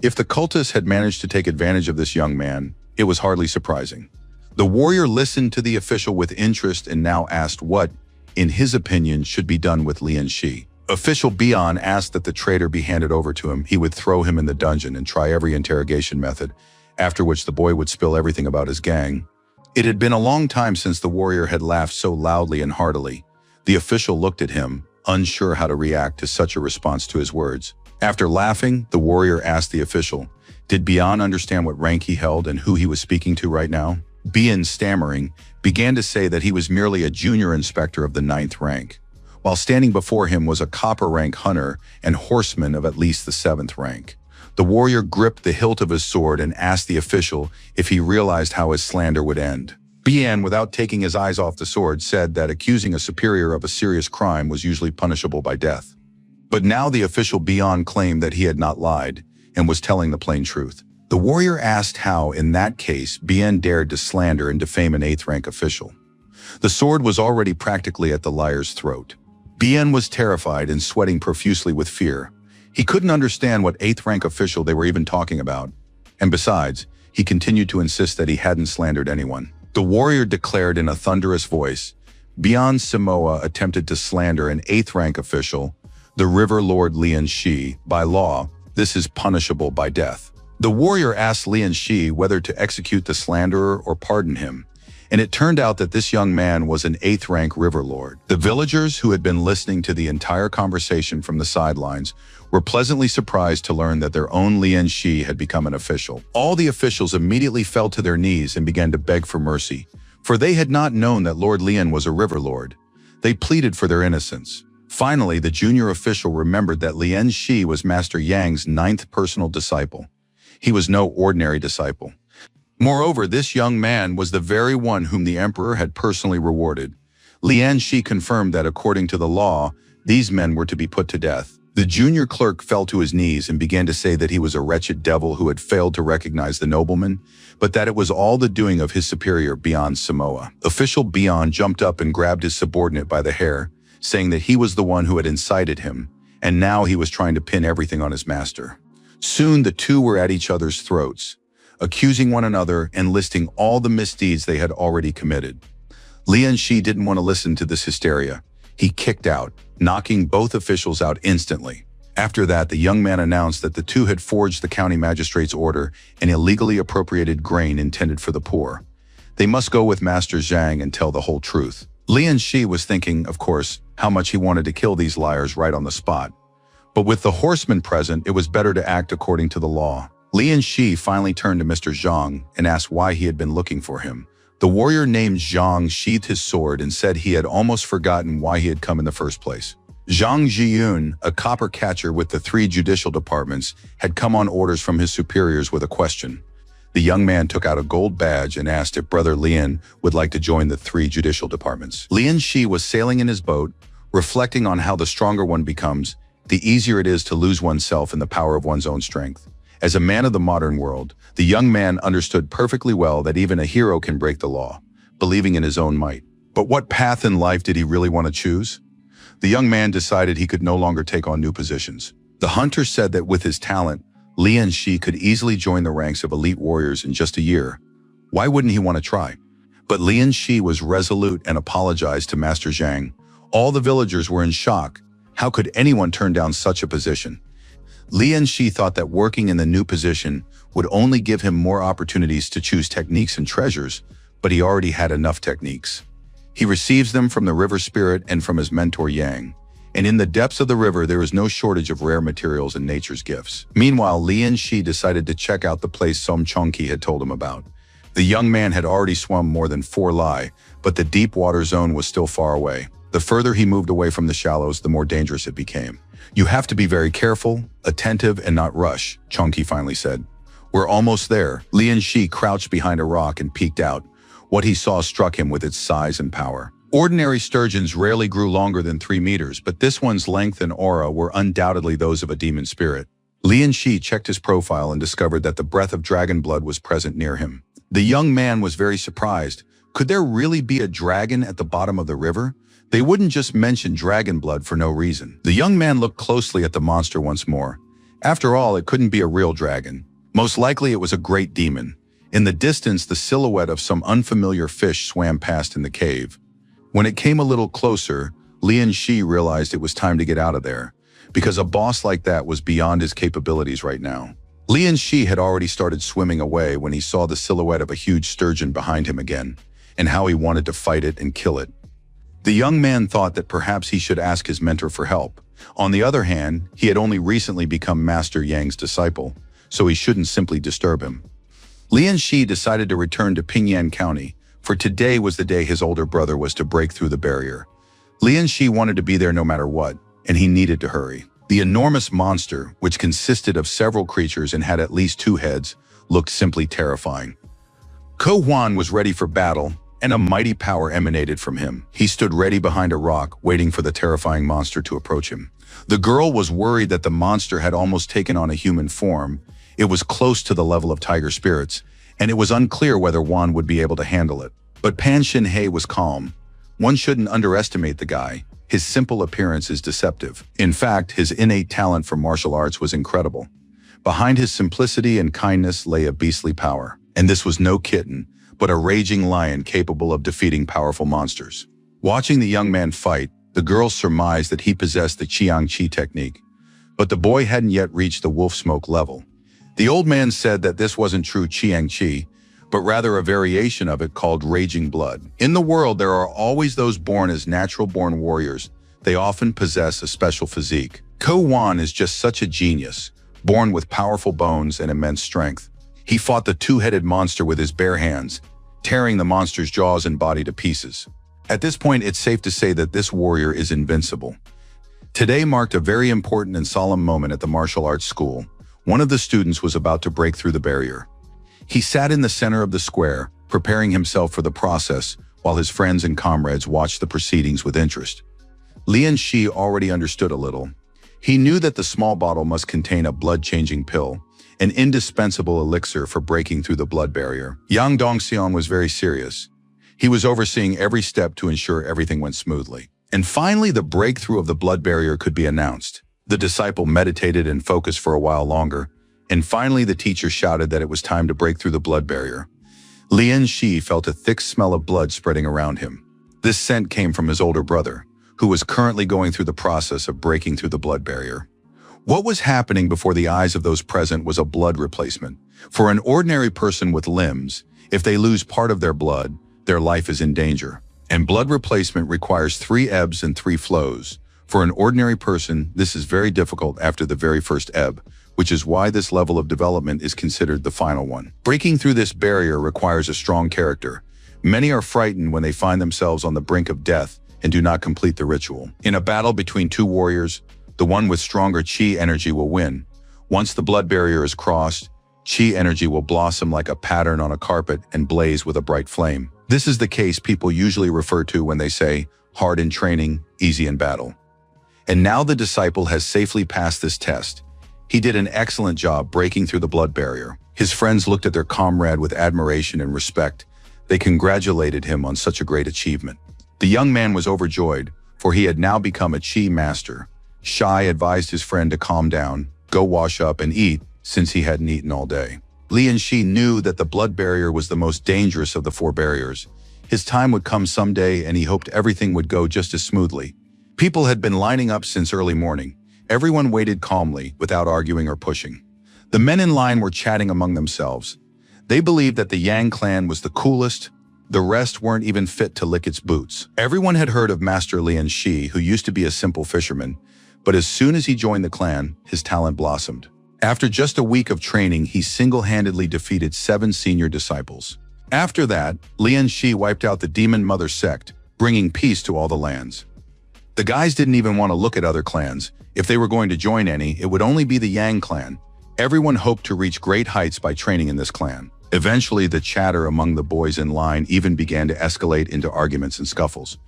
If the cultists had managed to take advantage of this young man, it was hardly surprising. The warrior listened to the official with interest and now asked what, in his opinion, should be done with Lian Shi. Official Bian asked that the traitor be handed over to him. He would throw him in the dungeon and try every interrogation method, after which the boy would spill everything about his gang. It had been a long time since the warrior had laughed so loudly and heartily. The official looked at him, unsure how to react to such a response to his words. After laughing, the warrior asked the official, did Bian understand what rank he held and who he was speaking to right now? Bian, stammering, began to say that he was merely a junior inspector of the 9th rank, while standing before him was a copper rank hunter and horseman of at least the 7th rank. The warrior gripped the hilt of his sword and asked the official if he realized how his slander would end. Bian, without taking his eyes off the sword, said that accusing a superior of a serious crime was usually punishable by death. But now the official Bian claimed that he had not lied and was telling the plain truth. The warrior asked how, in that case, Bian dared to slander and defame an 8th rank official. The sword was already practically at the liar's throat. Bian was terrified and sweating profusely with fear. He couldn't understand what 8th rank official they were even talking about. And besides, he continued to insist that he hadn't slandered anyone. The warrior declared in a thunderous voice, Bian Samoa attempted to slander an 8th rank official, the River Lord Lian Shi. By law, This is punishable by death. The warrior asked Lian Shi whether to execute the slanderer or pardon him, and it turned out that this young man was an 8th-rank river lord. The villagers who had been listening to the entire conversation from the sidelines were pleasantly surprised to learn that their own Lian Shi had become an official. All the officials immediately fell to their knees and began to beg for mercy, for they had not known that Lord Lian was a river lord. They pleaded for their innocence. Finally, the junior official remembered that Lian Shi was Master Yang's 9th personal disciple. He was no ordinary disciple. Moreover, this young man was the very one whom the emperor had personally rewarded. Lian Shi confirmed that according to the law, these men were to be put to death. The junior clerk fell to his knees and began to say that he was a wretched devil who had failed to recognize the nobleman, but that it was all the doing of his superior Beyond Samoa. Official Beyond jumped up and grabbed his subordinate by the hair, saying that he was the one who had incited him, and now he was trying to pin everything on his master. Soon the two were at each other's throats, accusing one another and listing all the misdeeds they had already committed. Lian Shi didn't want to listen to this hysteria. He kicked out, knocking both officials out instantly. After that, the young man announced that the two had forged the county magistrate's order and illegally appropriated grain intended for the poor. They must go with Master Zhang and tell the whole truth. Lian Shi was thinking, of course, how much he wanted to kill these liars right on the spot. But with the horsemen present, it was better to act according to the law. Lian Shi finally turned to Mr. Zhang and asked why he had been looking for him. The warrior named Zhang sheathed his sword and said he had almost forgotten why he had come in the first place. Zhang Zhiyun, a copper catcher with the 3 judicial departments, had come on orders from his superiors with a question. The young man took out a gold badge and asked if Brother Lian would like to join the 3 judicial departments. Lian Shi was sailing in his boat, reflecting on how the stronger one becomes, the easier it is to lose oneself in the power of one's own strength. As a man of the modern world, the young man understood perfectly well that even a hero can break the law, believing in his own might. But what path in life did he really want to choose? The young man decided he could no longer take on new positions. The hunter said that with his talent, Lian Shi could easily join the ranks of elite warriors in just a year. Why wouldn't he want to try? But Lian Shi was resolute and apologized to Master Zhang. All the villagers were in shock. How could anyone turn down such a position? Lian Shi thought that working in the new position would only give him more opportunities to choose techniques and treasures, but he already had enough techniques. He receives them from the river spirit and from his mentor Yang. And in the depths of the river, there is no shortage of rare materials and nature's gifts. Meanwhile, Lian Shi decided to check out the place Som Chongqi had told him about. The young man had already swum more than 4 li, but the deep water zone was still far away. The further he moved away from the shallows, the more dangerous it became. You have to be very careful, attentive, and not rush, Chongqi finally said. We're almost there. Lian Shi crouched behind a rock and peeked out. What he saw struck him with its size and power. Ordinary sturgeons rarely grew longer than 3 meters, but this one's length and aura were undoubtedly those of a demon spirit. Lian Shi checked his profile and discovered that the breath of dragon blood was present near him. The young man was very surprised. Could there really be a dragon at the bottom of the river? They wouldn't just mention dragon blood for no reason. The young man looked closely at the monster once more. After all, it couldn't be a real dragon. Most likely it was a great demon. In the distance, the silhouette of some unfamiliar fish swam past in the cave. When it came a little closer, Lian Shi realized it was time to get out of there, because a boss like that was beyond his capabilities right now. Lian Shi had already started swimming away when he saw the silhouette of a huge sturgeon behind him again, and how he wanted to fight it and kill it. The young man thought that perhaps he should ask his mentor for help. On the other hand, he had only recently become Master Yang's disciple, so he shouldn't simply disturb him. Lian Shi decided to return to Pingyan County, for today was the day his older brother was to break through the barrier. Lian Shi wanted to be there no matter what, and he needed to hurry. The enormous monster, which consisted of several creatures and had at least 2 heads, looked simply terrifying. Ko Huan was ready for battle, and a mighty power emanated from him. He stood ready behind a rock, waiting for the terrifying monster to approach him. The girl was worried that the monster had almost taken on a human form. It was close to the level of tiger spirits, and it was unclear whether Wan would be able to handle it. But Pan Shin-hei was calm. One shouldn't underestimate the guy. His simple appearance is deceptive. In fact, his innate talent for martial arts was incredible. Behind his simplicity and kindness lay a beastly power. And this was no kitten, but a raging lion capable of defeating powerful monsters. Watching the young man fight, the girl surmised that he possessed the Qiang Qi technique. but the boy hadn't yet reached the wolf smoke level. The old man said that this wasn't true Chiang Chi, but rather a variation of it called raging blood. In the world, there are always those born as natural-born warriors. They often possess a special physique. Ko Wan is just such a genius, born with powerful bones and immense strength. He fought the two-headed monster with his bare hands, tearing the monster's jaws and body to pieces. At this point, it's safe to say that this warrior is invincible. Today marked a very important and solemn moment at the martial arts school. One of the students was about to break through the barrier. He sat in the center of the square, preparing himself for the process, while his friends and comrades watched the proceedings with interest. Lian Shi already understood a little. He knew that the small bottle must contain a blood-changing pill, an indispensable elixir for breaking through the blood barrier. Yang Dongxian was very serious. He was overseeing every step to ensure everything went smoothly. And finally, the breakthrough of the blood barrier could be announced. The disciple meditated and focused for a while longer, and finally the teacher shouted that it was time to break through the blood barrier. Lian Shi felt a thick smell of blood spreading around him. This scent came from his older brother, who was currently going through the process of breaking through the blood barrier. What was happening before the eyes of those present was a blood replacement. For an ordinary person with limbs, if they lose part of their blood, their life is in danger. And blood replacement requires 3 ebbs and 3 flows. For an ordinary person, this is very difficult after the very first ebb, which is why this level of development is considered the final one. Breaking through this barrier requires a strong character. Many are frightened when they find themselves on the brink of death and do not complete the ritual. In a battle between 2 warriors, the one with stronger chi energy will win. Once the blood barrier is crossed, chi energy will blossom like a pattern on a carpet and blaze with a bright flame. This is the case people usually refer to when they say, hard in training, easy in battle. And now the disciple has safely passed this test. He did an excellent job breaking through the blood barrier. His friends looked at their comrade with admiration and respect. They congratulated him on such a great achievement. The young man was overjoyed, for he had now become a chi master. Shai advised his friend to calm down, go wash up and eat, since he hadn't eaten all day. Lian Shi knew that the blood barrier was the most dangerous of the 4 barriers. His time would come someday, and he hoped everything would go just as smoothly. People had been lining up since early morning. Everyone waited calmly, without arguing or pushing. The men in line were chatting among themselves. They believed that the Yang clan was the coolest. The rest weren't even fit to lick its boots. Everyone had heard of Master Lian Shi, who used to be a simple fisherman, but as soon as he joined the clan, his talent blossomed. After just a week of training, he single-handedly defeated 7 senior disciples. After that, Lian Shi wiped out the Demon Mother sect, bringing peace to all the lands. The guys didn't even want to look at other clans. If they were going to join any, it would only be the Yang clan. Everyone hoped to reach great heights by training in this clan. Eventually, the chatter among the boys in line even began to escalate into arguments and scuffles.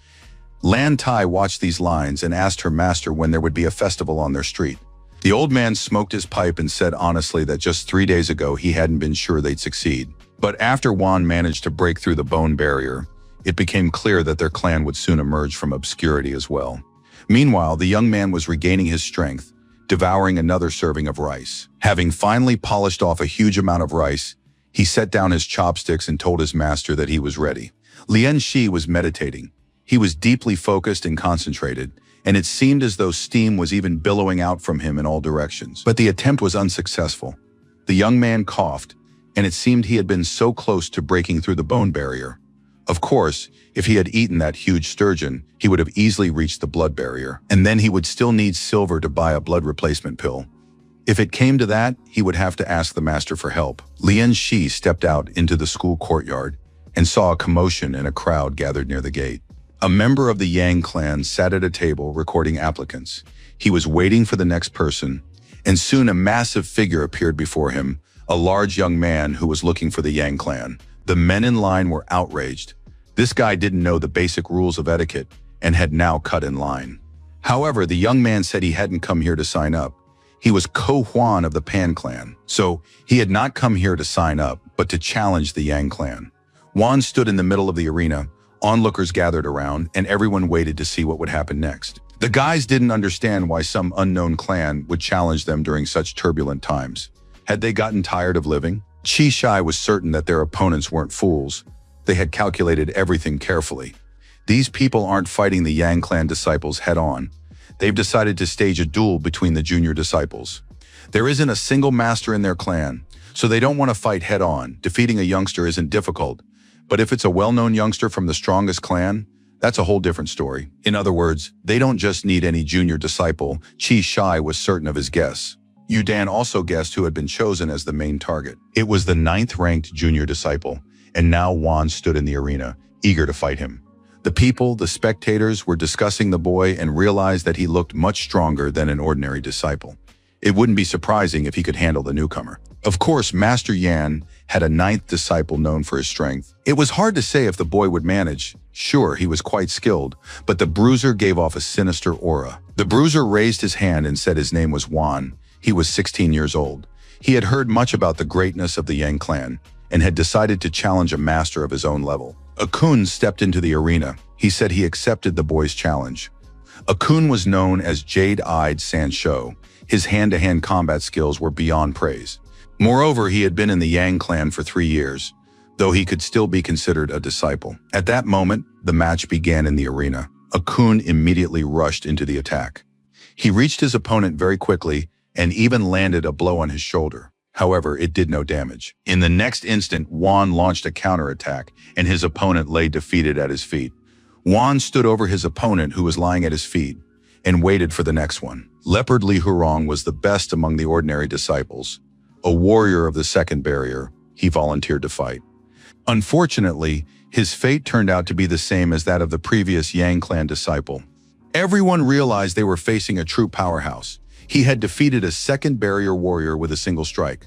Lan Tai watched these lines and asked her master when there would be a festival on their street. The old man smoked his pipe and said honestly that just 3 days ago he hadn't been sure they'd succeed. But after Wan managed to break through the bone barrier, it became clear that their clan would soon emerge from obscurity as well. Meanwhile, the young man was regaining his strength, devouring another serving of rice. Having finally polished off a huge amount of rice, he set down his chopsticks and told his master that he was ready. Lian Shi was meditating. He was deeply focused and concentrated, and it seemed as though steam was even billowing out from him in all directions. But the attempt was unsuccessful. The young man coughed, and it seemed he had been so close to breaking through the bone barrier. Of course, if he had eaten that huge sturgeon, he would have easily reached the blood barrier, and then he would still need silver to buy a blood replacement pill. If it came to that, he would have to ask the master for help. Lian Shi stepped out into the school courtyard and saw a commotion and a crowd gathered near the gate. A member of the Yang clan sat at a table recording applicants. He was waiting for the next person, and soon a massive figure appeared before him, a large young man who was looking for the Yang clan. The men in line were outraged. This guy didn't know the basic rules of etiquette and had now cut in line. However, the young man said he hadn't come here to sign up. He was Ko Huan of the Pan clan, so he had not come here to sign up, but to challenge the Yang clan. Huan stood in the middle of the arena. Onlookers gathered around, and everyone waited to see what would happen next. The guys didn't understand why some unknown clan would challenge them during such turbulent times. Had they gotten tired of living? Chi Shai was certain that their opponents weren't fools. They had calculated everything carefully. These people aren't fighting the Yang clan disciples head-on. They've decided to stage a duel between the junior disciples. There isn't a single master in their clan, so they don't want to fight head-on. Defeating a youngster isn't difficult, but if it's a well-known youngster from the strongest clan, that's a whole different story. In other words, they don't just need any junior disciple. Chi Shai was certain of his guess. Yu Dan also guessed who had been chosen as the main target. It was the 9th-ranked junior disciple, and now Juan stood in the arena, eager to fight him. The people, the spectators, were discussing the boy and realized that he looked much stronger than an ordinary disciple. It wouldn't be surprising if he could handle the newcomer. Of course, Master Yan had a 9th disciple known for his strength. It was hard to say if the boy would manage. Sure, he was quite skilled, but the bruiser gave off a sinister aura. The bruiser raised his hand and said his name was Juan. He was 16 years old. He had heard much about the greatness of the Yang clan and had decided to challenge a master of his own level. Akun stepped into the arena. He said he accepted the boy's challenge. Akun was known as Jade-Eyed Sanshou. His hand-to-hand combat skills were beyond praise. Moreover, he had been in the Yang clan for 3 years, though he could still be considered a disciple. At that moment, the match began in the arena. Akun immediately rushed into the attack. He reached his opponent very quickly and even landed a blow on his shoulder. However, it did no damage. In the next instant, Juan launched a counterattack, and his opponent lay defeated at his feet. Juan stood over his opponent, who was lying at his feet, and waited for the next one. Leopard Li Hurong was the best among the ordinary disciples. A warrior of the second barrier, he volunteered to fight. Unfortunately, his fate turned out to be the same as that of the previous Yang clan disciple. Everyone realized they were facing a true powerhouse. He had defeated a second barrier warrior with a single strike.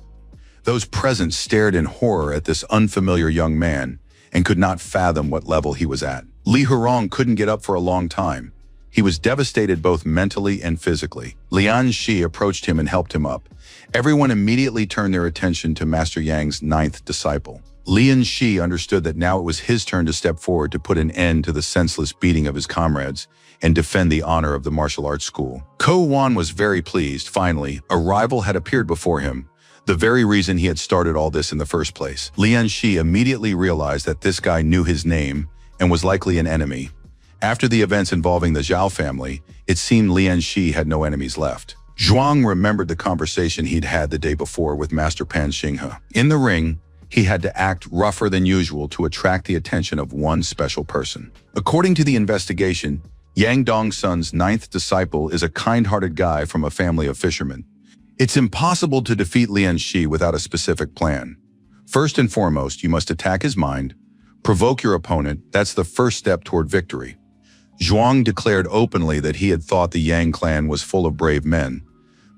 Those present stared in horror at this unfamiliar young man and could not fathom what level he was at. Li Hurong couldn't get up for a long time. He was devastated both mentally and physically. Lian Shi approached him and helped him up. Everyone immediately turned their attention to Master Yang's 9th disciple. Lian Shi understood that now it was his turn to step forward to put an end to the senseless beating of his comrades and defend the honor of the martial arts school. Ko Wan was very pleased. Finally, a rival had appeared before him, the very reason he had started all this in the first place. Lian Shi immediately realized that this guy knew his name and was likely an enemy. After the events involving the Zhao family, it seemed Lian Shi had no enemies left. Zhuang remembered the conversation he'd had the day before with Master Pan Xinghe. In the ring, he had to act rougher than usual to attract the attention of one special person. According to the investigation, Yang Dongsun's 9th disciple is a kind-hearted guy from a family of fishermen. It's impossible to defeat Lian Shi without a specific plan. First and foremost, you must attack his mind, provoke your opponent. That's the first step toward victory. Zhuang declared openly that he had thought the Yang clan was full of brave men,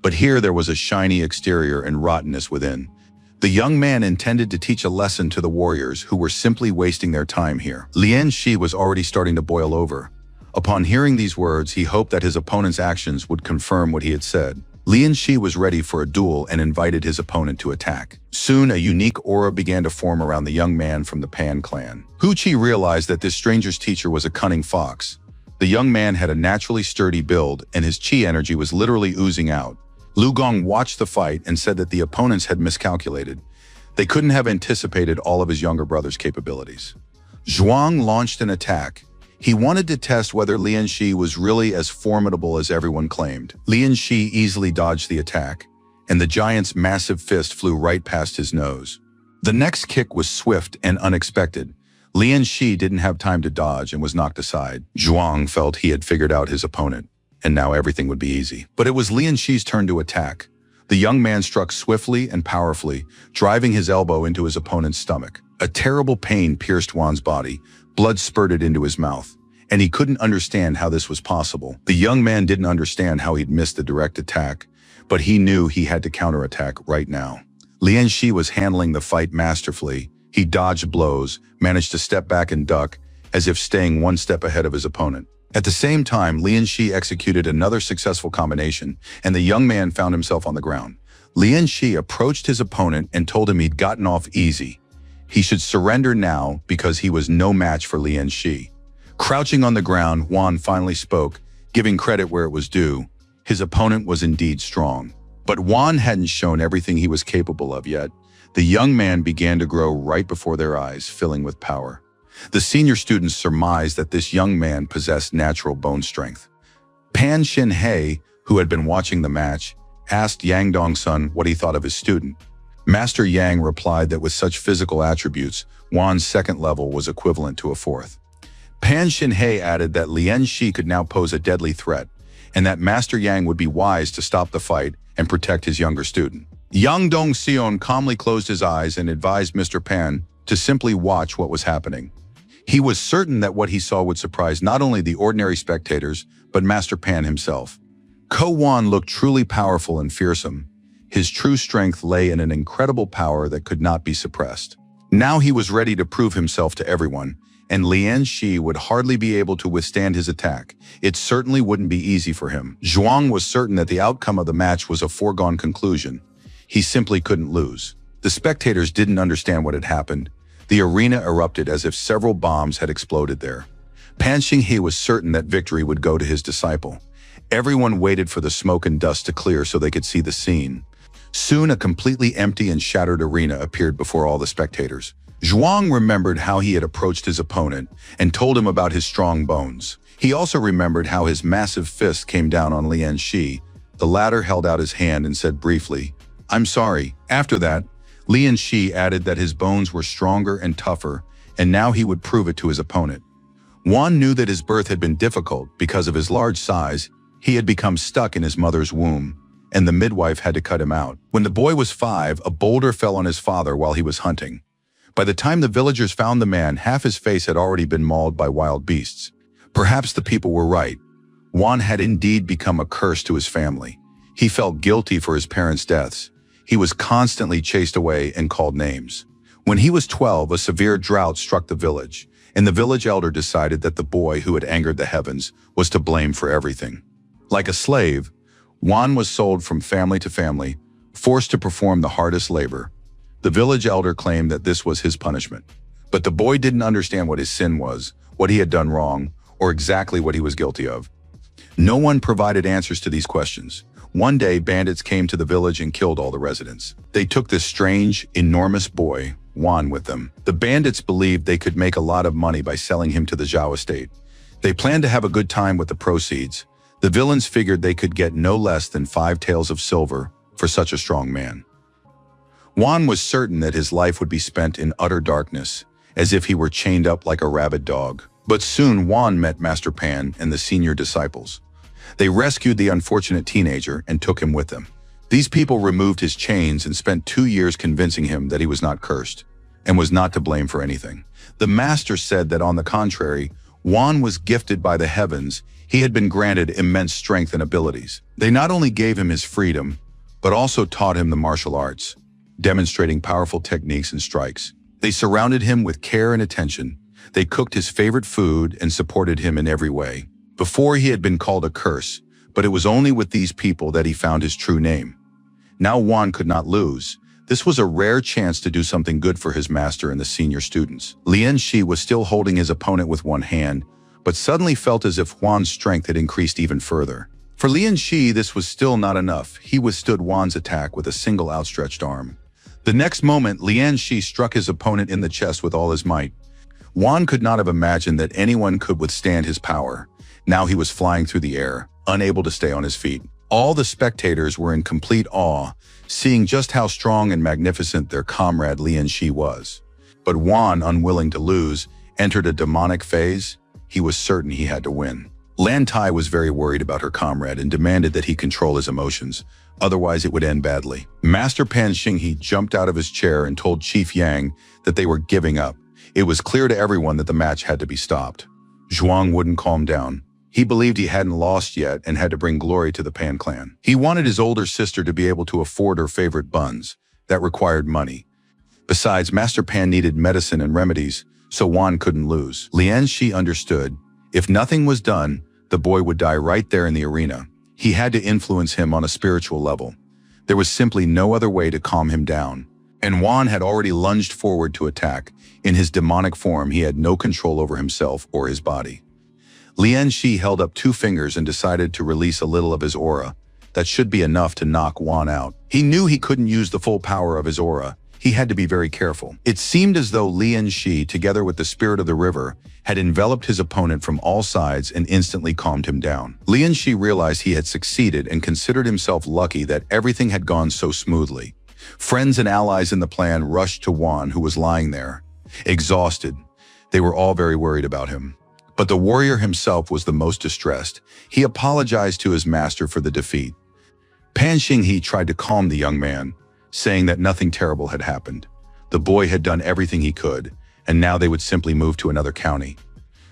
but here there was a shiny exterior and rottenness within. The young man intended to teach a lesson to the warriors who were simply wasting their time here. Lian Shi was already starting to boil over. Upon hearing these words, he hoped that his opponent's actions would confirm what he had said. Lian Shi was ready for a duel and invited his opponent to attack. Soon, a unique aura began to form around the young man from the Pan clan. Hu Qi realized that this stranger's teacher was a cunning fox. The young man had a naturally sturdy build, and his qi energy was literally oozing out. Lu Gong watched the fight and said that the opponents had miscalculated. They couldn't have anticipated all of his younger brother's capabilities. Zhuang launched an attack. He wanted to test whether Lian Shi was really as formidable as everyone claimed. Lian Shi easily dodged the attack, and the giant's massive fist flew right past his nose. The next kick was swift and unexpected. Lian Shi didn't have time to dodge and was knocked aside. Zhuang felt he had figured out his opponent, and now everything would be easy. But it was Lian Shi's turn to attack. The young man struck swiftly and powerfully, driving his elbow into his opponent's stomach. A terrible pain pierced Juan's body. Blood spurted into his mouth, and he couldn't understand how this was possible. The young man didn't understand how he'd missed the direct attack, but he knew he had to counterattack right now. Lian Shi was handling the fight masterfully. He dodged blows, managed to step back and duck, as if staying one step ahead of his opponent. At the same time, Lian Shi executed another successful combination, and the young man found himself on the ground. Lian Shi approached his opponent and told him he'd gotten off easy. He should surrender now because he was no match for Lian Shi. Crouching on the ground, Juan finally spoke, giving credit where it was due. His opponent was indeed strong. But Juan hadn't shown everything he was capable of yet. The young man began to grow right before their eyes, filling with power. The senior students surmised that this young man possessed natural bone strength. Pan Xin-hei, who had been watching the match, asked Yang Dong-sun what he thought of his student. Master Yang replied that with such physical attributes, Wan's second level was equivalent to a fourth. Pan Xin-hei added that Lian Shi could now pose a deadly threat, and that Master Yang would be wise to stop the fight and protect his younger student. Yang Dong-seon calmly closed his eyes and advised Mr. Pan to simply watch what was happening. He was certain that what he saw would surprise not only the ordinary spectators, but Master Pan himself. Ko Wan looked truly powerful and fearsome. His true strength lay in an incredible power that could not be suppressed. Now he was ready to prove himself to everyone, and Lian Shi would hardly be able to withstand his attack. It certainly wouldn't be easy for him. Zhuang was certain that the outcome of the match was a foregone conclusion. He simply couldn't lose. The spectators didn't understand what had happened. The arena erupted as if several bombs had exploded there. Pan Xinghe was certain that victory would go to his disciple. Everyone waited for the smoke and dust to clear so they could see the scene. Soon a completely empty and shattered arena appeared before all the spectators. Zhuang remembered how he had approached his opponent and told him about his strong bones. He also remembered how his massive fist came down on Lian Shi. The latter held out his hand and said briefly, "I'm sorry." After that, Lian Shi added that his bones were stronger and tougher, and now he would prove it to his opponent. Wan knew that his birth had been difficult because of his large size. He had become stuck in his mother's womb, and the midwife had to cut him out. When the boy was 5, a boulder fell on his father while he was hunting. By the time the villagers found the man, half his face had already been mauled by wild beasts. Perhaps the people were right. Wan had indeed become a curse to his family. He felt guilty for his parents' deaths. He was constantly chased away and called names. When he was 12, a severe drought struck the village, and the village elder decided that the boy who had angered the heavens was to blame for everything. Like a slave, Wan was sold from family to family, forced to perform the hardest labor. The village elder claimed that this was his punishment. But the boy didn't understand what his sin was, what he had done wrong, or exactly what he was guilty of. No one provided answers to these questions. One day, bandits came to the village and killed all the residents. They took this strange, enormous boy, Wan, with them. The bandits believed they could make a lot of money by selling him to the Zhao estate. They planned to have a good time with the proceeds. The villains figured they could get no less than 5 taels of silver for such a strong man. Wan was certain that his life would be spent in utter darkness, as if he were chained up like a rabid dog. But soon Wan met Master Pan and the senior disciples. They rescued the unfortunate teenager and took him with them. These people removed his chains and spent 2 years convincing him that he was not cursed and was not to blame for anything. The master said that on the contrary, Wan was gifted by the heavens. He had been granted immense strength and abilities. They not only gave him his freedom, but also taught him the martial arts, demonstrating powerful techniques and strikes. They surrounded him with care and attention. They cooked his favorite food and supported him in every way. Before, he had been called a curse, but it was only with these people that he found his true name. Now Wan could not lose. This was a rare chance to do something good for his master and the senior students. Lian Shi was still holding his opponent with one hand, but suddenly felt as if Wan's strength had increased even further. For Lian Shi, this was still not enough. He withstood Wan's attack with a single outstretched arm. The next moment, Lian Shi struck his opponent in the chest with all his might. Wan could not have imagined that anyone could withstand his power. Now he was flying through the air, unable to stay on his feet. All the spectators were in complete awe, seeing just how strong and magnificent their comrade Lian Shi was. But Wan, unwilling to lose, entered a demonic phase. He was certain he had to win. Lan Tai was very worried about her comrade and demanded that he control his emotions, otherwise it would end badly. Master Pan Xinghe jumped out of his chair and told Chief Yang that they were giving up. It was clear to everyone that the match had to be stopped. Zhuang wouldn't calm down. He believed he hadn't lost yet and had to bring glory to the Pan clan. He wanted his older sister to be able to afford her favorite buns. That required money. Besides, Master Pan needed medicine and remedies, so Wan couldn't lose. Lian Shi understood. If nothing was done, the boy would die right there in the arena. He had to influence him on a spiritual level. There was simply no other way to calm him down. And Wan had already lunged forward to attack. In his demonic form, he had no control over himself or his body. Lian Shi held up 2 fingers and decided to release a little of his aura. That should be enough to knock Wan out. He knew he couldn't use the full power of his aura. he had to be very careful. It seemed as though Lian Shi, together with the spirit of the river, had enveloped his opponent from all sides and instantly calmed him down. Lian Shi realized he had succeeded and considered himself lucky that everything had gone so smoothly. Friends and allies in the plan rushed to Wan, who was lying there, exhausted. They were all very worried about him. But the warrior himself was the most distressed. He apologized to his master for the defeat. Pan Xinghe tried to calm the young man, saying that nothing terrible had happened. The boy had done everything he could, and now they would simply move to another county.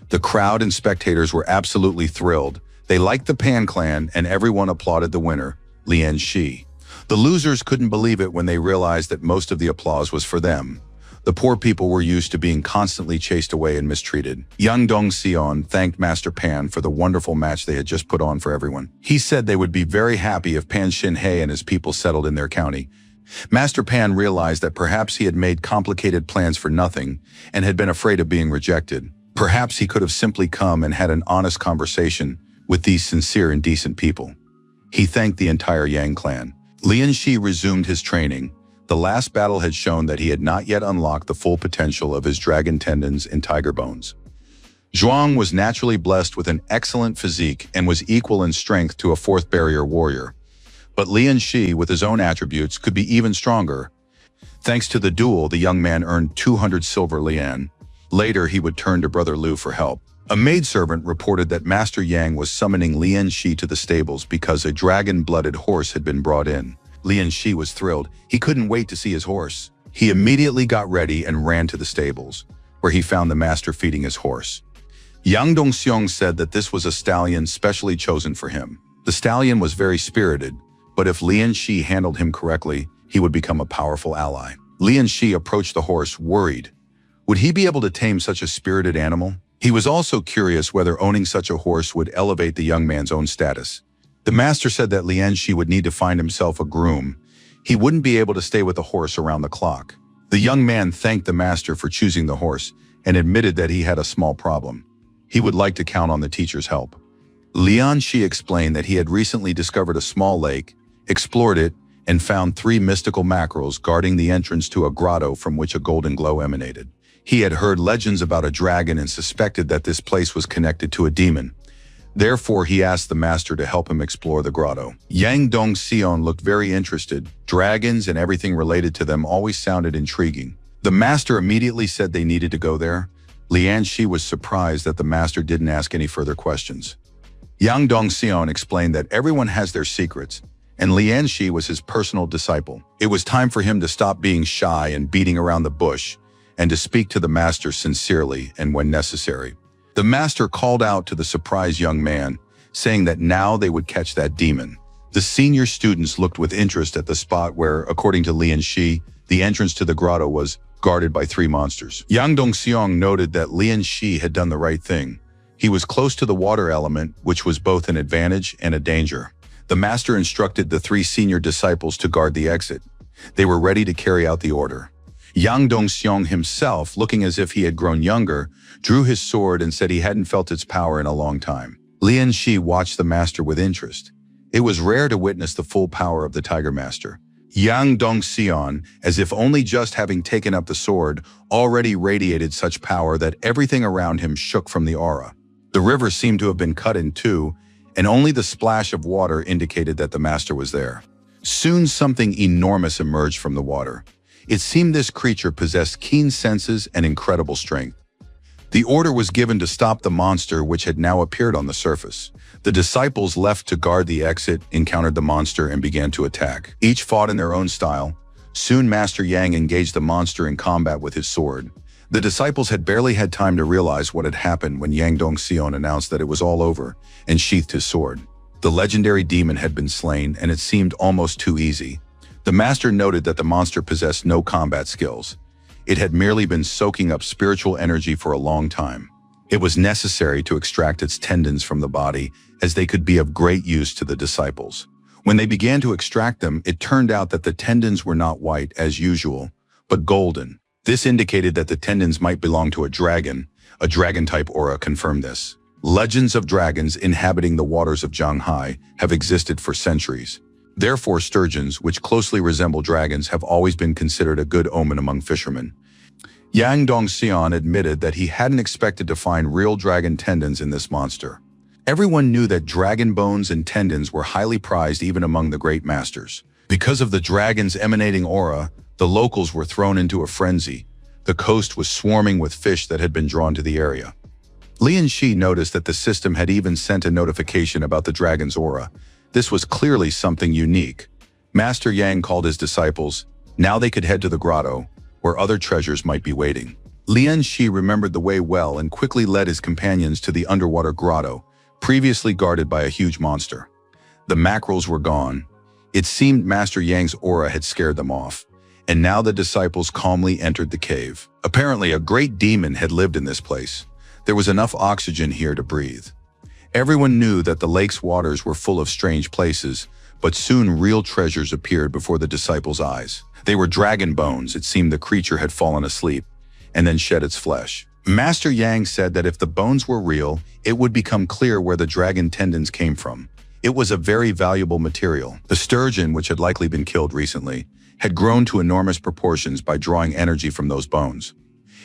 The crowd and spectators were absolutely thrilled. They liked the Pan clan, and everyone applauded the winner, Lian Shi. The losers couldn't believe it when they realized that most of the applause was for them. The poor people were used to being constantly chased away and mistreated. Young Dong Sion thanked Master Pan for the wonderful match they had just put on for everyone. He said they would be very happy if Pan Xinhe and his people settled in their county. Master Pan realized that perhaps he had made complicated plans for nothing and had been afraid of being rejected. Perhaps he could have simply come and had an honest conversation with these sincere and decent people. He thanked the entire Yang clan. Lian Shi resumed his training. The last battle had shown that he had not yet unlocked the full potential of his dragon tendons and tiger bones. Zhuang was naturally blessed with an excellent physique and was equal in strength to a fourth barrier warrior. But Lian Shi, with his own attributes, could be even stronger. Thanks to the duel, the young man earned 200 silver lian. Later, he would turn to Brother Liu for help. A maidservant reported that Master Yang was summoning Lian Shi to the stables because a dragon-blooded horse had been brought in. Lian Shi was thrilled. He couldn't wait to see his horse. He immediately got ready and ran to the stables, where he found the master feeding his horse. Yang Dongxiong said that this was a stallion specially chosen for him. The stallion was very spirited, but if Lian Shi handled him correctly, he would become a powerful ally. Lian Shi approached the horse, worried. Would he be able to tame such a spirited animal? He was also curious whether owning such a horse would elevate the young man's own status. The master said that Lian Shi would need to find himself a groom. He wouldn't be able to stay with the horse around the clock. The young man thanked the master for choosing the horse and admitted that he had a small problem. He would like to count on the teacher's help. Lian Shi explained that he had recently discovered a small lake, explored it, and found 3 mystical mackerels guarding the entrance to a grotto from which a golden glow emanated. He had heard legends about a dragon and suspected that this place was connected to a demon. Therefore, he asked the master to help him explore the grotto. Yang Dongxiong looked very interested. Dragons and everything related to them always sounded intriguing. The master immediately said they needed to go there. Lian Shi was surprised that the master didn't ask any further questions. Yang Dongxiong explained that everyone has their secrets, and Lian Shi was his personal disciple. It was time for him to stop being shy and beating around the bush, and to speak to the master sincerely and when necessary. The master called out to the surprised young man, saying that now they would catch that demon. The senior students looked with interest at the spot where, according to Lian Shi, the entrance to the grotto was guarded by 3 monsters. Yang Dongxiong noted that Lian Shi had done the right thing. He was close to the water element, which was both an advantage and a danger. The master instructed the 3 senior disciples to guard the exit. They were ready to carry out the order. Yang Dongxiong himself, looking as if he had grown younger, drew his sword and said he hadn't felt its power in a long time. Lian Shi watched the master with interest. It was rare to witness the full power of the Tiger Master. Yang Dongxiong, as if only just having taken up the sword, already radiated such power that everything around him shook from the aura. The river seemed to have been cut in 2, and only the splash of water indicated that the master was there. Soon something enormous emerged from the water. It seemed this creature possessed keen senses and incredible strength. The order was given to stop the monster, which had now appeared on the surface. The disciples left to guard the exit, encountered the monster, and began to attack. Each fought in their own style. Soon Master Yang engaged the monster in combat with his sword. The disciples had barely had time to realize what had happened when Yang Dongxiong announced that it was all over and sheathed his sword. The legendary demon had been slain, and it seemed almost too easy. The master noted that the monster possessed no combat skills. It had merely been soaking up spiritual energy for a long time. It was necessary to extract its tendons from the body, as they could be of great use to the disciples. When they began to extract them, it turned out that the tendons were not white as usual, but golden. This indicated that the tendons might belong to a dragon-type aura confirmed this. Legends of dragons inhabiting the waters of Zhanghai have existed for centuries. Therefore, sturgeons, which closely resemble dragons, have always been considered a good omen among fishermen. Yang Dongxian admitted that he hadn't expected to find real dragon tendons in this monster. Everyone knew that dragon bones and tendons were highly prized even among the great masters. Because of the dragon's emanating aura, the locals were thrown into a frenzy. The coast was swarming with fish that had been drawn to the area. Lian Shi noticed that the system had even sent a notification about the dragon's aura. This was clearly something unique. Master Yang called his disciples. Now they could head to the grotto, where other treasures might be waiting. Lian Shi remembered the way well and quickly led his companions to the underwater grotto, previously guarded by a huge monster. The mackerels were gone. It seemed Master Yang's aura had scared them off, and now the disciples calmly entered the cave. Apparently, a great demon had lived in this place. There was enough oxygen here to breathe. Everyone knew that the lake's waters were full of strange places, but soon real treasures appeared before the disciples' eyes. They were dragon bones. It seemed the creature had fallen asleep and then shed its flesh. Master Yang said that if the bones were real, it would become clear where the dragon tendons came from. It was a very valuable material. The sturgeon, which had likely been killed recently, had grown to enormous proportions by drawing energy from those bones.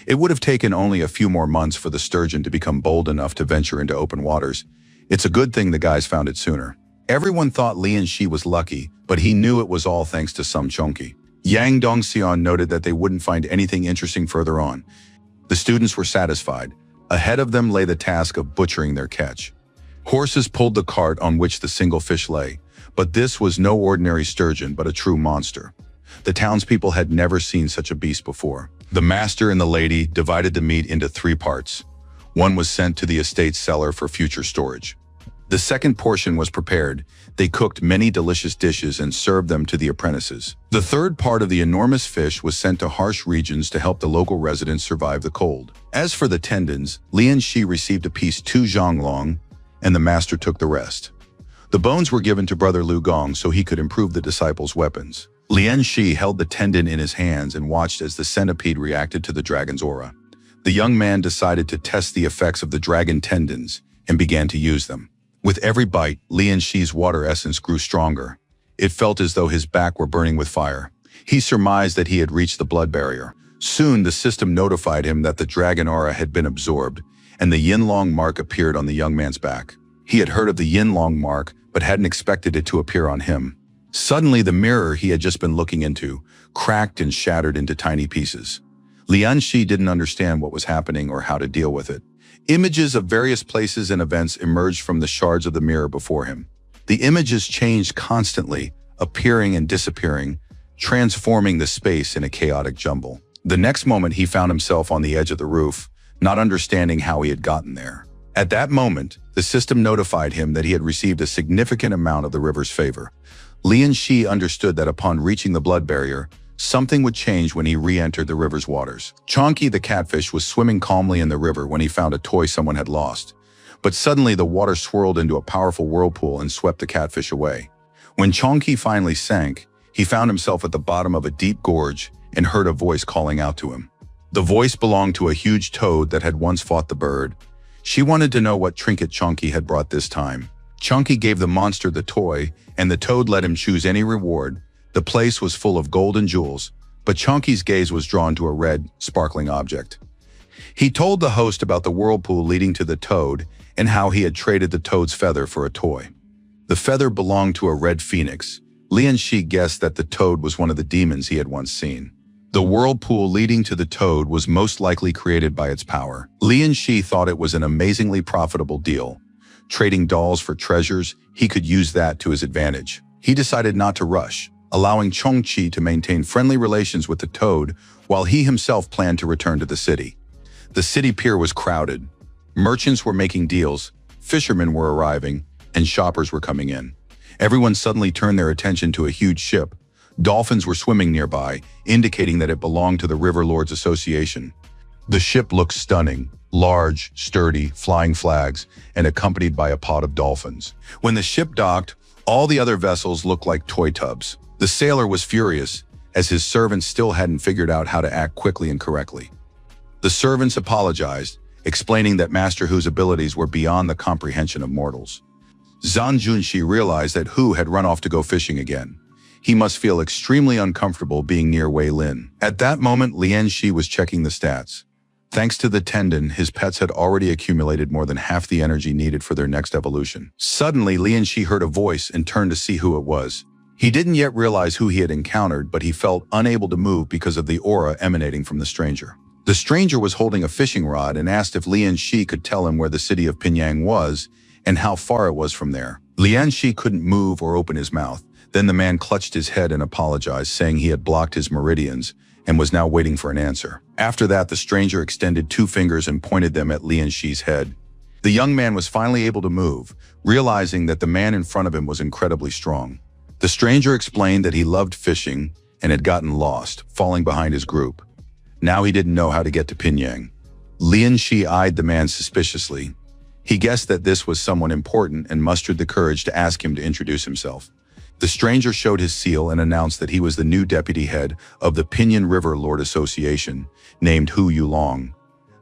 It would have taken only a few more months for the sturgeon to become bold enough to venture into open waters. It's a good thing the guys found it sooner. Everyone thought Lian Shi was lucky, but he knew it was all thanks to some Chonki. Yang Dongxian noted that they wouldn't find anything interesting further on. The students were satisfied. Ahead of them lay the task of butchering their catch. Horses pulled the cart on which the single fish lay, but this was no ordinary sturgeon but a true monster. The townspeople had never seen such a beast before. The master and the lady divided the meat into 3 parts. One was sent to the estate's cellar for future storage. The second portion was prepared. They cooked many delicious dishes and served them to the apprentices. The third part of the enormous fish was sent to harsh regions to help the local residents survive the cold. As for the tendons, Lian Shi received a piece 2 zhonglong, and the master took the rest. The bones were given to Brother Lu Gong so he could improve the disciples' weapons. Lian Shi held the tendon in his hands and watched as the centipede reacted to the dragon's aura. The young man decided to test the effects of the dragon tendons and began to use them. With every bite, Lian Shi's water essence grew stronger. It felt as though his back were burning with fire. He surmised that he had reached the blood barrier. Soon, the system notified him that the dragon aura had been absorbed, and the Yinlong mark appeared on the young man's back. He had heard of the Yinlong mark, but hadn't expected it to appear on him. Suddenly, the mirror he had just been looking into cracked and shattered into tiny pieces. Lian Shi didn't understand what was happening or how to deal with it. Images of various places and events emerged from the shards of the mirror before him. The images changed constantly, appearing and disappearing, transforming the space in a chaotic jumble. The next moment, he found himself on the edge of the roof, not understanding how he had gotten there. At that moment, the system notified him that he had received a significant amount of the river's favor. Lian Shi understood that upon reaching the blood barrier, something would change when he re-entered the river's waters. Chonky the catfish was swimming calmly in the river when he found a toy someone had lost. But suddenly the water swirled into a powerful whirlpool and swept the catfish away. When Chonky finally sank, he found himself at the bottom of a deep gorge and heard a voice calling out to him. The voice belonged to a huge toad that had once fought the bird. She wanted to know what trinket Chonky had brought this time. Chonky gave the monster the toy, and the toad let him choose any reward. The place was full of gold and jewels, but Chonky's gaze was drawn to a red, sparkling object. He told the host about the whirlpool leading to the toad and how he had traded the toad's feather for a toy. The feather belonged to a red phoenix. Lian Shi guessed that the toad was one of the demons he had once seen. The whirlpool leading to the toad was most likely created by its power. Lian Shi thought it was an amazingly profitable deal. Trading dolls for treasures, he could use that to his advantage. He decided not to rush, allowing Chongqi to maintain friendly relations with the toad while he himself planned to return to the city. The city pier was crowded. Merchants were making deals, fishermen were arriving, and shoppers were coming in. Everyone suddenly turned their attention to a huge ship. Dolphins were swimming nearby, indicating that it belonged to the River Lords Association. The ship looked stunning, large, sturdy, flying flags, and accompanied by a pod of dolphins. When the ship docked, all the other vessels looked like toy tubs. The sailor was furious, as his servants still hadn't figured out how to act quickly and correctly. The servants apologized, explaining that Master Hu's abilities were beyond the comprehension of mortals. Zhang Junshi realized that Hu had run off to go fishing again. He must feel extremely uncomfortable being near Wei Lin. At that moment, Lian Shi was checking the stats. Thanks to the tendon, his pets had already accumulated more than half the energy needed for their next evolution. Suddenly, Lian Shi heard a voice and turned to see who it was. He didn't yet realize who he had encountered, but he felt unable to move because of the aura emanating from the stranger. The stranger was holding a fishing rod and asked if Lian Shi could tell him where the city of Pinyang was and how far it was from there. Lian Shi couldn't move or open his mouth. Then the man clutched his head and apologized, saying he had blocked his meridians and was now waiting for an answer. After that, the stranger extended 2 fingers and pointed them at Lian Shi's head. The young man was finally able to move, realizing that the man in front of him was incredibly strong. The stranger explained that he loved fishing and had gotten lost, falling behind his group. Now he didn't know how to get to Pinyang. Lian Shi eyed the man suspiciously. He guessed that this was someone important and mustered the courage to ask him to introduce himself. The stranger showed his seal and announced that he was the new deputy head of the Pinyin River Lord Association, named Hu Yulong.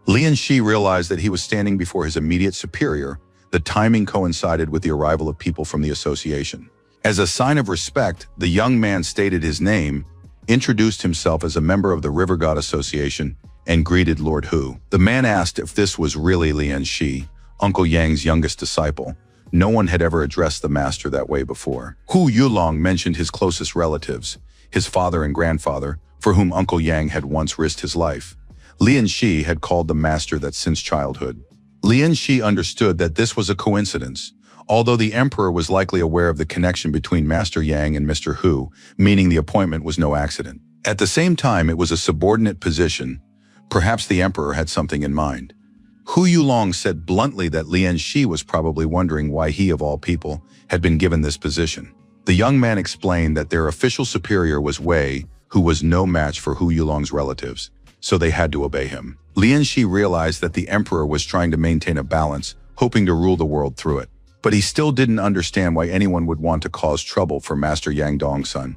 Lian Shi realized that he was standing before his immediate superior. The timing coincided with the arrival of people from the association. As a sign of respect, the young man stated his name, introduced himself as a member of the River God Association, and greeted Lord Hu. The man asked if this was really Lian Shi, Uncle Yang's youngest disciple. No one had ever addressed the master that way before. Hu Yulong mentioned his closest relatives, his father and grandfather, for whom Uncle Yang had once risked his life. Lian Shi had called the master that since childhood. Lian Shi understood that this was a coincidence, although the emperor was likely aware of the connection between Master Yang and Mr. Hu, meaning the appointment was no accident. At the same time, it was a subordinate position. Perhaps the emperor had something in mind. Hu Yulong said bluntly that Lian Shi was probably wondering why he, of all people, had been given this position. The young man explained that their official superior was Wei, who was no match for Hu Yulong's relatives, so they had to obey him. Lian Shi realized that the emperor was trying to maintain a balance, hoping to rule the world through it. But he still didn't understand why anyone would want to cause trouble for Master Yang Dong's son.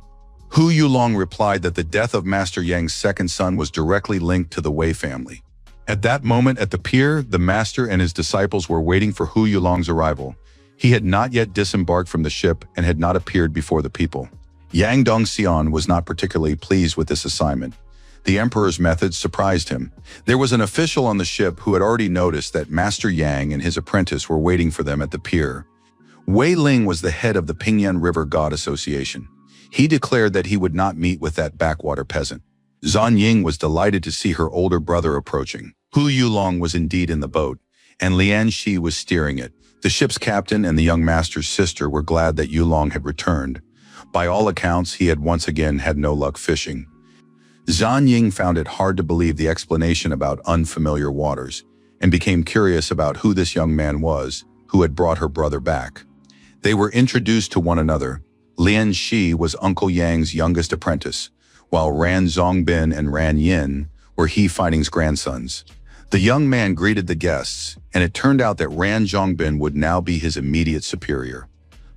Hu Yulong replied that the death of Master Yang's second son was directly linked to the Wei family. At that moment at the pier, the master and his disciples were waiting for Hu Yulong's arrival. He had not yet disembarked from the ship and had not appeared before the people. Yang Dongxian was not particularly pleased with this assignment. The emperor's methods surprised him. There was an official on the ship who had already noticed that Master Yang and his apprentice were waiting for them at the pier. Wei Ling was the head of the Pinyin River God Association. He declared that he would not meet with that backwater peasant. Zhan Ying was delighted to see her older brother approaching. Hu Yulong was indeed in the boat, and Lian Shi was steering it. The ship's captain and the young master's sister were glad that Yulong had returned. By all accounts, he had once again had no luck fishing. Zhan Ying found it hard to believe the explanation about unfamiliar waters, and became curious about who this young man was who had brought her brother back. They were introduced to one another. Lian Shi was Uncle Yang's youngest apprentice, while Ran Zongbin and Ran Yin were He Fighting's grandsons. The young man greeted the guests, and it turned out that Ran Zongbin would now be his immediate superior.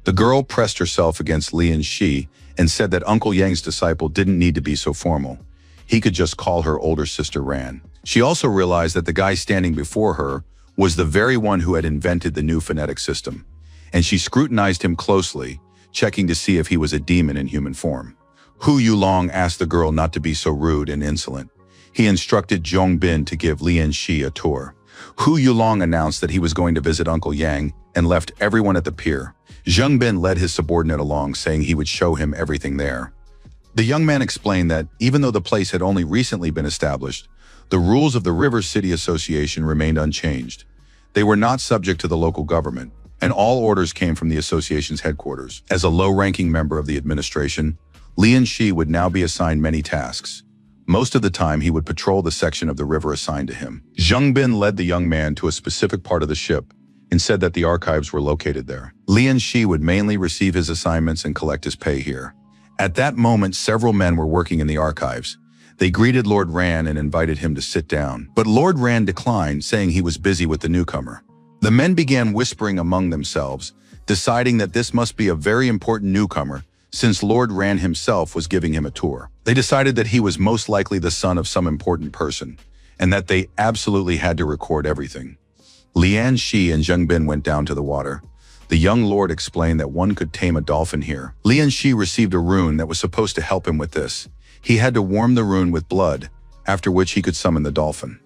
The girl pressed herself against Lian Shi and said that Uncle Yang's disciple didn't need to be so formal. He could just call her older sister Ran. She also realized that the guy standing before her was the very one who had invented the new phonetic system, and she scrutinized him closely, checking to see if he was a demon in human form. Hu Yulong asked the girl not to be so rude and insolent. He instructed Zhong Bin to give Lian Shi a tour. Hu Yulong announced that he was going to visit Uncle Yang and left everyone at the pier. Zhong Bin led his subordinate along, saying he would show him everything there. The young man explained that, even though the place had only recently been established, the rules of the River City Association remained unchanged. They were not subject to the local government, and all orders came from the association's headquarters. As a low-ranking member of the administration, Lian Shi would now be assigned many tasks. Most of the time, he would patrol the section of the river assigned to him. Zheng Bin led the young man to a specific part of the ship and said that the archives were located there. Lian Shi would mainly receive his assignments and collect his pay here. At that moment, several men were working in the archives. They greeted Lord Ran and invited him to sit down. But Lord Ran declined, saying he was busy with the newcomer. The men began whispering among themselves, deciding that this must be a very important newcomer, since Lord Ran himself was giving him a tour. They decided that he was most likely the son of some important person, and that they absolutely had to record everything. Lian Shi and Zheng Bin went down to the water. The young lord explained that one could tame a dolphin here. Lian Shi received a rune that was supposed to help him with this. He had to warm the rune with blood, after which he could summon the dolphin.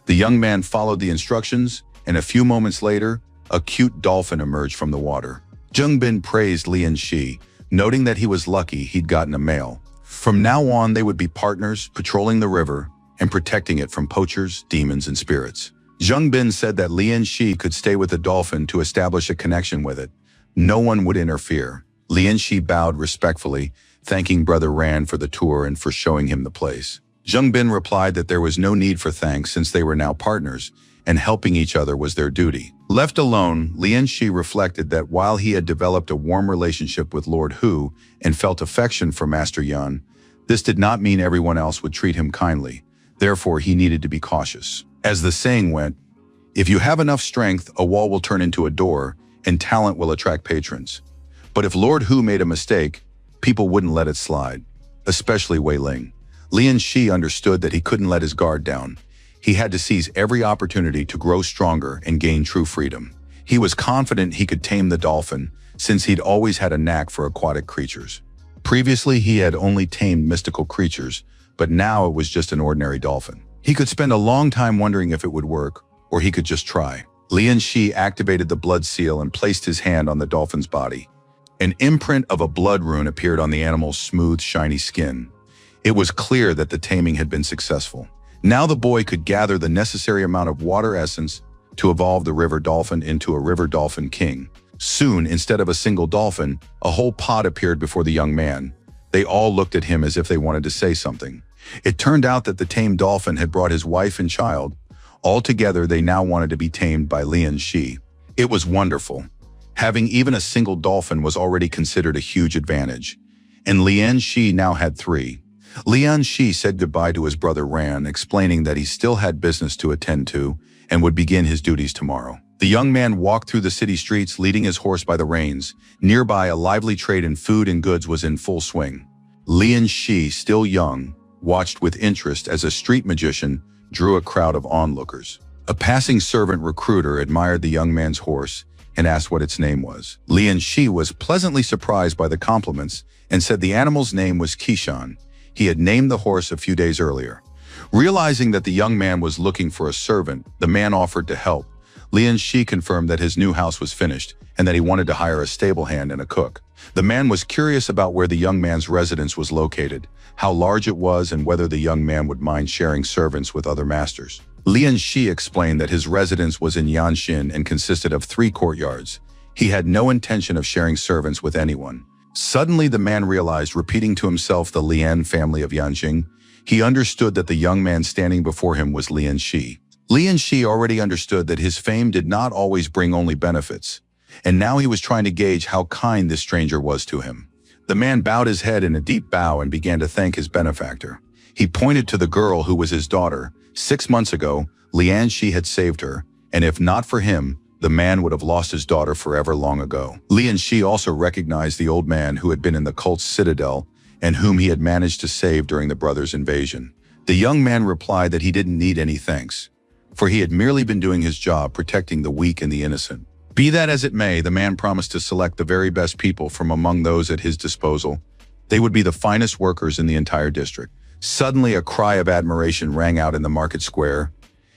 The young man followed the instructions, and a few moments later, a cute dolphin emerged from the water. Zheng Bin praised Lian Shi, noting that he was lucky he'd gotten a male. From now on, they would be partners, patrolling the river and protecting it from poachers, demons, and spirits. Zheng Bin said that Lian Shi could stay with the dolphin to establish a connection with it. No one would interfere. Lian Shi bowed respectfully, thanking Brother Ran for the tour and for showing him the place. Zheng Bin replied that there was no need for thanks since they were now partners, and helping each other was their duty. Left alone, Lian Shi reflected that while he had developed a warm relationship with Lord Hu and felt affection for Master Yan, this did not mean everyone else would treat him kindly. Therefore, he needed to be cautious. As the saying went, if you have enough strength, a wall will turn into a door, and talent will attract patrons. But if Lord Hu made a mistake, people wouldn't let it slide, especially Wei Ling. Lian Shi understood that he couldn't let his guard down. He had to seize every opportunity to grow stronger and gain true freedom. He was confident he could tame the dolphin, since he'd always had a knack for aquatic creatures. Previously, he had only tamed mystical creatures, but now it was just an ordinary dolphin. He could spend a long time wondering if it would work, or he could just try. Lian Shi activated the blood seal and placed his hand on the dolphin's body. An imprint of a blood rune appeared on the animal's smooth, shiny skin. It was clear that the taming had been successful. Now the boy could gather the necessary amount of water essence to evolve the river dolphin into a river dolphin king. Soon, instead of a single dolphin, a whole pod appeared before the young man. They all looked at him as if they wanted to say something. It turned out that the tamed dolphin had brought his wife and child. Altogether, they now wanted to be tamed by Lian Shi. It was wonderful. Having even a single dolphin was already considered a huge advantage. And Lian Shi now had 3. Lian Shi said goodbye to his brother Ran, explaining that he still had business to attend to and would begin his duties tomorrow. The young man walked through the city streets, leading his horse by the reins. Nearby, a lively trade in food and goods was in full swing. Lian Shi, still young, watched with interest as a street magician drew a crowd of onlookers. A passing servant recruiter admired the young man's horse and asked what its name was. Lian Shi was pleasantly surprised by the compliments and said the animal's name was Kishan. He had named the horse a few days earlier. Realizing that the young man was looking for a servant, the man offered to help. Lian Shi confirmed that his new house was finished and that he wanted to hire a stable hand and a cook. The man was curious about where the young man's residence was located, how large it was, and whether the young man would mind sharing servants with other masters. Lian Shi explained that his residence was in Yanxin and consisted of 3 courtyards. He had no intention of sharing servants with anyone. Suddenly, the man realized, repeating to himself the Lian family of Yanxing. He understood that the young man standing before him was Lian Shi. Lian Shi already understood that his fame did not always bring only benefits, and now he was trying to gauge how kind this stranger was to him. The man bowed his head in a deep bow and began to thank his benefactor. He pointed to the girl who was his daughter. 6 months ago, Lian Shi had saved her, and if not for him, the man would have lost his daughter forever long ago. Lian Shi also recognized the old man who had been in the cult's citadel and whom he had managed to save during the brothers' invasion. The young man replied that he didn't need any thanks, for he had merely been doing his job protecting the weak and the innocent. Be that as it may, the man promised to select the very best people from among those at his disposal. They would be the finest workers in the entire district. Suddenly, a cry of admiration rang out in the market square.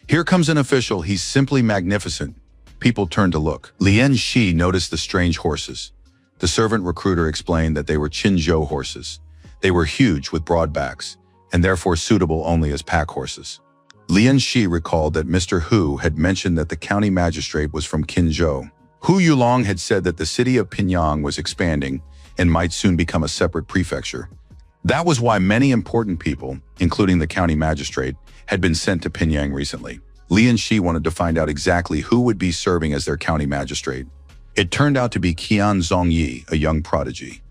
Here comes an official, he's simply magnificent. People turned to look. Lian Shi noticed the strange horses. The servant recruiter explained that they were Qinzhou horses. They were huge with broad backs, and therefore suitable only as pack horses. Lian Shi recalled that Mr. Hu had mentioned that the county magistrate was from Qinzhou. Hu Yulong had said that the city of Pinyang was expanding and might soon become a separate prefecture. That was why many important people, including the county magistrate, had been sent to Pinyang recently. Lian Shi wanted to find out exactly who would be serving as their county magistrate. It turned out to be Qian Zhongyi, a young prodigy.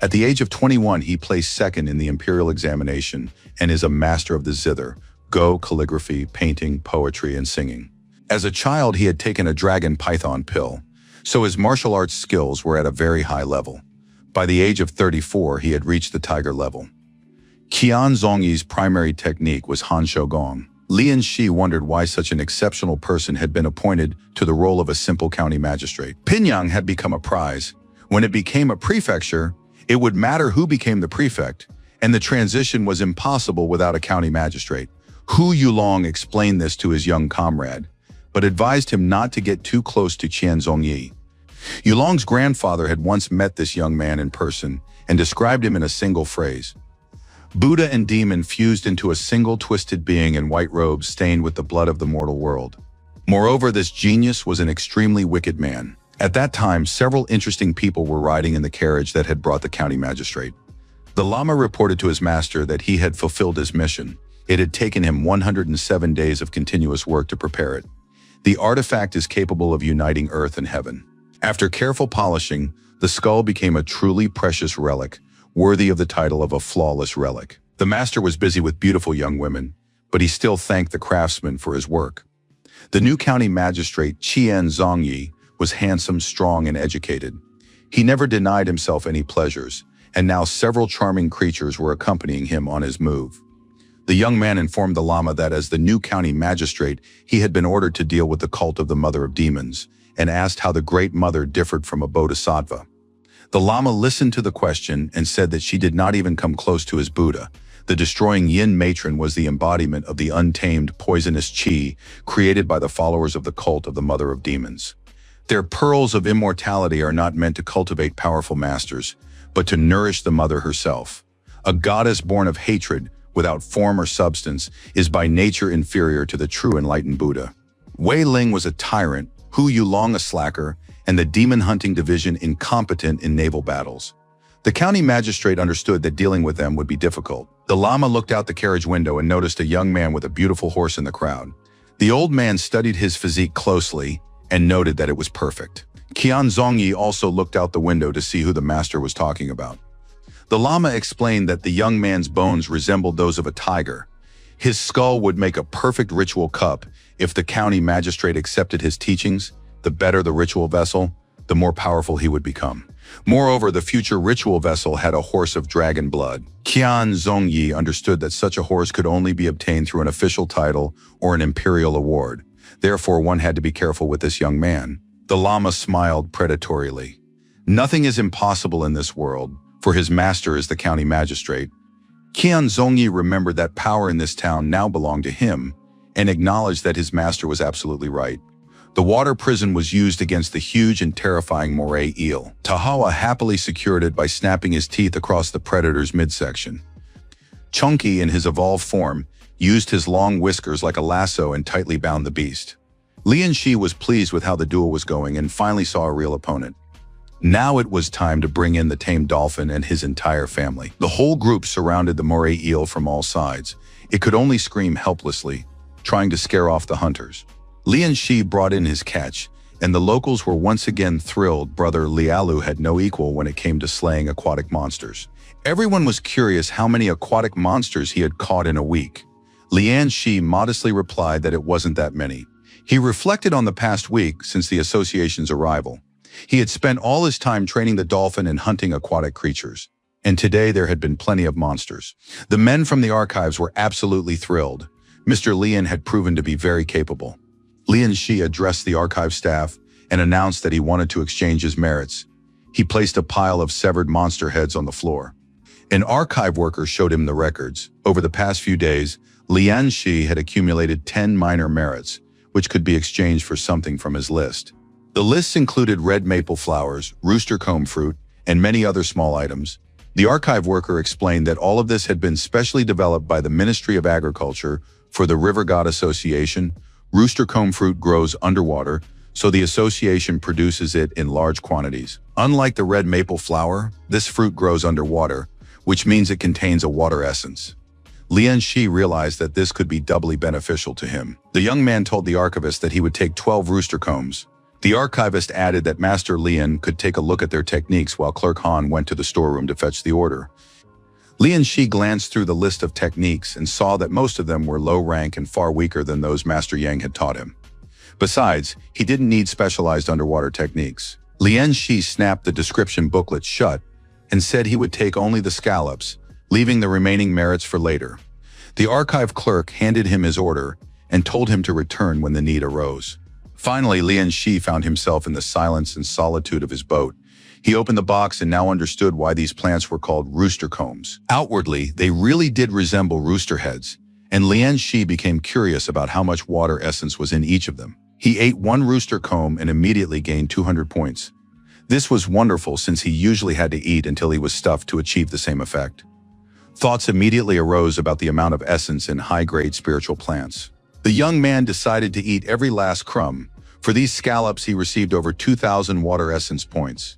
At the age of 21, he placed second in the imperial examination and is a master of the zither, Go, calligraphy, painting, poetry, and singing. As a child, he had taken a dragon python pill, so his martial arts skills were at a very high level. By the age of 34, he had reached the tiger level. Qian Zhongyi's primary technique was Han Shou Gong. Lian Shi wondered why such an exceptional person had been appointed to the role of a simple county magistrate. Pinyang had become a prize. When it became a prefecture, it would matter who became the prefect, and the transition was impossible without a county magistrate. Hu Yulong explained this to his young comrade, but advised him not to get too close to Qian Zongyi. Yulong's grandfather had once met this young man in person and described him in a single phrase. Buddha and demon fused into a single twisted being in white robes stained with the blood of the mortal world. Moreover, this genius was an extremely wicked man. At that time, several interesting people were riding in the carriage that had brought the county magistrate. The Lama reported to his master that he had fulfilled his mission. It had taken him 107 days of continuous work to prepare it. The artifact is capable of uniting earth and heaven. After careful polishing, the skull became a truly precious relic, worthy of the title of a flawless relic. The master was busy with beautiful young women, but he still thanked the craftsman for his work. The new county magistrate, Qian Zongyi, was handsome, strong, and educated. He never denied himself any pleasures, and now several charming creatures were accompanying him on his move. The young man informed the Lama that as the new county magistrate, he had been ordered to deal with the cult of the Mother of Demons, and asked how the Great Mother differed from a Bodhisattva. The Lama listened to the question and said that she did not even come close to his Buddha. The destroying Yin matron was the embodiment of the untamed, poisonous qi created by the followers of the cult of the Mother of Demons. Their pearls of immortality are not meant to cultivate powerful masters, but to nourish the Mother herself. A goddess born of hatred, without form or substance, is by nature inferior to the true enlightened Buddha. Wei Ling was a tyrant, Hu Yulong a slacker, and the demon-hunting division incompetent in naval battles. The county magistrate understood that dealing with them would be difficult. The Lama looked out the carriage window and noticed a young man with a beautiful horse in the crowd. The old man studied his physique closely and noted that it was perfect. Qian Zongyi also looked out the window to see who the master was talking about. The Lama explained that the young man's bones resembled those of a tiger. His skull would make a perfect ritual cup if the county magistrate accepted his teachings. The better the ritual vessel, the more powerful he would become. Moreover, the future ritual vessel had a horse of dragon blood. Qian Zongyi understood that such a horse could only be obtained through an official title or an imperial award. Therefore, one had to be careful with this young man. The Lama smiled predatorily. Nothing is impossible in this world, for his master is the county magistrate. Qian Zongyi remembered that power in this town now belonged to him, and acknowledged that his master was absolutely right. The water prison was used against the huge and terrifying moray eel. Tahawa happily secured it by snapping his teeth across the predator's midsection. Chunky, in his evolved form, used his long whiskers like a lasso and tightly bound the beast. Lian Shi was pleased with how the duel was going and finally saw a real opponent. Now it was time to bring in the tame dolphin and his entire family. The whole group surrounded the moray eel from all sides. It could only scream helplessly, trying to scare off the hunters. Lian Shi brought in his catch, and the locals were once again thrilled. Brother Lialu had no equal when it came to slaying aquatic monsters. Everyone was curious how many aquatic monsters he had caught in a week. Lian Shi modestly replied that it wasn't that many. He reflected on the past week since the association's arrival. He had spent all his time training the dolphin and hunting aquatic creatures, and today there had been plenty of monsters. The men from the archives were absolutely thrilled. Mr. Lian had proven to be very capable. Lian Shi addressed the archive staff and announced that he wanted to exchange his merits. He placed a pile of severed monster heads on the floor. An archive worker showed him the records. Over the past few days, Lian Shi had accumulated 10 minor merits, which could be exchanged for something from his list. The lists included red maple flowers, rooster comb fruit, and many other small items. The archive worker explained that all of this had been specially developed by the Ministry of Agriculture for the River God Association. Rooster comb fruit grows underwater, so the association produces it in large quantities. Unlike the red maple flower, this fruit grows underwater, which means it contains a water essence. Lian Shi realized that this could be doubly beneficial to him. The young man told the archivist that he would take 12 rooster combs. The archivist added that Master Lian could take a look at their techniques while Clerk Han went to the storeroom to fetch the order. Lian Shi glanced through the list of techniques and saw that most of them were low rank and far weaker than those Master Yang had taught him. Besides, he didn't need specialized underwater techniques. Lian Shi snapped the description booklet shut and said he would take only the scallops, leaving the remaining merits for later. The archive clerk handed him his order and told him to return when the need arose. Finally, Lian Shi found himself in the silence and solitude of his boat. He opened the box and now understood why these plants were called rooster combs. Outwardly, they really did resemble rooster heads, and Lian Shi became curious about how much water essence was in each of them. He ate one rooster comb and immediately gained 200 points. This was wonderful since he usually had to eat until he was stuffed to achieve the same effect. Thoughts immediately arose about the amount of essence in high-grade spiritual plants. The young man decided to eat every last crumb. For these scallops, he received over 2,000 water essence points.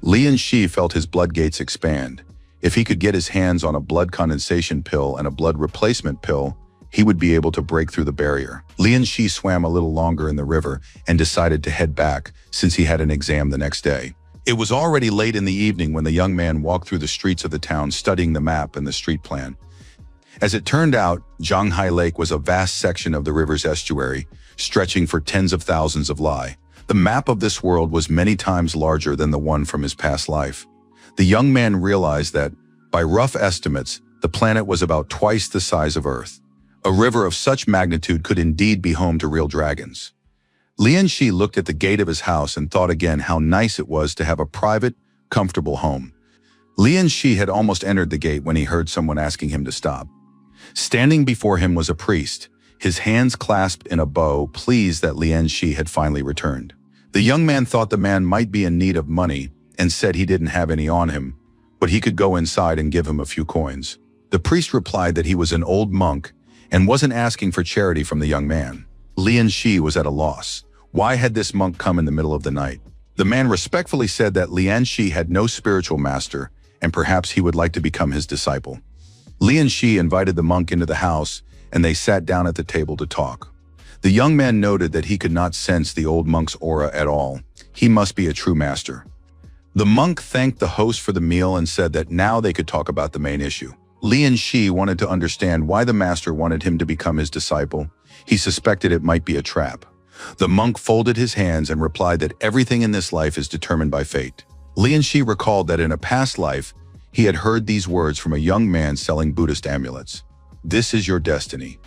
Lian Shi felt his blood gates expand. If he could get his hands on a blood condensation pill and a blood replacement pill, he would be able to break through the barrier. Lian Shi swam a little longer in the river and decided to head back since he had an exam the next day. It was already late in the evening when the young man walked through the streets of the town studying the map and the street plan. As it turned out, Zhanghai Lake was a vast section of the river's estuary, stretching for tens of thousands of li. The map of this world was many times larger than the one from his past life. The young man realized that, by rough estimates, the planet was about twice the size of Earth. A river of such magnitude could indeed be home to real dragons. Lian Shi looked at the gate of his house and thought again how nice it was to have a private, comfortable home. Lian Shi had almost entered the gate when he heard someone asking him to stop. Standing before him was a priest, his hands clasped in a bow, pleased that Lian Shi had finally returned. The young man thought the man might be in need of money and said he didn't have any on him, but he could go inside and give him a few coins. The priest replied that he was an old monk and wasn't asking for charity from the young man. Lian Shi was at a loss. Why had this monk come in the middle of the night? The man respectfully said that Lian Shi had no spiritual master and perhaps he would like to become his disciple. Lian Shi invited the monk into the house and they sat down at the table to talk. The young man noted that he could not sense the old monk's aura at all. He must be a true master. The monk thanked the host for the meal and said that now they could talk about the main issue. Lian Shi wanted to understand why the master wanted him to become his disciple. He suspected it might be a trap. The monk folded his hands and replied that everything in this life is determined by fate. Lian Shi recalled that in a past life, he had heard these words from a young man selling Buddhist amulets. "This is your destiny."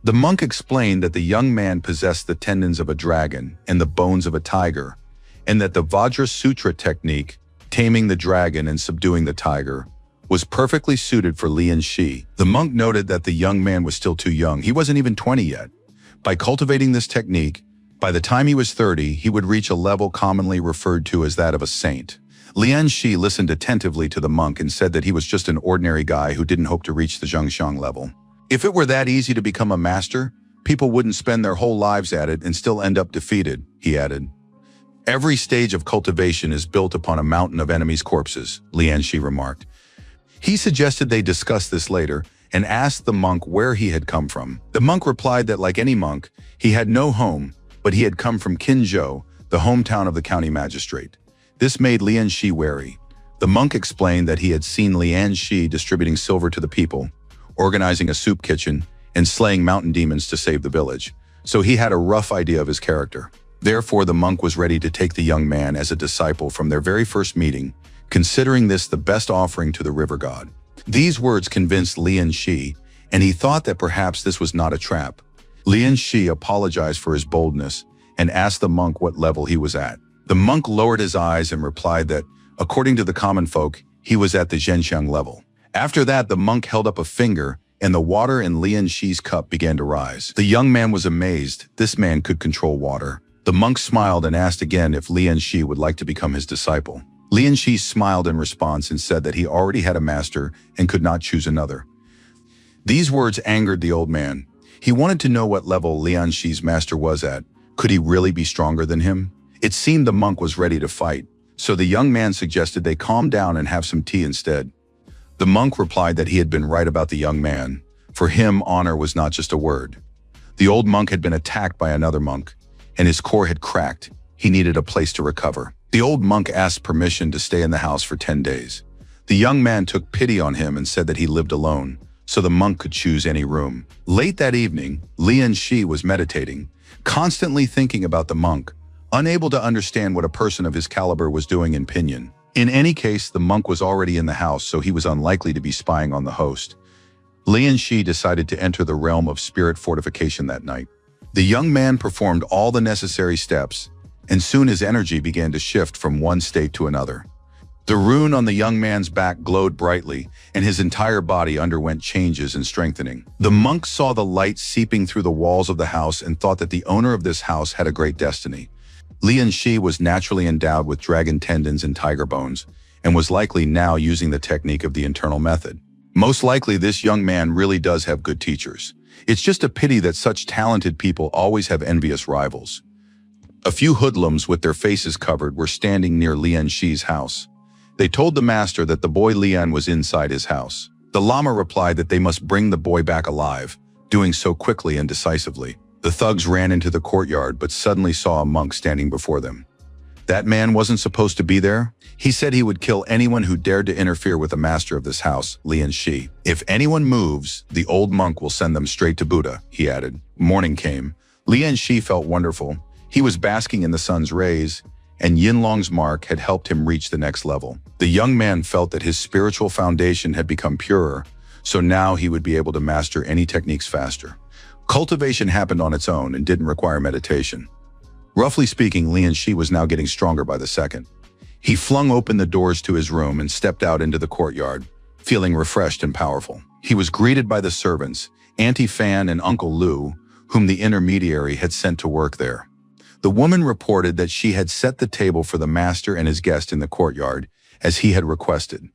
The monk explained that the young man possessed the tendons of a dragon and the bones of a tiger, and that the Vajra Sutra technique, taming the dragon and subduing the tiger, was perfectly suited for Lian Shi. The monk noted that the young man was still too young. He wasn't even 20 yet. By cultivating this technique, by the time he was 30, he would reach a level commonly referred to as that of a saint. Lian Shi listened attentively to the monk and said that he was just an ordinary guy who didn't hope to reach the Zhengxiang level. If it were that easy to become a master, people wouldn't spend their whole lives at it and still end up defeated, he added. Every stage of cultivation is built upon a mountain of enemies' corpses, Lian Shi remarked. He suggested they discuss this later and asked the monk where he had come from. The monk replied that like any monk, he had no home, but he had come from Qinzhou, the hometown of the county magistrate. This made Lian Shi wary. The monk explained that he had seen Lian Shi distributing silver to the people, organizing a soup kitchen, and slaying mountain demons to save the village, so he had a rough idea of his character. Therefore, the monk was ready to take the young man as a disciple from their very first meeting, considering this the best offering to the river god. These words convinced Lian Shi, and he thought that perhaps this was not a trap. Lian Shi apologized for his boldness and asked the monk what level he was at. The monk lowered his eyes and replied that, according to the common folk, he was at the Zhenxiang level. After that, the monk held up a finger, and the water in Lian Shi's cup began to rise. The young man was amazed. This man could control water. The monk smiled and asked again if Lian Shi would like to become his disciple. Lian Shi smiled in response and said that he already had a master and could not choose another. These words angered the old man. He wanted to know what level Lian Shi's master was at. Could he really be stronger than him? It seemed the monk was ready to fight, so the young man suggested they calm down and have some tea instead. The monk replied that he had been right about the young man. For him, honor was not just a word. The old monk had been attacked by another monk, and his core had cracked. He needed a place to recover. The old monk asked permission to stay in the house for 10 days. The young man took pity on him and said that he lived alone, so the monk could choose any room. Late that evening, Lian Shi was meditating, constantly thinking about the monk, unable to understand what a person of his caliber was doing in Pinyin. In any case, the monk was already in the house, so he was unlikely to be spying on the host. Lian Shi decided to enter the realm of spirit fortification that night. The young man performed all the necessary steps, and soon his energy began to shift from one state to another. The rune on the young man's back glowed brightly, and his entire body underwent changes and strengthening. The monk saw the light seeping through the walls of the house and thought that the owner of this house had a great destiny. Lian Shi was naturally endowed with dragon tendons and tiger bones, and was likely now using the technique of the internal method. Most likely this young man really does have good teachers. It's just a pity that such talented people always have envious rivals. A few hoodlums with their faces covered were standing near Lian Shi's house. They told the master that the boy Lian was inside his house. The Lama replied that they must bring the boy back alive, doing so quickly and decisively. The thugs ran into the courtyard but suddenly saw a monk standing before them. That man wasn't supposed to be there. He said he would kill anyone who dared to interfere with the master of this house, Lian Shi. If anyone moves, the old monk will send them straight to Buddha, he added. Morning came. Lian Shi felt wonderful. He was basking in the sun's rays, and Yinlong's mark had helped him reach the next level. The young man felt that his spiritual foundation had become purer, so now he would be able to master any techniques faster. Cultivation happened on its own and didn't require meditation. Roughly speaking, Lian Shi was now getting stronger by the second. He flung open the doors to his room and stepped out into the courtyard, feeling refreshed and powerful. He was greeted by the servants, Auntie Fan and Uncle Lu, whom the intermediary had sent to work there. The woman reported that she had set the table for the master and his guest in the courtyard, as he had requested.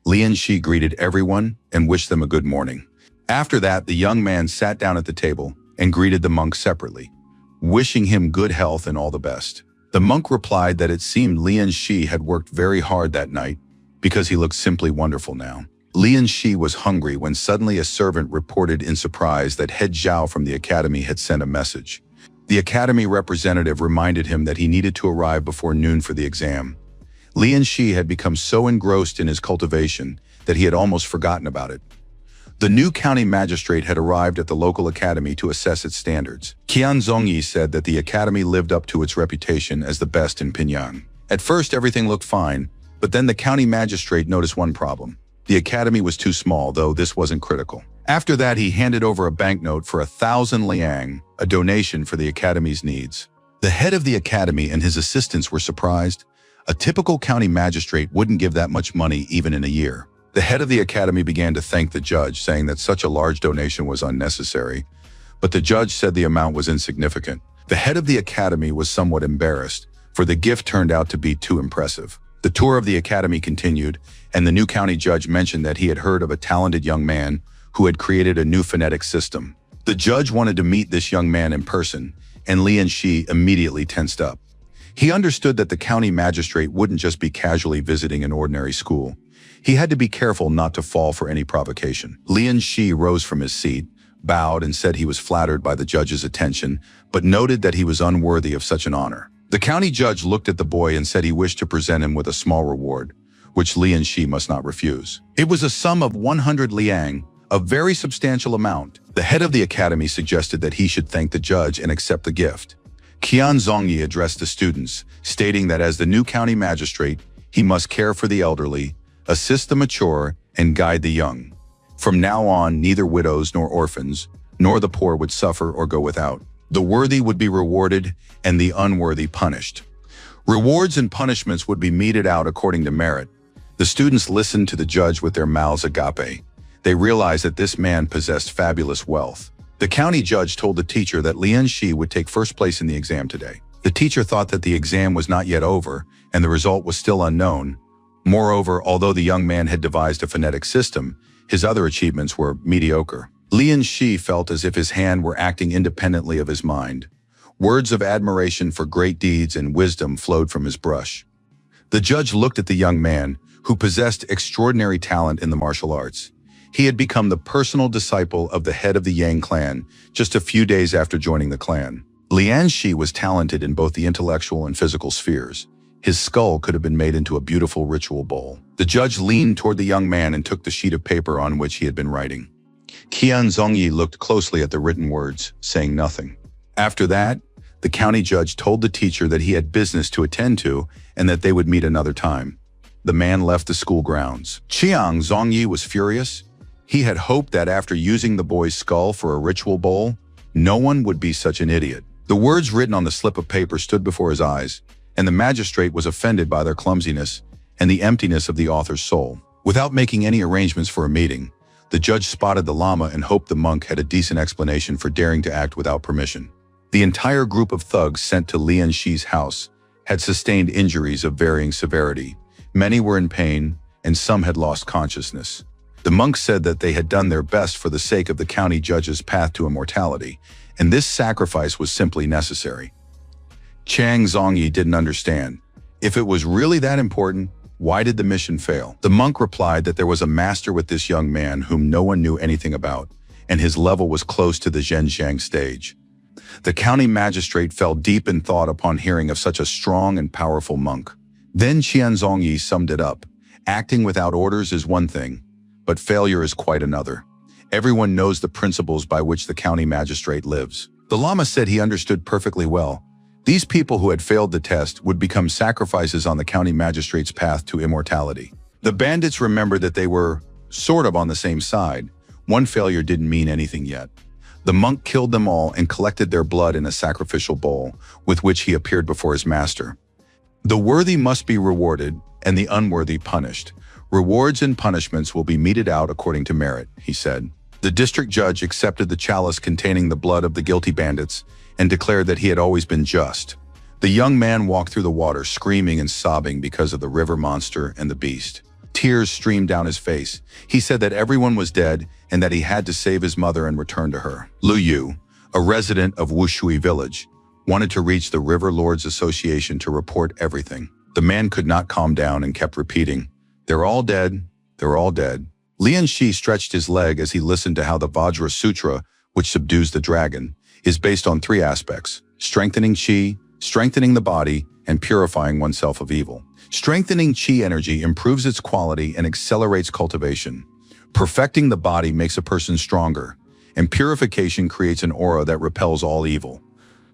Lian Shi greeted everyone and wished them a good morning. After that, the young man sat down at the table and greeted the monk separately, wishing him good health and all the best. The monk replied that it seemed Lian Shi had worked very hard that night because he looked simply wonderful now. Lian Shi was hungry when suddenly a servant reported in surprise that Head Zhao from the academy had sent a message. The academy representative reminded him that he needed to arrive before noon for the exam. Lian Shi had become so engrossed in his cultivation that he had almost forgotten about it. The new county magistrate had arrived at the local academy to assess its standards. Qian Zongyi said that the academy lived up to its reputation as the best in Pingyang. At first, everything looked fine, but then the county magistrate noticed one problem. The academy was too small, though this wasn't critical. After that, he handed over a banknote for 1,000 liang, a donation for the academy's needs. The head of the academy and his assistants were surprised. A typical county magistrate wouldn't give that much money even in a year. The head of the academy began to thank the judge, saying that such a large donation was unnecessary, but the judge said the amount was insignificant. The head of the academy was somewhat embarrassed, for the gift turned out to be too impressive. The tour of the academy continued, and the new county judge mentioned that he had heard of a talented young man who had created a new phonetic system. The judge wanted to meet this young man in person, and Lian Shi immediately tensed up. He understood that the county magistrate wouldn't just be casually visiting an ordinary school. He had to be careful not to fall for any provocation. Lian Shi rose from his seat, bowed, and said he was flattered by the judge's attention, but noted that he was unworthy of such an honor. The county judge looked at the boy and said he wished to present him with a small reward, which Lian Shi must not refuse. It was a sum of 100 liang, a very substantial amount. The head of the academy suggested that he should thank the judge and accept the gift. Qian Zongyi addressed the students, stating that as the new county magistrate, he must care for the elderly, assist the mature, and guide the young. From now on, neither widows nor orphans, nor the poor would suffer or go without. The worthy would be rewarded, and the unworthy punished. Rewards and punishments would be meted out according to merit. The students listened to the judge with their mouths agape. They realized that this man possessed fabulous wealth. The county judge told the teacher that Lian Shi would take first place in the exam today. The teacher thought that the exam was not yet over, and the result was still unknown. Moreover, although the young man had devised a phonetic system, his other achievements were mediocre. Lian Shi felt as if his hand were acting independently of his mind. Words of admiration for great deeds and wisdom flowed from his brush. The judge looked at the young man, who possessed extraordinary talent in the martial arts. He had become the personal disciple of the head of the Yang clan just a few days after joining the clan. Lian Shi was talented in both the intellectual and physical spheres. His skull could have been made into a beautiful ritual bowl. The judge leaned toward the young man and took the sheet of paper on which he had been writing. Qian Zongyi looked closely at the written words, saying nothing. After that, the county judge told the teacher that he had business to attend to and that they would meet another time. The man left the school grounds. Qian Zongyi was furious. He had hoped that after using the boy's skull for a ritual bowl, no one would be such an idiot. The words written on the slip of paper stood before his eyes, and the magistrate was offended by their clumsiness and the emptiness of the author's soul. Without making any arrangements for a meeting, the judge spotted the llama and hoped the monk had a decent explanation for daring to act without permission. The entire group of thugs sent to Lian Shi's house had sustained injuries of varying severity. Many were in pain, and some had lost consciousness. The monks said that they had done their best for the sake of the county judge's path to immortality, and this sacrifice was simply necessary. Chang Zongyi didn't understand. If it was really that important, why did the mission fail? The monk replied that there was a master with this young man whom no one knew anything about, and his level was close to the Zhenjiang stage. The county magistrate fell deep in thought upon hearing of such a strong and powerful monk. Then Qian Zongyi summed it up. Acting without orders is one thing, but failure is quite another. Everyone knows the principles by which the county magistrate lives. The Lama said he understood perfectly well. These people who had failed the test would become sacrifices on the county magistrate's path to immortality. The bandits remembered that they were sort of on the same side. One failure didn't mean anything yet. The monk killed them all and collected their blood in a sacrificial bowl, with which he appeared before his master. The worthy must be rewarded, and the unworthy punished. Rewards and punishments will be meted out according to merit, he said. The district judge accepted the chalice containing the blood of the guilty bandits and declared that he had always been just. The young man walked through the water, screaming and sobbing because of the river monster and the beast. Tears streamed down his face. He said that everyone was dead and that he had to save his mother and return to her. Lu Yu, a resident of Wushui village, wanted to reach the River Lords Association to report everything. The man could not calm down and kept repeating, "They're all dead, they're all dead." Lian Shi stretched his leg as he listened to how the Vajra Sutra, which subdues the dragon, is based on three aspects: strengthening Qi, strengthening the body, and purifying oneself of evil. Strengthening Qi energy improves its quality and accelerates cultivation. Perfecting the body makes a person stronger, and purification creates an aura that repels all evil.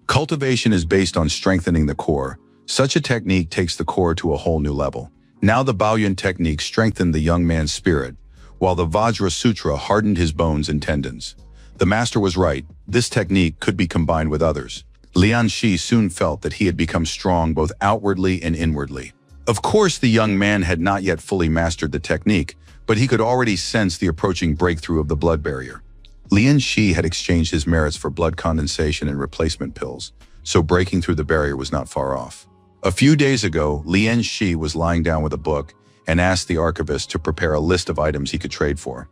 Cultivation is based on strengthening the core. Such a technique takes the core to a whole new level. Now the Baoyuan technique strengthened the young man's spirit, while the Vajra Sutra hardened his bones and tendons. The master was right. This technique could be combined with others. Lian Shi soon felt that he had become strong both outwardly and inwardly. Of course, the young man had not yet fully mastered the technique, but he could already sense the approaching breakthrough of the blood barrier. Lian Shi had exchanged his merits for blood condensation and replacement pills, so breaking through the barrier was not far off. A few days ago, Lian Shi was lying down with a book and asked the archivist to prepare a list of items he could trade for.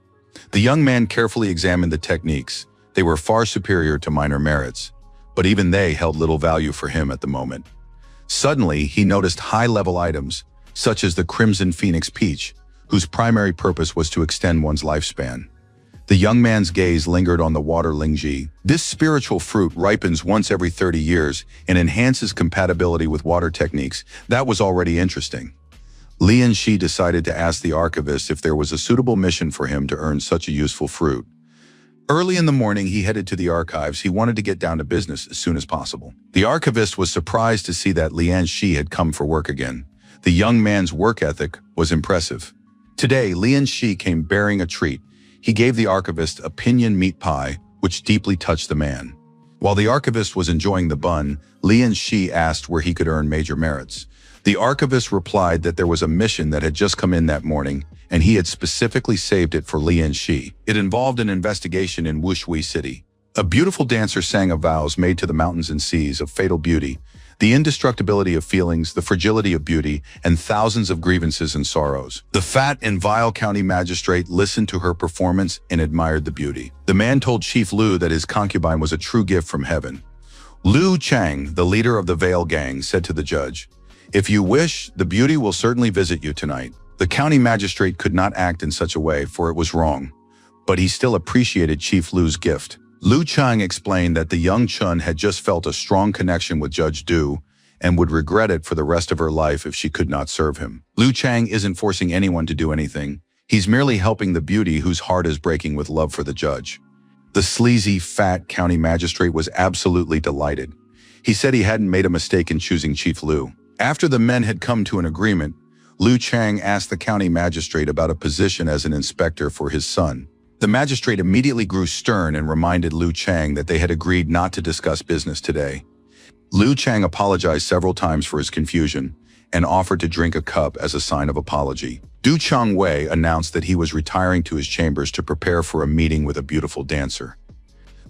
The young man carefully examined the techniques. They were far superior to minor merits, but even they held little value for him at the moment. Suddenly, he noticed high-level items, such as the Crimson Phoenix Peach, whose primary purpose was to extend one's lifespan. The young man's gaze lingered on the water lingji. This spiritual fruit ripens once every 30 years and enhances compatibility with water techniques. That was already interesting. Lian Shi decided to ask the archivist if there was a suitable mission for him to earn such a useful fruit. Early in the morning, he headed to the archives. He wanted to get down to business as soon as possible. The archivist was surprised to see that Lian Shi had come for work again. The young man's work ethic was impressive. Today, Lian Shi came bearing a treat. He gave the archivist a pinyin meat pie, which deeply touched the man. While the archivist was enjoying the bun, Lian Shi asked where he could earn major merits. The archivist replied that there was a mission that had just come in that morning, and he had specifically saved it for Lian Shi. It involved an investigation in Wushui City. A beautiful dancer sang of vows made to the mountains and seas of fatal beauty, the indestructibility of feelings, the fragility of beauty, and thousands of grievances and sorrows. The fat and vile county magistrate listened to her performance and admired the beauty. The man told Chief Lu that his concubine was a true gift from heaven. Lu Chang, the leader of the Veil Gang, said to the judge, "If you wish, the beauty will certainly visit you tonight." The county magistrate could not act in such a way, for it was wrong, but he still appreciated Chief Lu's gift. Lu Chang explained that the young Chun had just felt a strong connection with Judge Du and would regret it for the rest of her life if she could not serve him. Lu Chang isn't forcing anyone to do anything. He's merely helping the beauty whose heart is breaking with love for the judge. The sleazy, fat county magistrate was absolutely delighted. He said he hadn't made a mistake in choosing Chief Lu. After the men had come to an agreement, Lu Chang asked the county magistrate about a position as an inspector for his son. The magistrate immediately grew stern and reminded Liu Chang that they had agreed not to discuss business today. Liu Chang apologized several times for his confusion and offered to drink a cup as a sign of apology. Du Changwei announced that he was retiring to his chambers to prepare for a meeting with a beautiful dancer.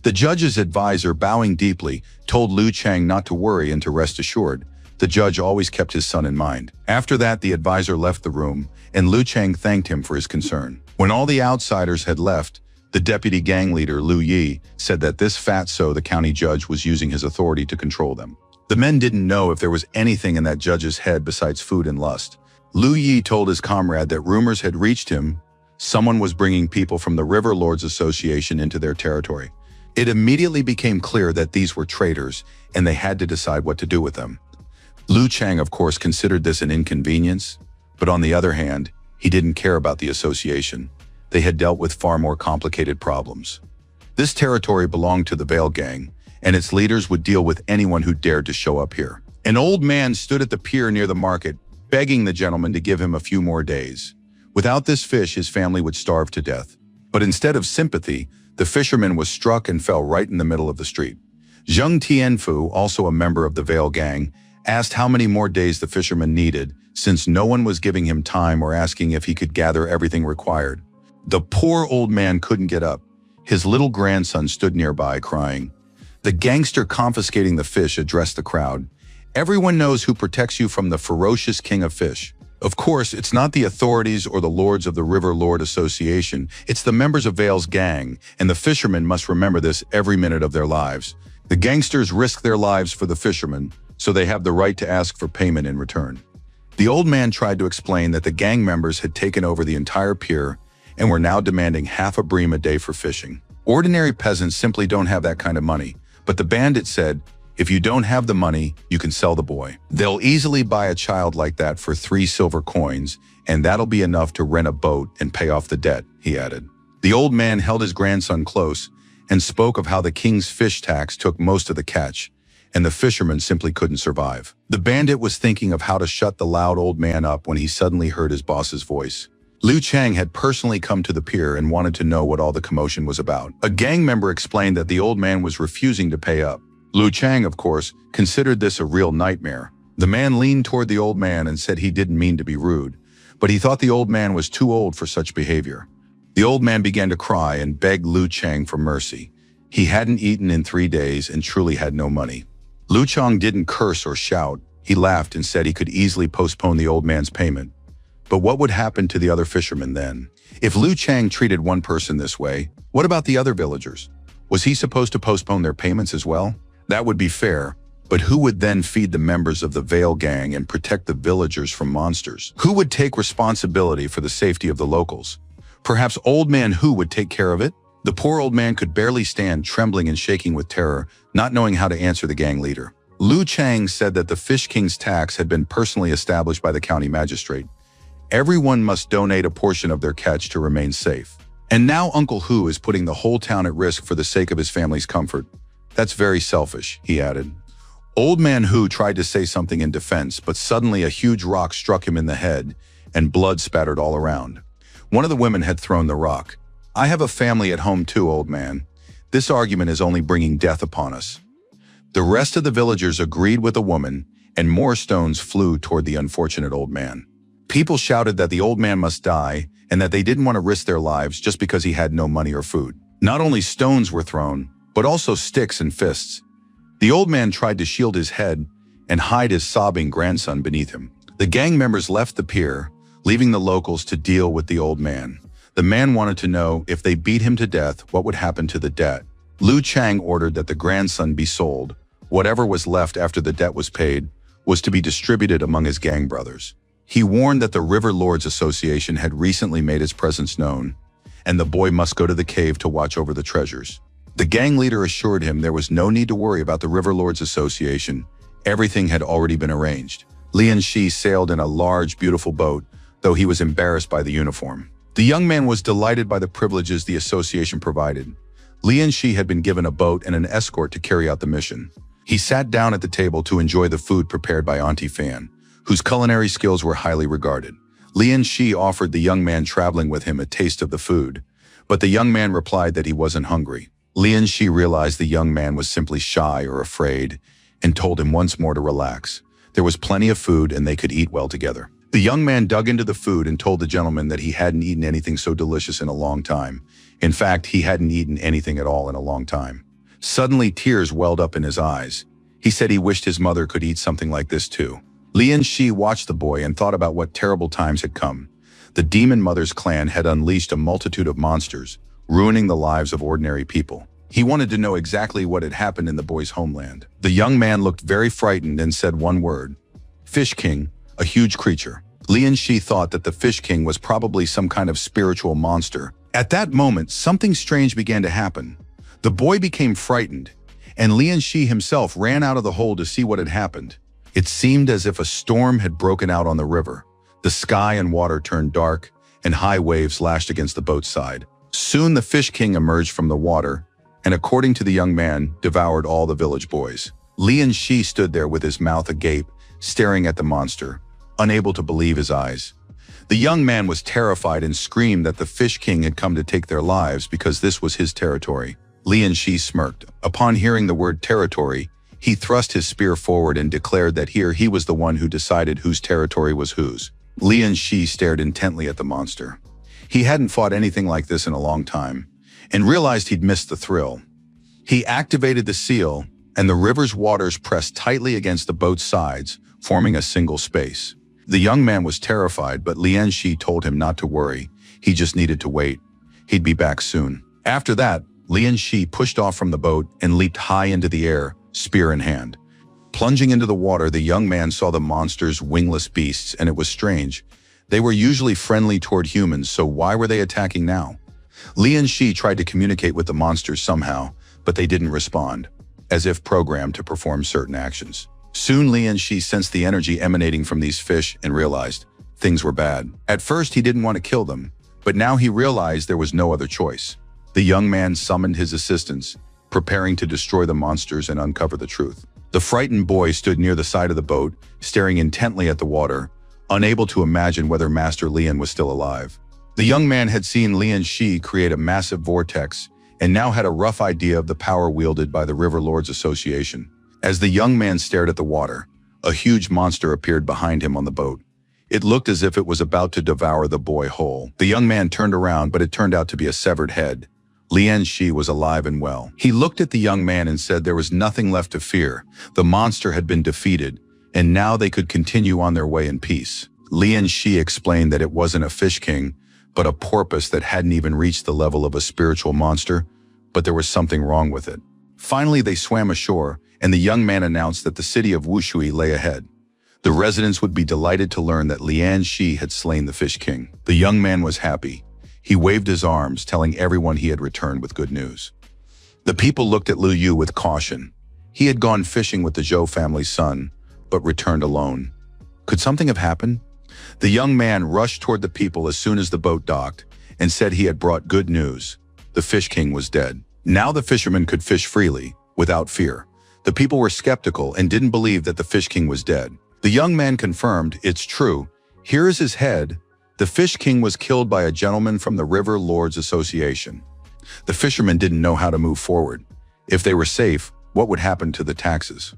The judge's advisor, bowing deeply, told Liu Chang not to worry and to rest assured. The judge always kept his son in mind. After that, the advisor left the room, and Liu Chang thanked him for his concern. When all the outsiders had left, the deputy gang leader, Liu Yi, said that this fatso, the county judge, was using his authority to control them. The men didn't know if there was anything in that judge's head besides food and lust. Liu Yi told his comrade that rumors had reached him. Someone was bringing people from the River Lords Association into their territory. It immediately became clear that these were traitors, and they had to decide what to do with them. Liu Chang, of course, considered this an inconvenience, but on the other hand, he didn't care about the association. They had dealt with far more complicated problems. This territory belonged to the Veil Gang, and its leaders would deal with anyone who dared to show up here. An old man stood at the pier near the market, begging the gentleman to give him a few more days. Without this fish, his family would starve to death. But instead of sympathy, the fisherman was struck and fell right in the middle of the street. Zheng Tianfu, also a member of the Veil Gang, asked how many more days the fisherman needed, since no one was giving him time or asking if he could gather everything required. The poor old man couldn't get up. His little grandson stood nearby, crying. The gangster confiscating the fish addressed the crowd. Everyone knows who protects you from the ferocious king of fish. Of course, it's not the authorities or the lords of the River Lord Association. It's the members of Veil's gang, and the fishermen must remember this every minute of their lives. The gangsters risk their lives for the fishermen, so they have the right to ask for payment in return. The old man tried to explain that the gang members had taken over the entire pier and were now demanding half a bream a day for fishing. Ordinary peasants simply don't have that kind of money, but the bandit said, if you don't have the money, you can sell the boy. They'll easily buy a child like that for 3 silver coins, and that'll be enough to rent a boat and pay off the debt, he added. The old man held his grandson close and spoke of how the king's fish tax took most of the catch, and the fishermen simply couldn't survive. The bandit was thinking of how to shut the loud old man up when he suddenly heard his boss's voice. Liu Chang had personally come to the pier and wanted to know what all the commotion was about. A gang member explained that the old man was refusing to pay up. Liu Chang, of course, considered this a real nightmare. The man leaned toward the old man and said he didn't mean to be rude, but he thought the old man was too old for such behavior. The old man began to cry and begged Liu Chang for mercy. He hadn't eaten in 3 days and truly had no money. Liu Chang didn't curse or shout. He laughed and said he could easily postpone the old man's payment. But what would happen to the other fishermen then? If Liu Chang treated one person this way, what about the other villagers? Was he supposed to postpone their payments as well? That would be fair, but who would then feed the members of the Veil Gang and protect the villagers from monsters? Who would take responsibility for the safety of the locals? Perhaps Old Man Hu would take care of it? The poor old man could barely stand, trembling and shaking with terror, not knowing how to answer the gang leader. Liu Chang said that the Fish King's tax had been personally established by the county magistrate. Everyone must donate a portion of their catch to remain safe. And now Uncle Hu is putting the whole town at risk for the sake of his family's comfort. That's very selfish, he added. Old Man Hu tried to say something in defense, but suddenly a huge rock struck him in the head, and blood spattered all around. One of the women had thrown the rock. I have a family at home too, old man. This argument is only bringing death upon us. The rest of the villagers agreed with the woman, and more stones flew toward the unfortunate old man. People shouted that the old man must die, and that they didn't want to risk their lives just because he had no money or food. Not only stones were thrown, but also sticks and fists. The old man tried to shield his head and hide his sobbing grandson beneath him. The gang members left the pier, leaving the locals to deal with the old man. The man wanted to know if they beat him to death, what would happen to the debt. Liu Chang ordered that the grandson be sold. Whatever was left after the debt was paid was to be distributed among his gang brothers. He warned that the River Lords Association had recently made its presence known, and the boy must go to the cave to watch over the treasures. The gang leader assured him there was no need to worry about the River Lords Association. Everything had already been arranged. Lian Shi sailed in a large, beautiful boat, though he was embarrassed by the uniform. The young man was delighted by the privileges the association provided. Lian Shi had been given a boat and an escort to carry out the mission. He sat down at the table to enjoy the food prepared by Auntie Fan, whose culinary skills were highly regarded. Lian Shi offered the young man traveling with him a taste of the food, But the young man replied that he wasn't hungry. Lian Shi realized the young man was simply shy or afraid and told him once more to relax. There was plenty of food and they could eat well together. The young man dug into the food and told the gentleman that he hadn't eaten anything so delicious in a long time. In fact, he hadn't eaten anything at all in a long time. Suddenly, tears welled up in his eyes. He said he wished his mother could eat something like this too. Lian Shi watched the boy and thought about what terrible times had come. The demon mother's clan had unleashed a multitude of monsters, ruining the lives of ordinary people. He wanted to know exactly what had happened in the boy's homeland. The young man looked very frightened and said one word: Fish King, a huge creature. Lian Shi thought that the Fish King was probably some kind of spiritual monster. At that moment, something strange began to happen. The boy became frightened, and Lian Shi himself ran out of the hole to see what had happened. It seemed as if a storm had broken out on the river. The sky and water turned dark, and high waves lashed against the boat's side. Soon the Fish King emerged from the water, and according to the young man, devoured all the village boys. Lian Shi stood there with his mouth agape, staring at the monster, unable to believe his eyes. The young man was terrified and screamed that the Fish King had come to take their lives because this was his territory. Lian Shi smirked. Upon hearing the word territory, he thrust his spear forward and declared that here he was the one who decided whose territory was whose. Lian Shi stared intently at the monster. He hadn't fought anything like this in a long time, and realized he'd missed the thrill. He activated the seal, and the river's waters pressed tightly against the boat's sides, forming a single space. The young man was terrified, but Lian Shi told him not to worry. He just needed to wait. He'd be back soon. After that, Lian Shi pushed off from the boat and leaped high into the air, spear in hand. Plunging into the water, the young man saw the monster's wingless beasts, and it was strange. They were usually friendly toward humans, so why were they attacking now? Lian Shi tried to communicate with the monsters somehow, but they didn't respond, as if programmed to perform certain actions. Soon Lian Shi sensed the energy emanating from these fish and realized things were bad. At first he didn't want to kill them, but now he realized there was no other choice. The young man summoned his assistants, preparing to destroy the monsters and uncover the truth. The frightened boy stood near the side of the boat, staring intently at the water, unable to imagine whether Master Lian was still alive. The young man had seen Lian Shi create a massive vortex and now had a rough idea of the power wielded by the River Lords Association. As the young man stared at the water, a huge monster appeared behind him on the boat. It looked as if it was about to devour the boy whole. The young man turned around, but it turned out to be a severed head. Lian Shi was alive and well. He looked at the young man and said there was nothing left to fear. The monster had been defeated, and now they could continue on their way in peace. Lian Shi explained that it wasn't a fish king, but a porpoise that hadn't even reached the level of a spiritual monster, but there was something wrong with it. Finally, they swam ashore, and the young man announced that the city of Wushui lay ahead. The residents would be delighted to learn that Lian Shi had slain the Fish King. The young man was happy. He waved his arms, telling everyone he had returned with good news. The people looked at Liu Yu with caution. He had gone fishing with the Zhou family's son, but returned alone. Could something have happened? The young man rushed toward the people as soon as the boat docked and said he had brought good news. The Fish King was dead. Now the fishermen could fish freely, without fear. The people were skeptical and didn't believe that the Fish King was dead. The young man confirmed, "It's true. Here is his head. The Fish King was killed by a gentleman from the River Lords Association." The fishermen didn't know how to move forward. If they were safe, what would happen to the taxes?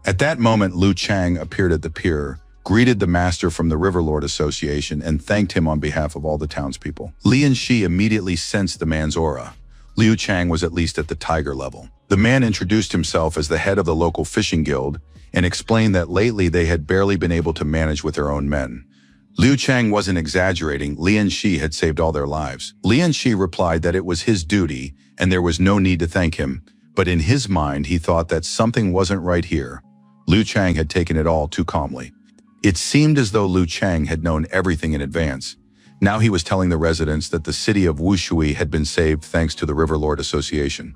At that moment, Liu Chang appeared at the pier, greeted the master from the River Lord Association, and thanked him on behalf of all the townspeople. Lian Shi immediately sensed the man's aura. Liu Chang was at least at the tiger level. The man introduced himself as the head of the local fishing guild and explained that lately they had barely been able to manage with their own men. Liu Chang wasn't exaggerating. Lian Shi had saved all their lives. Lian Shi replied that it was his duty and there was no need to thank him, but in his mind he thought that something wasn't right here. Liu Chang had taken it all too calmly. It seemed as though Liu Chang had known everything in advance. Now he was telling the residents that the city of Wushui had been saved thanks to the River Lord Association.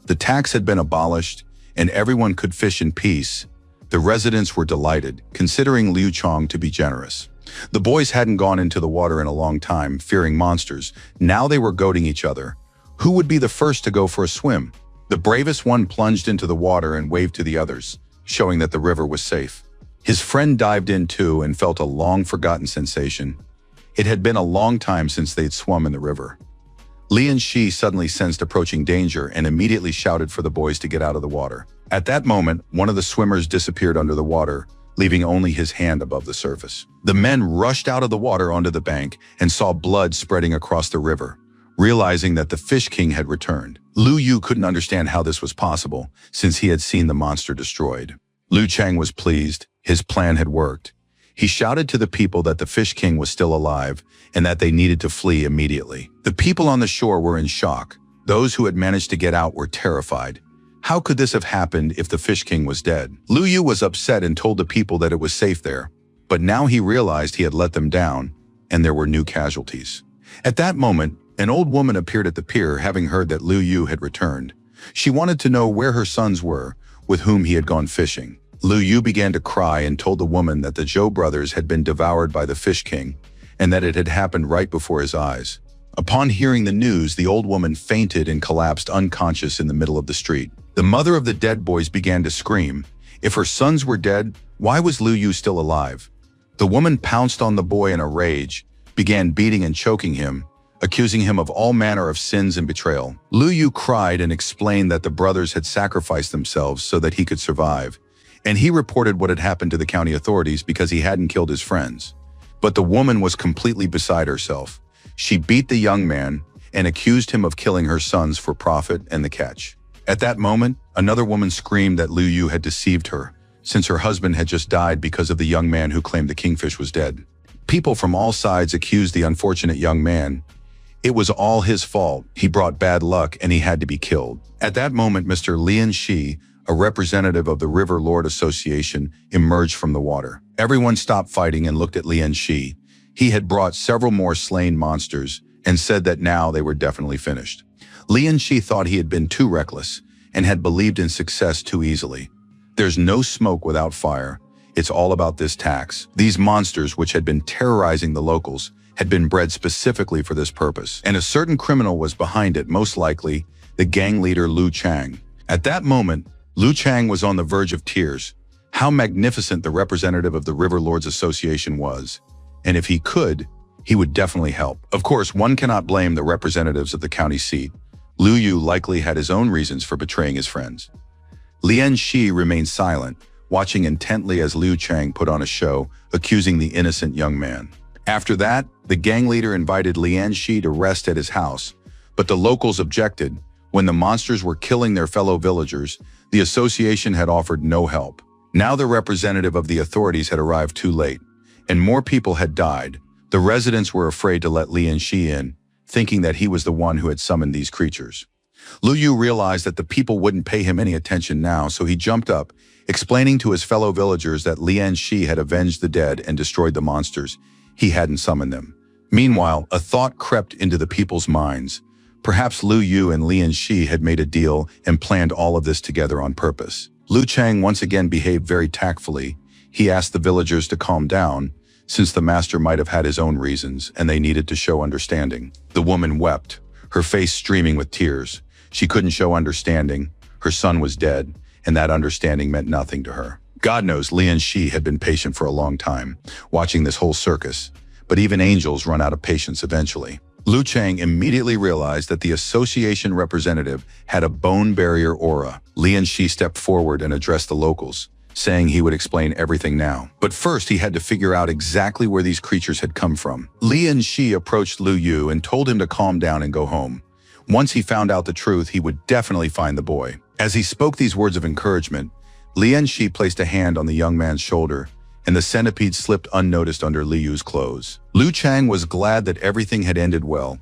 The tax had been abolished, and everyone could fish in peace. The residents were delighted, considering Liu Chang to be generous. The boys hadn't gone into the water in a long time, fearing monsters. Now they were goading each other. Who would be the first to go for a swim? The bravest one plunged into the water and waved to the others, showing that the river was safe. His friend dived in too and felt a long-forgotten sensation. It had been a long time since they'd swum in the river. Lian Shi suddenly sensed approaching danger and immediately shouted for the boys to get out of the water. At that moment, one of the swimmers disappeared under the water, leaving only his hand above the surface. The men rushed out of the water onto the bank and saw blood spreading across the river, realizing that the Fish King had returned. Lu Yu couldn't understand how this was possible, since he had seen the monster destroyed. Liu Chang was pleased. His plan had worked. He shouted to the people that the Fish King was still alive and that they needed to flee immediately. The people on the shore were in shock. Those who had managed to get out were terrified. How could this have happened if the Fish King was dead? Lu Yu was upset and told the people that it was safe there, but now he realized he had let them down, and there were new casualties. At that moment, an old woman appeared at the pier, having heard that Lu Yu had returned. She wanted to know where her sons were, with whom he had gone fishing. Lu Yu began to cry and told the woman that the Zhou brothers had been devoured by the Fish King, and that it had happened right before his eyes. Upon hearing the news, the old woman fainted and collapsed unconscious in the middle of the street. The mother of the dead boys began to scream. If her sons were dead, why was Lu Yu still alive? The woman pounced on the boy in a rage, began beating and choking him, accusing him of all manner of sins and betrayal. Lu Yu cried and explained that the brothers had sacrificed themselves so that he could survive, and he reported what had happened to the county authorities because he hadn't killed his friends. But the woman was completely beside herself. She beat the young man and accused him of killing her sons for profit and the catch. At that moment, another woman screamed that Lu Yu had deceived her, since her husband had just died because of the young man who claimed the kingfish was dead. People from all sides accused the unfortunate young man. It was all his fault. He brought bad luck and he had to be killed. At that moment, Mr. Lian Shi, a representative of the River Lord Association, emerged from the water. Everyone stopped fighting and looked at Lian Shi. He had brought several more slain monsters and said that now they were definitely finished. Lian Shi thought he had been too reckless and had believed in success too easily. There's no smoke without fire. It's all about this tax. These monsters, which had been terrorizing the locals, had been bred specifically for this purpose, and a certain criminal was behind it, most likely the gang leader Liu Chang. At that moment, Liu Chang was on the verge of tears. How magnificent the representative of the River Lords Association was, and if he could, he would definitely help. Of course, one cannot blame the representatives of the county seat. Lu Yu likely had his own reasons for betraying his friends. Lian Shi remained silent, watching intently as Liu Chang put on a show, accusing the innocent young man. After that, the gang leader invited Lian Shi to rest at his house, but the locals objected. When the monsters were killing their fellow villagers, the association had offered no help. Now the representative of the authorities had arrived too late, and more people had died. The residents were afraid to let Lian Shi in, thinking that he was the one who had summoned these creatures. Lu Yu realized that the people wouldn't pay him any attention now, so he jumped up, explaining to his fellow villagers that Lian Shi had avenged the dead and destroyed the monsters. He hadn't summoned them. Meanwhile, a thought crept into the people's minds. Perhaps Lu Yu and Lian Shi had made a deal and planned all of this together on purpose. Liu Chang once again behaved very tactfully. He asked the villagers to calm down, since the master might have had his own reasons and they needed to show understanding. The woman wept, her face streaming with tears. She couldn't show understanding. Her son was dead, and that understanding meant nothing to her. God knows Lian Shi had been patient for a long time, watching this whole circus, but even angels run out of patience eventually. Liu Chang immediately realized that the association representative had a bone barrier aura. Lian Shi stepped forward and addressed the locals, saying he would explain everything now. But first, he had to figure out exactly where these creatures had come from. Lian Shi approached Lu Yu and told him to calm down and go home. Once he found out the truth, he would definitely find the boy. As he spoke these words of encouragement, Lian Shi placed a hand on the young man's shoulder, and the centipede slipped unnoticed under Liu Yu's clothes. Liu Chang was glad that everything had ended well.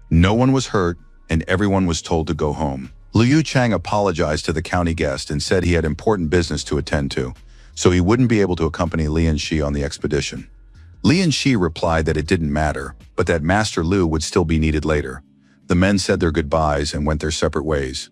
No one was hurt, and everyone was told to go home. Liu Chang apologized to the county guest and said he had important business to attend to, so he wouldn't be able to accompany Lian Shi on the expedition. Lian Shi replied that it didn't matter, but that Master Liu would still be needed later. The men said their goodbyes and went their separate ways.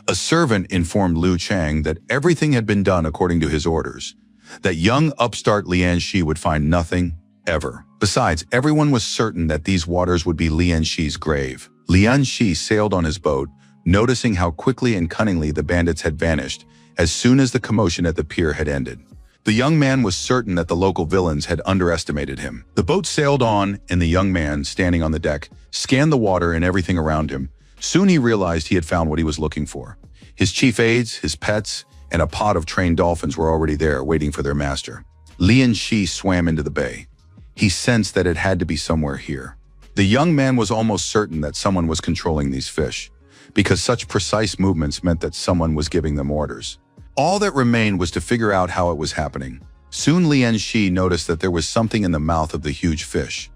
A servant informed Liu Chang that everything had been done according to his orders, that young upstart Lian Shi would find nothing, ever. Besides, everyone was certain that these waters would be Lian Shi's grave. Lian Shi sailed on his boat, noticing how quickly and cunningly the bandits had vanished as soon as the commotion at the pier had ended. The young man was certain that the local villains had underestimated him. The boat sailed on, and the young man, standing on the deck, scanned the water and everything around him. Soon he realized he had found what he was looking for. His chief aides, his pets, and a pod of trained dolphins were already there, waiting for their master. Lian Shi swam into the bay. He sensed that it had to be somewhere here. The young man was almost certain that someone was controlling these fish, because such precise movements meant that someone was giving them orders. All that remained was to figure out how it was happening. Soon Lian Shi noticed that there was something in the mouth of the huge fish.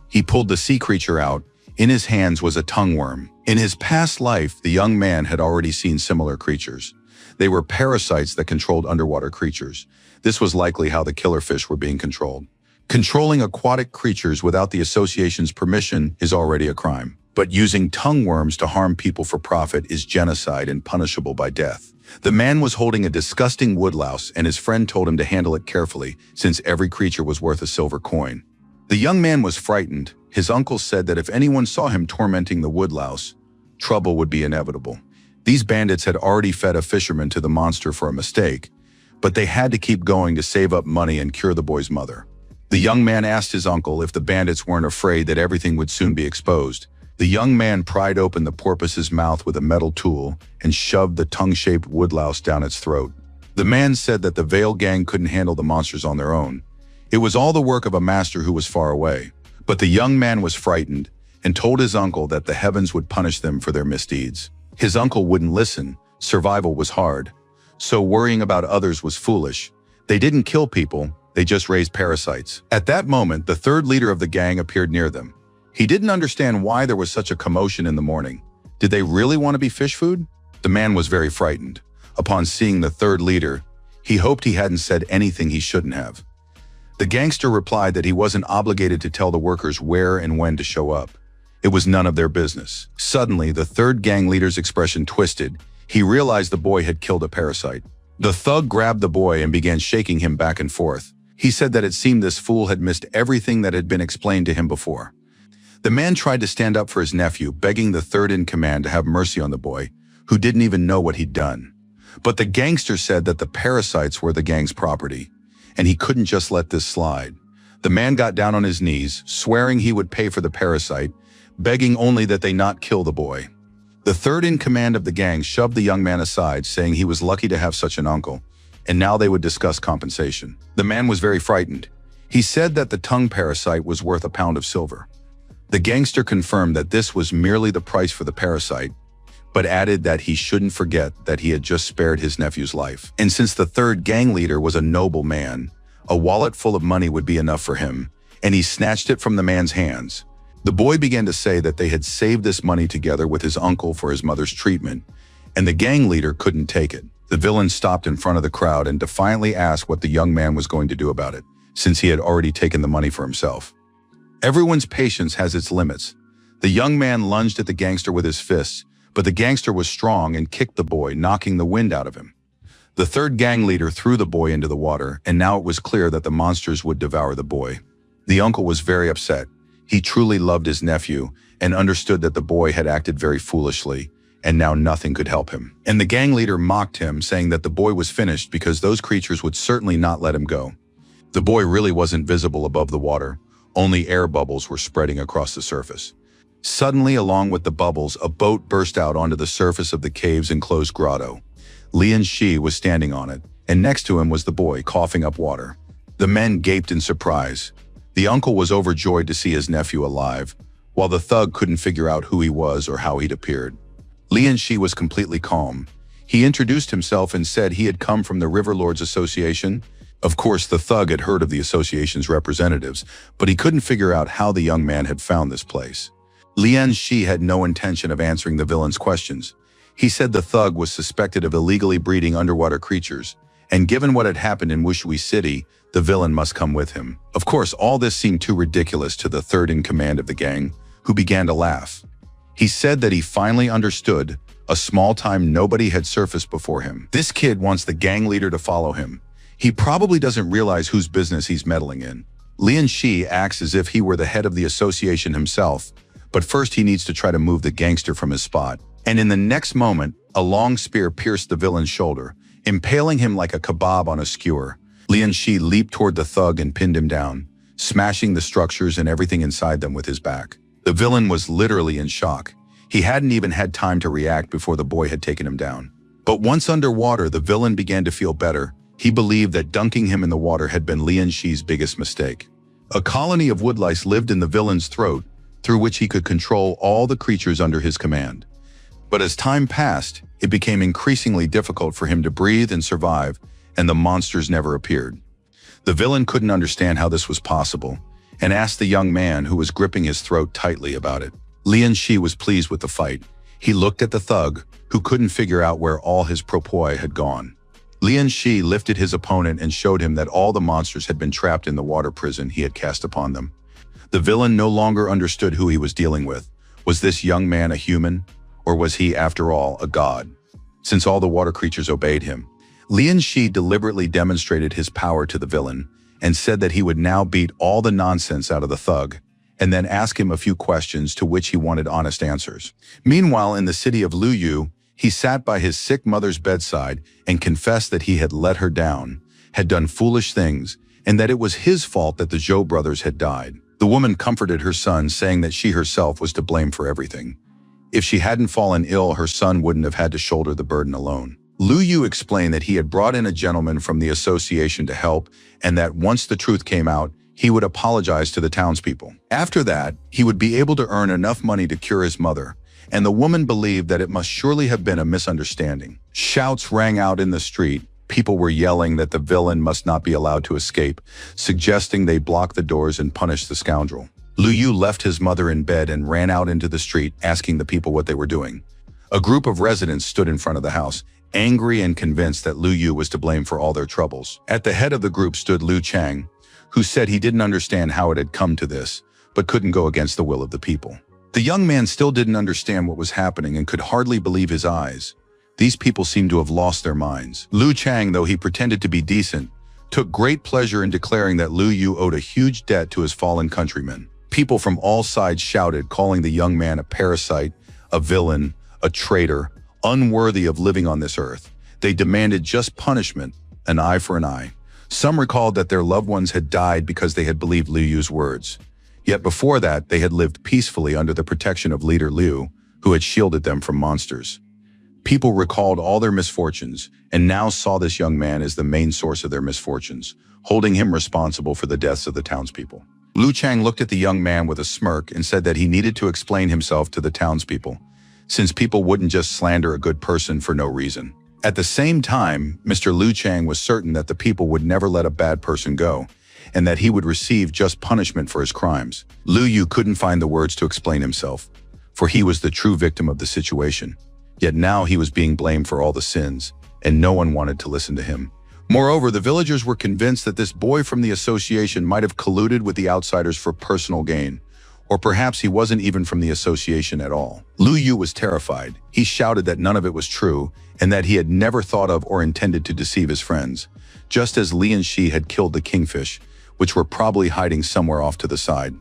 He pulled the sea creature out. In his hands was a tongue worm. In his past life, the young man had already seen similar creatures. They were parasites that controlled underwater creatures. This was likely how the killer fish were being controlled. Controlling aquatic creatures without the association's permission is already a crime. But using tongue worms to harm people for profit is genocide and punishable by death. The man was holding a disgusting woodlouse, and his friend told him to handle it carefully, since every creature was worth a silver coin. The young man was frightened. His uncle said that if anyone saw him tormenting the woodlouse, trouble would be inevitable. These bandits had already fed a fisherman to the monster for a mistake, but they had to keep going to save up money and cure the boy's mother. The young man asked his uncle if the bandits weren't afraid that everything would soon be exposed. The young man pried open the porpoise's mouth with a metal tool and shoved the tongue-shaped woodlouse down its throat. The man said that the Veil gang couldn't handle the monsters on their own. It was all the work of a master who was far away. But the young man was frightened and told his uncle that the heavens would punish them for their misdeeds. His uncle wouldn't listen. Survival was hard. So worrying about others was foolish. They didn't kill people. They just raised parasites. At that moment, the third leader of the gang appeared near them. He didn't understand why there was such a commotion in the morning. Did they really want to be fish food? The man was very frightened. Upon seeing the third leader, he hoped he hadn't said anything he shouldn't have. The gangster replied that he wasn't obligated to tell the workers where and when to show up. It was none of their business. Suddenly, the third gang leader's expression twisted. He realized the boy had killed a parasite. The thug grabbed the boy and began shaking him back and forth. He said that it seemed this fool had missed everything that had been explained to him before. The man tried to stand up for his nephew, begging the third in command to have mercy on the boy, who didn't even know what he'd done. But the gangster said that the parasites were the gang's property, and he couldn't just let this slide. The man got down on his knees, swearing he would pay for the parasite, begging only that they not kill the boy. The third in command of the gang shoved the young man aside, saying he was lucky to have such an uncle, and now they would discuss compensation. The man was very frightened. He said that the tongue parasite was worth a pound of silver. The gangster confirmed that this was merely the price for the parasite, but added that he shouldn't forget that he had just spared his nephew's life. And since the third gang leader was a noble man, a wallet full of money would be enough for him, and he snatched it from the man's hands. The boy began to say that they had saved this money together with his uncle for his mother's treatment, and the gang leader couldn't take it. The villain stopped in front of the crowd and defiantly asked what the young man was going to do about it, since he had already taken the money for himself. Everyone's patience has its limits. The young man lunged at the gangster with his fists, but the gangster was strong and kicked the boy, knocking the wind out of him. The third gang leader threw the boy into the water, and now it was clear that the monsters would devour the boy. The uncle was very upset. He truly loved his nephew and understood that the boy had acted very foolishly, and now nothing could help him. And the gang leader mocked him, saying that the boy was finished because those creatures would certainly not let him go. The boy really wasn't visible above the water. Only air bubbles were spreading across the surface. Suddenly, along with the bubbles, a boat burst out onto the surface of the cave's enclosed grotto. Lian Shi was standing on it, and next to him was the boy, coughing up water. The men gaped in surprise. The uncle was overjoyed to see his nephew alive, while the thug couldn't figure out who he was or how he'd appeared. Lian Shi was completely calm. He introduced himself and said he had come from the River Lords Association. Of course, the thug had heard of the association's representatives, but he couldn't figure out how the young man had found this place. Lian Shi had no intention of answering the villain's questions. He said the thug was suspected of illegally breeding underwater creatures, and given what had happened in Wushui City, the villain must come with him. Of course, all this seemed too ridiculous to the third in command of the gang, who began to laugh. He said that he finally understood. A small time nobody had surfaced before him. This kid wants the gang leader to follow him. He probably doesn't realize whose business he's meddling in. Lian Shi acts as if he were the head of the association himself, but first he needs to try to move the gangster from his spot. And in the next moment, a long spear pierced the villain's shoulder, impaling him like a kebab on a skewer. Lian Shi leaped toward the thug and pinned him down, smashing the structures and everything inside them with his back. The villain was literally in shock. He hadn't even had time to react before the boy had taken him down. But once underwater, the villain began to feel better. He believed that dunking him in the water had been Lian Shi's biggest mistake. A colony of woodlice lived in the villain's throat, through which he could control all the creatures under his command. But as time passed, it became increasingly difficult for him to breathe and survive, and the monsters never appeared. The villain couldn't understand how this was possible, and asked the young man who was gripping his throat tightly about it. Lian Shi was pleased with the fight. He looked at the thug, who couldn't figure out where all his propoi had gone. Lian Shi lifted his opponent and showed him that all the monsters had been trapped in the water prison he had cast upon them. The villain no longer understood who he was dealing with. Was this young man a human, or was he, after all, a god? Since all the water creatures obeyed him, Lian Shi deliberately demonstrated his power to the villain and said that he would now beat all the nonsense out of the thug, and then ask him a few questions to which he wanted honest answers. Meanwhile, in the city of Luyu, he sat by his sick mother's bedside and confessed that he had let her down, had done foolish things, and that it was his fault that the Zhou brothers had died. The woman comforted her son, saying that she herself was to blame for everything. If she hadn't fallen ill, her son wouldn't have had to shoulder the burden alone. Luyu explained that he had brought in a gentleman from the association to help, and that once the truth came out, he would apologize to the townspeople. After that, he would be able to earn enough money to cure his mother, and the woman believed that it must surely have been a misunderstanding. Shouts rang out in the street. People were yelling that the villain must not be allowed to escape, suggesting they block the doors and punish the scoundrel. Luyu left his mother in bed and ran out into the street, asking the people what they were doing. A group of residents stood in front of the house, angry and convinced that Luyu was to blame for all their troubles. At the head of the group stood Liu Chang, who said he didn't understand how it had come to this, but couldn't go against the will of the people. The young man still didn't understand what was happening and could hardly believe his eyes. These people seemed to have lost their minds. Liu Chang, though he pretended to be decent, took great pleasure in declaring that Lu Yu owed a huge debt to his fallen countrymen. People from all sides shouted, calling the young man a parasite, a villain, a traitor, unworthy of living on this earth. They demanded just punishment, an eye for an eye. Some recalled that their loved ones had died because they had believed Liu Yu's words. Yet before that, they had lived peacefully under the protection of leader Liu, who had shielded them from monsters. People recalled all their misfortunes and now saw this young man as the main source of their misfortunes, holding him responsible for the deaths of the townspeople. Liu Chang looked at the young man with a smirk and said that he needed to explain himself to the townspeople, since people wouldn't just slander a good person for no reason. At the same time, Mr. Liu Chang was certain that the people would never let a bad person go, and that he would receive just punishment for his crimes. Liu Yu couldn't find the words to explain himself, for he was the true victim of the situation. Yet now he was being blamed for all the sins, and no one wanted to listen to him. Moreover, the villagers were convinced that this boy from the association might have colluded with the outsiders for personal gain, or perhaps he wasn't even from the association at all. Liu Yu was terrified. He shouted that none of it was true, and that he had never thought of or intended to deceive his friends, just as Lian Shi had killed the kingfish, which were probably hiding somewhere off to the side.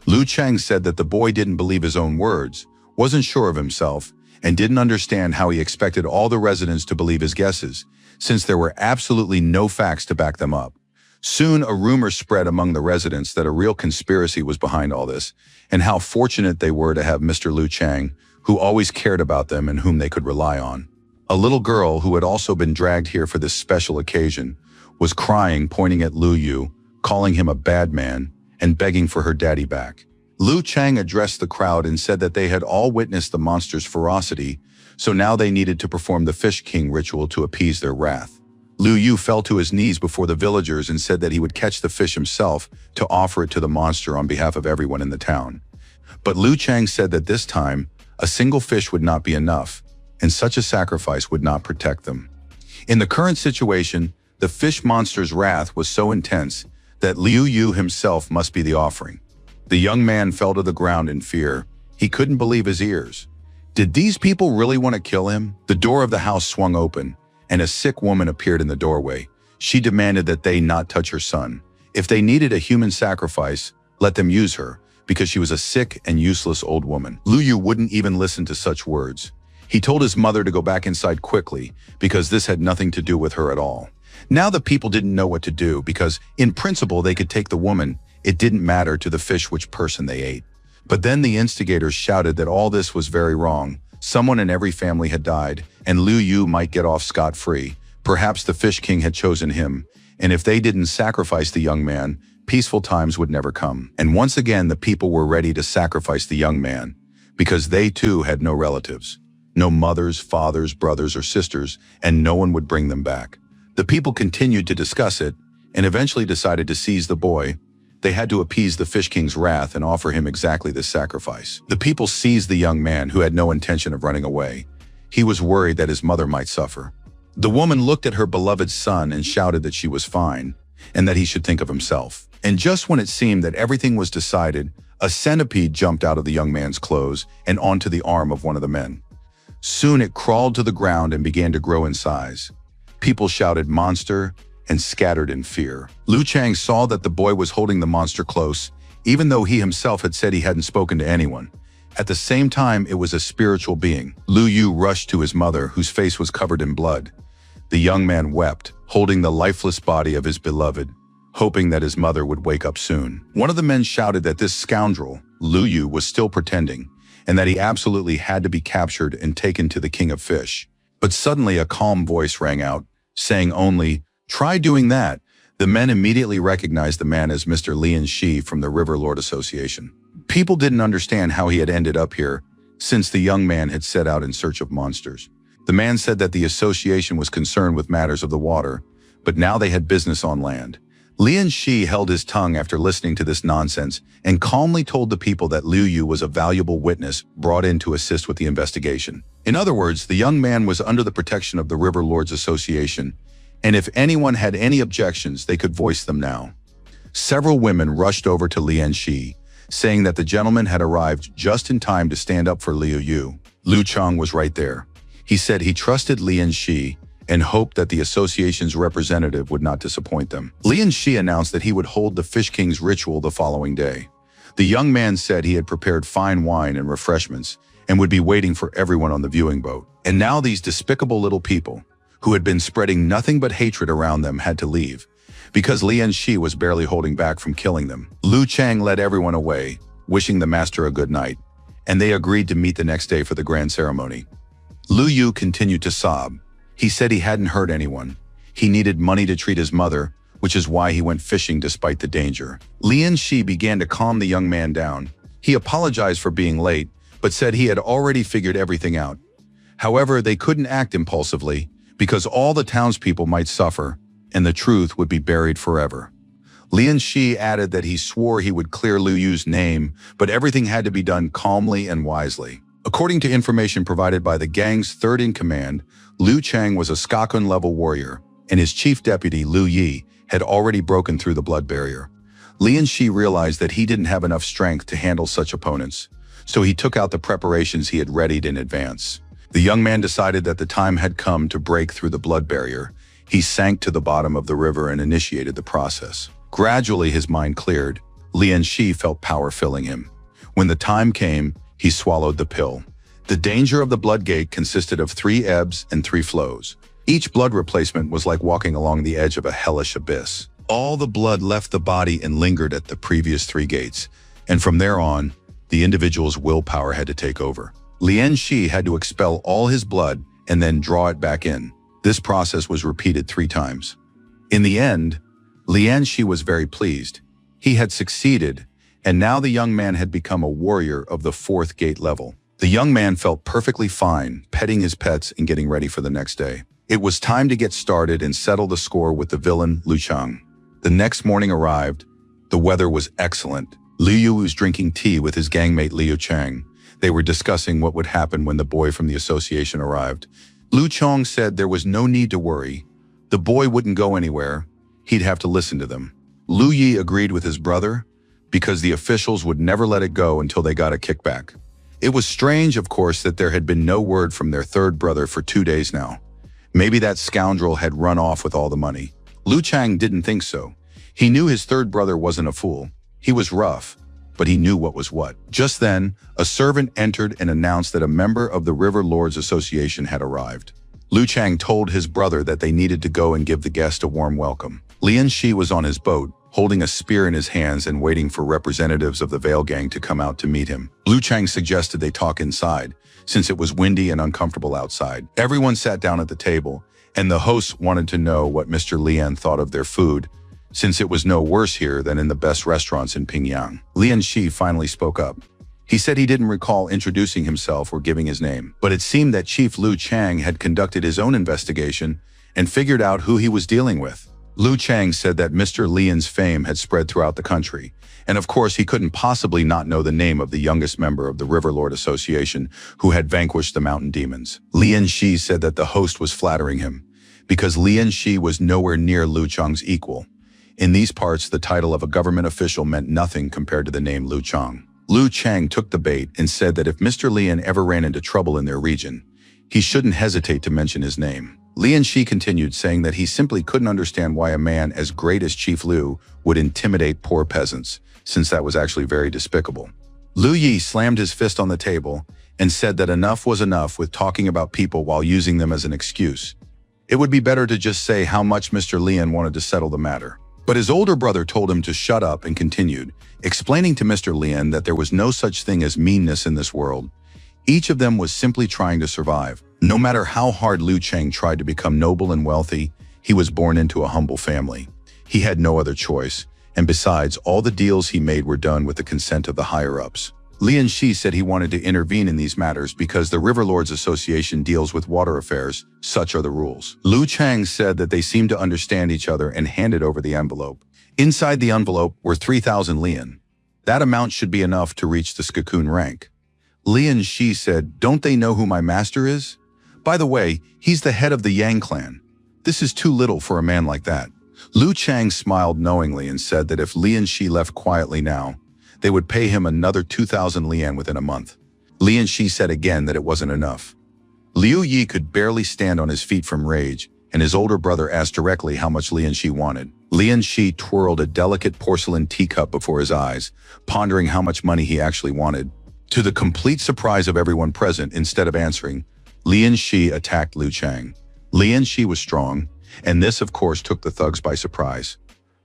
Liu Chang said that the boy didn't believe his own words, wasn't sure of himself, and didn't understand how he expected all the residents to believe his guesses, since there were absolutely no facts to back them up. Soon, a rumor spread among the residents that a real conspiracy was behind all this, and how fortunate they were to have Mr. Liu Chang, who always cared about them and whom they could rely on. A little girl, who had also been dragged here for this special occasion, was crying, pointing at Liu Yu, calling him a bad man, and begging for her daddy back. Liu Chang addressed the crowd and said that they had all witnessed the monster's ferocity, so now they needed to perform the Fish King ritual to appease their wrath. Liu Yu fell to his knees before the villagers and said that he would catch the fish himself to offer it to the monster on behalf of everyone in the town. But Liu Chang said that this time, a single fish would not be enough, and such a sacrifice would not protect them. In the current situation, the fish monster's wrath was so intense that Liu Yu himself must be the offering. The young man fell to the ground in fear. He couldn't believe his ears. Did these people really want to kill him? The door of the house swung open, and a sick woman appeared in the doorway. She demanded that they not touch her son. If they needed a human sacrifice, let them use her, because she was a sick and useless old woman. Liu Yu wouldn't even listen to such words. He told his mother to go back inside quickly, because this had nothing to do with her at all. Now the people didn't know what to do because, in principle, they could take the woman. It didn't matter to the fish which person they ate. But then the instigators shouted that all this was very wrong. Someone in every family had died, and Liu Yu might get off scot-free. Perhaps the Fish King had chosen him, and if they didn't sacrifice the young man, peaceful times would never come. And once again, the people were ready to sacrifice the young man, because they too had no relatives. No mothers, fathers, brothers, or sisters, and no one would bring them back. The people continued to discuss it, and eventually decided to seize the boy. They had to appease the Fish King's wrath and offer him exactly this sacrifice. The people seized the young man who had no intention of running away. He was worried that his mother might suffer. The woman looked at her beloved son and shouted that she was fine, and that he should think of himself. And just when it seemed that everything was decided, a centipede jumped out of the young man's clothes and onto the arm of one of the men. Soon it crawled to the ground and began to grow in size. People shouted "monster" and scattered in fear. Liu Chang saw that the boy was holding the monster close, even though he himself had said he hadn't spoken to anyone. At the same time, it was a spiritual being. Liu Yu rushed to his mother, whose face was covered in blood. The young man wept, holding the lifeless body of his beloved, hoping that his mother would wake up soon. One of the men shouted that this scoundrel, Liu Yu, was still pretending, and that he absolutely had to be captured and taken to the King of Fish. But suddenly a calm voice rang out, saying only, "Try doing that." The men immediately recognized the man as Mr. Lian Shi from the River Lord Association. People didn't understand how he had ended up here, since the young man had set out in search of monsters. The man said that the association was concerned with matters of the water, but now they had business on land. Lian Shi held his tongue after listening to this nonsense and calmly told the people that Liu Yu was a valuable witness brought in to assist with the investigation. In other words, the young man was under the protection of the River Lords Association, and if anyone had any objections, they could voice them now. Several women rushed over to Lian Shi, saying that the gentleman had arrived just in time to stand up for Liu Yu. Liu Chang was right there. He said he trusted Lian Shi and hoped that the association's representative would not disappoint them. Lian Shi announced that he would hold the Fish King's ritual the following day. The young man said he had prepared fine wine and refreshments and would be waiting for everyone on the viewing boat. And now these despicable little people, who had been spreading nothing but hatred around them, had to leave, because Lian Shi was barely holding back from killing them. Liu Chang led everyone away, wishing the master a good night, and they agreed to meet the next day for the grand ceremony. Liu Yu continued to sob. He said he hadn't hurt anyone. He needed money to treat his mother, which is why he went fishing despite the danger. Lian Shi began to calm the young man down. He apologized for being late, but said he had already figured everything out. However, they couldn't act impulsively, because all the townspeople might suffer, and the truth would be buried forever. Lian Shi added that he swore he would clear Liu Yu's name, but everything had to be done calmly and wisely. According to information provided by the gang's third-in-command, Liu Chang was a Skakun-level warrior, and his chief deputy, Liu Yi, had already broken through the blood barrier. Lian Shi realized that he didn't have enough strength to handle such opponents, so he took out the preparations he had readied in advance. The young man decided that the time had come to break through the blood barrier. He sank to the bottom of the river and initiated the process. Gradually, his mind cleared. Lian Shi felt power filling him. When the time came, he swallowed the pill. The danger of the blood gate consisted of 3 ebbs and 3 flows. Each blood replacement was like walking along the edge of a hellish abyss. All the blood left the body and lingered at the previous 3 gates, and from there on, the individual's willpower had to take over. Lian Shi had to expel all his blood and then draw it back in. This process was repeated 3 times. In the end, Lian Shi was very pleased. He had succeeded, and now the young man had become a warrior of the 4th gate level. The young man felt perfectly fine, petting his pets and getting ready for the next day. It was time to get started and settle the score with the villain, Liu Chang. The next morning arrived. The weather was excellent. Liu Yu was drinking tea with his gangmate Liu Chang. They were discussing what would happen when the boy from the association arrived. Liu Chang said there was no need to worry. The boy wouldn't go anywhere. He'd have to listen to them. Liu Yi agreed with his brother, because the officials would never let it go until they got a kickback. It was strange, of course, that there had been no word from their third brother for 2 days now. Maybe that scoundrel had run off with all the money. Liu Chang didn't think so. He knew his third brother wasn't a fool. He was rough, but he knew what was what. Just then, a servant entered and announced that a member of the River Lords Association had arrived. Liu Chang told his brother that they needed to go and give the guest a warm welcome. Lian Shi was on his boat, holding a spear in his hands and waiting for representatives of the Veil Gang to come out to meet him. Liu Chang suggested they talk inside, since it was windy and uncomfortable outside. Everyone sat down at the table, and the hosts wanted to know what Mr. Lian thought of their food, since it was no worse here than in the best restaurants in Pingyang. Lian Shi finally spoke up. He said he didn't recall introducing himself or giving his name, but it seemed that Chief Liu Chang had conducted his own investigation and figured out who he was dealing with. Liu Chang said that Mr. Lian's fame had spread throughout the country, and of course he couldn't possibly not know the name of the youngest member of the Riverlord Association who had vanquished the mountain demons. Lian Shi said that the host was flattering him, because Lian Shi was nowhere near Liu Chang's equal. In these parts, the title of a government official meant nothing compared to the name Liu Chang. Liu Chang took the bait and said that if Mr. Lian ever ran into trouble in their region, he shouldn't hesitate to mention his name. Lian Shi continued, saying that he simply couldn't understand why a man as great as Chief Liu would intimidate poor peasants, since that was actually very despicable. Liu Yi slammed his fist on the table and said that enough was enough with talking about people while using them as an excuse. It would be better to just say how much Mr. Lian wanted to settle the matter. But his older brother told him to shut up and continued, explaining to Mr. Lian that there was no such thing as meanness in this world. Each of them was simply trying to survive. No matter how hard Liu Chang tried to become noble and wealthy, he was born into a humble family. He had no other choice, and besides, all the deals he made were done with the consent of the higher-ups. Lian Shi said he wanted to intervene in these matters because the Riverlords Association deals with water affairs. Such are the rules. Liu Chang said that they seemed to understand each other and handed over the envelope. Inside the envelope were 3,000 lian. That amount should be enough to reach the Skakun rank. Lian Shi said, "Don't they know who my master is? By the way, he's the head of the Yang clan. This is too little for a man like that." Liu Chang smiled knowingly and said that if Lian Shi left quietly now, they would pay him another 2,000 lian within a month. Lian Shi said again that it wasn't enough. Liu Yi could barely stand on his feet from rage, and his older brother asked directly how much Lian Shi wanted. Lian Shi twirled a delicate porcelain teacup before his eyes, pondering how much money he actually wanted. To the complete surprise of everyone present, instead of answering, Lian Shi attacked Liu Chang. Lian Shi was strong, and this of course took the thugs by surprise.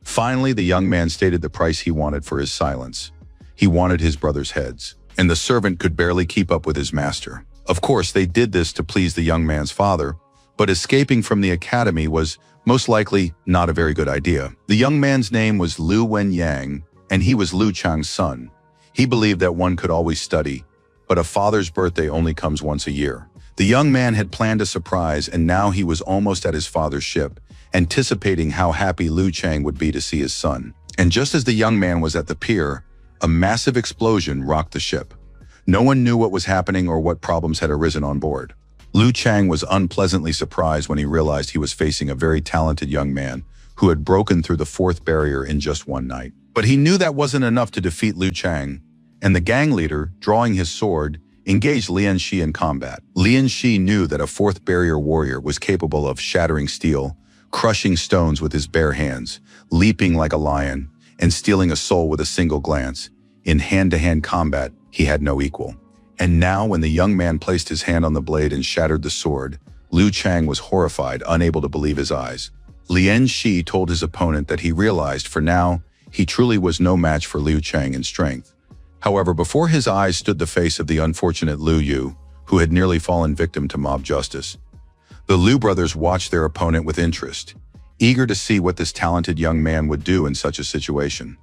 Finally, the young man stated the price he wanted for his silence. He wanted his brother's heads, and the servant could barely keep up with his master. Of course, they did this to please the young man's father, but escaping from the academy was most likely not a very good idea. The young man's name was Liu Wenyang, and he was Liu Chang's son. He believed that one could always study, but a father's birthday only comes once a year. The young man had planned a surprise, and now he was almost at his father's ship, anticipating how happy Liu Chang would be to see his son. And just as the young man was at the pier, a massive explosion rocked the ship. No one knew what was happening or what problems had arisen on board. Liu Chang was unpleasantly surprised when he realized he was facing a very talented young man who had broken through the fourth barrier in just one night. But he knew that wasn't enough to defeat Liu Chang, and the gang leader, drawing his sword, engaged Lian Shi in combat. Lian Shi knew that a fourth barrier warrior was capable of shattering steel, crushing stones with his bare hands, leaping like a lion, and stealing a soul with a single glance. In hand-to-hand combat, he had no equal. And now, when the young man placed his hand on the blade and shattered the sword, Liu Chang was horrified, unable to believe his eyes. Lian Shi told his opponent that he realized, for now, he truly was no match for Liu Chang in strength. However, before his eyes stood the face of the unfortunate Liu Yu, who had nearly fallen victim to mob justice. The Liu brothers watched their opponent with interest, eager to see what this talented young man would do in such a situation.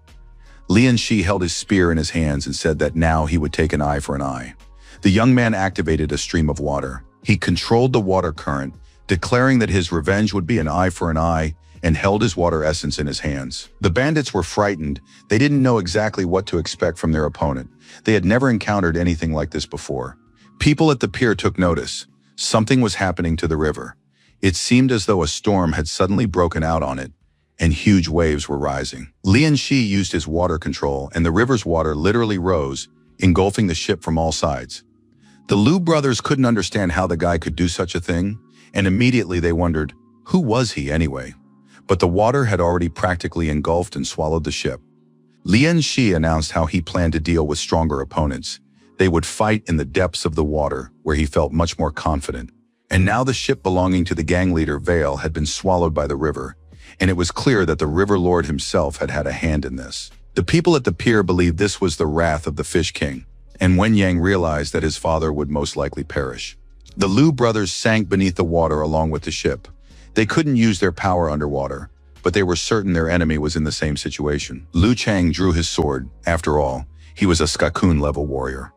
Lian Shi held his spear in his hands and said that now he would take an eye for an eye. The young man activated a stream of water. He controlled the water current, declaring that his revenge would be an eye for an eye, and held his water essence in his hands. The bandits were frightened. They didn't know exactly what to expect from their opponent. They had never encountered anything like this before. People at the pier took notice. Something was happening to the river. It seemed as though a storm had suddenly broken out on it, and huge waves were rising. Lian Shi used his water control, and the river's water literally rose, engulfing the ship from all sides. The Liu brothers couldn't understand how the guy could do such a thing, and immediately they wondered, who was he anyway? But the water had already practically engulfed and swallowed the ship. Lian Shi announced how he planned to deal with stronger opponents. They would fight in the depths of the water, where he felt much more confident. And now the ship belonging to the gang leader Vale had been swallowed by the river, and it was clear that the River Lord himself had had a hand in this. The people at the pier believed this was the wrath of the Fish King, and Wen Yang realized that his father would most likely perish. The Liu brothers sank beneath the water along with the ship. They couldn't use their power underwater, but they were certain their enemy was in the same situation. Liu Chang drew his sword. After all, he was a Skakun-level warrior.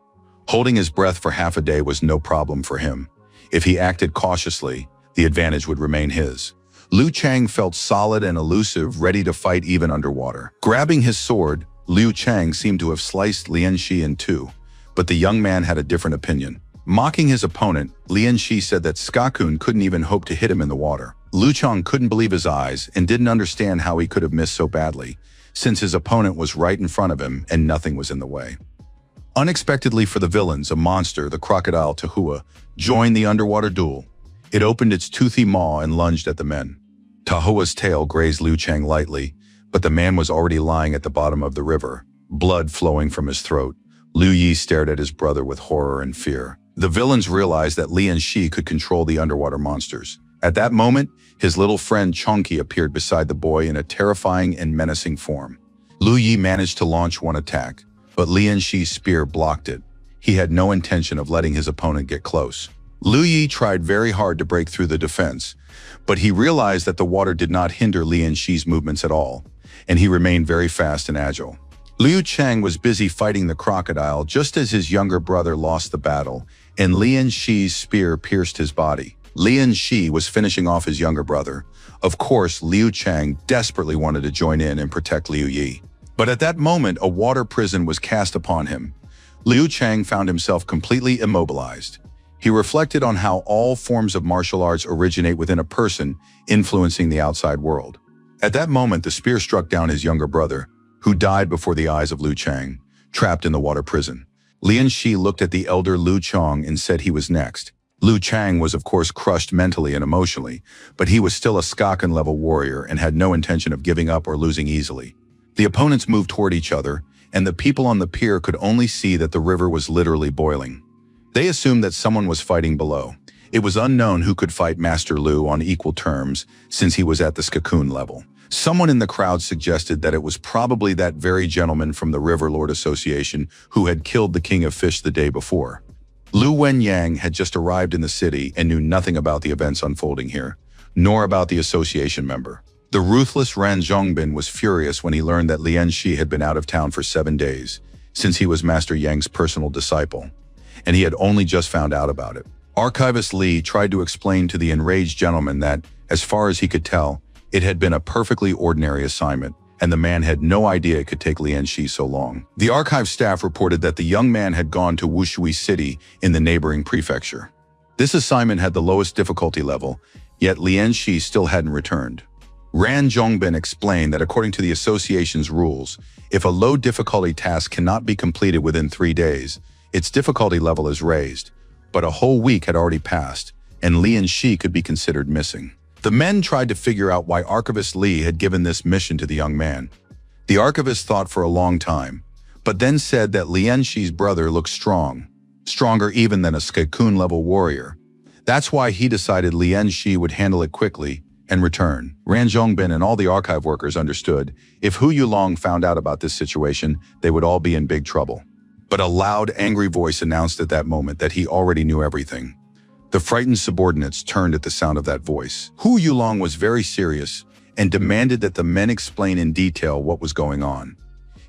Holding his breath for half a day was no problem for him. If he acted cautiously, the advantage would remain his. Liu Chang felt solid and elusive, ready to fight even underwater. Grabbing his sword, Liu Chang seemed to have sliced Lian Shi in two, but the young man had a different opinion. Mocking his opponent, Lian Shi said that Skakun couldn't even hope to hit him in the water. Liu Chang couldn't believe his eyes and didn't understand how he could have missed so badly, since his opponent was right in front of him and nothing was in the way. Unexpectedly for the villains, a monster, the crocodile Tahua, joined the underwater duel. It opened its toothy maw and lunged at the men. Tahua's tail grazed Liu Chang lightly, but the man was already lying at the bottom of the river, blood flowing from his throat. Liu Yi stared at his brother with horror and fear. The villains realized that Lian Shi could control the underwater monsters. At that moment, his little friend Chongqi appeared beside the boy in a terrifying and menacing form. Liu Yi managed to launch one attack, but Lian Shi's spear blocked it. He had no intention of letting his opponent get close. Liu Yi tried very hard to break through the defense, but he realized that the water did not hinder Lian Shi's movements at all, and he remained very fast and agile. Liu Chang was busy fighting the crocodile just as his younger brother lost the battle, and Lian Shi's spear pierced his body. Lian Shi was finishing off his younger brother. Of course, Liu Chang desperately wanted to join in and protect Liu Yi. But at that moment, a water prison was cast upon him. Liu Chang found himself completely immobilized. He reflected on how all forms of martial arts originate within a person, influencing the outside world. At that moment, the spear struck down his younger brother, who died before the eyes of Liu Chang, trapped in the water prison. Lian Shi looked at the elder Liu Chang and said he was next. Liu Chang was of course crushed mentally and emotionally, but he was still a Skaken-level warrior and had no intention of giving up or losing easily. The opponents moved toward each other, and the people on the pier could only see that the river was literally boiling. They assumed that someone was fighting below. It was unknown who could fight Master Liu on equal terms, since he was at the Skakun level. Someone in the crowd suggested that it was probably that very gentleman from the River Lord Association who had killed the King of Fish the day before. Lu Wenyang had just arrived in the city and knew nothing about the events unfolding here, nor about the association member. The ruthless Ran Zhongbin was furious when he learned that Lian Shi had been out of town for 7 days, since he was Master Yang's personal disciple, and he had only just found out about it. Archivist Li tried to explain to the enraged gentleman that, as far as he could tell, it had been a perfectly ordinary assignment, and the man had no idea it could take Lian Shi so long. The archive staff reported that the young man had gone to Wushui City in the neighboring prefecture. This assignment had the lowest difficulty level, yet Lian Shi still hadn't returned. Ran Zhongbin explained that according to the association's rules, if a low difficulty task cannot be completed within 3 days, its difficulty level is raised, but a whole week had already passed, and Lian Shi could be considered missing. The men tried to figure out why Archivist Li had given this mission to the young man. The archivist thought for a long time, but then said that Lian Shi's brother looked strong, stronger even than a Skakun-level warrior. That's why he decided Lian Shi would handle it quickly and return. Ran Zhongbin and all the archive workers understood if Hu Yulong found out about this situation, they would all be in big trouble. But a loud, angry voice announced at that moment that he already knew everything. The frightened subordinates turned at the sound of that voice. Hu Yulong was very serious and demanded that the men explain in detail what was going on.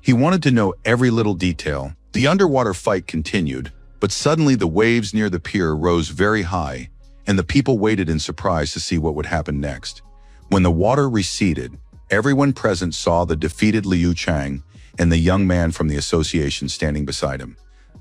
He wanted to know every little detail. The underwater fight continued, but suddenly the waves near the pier rose very high, and the people waited in surprise to see what would happen next. When the water receded, everyone present saw the defeated Liu Chang and the young man from the association standing beside him.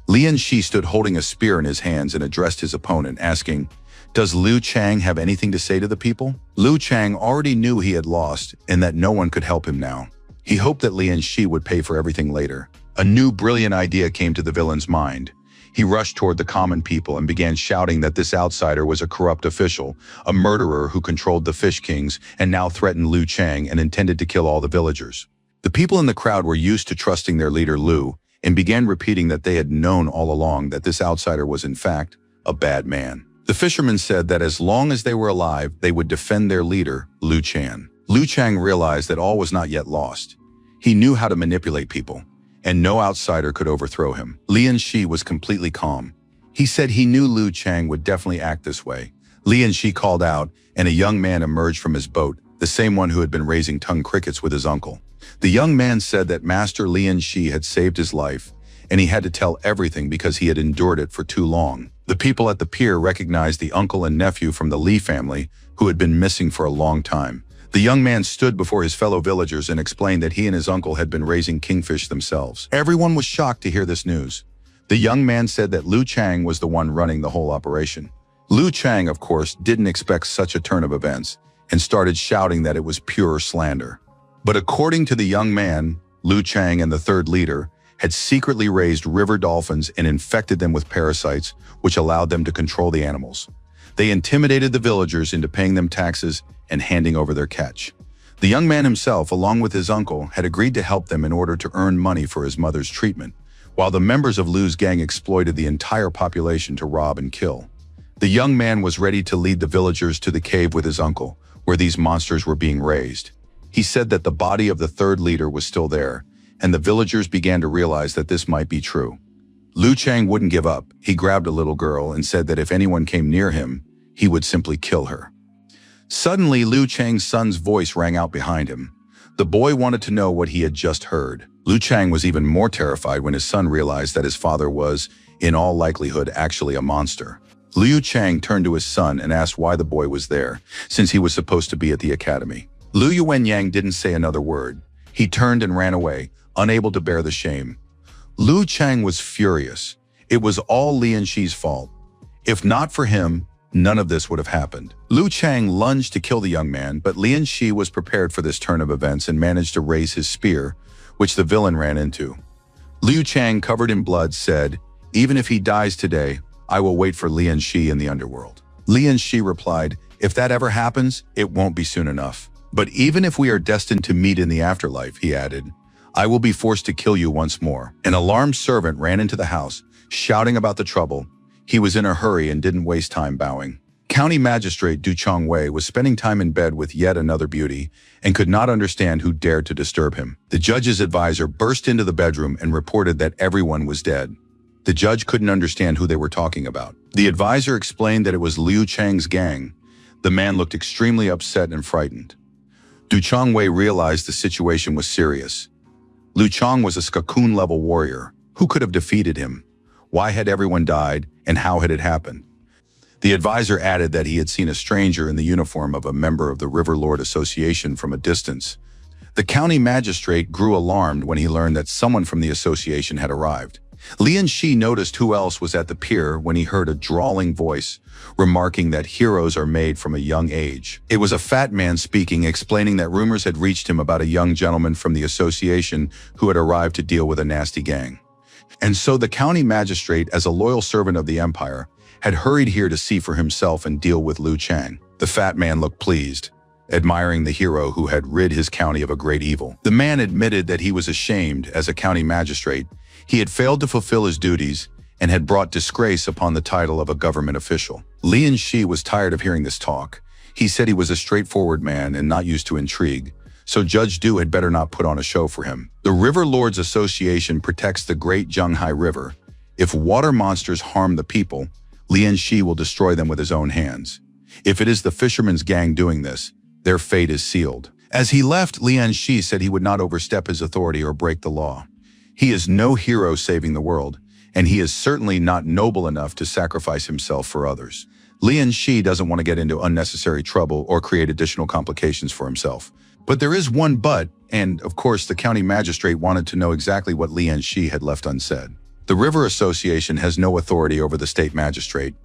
Lian Shi stood holding a spear in his hands and addressed his opponent, asking, "Does Liu Chang have anything to say to the people?" Liu Chang already knew he had lost and that no one could help him now. He hoped that Lian Shi would pay for everything later. A new brilliant idea came to the villain's mind. He rushed toward the common people and began shouting that this outsider was a corrupt official, a murderer who controlled the Fish Kings and now threatened Liu Chang and intended to kill all the villagers. The people in the crowd were used to trusting their leader Liu, and began repeating that they had known all along that this outsider was in fact a bad man. The fishermen said that as long as they were alive, they would defend their leader, Liu Chang. Liu Chang realized that all was not yet lost. He knew how to manipulate people, and no outsider could overthrow him. Lian Shi was completely calm. He said he knew Liu Chang would definitely act this way. Lian Shi called out, and a young man emerged from his boat, the same one who had been raising tongue crickets with his uncle. The young man said that Master Lian Shi had saved his life, and he had to tell everything because he had endured it for too long. The people at the pier recognized the uncle and nephew from the Li family who had been missing for a long time. The young man stood before his fellow villagers and explained that he and his uncle had been raising kingfish themselves. Everyone was shocked to hear this news. The young man said that Liu Chang was the one running the whole operation. Liu Chang, of course, didn't expect such a turn of events and started shouting that it was pure slander. But according to the young man, Liu Chang and the third leader had secretly raised river dolphins and infected them with parasites, which allowed them to control the animals. They intimidated the villagers into paying them taxes and handing over their catch. The young man himself, along with his uncle, had agreed to help them in order to earn money for his mother's treatment, while the members of Liu's gang exploited the entire population to rob and kill. The young man was ready to lead the villagers to the cave with his uncle, where these monsters were being raised. He said that the body of the third leader was still there, and the villagers began to realize that this might be true. Liu Chang wouldn't give up. He grabbed a little girl and said that if anyone came near him, he would simply kill her. Suddenly, Liu Chang's son's voice rang out behind him. The boy wanted to know what he had just heard. Liu Chang was even more terrified when his son realized that his father was, in all likelihood, actually a monster. Liu Chang turned to his son and asked why the boy was there, since he was supposed to be at the academy. Liu Yuanyang didn't say another word. He turned and ran away, unable to bear the shame. Liu Chang was furious. It was all Lian Shi's fault. If not for him, none of this would have happened. Liu Chang lunged to kill the young man, but Lian Shi was prepared for this turn of events and managed to raise his spear, which the villain ran into. Liu Chang, covered in blood, said, "Even if he dies today, I will wait for Lian Shi in the underworld." Lian Shi replied, "If that ever happens, it won't be soon enough. But even if we are destined to meet in the afterlife," he added, "I will be forced to kill you once more." An alarmed servant ran into the house, shouting about the trouble. He was in a hurry and didn't waste time bowing. County Magistrate Du Chongwei was spending time in bed with yet another beauty and could not understand who dared to disturb him. The judge's advisor burst into the bedroom and reported that everyone was dead. The judge couldn't understand who they were talking about. The advisor explained that it was Liu Chang's gang. The man looked extremely upset and frightened. Du Chongwei realized the situation was serious. Liu Chang was a Skakun-level warrior. Who could have defeated him? Why had everyone died, and how had it happened? The advisor added that he had seen a stranger in the uniform of a member of the River Lord Association from a distance. The county magistrate grew alarmed when he learned that someone from the association had arrived. Lian Shi noticed who else was at the pier when he heard a drawling voice, remarking that heroes are made from a young age. It was a fat man speaking, explaining that rumors had reached him about a young gentleman from the association who had arrived to deal with a nasty gang. And so the county magistrate, as a loyal servant of the empire, had hurried here to see for himself and deal with Liu Chang. The fat man looked pleased, admiring the hero who had rid his county of a great evil. The man admitted that he was ashamed as a county magistrate. He had failed to fulfill his duties and had brought disgrace upon the title of a government official. Lian Shi was tired of hearing this talk. He said he was a straightforward man and not used to intrigue, so Judge Du had better not put on a show for him. The River Lords Association protects the Great Zhenghai River. If water monsters harm the people, Lian Shi will destroy them with his own hands. If it is the fishermen's gang doing this, their fate is sealed. As he left, Lian Shi said he would not overstep his authority or break the law. He is no hero saving the world, and he is certainly not noble enough to sacrifice himself for others. Lian Shi doesn't want to get into unnecessary trouble or create additional complications for himself. But there is one but, and of course the county magistrate wanted to know exactly what Lian Shi had left unsaid. The River Association has no authority over the state magistrate,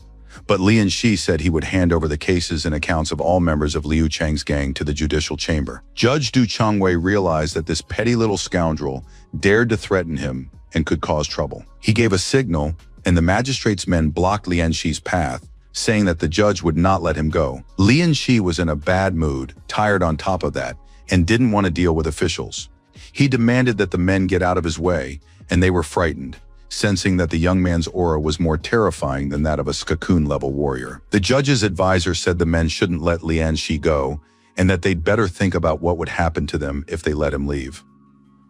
but Lian Shi said he would hand over the cases and accounts of all members of Liu Chang's gang to the judicial chamber. Judge Du Chongwei realized that this petty little scoundrel dared to threaten him and could cause trouble. He gave a signal, and the magistrate's men blocked Lian Shi's path, saying that the judge would not let him go. Lian Shi was in a bad mood, tired on top of that, and didn't want to deal with officials. He demanded that the men get out of his way, and they were frightened. sensing that the young man's aura was more terrifying than that of a Skakun-level warrior. The judge's advisor said the men shouldn't let Lian Shi go, and that they'd better think about what would happen to them if they let him leave.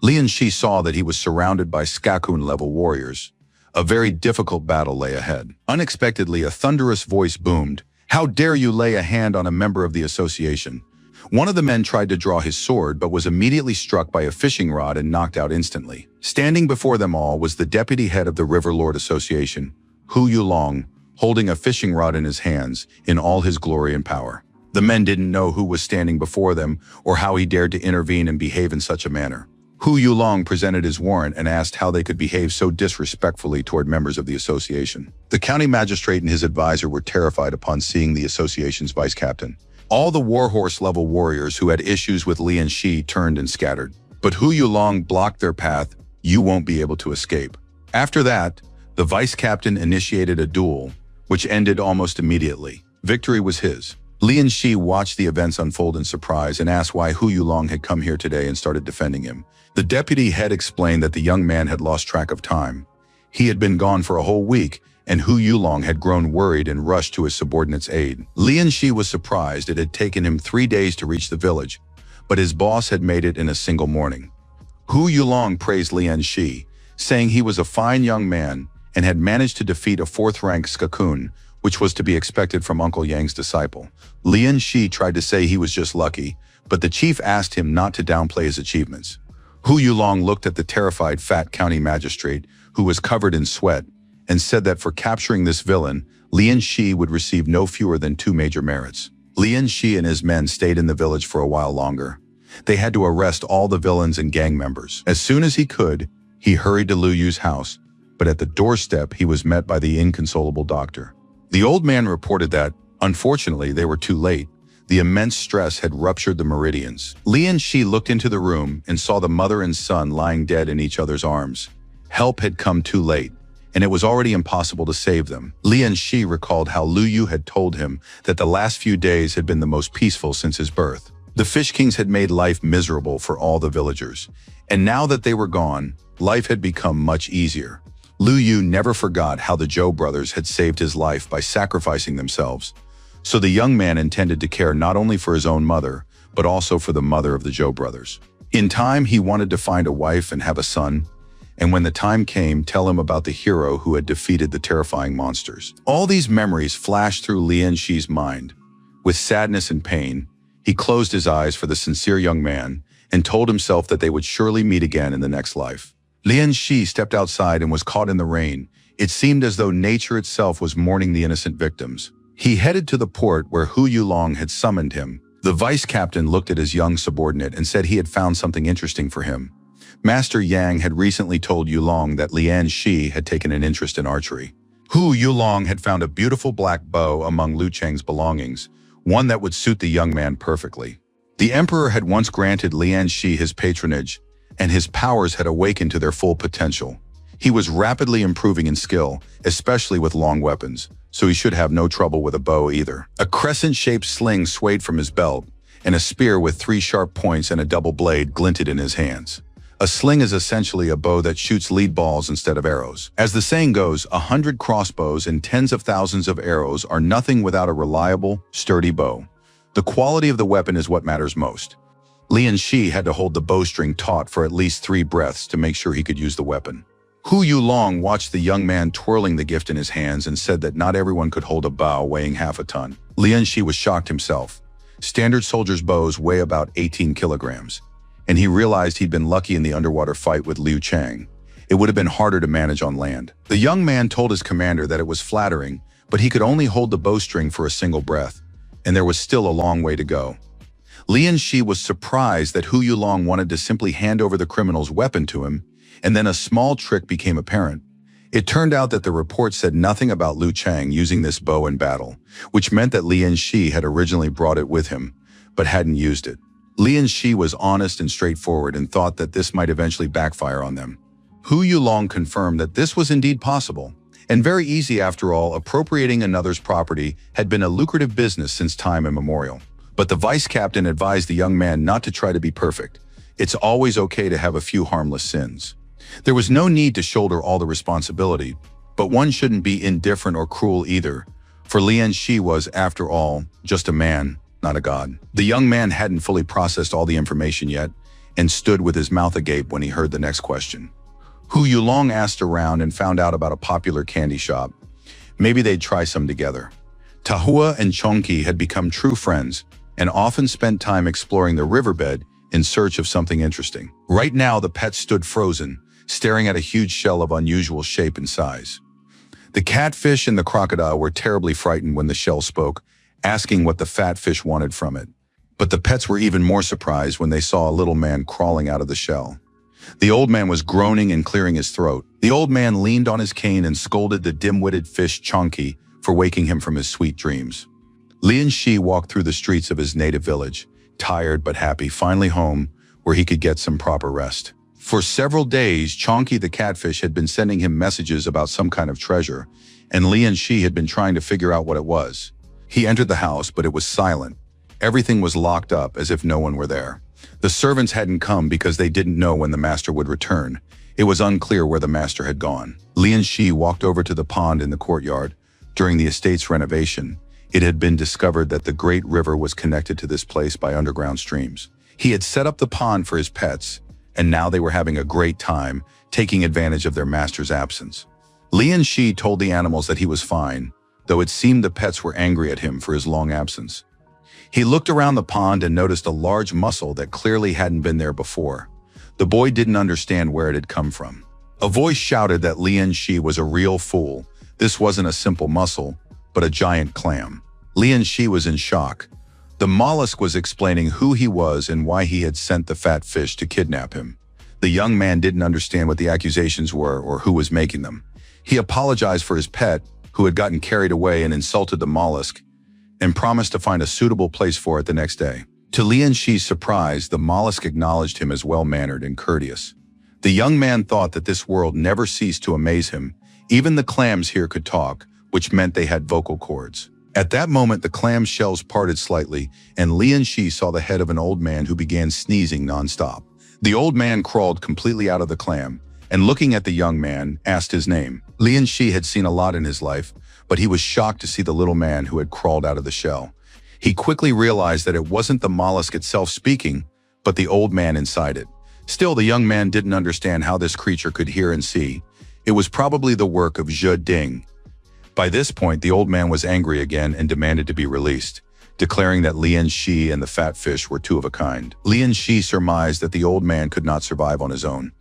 Lian Shi saw that he was surrounded by Skakun-level warriors. A very difficult battle lay ahead. Unexpectedly, a thunderous voice boomed, "How dare you lay a hand on a member of the association?" One of the men tried to draw his sword but was immediately struck by a fishing rod and knocked out instantly. Standing before them all was the deputy head of the River Lord Association, Hu Yulong, holding a fishing rod in his hands in all his glory and power. The men didn't know who was standing before them or how he dared to intervene and behave in such a manner. Hu Yulong presented his warrant and asked how they could behave so disrespectfully toward members of the association. The county magistrate and his advisor were terrified upon seeing the association's vice captain. All the warhorse-level warriors who had issues with Lian Shi turned and scattered. But Hu Yulong blocked their path. "You won't be able to escape." After that, the vice captain initiated a duel, which ended almost immediately. Victory was his. Lian Shi watched the events unfold in surprise and asked why Hu Yulong had come here today and started defending him. The deputy head explained that the young man had lost track of time. He had been gone for a whole week, and Hu Yulong had grown worried and rushed to his subordinate's aid. Lian Shi was surprised it had taken him 3 days to reach the village, but his boss had made it in a single morning. Hu Yulong praised Lian Shi, saying he was a fine young man and had managed to defeat a 4th-rank Skakun, which was to be expected from Uncle Yang's disciple. Lian Shi tried to say he was just lucky, but the chief asked him not to downplay his achievements. Hu Yulong looked at the terrified fat county magistrate, who was covered in sweat, and said that for capturing this villain, Lian Shi would receive no fewer than 2 major merits. Lian Shi and his men stayed in the village for a while longer. They had to arrest all the villains and gang members. As soon as he could, he hurried to Lu Yu's house, but at the doorstep he was met by the inconsolable doctor. The old man reported that, unfortunately, they were too late. The immense stress had ruptured the meridians. Lian Shi looked into the room and saw the mother and son lying dead in each other's arms. Help had come too late, and it was already impossible to save them. Lian Shi recalled how Lu Yu had told him that the last few days had been the most peaceful since his birth. The Fish Kings had made life miserable for all the villagers, and now that they were gone, life had become much easier. Lu Yu never forgot how the Zhou brothers had saved his life by sacrificing themselves, so the young man intended to care not only for his own mother, but also for the mother of the Zhou brothers. In time, he wanted to find a wife and have a son, and when the time came, tell him about the hero who had defeated the terrifying monsters. All these memories flashed through Lian Shi's mind. With sadness and pain, he closed his eyes for the sincere young man and told himself that they would surely meet again in the next life. Lian Shi stepped outside and was caught in the rain. It seemed as though nature itself was mourning the innocent victims. He headed to the port where Hu Yulong had summoned him. The vice captain looked at his young subordinate and said he had found something interesting for him. Master Yang had recently told Yulong that Lian Shi had taken an interest in archery. Hu Yulong had found a beautiful black bow among Lu Cheng's belongings, one that would suit the young man perfectly. The emperor had once granted Lian Shi his patronage, and his powers had awakened to their full potential. He was rapidly improving in skill, especially with long weapons, so he should have no trouble with a bow either. A crescent-shaped sling swayed from his belt, and a spear with 3 sharp points and a double blade glinted in his hands. A sling is essentially a bow that shoots lead balls instead of arrows. As the saying goes, 100 crossbows and tens of thousands of arrows are nothing without a reliable, sturdy bow. The quality of the weapon is what matters most. Lian Shi had to hold the bowstring taut for at least 3 breaths to make sure he could use the weapon. Hu Yulong watched the young man twirling the gift in his hands and said that not everyone could hold a bow weighing half a ton. Lian Shi was shocked himself. Standard soldiers' bows weigh about 18 kilograms, and he realized he'd been lucky in the underwater fight with Liu Chang. It would have been harder to manage on land. The young man told his commander that it was flattering, but he could only hold the bowstring for a single breath, and there was still a long way to go. Lian Shi was surprised that Hu Yulong wanted to simply hand over the criminal's weapon to him, and then a small trick became apparent. It turned out that the report said nothing about Liu Chang using this bow in battle, which meant that Lian Shi had originally brought it with him, but hadn't used it. Lian Shi was honest and straightforward and thought that this might eventually backfire on them. Hu Yulong confirmed that this was indeed possible, and very easy after all. Appropriating another's property had been a lucrative business since time immemorial. But the vice captain advised the young man not to try to be perfect. It's always okay to have a few harmless sins. There was no need to shoulder all the responsibility, but one shouldn't be indifferent or cruel either, for Lian Shi was, after all, just a man, not a god. The young man hadn't fully processed all the information yet, and stood with his mouth agape when he heard the next question. Hu Yulong asked around and found out about a popular candy shop. Maybe they'd try some together. Tahua and Chongqi had become true friends and often spent time exploring the riverbed in search of something interesting. Right now, the pets stood frozen, staring at a huge shell of unusual shape and size. The catfish and the crocodile were terribly frightened when the shell spoke, asking what the fat fish wanted from it. But the pets were even more surprised when they saw a little man crawling out of the shell. The old man was groaning and clearing his throat. The old man leaned on his cane and scolded the dim-witted fish Chongqi for waking him from his sweet dreams. Lian Shi walked through the streets of his native village, tired but happy, finally home where he could get some proper rest. For several days, Chongqi the catfish had been sending him messages about some kind of treasure, and Lian Shi had been trying to figure out what it was. He entered the house, but it was silent. Everything was locked up as if no one were there. The servants hadn't come because they didn't know when the master would return. It was unclear where the master had gone. Lian Shi walked over to the pond in the courtyard. During the estate's renovation, it had been discovered that the great river was connected to this place by underground streams. He had set up the pond for his pets, and now they were having a great time, taking advantage of their master's absence. Lian Shi told the animals that he was fine, though it seemed the pets were angry at him for his long absence. He looked around the pond and noticed a large mussel that clearly hadn't been there before. The boy didn't understand where it had come from. A voice shouted that Lian Shi was a real fool. This wasn't a simple mussel, but a giant clam. Lian Shi was in shock. The mollusk was explaining who he was and why he had sent the fat fish to kidnap him. The young man didn't understand what the accusations were or who was making them. He apologized for his pet, who had gotten carried away and insulted the mollusk, and promised to find a suitable place for it the next day. To Lian Shi's surprise, the mollusk acknowledged him as well-mannered and courteous. The young man thought that this world never ceased to amaze him. Even the clams here could talk, which meant they had vocal cords. At that moment, the clam's shells parted slightly, and Lian Shi saw the head of an old man who began sneezing nonstop. The old man crawled completely out of the clam, and looking at the young man, asked his name. Lian Shi had seen a lot in his life, but he was shocked to see the little man who had crawled out of the shell. He quickly realized that it wasn't the mollusk itself speaking, but the old man inside it. Still, the young man didn't understand how this creature could hear and see. It was probably the work of Zhe Ding. By this point, the old man was angry again and demanded to be released, declaring that Lian Shi and the fat fish were two of a kind. Lian Shi surmised that the old man could not survive on his own.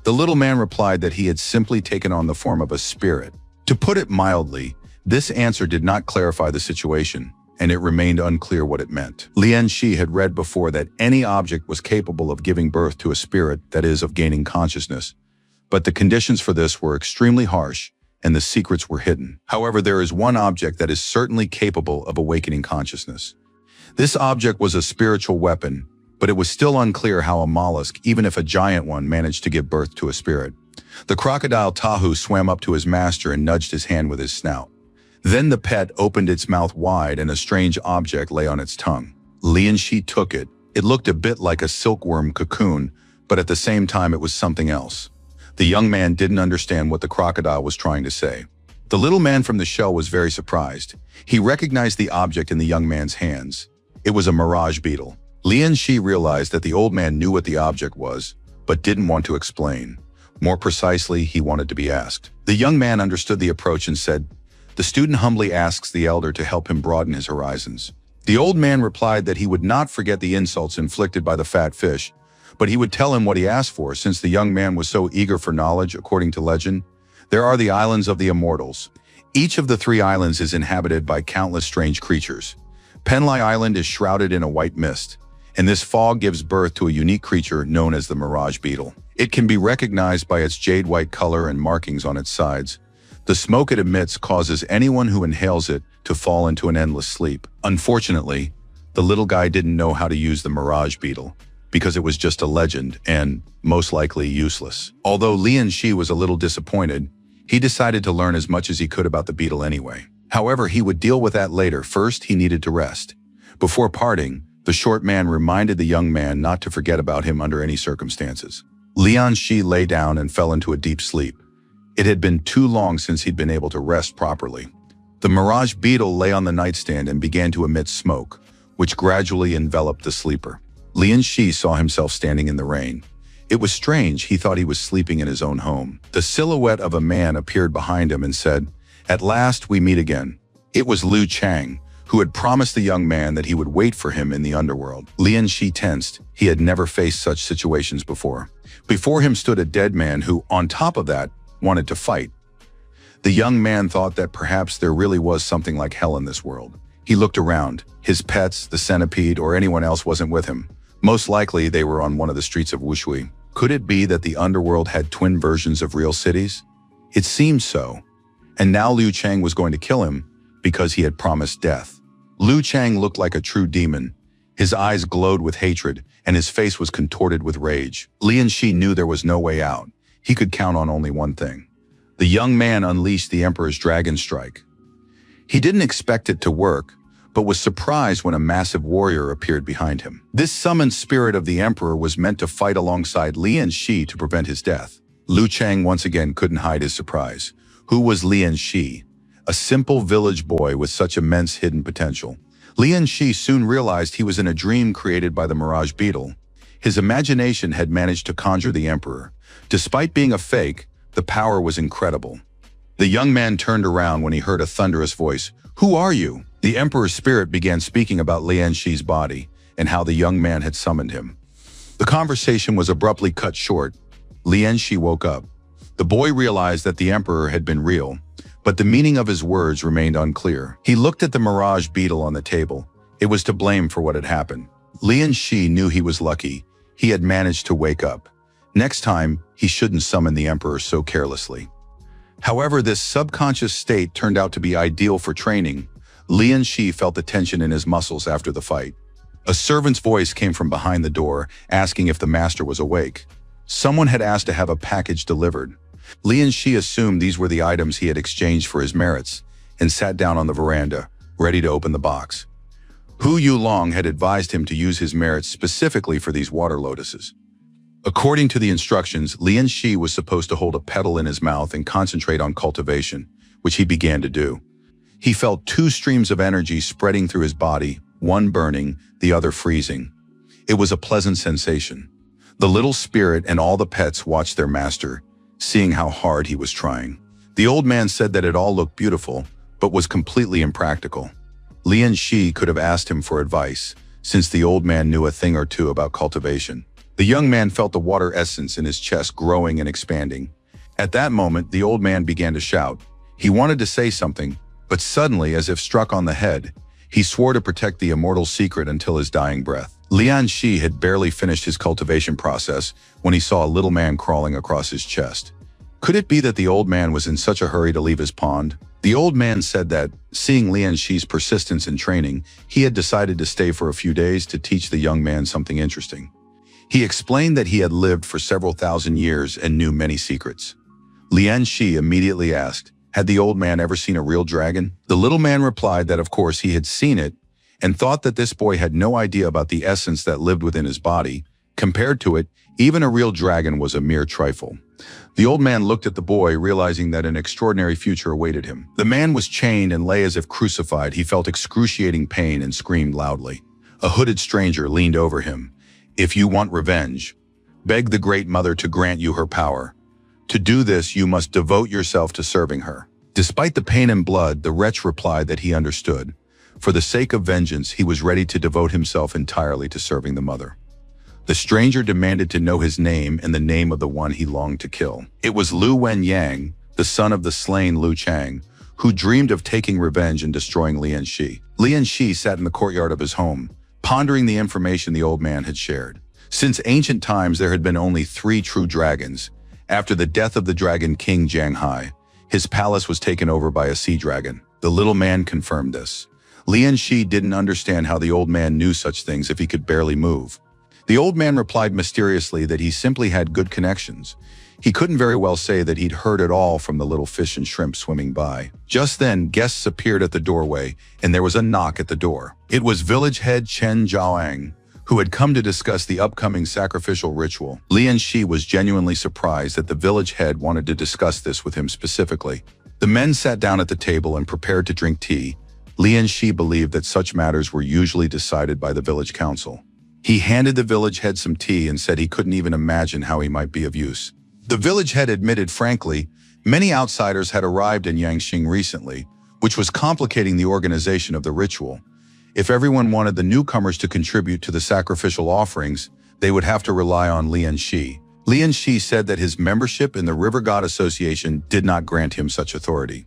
The little man replied that he had simply taken on the form of a spirit. To put it mildly, this answer did not clarify the situation, and it remained unclear what it meant. Lian Shi had read before that any object was capable of giving birth to a spirit, that is, of gaining consciousness. But the conditions for this were extremely harsh, and the secrets were hidden. However, there is one object that is certainly capable of awakening consciousness. This object was a spiritual weapon, but it was still unclear how a mollusk, even if a giant one, managed to give birth to a spirit. The crocodile Tahu swam up to his master and nudged his hand with his snout. Then the pet opened its mouth wide and a strange object lay on its tongue. Lian Shi took it. It looked a bit like a silkworm cocoon, but at the same time it was something else. The young man didn't understand what the crocodile was trying to say. The little man from the shell was very surprised. He recognized the object in the young man's hands. It was a mirage beetle. Lian Shi realized that the old man knew what the object was, but didn't want to explain. More precisely, he wanted to be asked. The young man understood the approach and said, "The student humbly asks the elder to help him broaden his horizons." The old man replied that he would not forget the insults inflicted by the fat fish, but he would tell him what he asked for since the young man was so eager for knowledge. According to legend, there are the islands of the immortals. Each of the 3 islands is inhabited by countless strange creatures. Penlai Island is shrouded in a white mist, and this fog gives birth to a unique creature known as the mirage beetle. It can be recognized by its jade-white color and markings on its sides. The smoke it emits causes anyone who inhales it to fall into an endless sleep. Unfortunately, the little guy didn't know how to use the mirage beetle, because it was just a legend and, most likely, useless. Although Lian Shi was a little disappointed, he decided to learn as much as he could about the beetle anyway. However, he would deal with that later. First, he needed to rest. Before parting, the short man reminded the young man not to forget about him under any circumstances. Lian Shi lay down and fell into a deep sleep. It had been too long since he'd been able to rest properly. The mirage beetle lay on the nightstand and began to emit smoke, which gradually enveloped the sleeper. Lian Shi saw himself standing in the rain. It was strange, he thought he was sleeping in his own home. The silhouette of a man appeared behind him and said, "At last we meet again." It was Liu Chang, who had promised the young man that he would wait for him in the underworld. Lian Shi tensed. He had never faced such situations before. Before him stood a dead man who, on top of that, wanted to fight. The young man thought that perhaps there really was something like hell in this world. He looked around. His pets, the centipede, or anyone else wasn't with him. Most likely they were on one of the streets of Wushui. Could it be that the underworld had twin versions of real cities? It seemed so. And now Liu Chang was going to kill him because he had promised death. Liu Chang looked like a true demon. His eyes glowed with hatred, and his face was contorted with rage. Lian Shi knew there was no way out. He could count on only one thing. The young man unleashed the Emperor's Dragon Strike. He didn't expect it to work, but was surprised when a massive warrior appeared behind him. This summoned spirit of the Emperor was meant to fight alongside Lian Shi to prevent his death. Liu Chang once again couldn't hide his surprise. Who was Lian Shi? A simple village boy with such immense hidden potential. Lian Shi soon realized he was in a dream created by the Mirage Beetle. His imagination had managed to conjure the Emperor. Despite being a fake, the power was incredible. The young man turned around when he heard a thunderous voice. "Who are you?" The Emperor's spirit began speaking about Lian Shi's body and how the young man had summoned him. The conversation was abruptly cut short. Lian Shi woke up. The boy realized that the Emperor had been real, but the meaning of his words remained unclear. He looked at the Mirage Beetle on the table. It was to blame for what had happened. Lian Shi knew he was lucky. He had managed to wake up. Next time, he shouldn't summon the Emperor so carelessly. However, this subconscious state turned out to be ideal for training. Lian Shi felt the tension in his muscles after the fight. A servant's voice came from behind the door, asking if the master was awake. Someone had asked to have a package delivered. Lian Shi assumed these were the items he had exchanged for his merits, and sat down on the veranda, ready to open the box. Hu Yulong had advised him to use his merits specifically for these water lotuses. According to the instructions, Lian Shi was supposed to hold a petal in his mouth and concentrate on cultivation, which he began to do. He felt two streams of energy spreading through his body, one burning, the other freezing. It was a pleasant sensation. The little spirit and all the pets watched their master, seeing how hard he was trying. The old man said that it all looked beautiful, but was completely impractical. Lian Shi could have asked him for advice, since the old man knew a thing or two about cultivation. The young man felt the water essence in his chest growing and expanding. At that moment, the old man began to shout. He wanted to say something, but suddenly, as if struck on the head, he swore to protect the immortal secret until his dying breath. Lian Shi had barely finished his cultivation process when he saw a little man crawling across his chest. Could it be that the old man was in such a hurry to leave his pond? The old man said that, seeing Lian Shi's persistence in training, he had decided to stay for a few days to teach the young man something interesting. He explained that he had lived for several thousand years and knew many secrets. Lian Shi immediately asked, had the old man ever seen a real dragon? The little man replied that of course he had seen it, and thought that this boy had no idea about the essence that lived within his body. Compared to it, even a real dragon was a mere trifle. The old man looked at the boy, realizing that an extraordinary future awaited him. The man was chained and lay as if crucified. He felt excruciating pain and screamed loudly. A hooded stranger leaned over him. If you want revenge, beg the Great Mother to grant you her power. To do this, you must devote yourself to serving her. Despite the pain and blood, the wretch replied that he understood. For the sake of vengeance, he was ready to devote himself entirely to serving the mother. The stranger demanded to know his name and the name of the one he longed to kill. It was Lu Wenyang, the son of the slain Liu Chang, who dreamed of taking revenge and destroying Lian Shi. Lian Shi sat in the courtyard of his home, pondering the information the old man had shared. Since ancient times, there had been only 3 true dragons. After the death of the dragon king Jiang Hai, his palace was taken over by a sea dragon. The little man confirmed this. Lian Shi didn't understand how the old man knew such things if he could barely move. The old man replied mysteriously that he simply had good connections. He couldn't very well say that he'd heard it all from the little fish and shrimp swimming by. Just then, guests appeared at the doorway, and there was a knock at the door. It was village head Chen Zhaoang, who had come to discuss the upcoming sacrificial ritual. Lian Shi was genuinely surprised that the village head wanted to discuss this with him specifically. The men sat down at the table and prepared to drink tea. Lian Shi believed that such matters were usually decided by the village council. He handed the village head some tea and said he couldn't even imagine how he might be of use. The village head admitted frankly, many outsiders had arrived in Yangxing recently, which was complicating the organization of the ritual. If everyone wanted the newcomers to contribute to the sacrificial offerings, they would have to rely on Lian Shi. Lian Shi said that his membership in the River God Association did not grant him such authority.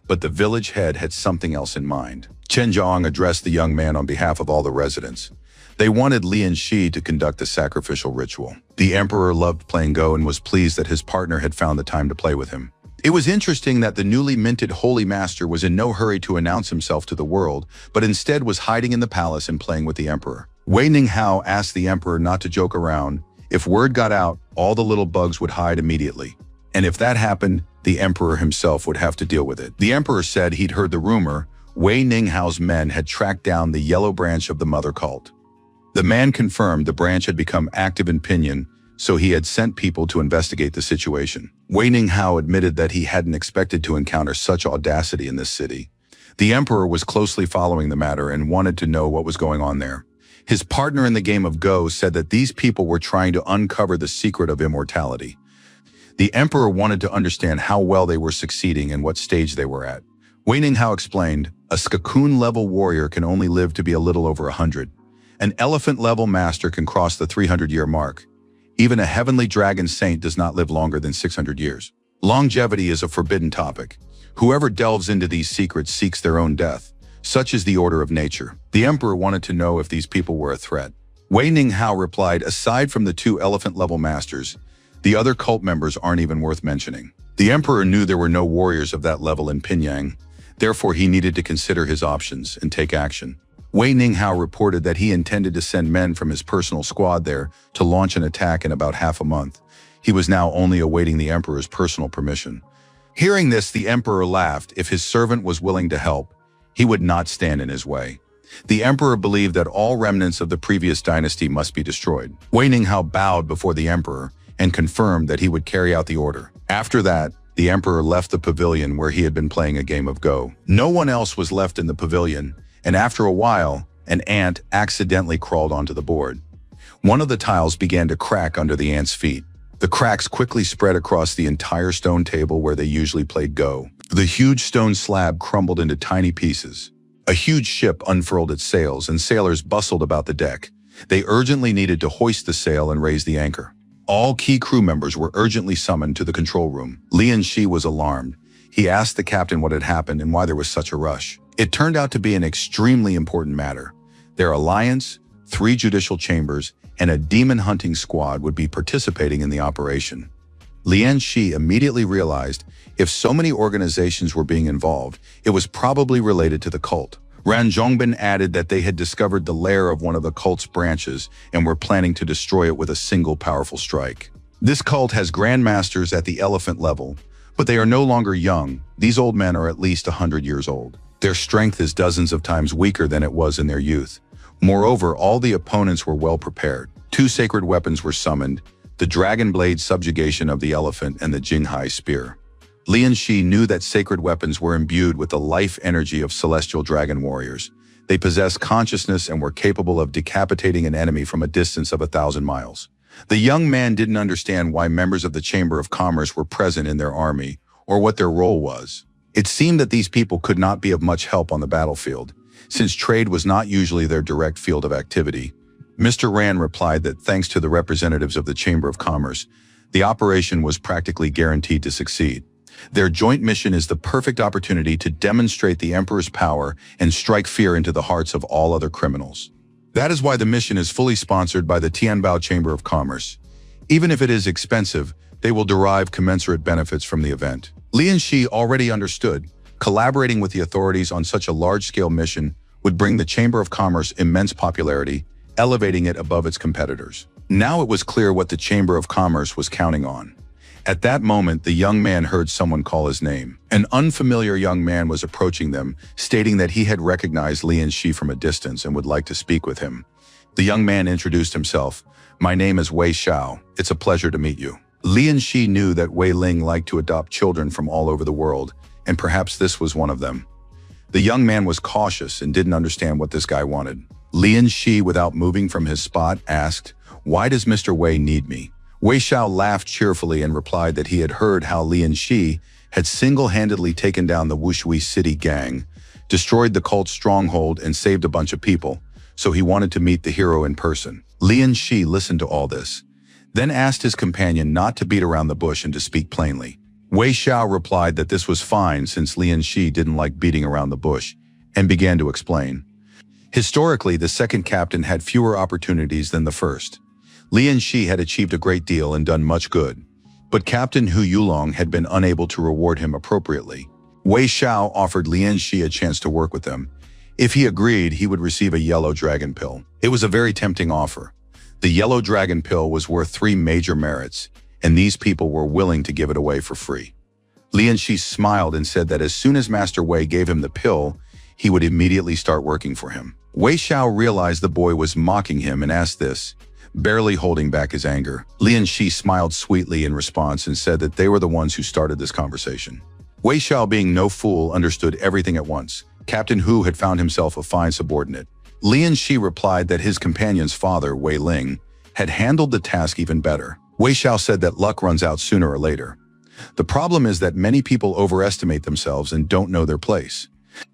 But the village head had something else in mind. Chen Zhang addressed the young man on behalf of all the residents. They wanted Lian Shi to conduct the sacrificial ritual. The emperor loved playing Go and was pleased that his partner had found the time to play with him. It was interesting that the newly minted Holy Master was in no hurry to announce himself to the world, but instead was hiding in the palace and playing with the emperor. Wei Ninghao asked the emperor not to joke around. If word got out, all the little bugs would hide immediately. And if that happened, the emperor himself would have to deal with it. The emperor said he'd heard the rumor. Wei Ninghao's men had tracked down the yellow branch of the mother cult. The man confirmed the branch had become active in Pinyin, so he had sent people to investigate the situation. Wei Ninghao admitted that he hadn't expected to encounter such audacity in this city. The emperor was closely following the matter and wanted to know what was going on there. His partner in the game of Go said that these people were trying to uncover the secret of immortality. The emperor wanted to understand how well they were succeeding and what stage they were at. Wei Ninghao explained, a Skakun-level warrior can only live to be a little over 100. An elephant-level master can cross the 300-year mark. Even a heavenly dragon saint does not live longer than 600 years. Longevity is a forbidden topic. Whoever delves into these secrets seeks their own death. Such is the order of nature. The emperor wanted to know if these people were a threat. Wei Ninghao replied, aside from the 2 elephant-level masters, the other cult members aren't even worth mentioning. The emperor knew there were no warriors of that level in Pinyin. Therefore, he needed to consider his options and take action. Wei Ninghao reported that he intended to send men from his personal squad there to launch an attack in about half a month. He was now only awaiting the emperor's personal permission. Hearing this, the emperor laughed. If his servant was willing to help, he would not stand in his way. The emperor believed that all remnants of the previous dynasty must be destroyed. Wei Ninghao bowed before the emperor and confirmed that he would carry out the order. After that, the emperor left the pavilion where he had been playing a game of Go. No one else was left in the pavilion, and after a while, an ant accidentally crawled onto the board. One of the tiles began to crack under the ant's feet. The cracks quickly spread across the entire stone table where they usually played Go. The huge stone slab crumbled into tiny pieces. A huge ship unfurled its sails, and sailors bustled about the deck. They urgently needed to hoist the sail and raise the anchor. All key crew members were urgently summoned to the control room. Lian Shi was alarmed. He asked the captain what had happened and why there was such a rush. It turned out to be an extremely important matter. Their alliance, 3 judicial chambers, and a demon hunting squad would be participating in the operation. Lian Shi immediately realized if so many organizations were being involved, it was probably related to the cult. Ran Zhongbin added that they had discovered the lair of one of the cult's branches and were planning to destroy it with a single powerful strike. This cult has grandmasters at the elephant level, but they are no longer young. These old men are at least 100 years old. Their strength is dozens of times weaker than it was in their youth. Moreover, all the opponents were well prepared. 2 sacred weapons were summoned, the dragon blade subjugation of the elephant and the Jinghai spear. Lian Shi knew that sacred weapons were imbued with the life energy of celestial dragon warriors. They possessed consciousness and were capable of decapitating an enemy from a distance of 1,000 miles. The young man didn't understand why members of the Chamber of Commerce were present in their army, or what their role was. It seemed that these people could not be of much help on the battlefield, since trade was not usually their direct field of activity. Mr. Ran replied that thanks to the representatives of the Chamber of Commerce, the operation was practically guaranteed to succeed. Their joint mission is the perfect opportunity to demonstrate the Emperor's power and strike fear into the hearts of all other criminals. That is why the mission is fully sponsored by the Tianbao Chamber of Commerce. Even if it is expensive, they will derive commensurate benefits from the event. Lian Shi already understood. Collaborating with the authorities on such a large-scale mission would bring the Chamber of Commerce immense popularity, elevating it above its competitors. Now it was clear what the Chamber of Commerce was counting on. At that moment, the young man heard someone call his name. An unfamiliar young man was approaching them, stating that he had recognized Lian Shi from a distance and would like to speak with him. The young man introduced himself. "My name is Wei Xiao. It's a pleasure to meet you." Lian Shi knew that Wei Ling liked to adopt children from all over the world, and perhaps this was one of them. The young man was cautious and didn't understand what this guy wanted. Lian Shi, without moving from his spot, asked, "Why does Mr. Wei need me?" Wei Xiao laughed cheerfully and replied that he had heard how Lian Shi had single-handedly taken down the Wushui City gang, destroyed the cult's stronghold, and saved a bunch of people, so he wanted to meet the hero in person. Lian Shi listened to all this, then asked his companion not to beat around the bush and to speak plainly. Wei Xiao replied that this was fine since Lian Shi didn't like beating around the bush, and began to explain. Historically, the second captain had fewer opportunities than the first. Lian Shi had achieved a great deal and done much good, but Captain Hu Yulong had been unable to reward him appropriately. Wei Xiao offered Lian Shi a chance to work with them. If he agreed, he would receive a yellow dragon pill. It was a very tempting offer. The yellow dragon pill was worth 3 major merits, and these people were willing to give it away for free. Lian Shi smiled and said that as soon as Master Wei gave him the pill, he would immediately start working for him. Wei Xiao realized the boy was mocking him and asked this, barely holding back his anger. Lian Shi smiled sweetly in response and said that they were the ones who started this conversation. Wei Xiao, being no fool, understood everything at once. Captain Hu had found himself a fine subordinate. Lian Shi replied that his companion's father, Wei Ling, had handled the task even better. Wei Xiao said that luck runs out sooner or later. The problem is that many people overestimate themselves and don't know their place.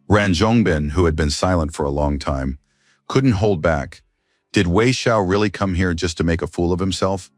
Ran Zhongbin, who had been silent for a long time, couldn't hold back. Did Wei Xiao really come here just to make a fool of himself?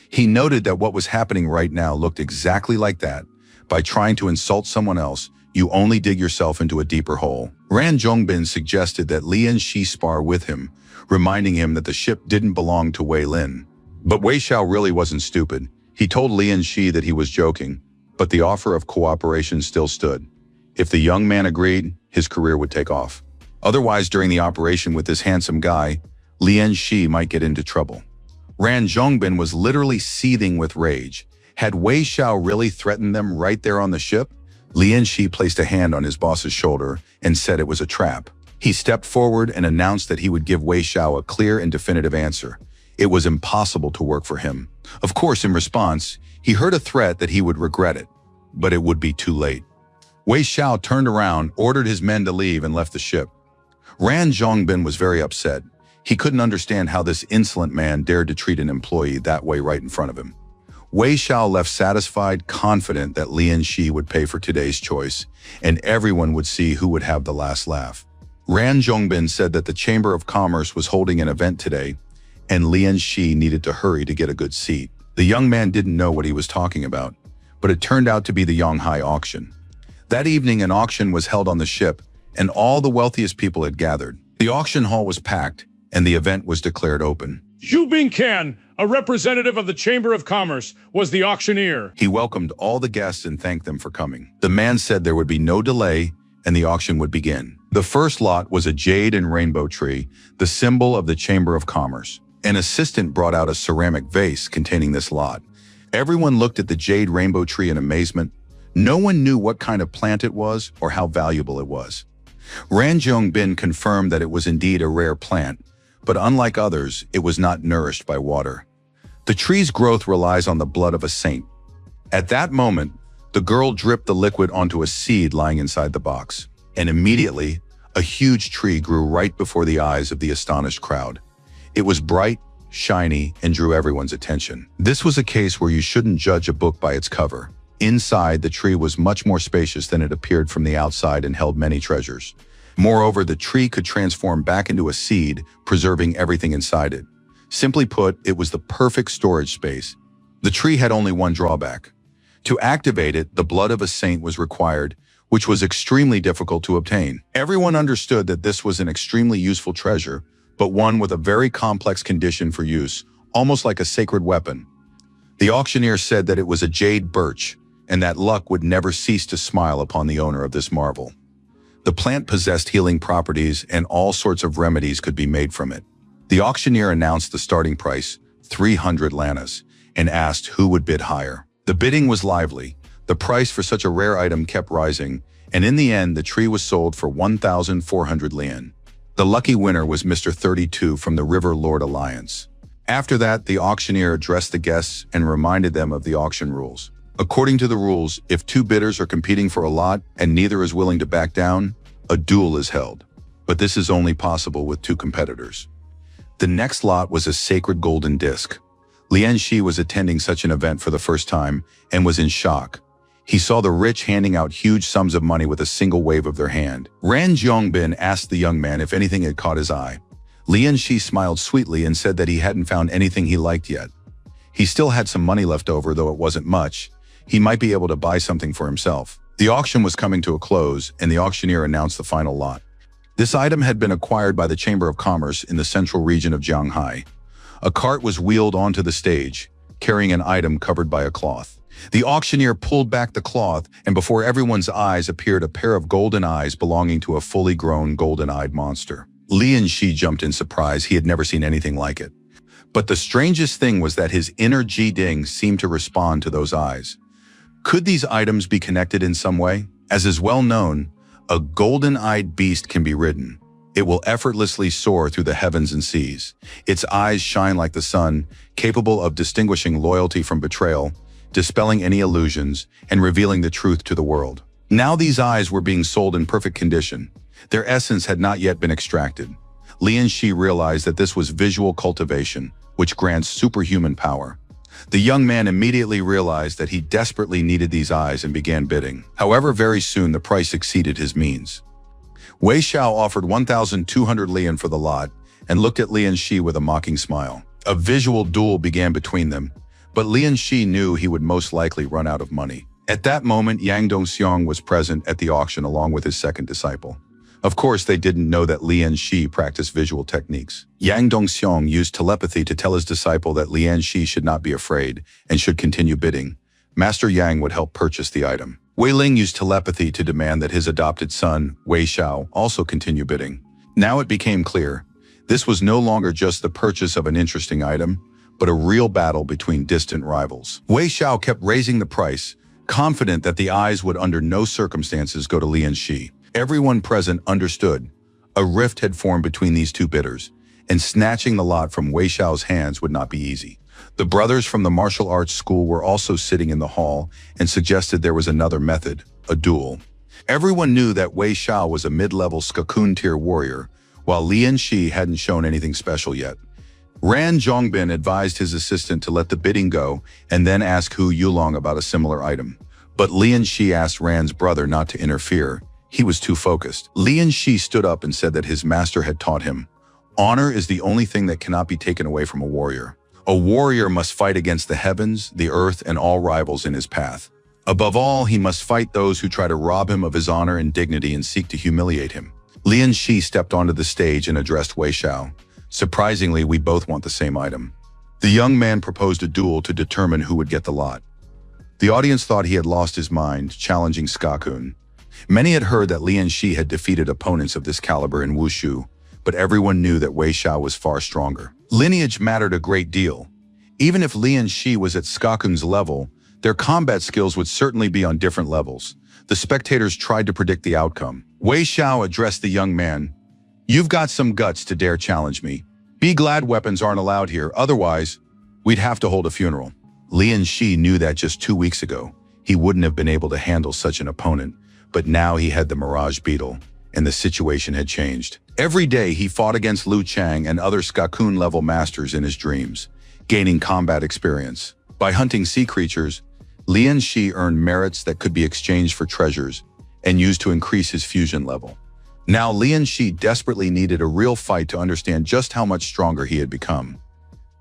He noted that what was happening right now looked exactly like that. By trying to insult someone else, you only dig yourself into a deeper hole. Ran Zhongbin suggested that Lian Shi spar with him, reminding him that the ship didn't belong to Wei Lin. But Wei Xiao really wasn't stupid. He told Lian Shi that he was joking, but the offer of cooperation still stood. If the young man agreed, his career would take off. Otherwise, during the operation with this handsome guy, Lian Shi might get into trouble. Ran Zhongbin was literally seething with rage. Had Wei Xiao really threatened them right there on the ship? Lian Shi placed a hand on his boss's shoulder and said it was a trap. He stepped forward and announced that he would give Wei Xiao a clear and definitive answer. It was impossible to work for him. Of course, in response, he heard a threat that he would regret it, but it would be too late. Wei Xiao turned around, ordered his men to leave, and left the ship. Ran Zhongbin was very upset. He couldn't understand how this insolent man dared to treat an employee that way right in front of him. Wei Xiao left satisfied, confident that Lian Shi would pay for today's choice, and everyone would see who would have the last laugh. Ran Zhongbin said that the Chamber of Commerce was holding an event today, and Lian Shi needed to hurry to get a good seat. The young man didn't know what he was talking about, but it turned out to be the Yonghai auction. That evening, an auction was held on the ship, and all the wealthiest people had gathered. The auction hall was packed, and the event was declared open. Xu Bingcan, a representative of the Chamber of Commerce, was the auctioneer. He welcomed all the guests and thanked them for coming. The man said there would be no delay, and the auction would begin. The first lot was a jade and rainbow tree, the symbol of the Chamber of Commerce. An assistant brought out a ceramic vase containing this lot. Everyone looked at the jade rainbow tree in amazement. No one knew what kind of plant it was or how valuable it was. Ran Zhongbin confirmed that it was indeed a rare plant, but unlike others, it was not nourished by water. The tree's growth relies on the blood of a saint. At that moment, the girl dripped the liquid onto a seed lying inside the box, and immediately, a huge tree grew right before the eyes of the astonished crowd. It was bright, shiny, and drew everyone's attention. This was a case where you shouldn't judge a book by its cover. Inside, the tree was much more spacious than it appeared from the outside and held many treasures. Moreover, the tree could transform back into a seed, preserving everything inside it. Simply put, it was the perfect storage space. The tree had only one drawback. To activate it, the blood of a saint was required, which was extremely difficult to obtain. Everyone understood that this was an extremely useful treasure, but one with a very complex condition for use, almost like a sacred weapon. The auctioneer said that it was a jade birch, and that luck would never cease to smile upon the owner of this marvel. The plant possessed healing properties, and all sorts of remedies could be made from it. The auctioneer announced the starting price, 300 lanas, and asked who would bid higher. The bidding was lively. The price for such a rare item kept rising, and in the end, the tree was sold for 1,400 lian. The lucky winner was Mr. 32 from the River Lord Alliance. After that, the auctioneer addressed the guests and reminded them of the auction rules. According to the rules, if two bidders are competing for a lot and neither is willing to back down, a duel is held. But this is only possible with two competitors. The next lot was a sacred golden disc. Lian Shi was attending such an event for the first time and was in shock. He saw the rich handing out huge sums of money with a single wave of their hand. Ran Zhongbin asked the young man if anything had caught his eye. Lian Shi smiled sweetly and said that he hadn't found anything he liked yet. He still had some money left over, though it wasn't much. He might be able to buy something for himself. The auction was coming to a close, and the auctioneer announced the final lot. This item had been acquired by the Chamber of Commerce in the central region of Jianghai. A cart was wheeled onto the stage, carrying an item covered by a cloth. The auctioneer pulled back the cloth, and before everyone's eyes appeared a pair of golden eyes belonging to a fully grown golden-eyed monster. Lian Shi jumped in surprise. He had never seen anything like it. But the strangest thing was that his inner Ji-Ding seemed to respond to those eyes. Could these items be connected in some way? As is well known, a golden-eyed beast can be ridden. It will effortlessly soar through the heavens and seas. Its eyes shine like the sun, capable of distinguishing loyalty from betrayal, dispelling any illusions, and revealing the truth to the world. Now these eyes were being sold in perfect condition. Their essence had not yet been extracted. Lian Shi realized that this was visual cultivation, which grants superhuman power. The young man immediately realized that he desperately needed these eyes and began bidding. However, very soon the price exceeded his means. Wei Xiao offered 1,200 lian for the lot and looked at Lian Shi with a mocking smile. A visual duel began between them, but Lian Shi knew he would most likely run out of money. At that moment, Yang Dongxiang was present at the auction along with his second disciple. Of course, they didn't know that Lian Shi practiced visual techniques. Yang Dongxiang used telepathy to tell his disciple that Lian Shi should not be afraid and should continue bidding. Master Yang would help purchase the item. Wei Ling used telepathy to demand that his adopted son, Wei Xiao, also continue bidding. Now it became clear. This was no longer just the purchase of an interesting item, but a real battle between distant rivals. Wei Xiao kept raising the price, confident that the eyes would under no circumstances go to Lian Shi. Everyone present understood. A rift had formed between these two bidders, and snatching the lot from Wei Xiao's hands would not be easy. The brothers from the martial arts school were also sitting in the hall and suggested there was another method, a duel. Everyone knew that Wei Xiao was a mid-level Skakun tier warrior, while Lian Shi hadn't shown anything special yet. Ran Zhongbin advised his assistant to let the bidding go and then ask Hu Yulong about a similar item. But Lian Shi asked Ran's brother not to interfere. He was too focused. Lian Shi stood up and said that his master had taught him, "Honor is the only thing that cannot be taken away from a warrior. A warrior must fight against the heavens, the earth, and all rivals in his path. Above all, he must fight those who try to rob him of his honor and dignity and seek to humiliate him." Lian Shi stepped onto the stage and addressed Wei Xiao. "Surprisingly, we both want the same item." The young man proposed a duel to determine who would get the lot. The audience thought he had lost his mind, challenging Skakun. Many had heard that Lian Shi had defeated opponents of this caliber in Wushu, but everyone knew that Wei Xiao was far stronger. Lineage mattered a great deal. Even if Lian Shi was at Skakun's level, their combat skills would certainly be on different levels. The spectators tried to predict the outcome. Wei Xiao addressed the young man. "You've got some guts to dare challenge me. Be glad weapons aren't allowed here, otherwise, we'd have to hold a funeral." Lian Shi knew that just 2 weeks ago, he wouldn't have been able to handle such an opponent, but now he had the Mirage Beetle, and the situation had changed. Every day he fought against Liu Chang and other Skakun-level masters in his dreams, gaining combat experience. By hunting sea creatures, Lian Shi earned merits that could be exchanged for treasures and used to increase his fusion level. Now Lian Shi desperately needed a real fight to understand just how much stronger he had become.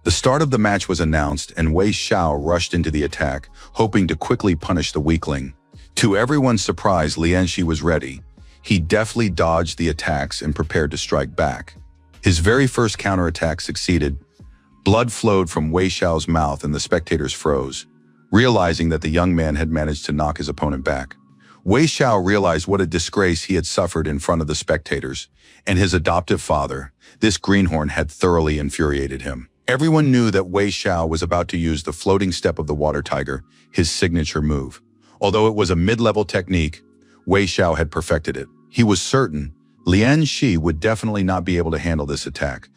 The start of the match was announced, and Wei Xiao rushed into the attack, hoping to quickly punish the weakling. To everyone's surprise, Lian Shi was ready. He deftly dodged the attacks and prepared to strike back. His very first counterattack succeeded. Blood flowed from Wei Xiao's mouth and the spectators froze, realizing that the young man had managed to knock his opponent back. Wei Xiao realized what a disgrace he had suffered in front of the spectators, and his adoptive father, this greenhorn, had thoroughly infuriated him. Everyone knew that Wei Xiao was about to use the floating step of the water tiger, his signature move. Although it was a mid-level technique, Wei Xiao had perfected it. He was certain Lian Shi would definitely not be able to handle this attack.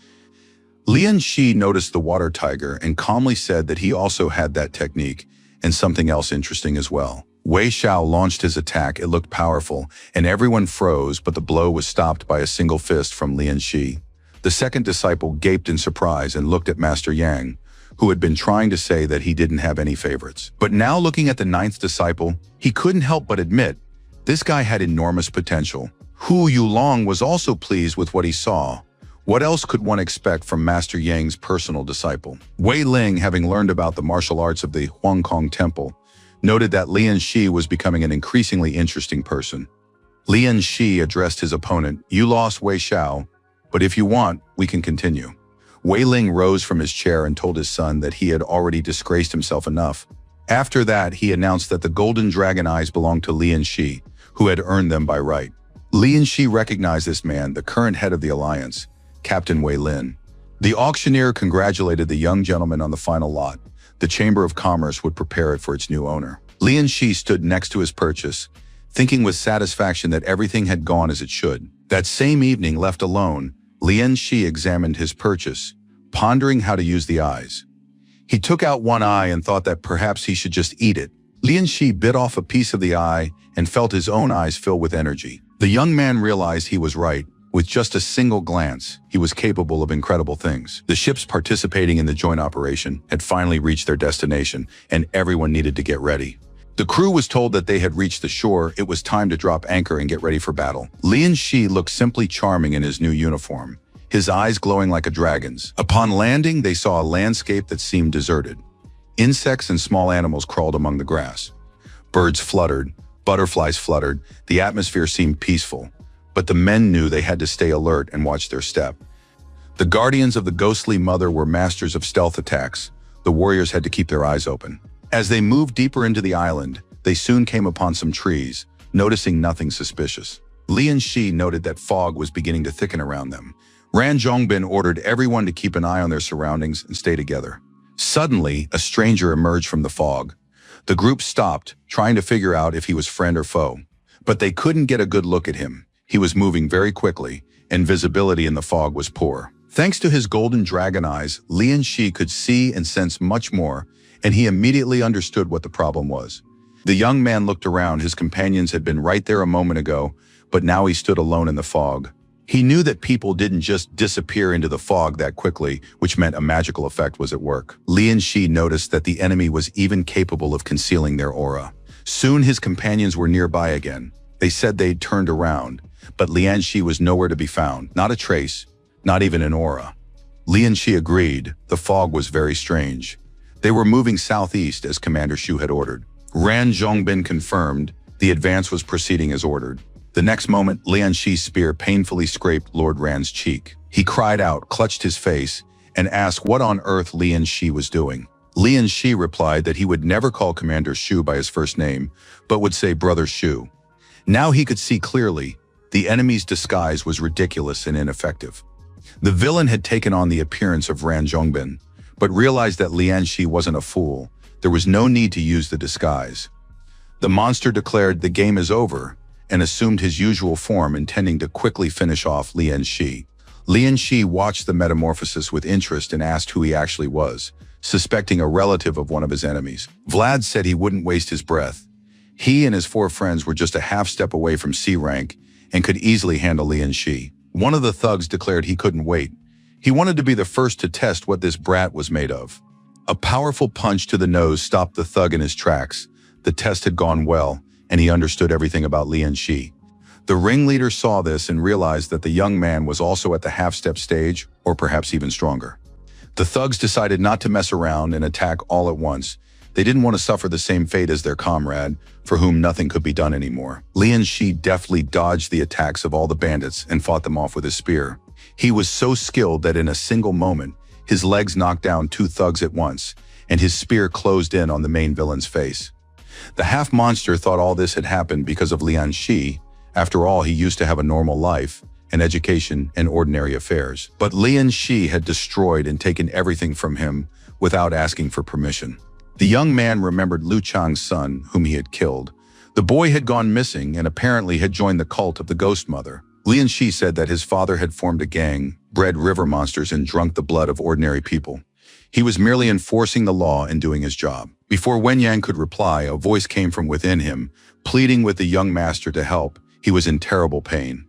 Lian Shi noticed the water tiger and calmly said that he also had that technique and something else interesting as well. Wei Xiao launched his attack. It looked powerful, and everyone froze, but the blow was stopped by a single fist from Lian Shi. The second disciple gaped in surprise and looked at Master Yang, who had been trying to say that he didn't have any favorites. But now looking at the ninth disciple, he couldn't help but admit, this guy had enormous potential. Hu Yulong was also pleased with what he saw. What else could one expect from Master Yang's personal disciple? Wei Ling, having learned about the martial arts of the Huangkong Temple, noted that Lian Shi was becoming an increasingly interesting person. Lian Shi addressed his opponent, "You lost, Wei Xiao, but if you want, we can continue." Wei Ling rose from his chair and told his son that he had already disgraced himself enough. After that, he announced that the golden dragon eyes belonged to Lian Shi, who had earned them by right. Lian Shi recognized this man, the current head of the alliance, Captain Wei Lin. The auctioneer congratulated the young gentleman on the final lot. The Chamber of Commerce would prepare it for its new owner. Lian Shi stood next to his purchase, thinking with satisfaction that everything had gone as it should. That same evening, left alone, Lian Shi examined his purchase, pondering how to use the eyes. He took out one eye and thought that perhaps he should just eat it. Lian Shi bit off a piece of the eye and felt his own eyes fill with energy. The young man realized he was right. With just a single glance, he was capable of incredible things. The ships participating in the joint operation had finally reached their destination, and everyone needed to get ready. The crew was told that they had reached the shore. It was time to drop anchor and get ready for battle. Lian Shi looked simply charming in his new uniform, his eyes glowing like a dragon's. Upon landing, they saw a landscape that seemed deserted. Insects and small animals crawled among the grass. Birds fluttered, butterflies fluttered, the atmosphere seemed peaceful. But the men knew they had to stay alert and watch their step. The guardians of the ghostly mother were masters of stealth attacks. The warriors had to keep their eyes open. As they moved deeper into the island, they soon came upon some trees, noticing nothing suspicious. Lian Shi noted that fog was beginning to thicken around them. Ran Zhongbin ordered everyone to keep an eye on their surroundings and stay together. Suddenly, a stranger emerged from the fog. The group stopped, trying to figure out if he was friend or foe. But they couldn't get a good look at him. He was moving very quickly, and visibility in the fog was poor. Thanks to his golden dragon eyes, Lian Shi could see and sense much more, and he immediately understood what the problem was. The young man looked around. His companions had been right there a moment ago, but now he stood alone in the fog. He knew that people didn't just disappear into the fog that quickly, which meant a magical effect was at work. Lian Shi noticed that the enemy was even capable of concealing their aura. Soon his companions were nearby again. They said they'd turned around, but Lian Shi was nowhere to be found. Not a trace, not even an aura. Lian Shi agreed. The fog was very strange. They were moving southeast as Commander Shu had ordered. Ran Zhongbin confirmed the advance was proceeding as ordered. The next moment, Lian Shi's spear painfully scraped Lord Ran's cheek. He cried out, clutched his face, and asked what on earth Lian Shi was doing. Lian Shi replied that he would never call Commander Shu by his first name, but would say Brother Shu. Now he could see clearly. The enemy's disguise was ridiculous and ineffective. The villain had taken on the appearance of Ran Zhongbin, but realized that Lian Shi wasn't a fool. There was no need to use the disguise. The monster declared the game is over and assumed his usual form, intending to quickly finish off Lian Shi. Lian Shi watched the metamorphosis with interest and asked who he actually was, suspecting a relative of one of his enemies. Vlad said he wouldn't waste his breath. He and his 4 friends were just a half step away from C rank and could easily handle Lian Shi. One of the thugs declared he couldn't wait. He wanted to be the first to test what this brat was made of. A powerful punch to the nose stopped the thug in his tracks. The test had gone well, and he understood everything about Lian Shi. The ringleader saw this and realized that the young man was also at the half-step stage, or perhaps even stronger. The thugs decided not to mess around and attack all at once. They didn't want to suffer the same fate as their comrade, for whom nothing could be done anymore. Lian Shi deftly dodged the attacks of all the bandits and fought them off with his spear. He was so skilled that in a single moment, his legs knocked down 2 thugs at once, and his spear closed in on the main villain's face. The half-monster thought all this had happened because of Lian Shi. After all, he used to have a normal life, an education, and ordinary affairs. But Lian Shi had destroyed and taken everything from him without asking for permission. The young man remembered Lu Chang's son, whom he had killed. The boy had gone missing and apparently had joined the cult of the Ghost Mother. Lian Shi said that his father had formed a gang, bred river monsters, and drunk the blood of ordinary people. He was merely enforcing the law and doing his job. Before Wen Yang could reply, a voice came from within him, pleading with the young master to help. He was in terrible pain.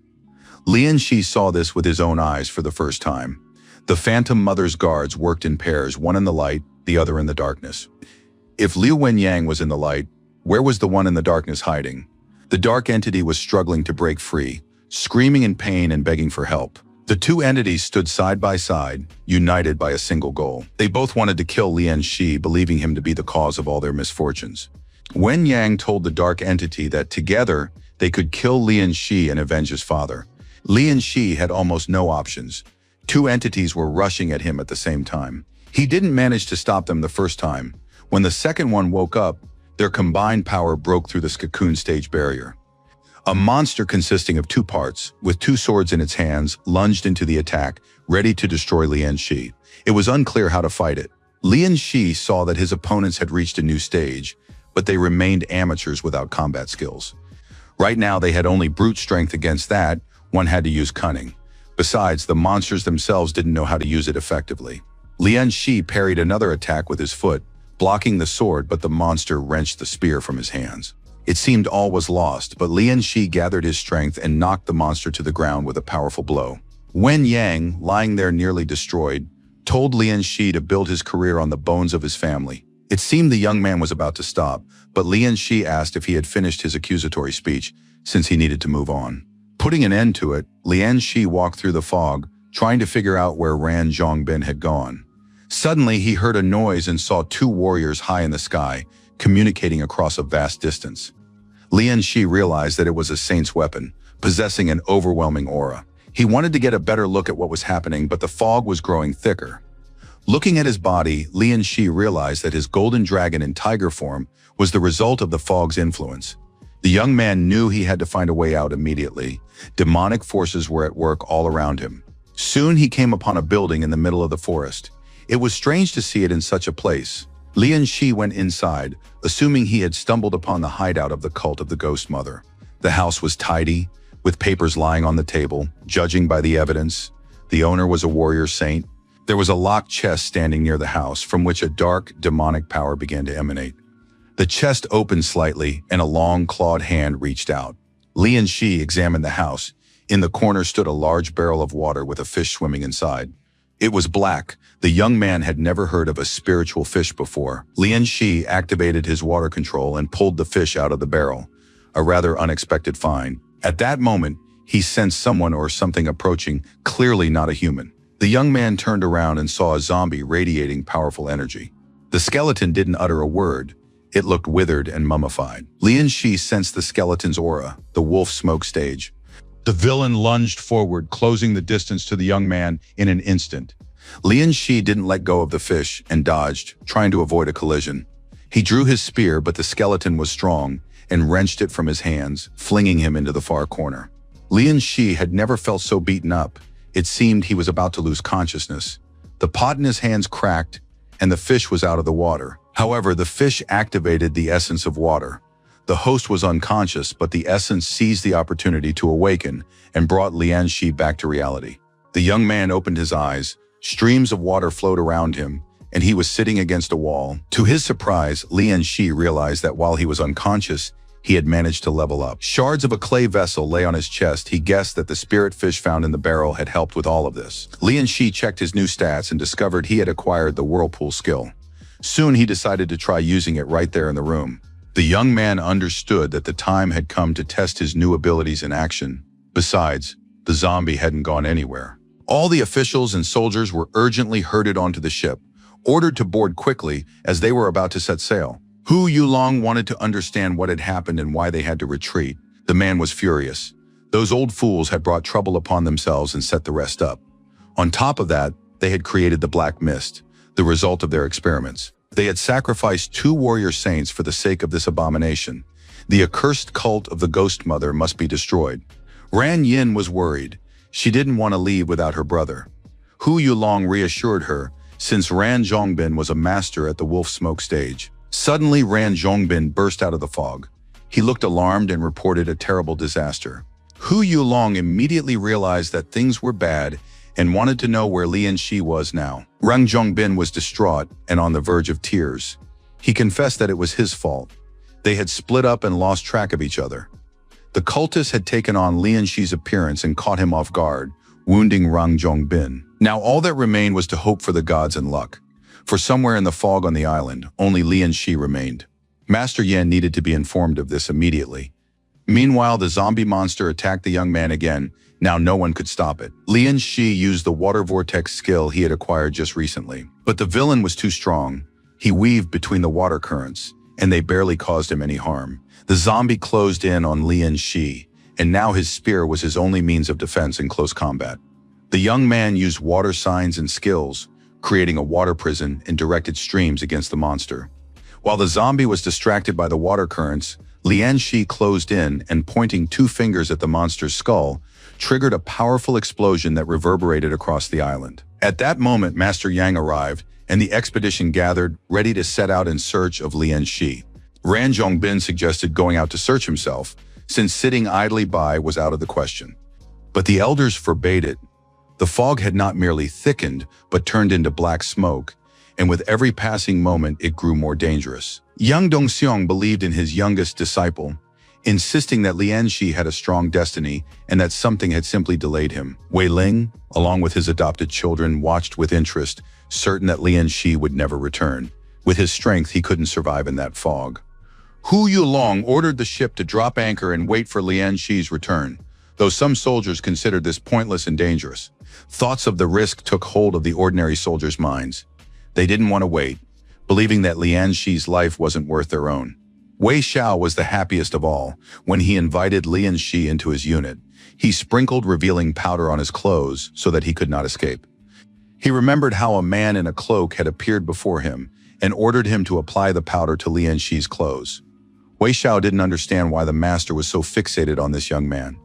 Lian Shi saw this with his own eyes for the first time. The Phantom Mother's guards worked in pairs, one in the light, the other in the darkness. If Liu Wenyang was in the light, where was the one in the darkness hiding? The dark entity was struggling to break free, screaming in pain and begging for help. The two entities stood side by side, united by a single goal. They both wanted to kill Lian Shi, believing him to be the cause of all their misfortunes. Wen Yang told the dark entity that together they could kill Lian Shi and avenge his father. Lian Shi had almost no options. Two entities were rushing at him at the same time. He didn't manage to stop them the first time. When the second one woke up, their combined power broke through the cocoon stage barrier. A monster consisting of two parts, with two swords in its hands, lunged into the attack, ready to destroy Lian Shi. It was unclear how to fight it. Lian Shi saw that his opponents had reached a new stage, but they remained amateurs without combat skills. Right now they had only brute strength. Against that, one had to use cunning. Besides, the monsters themselves didn't know how to use it effectively. Lian Shi parried another attack with his foot, blocking the sword, but the monster wrenched the spear from his hands. It seemed all was lost, but Lian Shi gathered his strength and knocked the monster to the ground with a powerful blow. Wen Yang, lying there nearly destroyed, told Lian Shi to build his career on the bones of his family. It seemed the young man was about to stop, but Lian Shi asked if he had finished his accusatory speech, since he needed to move on. Putting an end to it, Lian Shi walked through the fog, trying to figure out where Ran Zhongbin had gone. Suddenly, he heard a noise and saw two warriors high in the sky, communicating across a vast distance. Lian Shi realized that it was a saint's weapon, possessing an overwhelming aura. He wanted to get a better look at what was happening, but the fog was growing thicker. Looking at his body, Lian Shi realized that his golden dragon in tiger form was the result of the fog's influence. The young man knew he had to find a way out immediately. Demonic forces were at work all around him. Soon he came upon a building in the middle of the forest. It was strange to see it in such a place. Lian Shi went inside, assuming he had stumbled upon the hideout of the cult of the Ghost Mother. The house was tidy, with papers lying on the table. Judging by the evidence, the owner was a warrior saint. There was a locked chest standing near the house, from which a dark, demonic power began to emanate. The chest opened slightly, and a long, clawed hand reached out. Lian Shi examined the house. In the corner stood a large barrel of water with a fish swimming inside. It was black. The young man had never heard of a spiritual fish before. Lian Shi activated his water control and pulled the fish out of the barrel, a rather unexpected find. At that moment, he sensed someone or something approaching, clearly not a human. The young man turned around and saw a zombie radiating powerful energy. The skeleton didn't utter a word. It looked withered and mummified. Lian Shi sensed the skeleton's aura, the wolf smoke stage. The villain lunged forward, closing the distance to the young man in an instant. Lian Shi didn't let go of the fish and dodged, trying to avoid a collision. He drew his spear, but the skeleton was strong and wrenched it from his hands, flinging him into the far corner. Lian Shi had never felt so beaten up. It seemed he was about to lose consciousness. The pot in his hands cracked, and the fish was out of the water. However, the fish activated the essence of water. The host was unconscious, but the essence seized the opportunity to awaken and brought Lian Shi back to reality. The young man opened his eyes. Streams of water flowed around him, and he was sitting against a wall. To his surprise, Lian Shi realized that while he was unconscious, he had managed to level up. Shards of a clay vessel lay on his chest. He guessed that the spirit fish found in the barrel had helped with all of this. Lian Shi checked his new stats and discovered he had acquired the whirlpool skill. Soon he decided to try using it right there in the room. The young man understood that the time had come to test his new abilities in action. Besides, the zombie hadn't gone anywhere. All the officials and soldiers were urgently herded onto the ship, ordered to board quickly as they were about to set sail. Hu Yulong wanted to understand what had happened and why they had to retreat. The man was furious. Those old fools had brought trouble upon themselves and set the rest up. On top of that, they had created the Black Mist, the result of their experiments. They had sacrificed 2 warrior saints for the sake of this abomination. The accursed cult of the Ghost Mother must be destroyed. Ran Yin was worried. She didn't want to leave without her brother. Hu Yulong reassured her, since Ran Zhongbin was a master at the wolf smoke stage. Suddenly, Ran Zhongbin burst out of the fog. He looked alarmed and reported a terrible disaster. Hu Yulong immediately realized that things were bad and wanted to know where Lian Shi was now. Rang Zhongbin was distraught and on the verge of tears. He confessed that it was his fault. They had split up and lost track of each other. The cultists had taken on Lian Shi's appearance and caught him off guard, wounding Rang Zhongbin. Now all that remained was to hope for the gods and luck. For somewhere in the fog on the island, only Lian Shi remained. Master Yan needed to be informed of this immediately. Meanwhile, the zombie monster attacked the young man again. Now no one could stop it. Lian Shi used the water vortex skill he had acquired just recently. But the villain was too strong. He weaved between the water currents, and they barely caused him any harm. The zombie closed in on Lian Shi, and now his spear was his only means of defense in close combat. The young man used water signs and skills, creating a water prison and directed streams against the monster. While the zombie was distracted by the water currents, Lian Shi closed in and, pointing 2 fingers at the monster's skull, triggered a powerful explosion that reverberated across the island. At that moment, Master Yang arrived, and the expedition gathered, ready to set out in search of Lian Shi. Ran Zhongbin suggested going out to search himself, since sitting idly by was out of the question. But the elders forbade it. The fog had not merely thickened, but turned into black smoke, and with every passing moment it grew more dangerous. Young Dongxiong believed in his youngest disciple, insisting that Lian Shi had a strong destiny and that something had simply delayed him. Wei Ling, along with his adopted children, watched with interest, certain that Lian Shi would never return. With his strength, he couldn't survive in that fog. Hu Yulong ordered the ship to drop anchor and wait for Lian Shi's return, though some soldiers considered this pointless and dangerous. Thoughts of the risk took hold of the ordinary soldiers' minds. They didn't want to wait, believing that Lian Shi's life wasn't worth their own. Wei Xiao was the happiest of all. When he invited Lian Shi into his unit, he sprinkled revealing powder on his clothes so that he could not escape. He remembered how a man in a cloak had appeared before him and ordered him to apply the powder to Lian Shi's clothes. Wei Xiao didn't understand why the master was so fixated on this young man.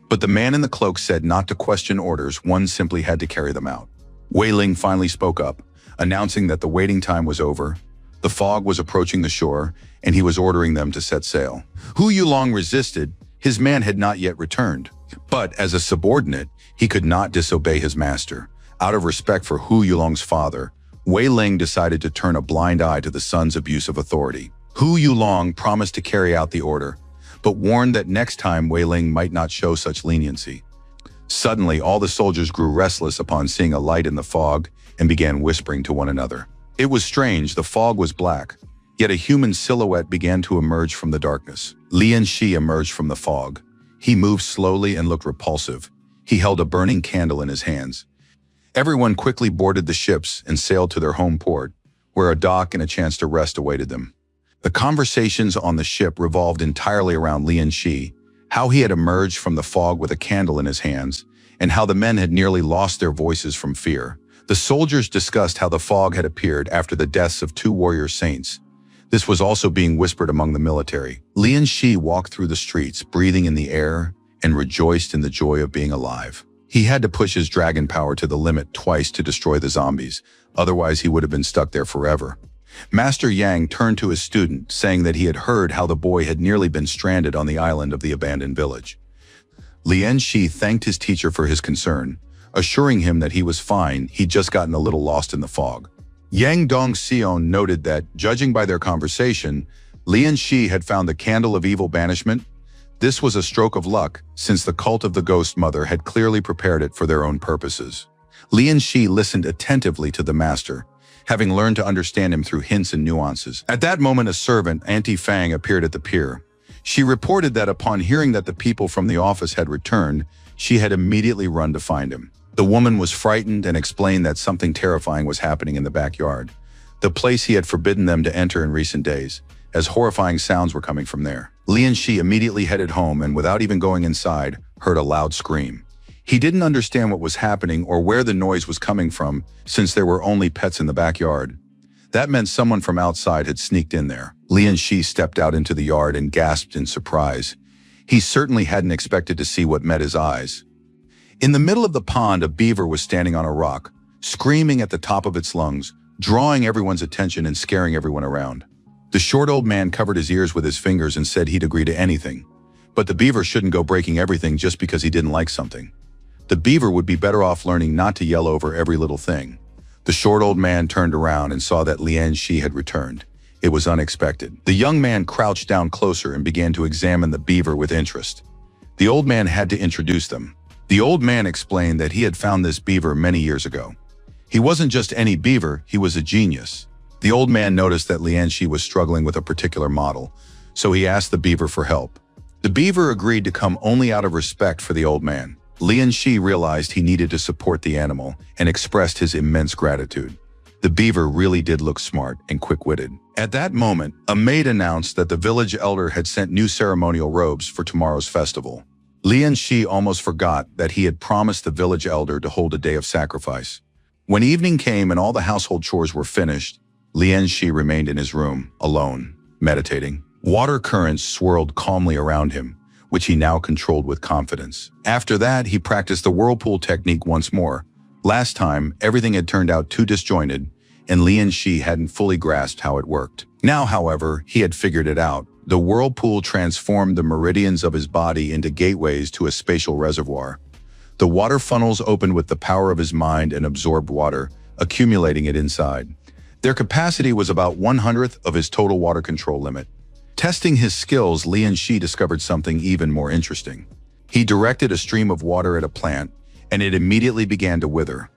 But the man in the cloak said not to question orders, one simply had to carry them out. Wei Ling finally spoke up, announcing that the waiting time was over. The fog was approaching the shore, and he was ordering them to set sail. Hu Yulong resisted. His man had not yet returned. But as a subordinate, he could not disobey his master. Out of respect for Hu Yulong's father, Wei Ling decided to turn a blind eye to the son's abuse of authority. Hu Yulong promised to carry out the order, but warned that next time Wei Ling might not show such leniency. Suddenly, all the soldiers grew restless upon seeing a light in the fog and began whispering to one another. It was strange, the fog was black, yet a human silhouette began to emerge from the darkness. Lian Shi emerged from the fog. He moved slowly and looked repulsive. He held a burning candle in his hands. Everyone quickly boarded the ships and sailed to their home port, where a dock and a chance to rest awaited them. The conversations on the ship revolved entirely around Lian Shi, how he had emerged from the fog with a candle in his hands, and how the men had nearly lost their voices from fear. The soldiers discussed how the fog had appeared after the deaths of 2 warrior saints. This was also being whispered among the military. Lian Shi walked through the streets, breathing in the air, and rejoiced in the joy of being alive. He had to push his dragon power to the limit twice to destroy the zombies, otherwise he would have been stuck there forever. Master Yang turned to his student, saying that he had heard how the boy had nearly been stranded on the island of the abandoned village. Lian Shi thanked his teacher for his concern, assuring him that he was fine, he'd just gotten a little lost in the fog. Yang Dongxiong noted that, judging by their conversation, Lian Shi had found the candle of evil banishment. This was a stroke of luck, since the cult of the Ghost Mother had clearly prepared it for their own purposes. Lian Shi listened attentively to the master, having learned to understand him through hints and nuances. At that moment, a servant, Auntie Fang, appeared at the pier. She reported that upon hearing that the people from the office had returned, she had immediately run to find him. The woman was frightened and explained that something terrifying was happening in the backyard, the place he had forbidden them to enter in recent days, as horrifying sounds were coming from there. Lian Shi immediately headed home and, without even going inside, heard a loud scream. He didn't understand what was happening or where the noise was coming from, since there were only pets in the backyard. That meant someone from outside had sneaked in there. Lian Shi stepped out into the yard and gasped in surprise. He certainly hadn't expected to see what met his eyes. In the middle of the pond, a beaver was standing on a rock, screaming at the top of its lungs, drawing everyone's attention and scaring everyone around. The short old man covered his ears with his fingers and said he'd agree to anything. But the beaver shouldn't go breaking everything just because he didn't like something. The beaver would be better off learning not to yell over every little thing. The short old man turned around and saw that Lian Shi had returned. It was unexpected. The young man crouched down closer and began to examine the beaver with interest. The old man had to introduce them. The old man explained that he had found this beaver many years ago. He wasn't just any beaver, he was a genius. The old man noticed that Lian Shi was struggling with a particular model, so he asked the beaver for help. The beaver agreed to come only out of respect for the old man. Lian Shi realized he needed to support the animal and expressed his immense gratitude. The beaver really did look smart and quick-witted. At that moment, a maid announced that the village elder had sent new ceremonial robes for tomorrow's festival. Lian Shi almost forgot that he had promised the village elder to hold a day of sacrifice. When evening came and all the household chores were finished, Lian Shi remained in his room, alone, meditating. Water currents swirled calmly around him, which he now controlled with confidence. After that, he practiced the whirlpool technique once more. Last time, everything had turned out too disjointed, and Lian Shi hadn't fully grasped how it worked. Now, however, he had figured it out. The whirlpool transformed the meridians of his body into gateways to a spatial reservoir. The water funnels opened with the power of his mind and absorbed water, accumulating it inside. Their capacity was about 1/100th of his total water control limit. Testing his skills, Lian Shi discovered something even more interesting. He directed a stream of water at a plant, and it immediately began to wither.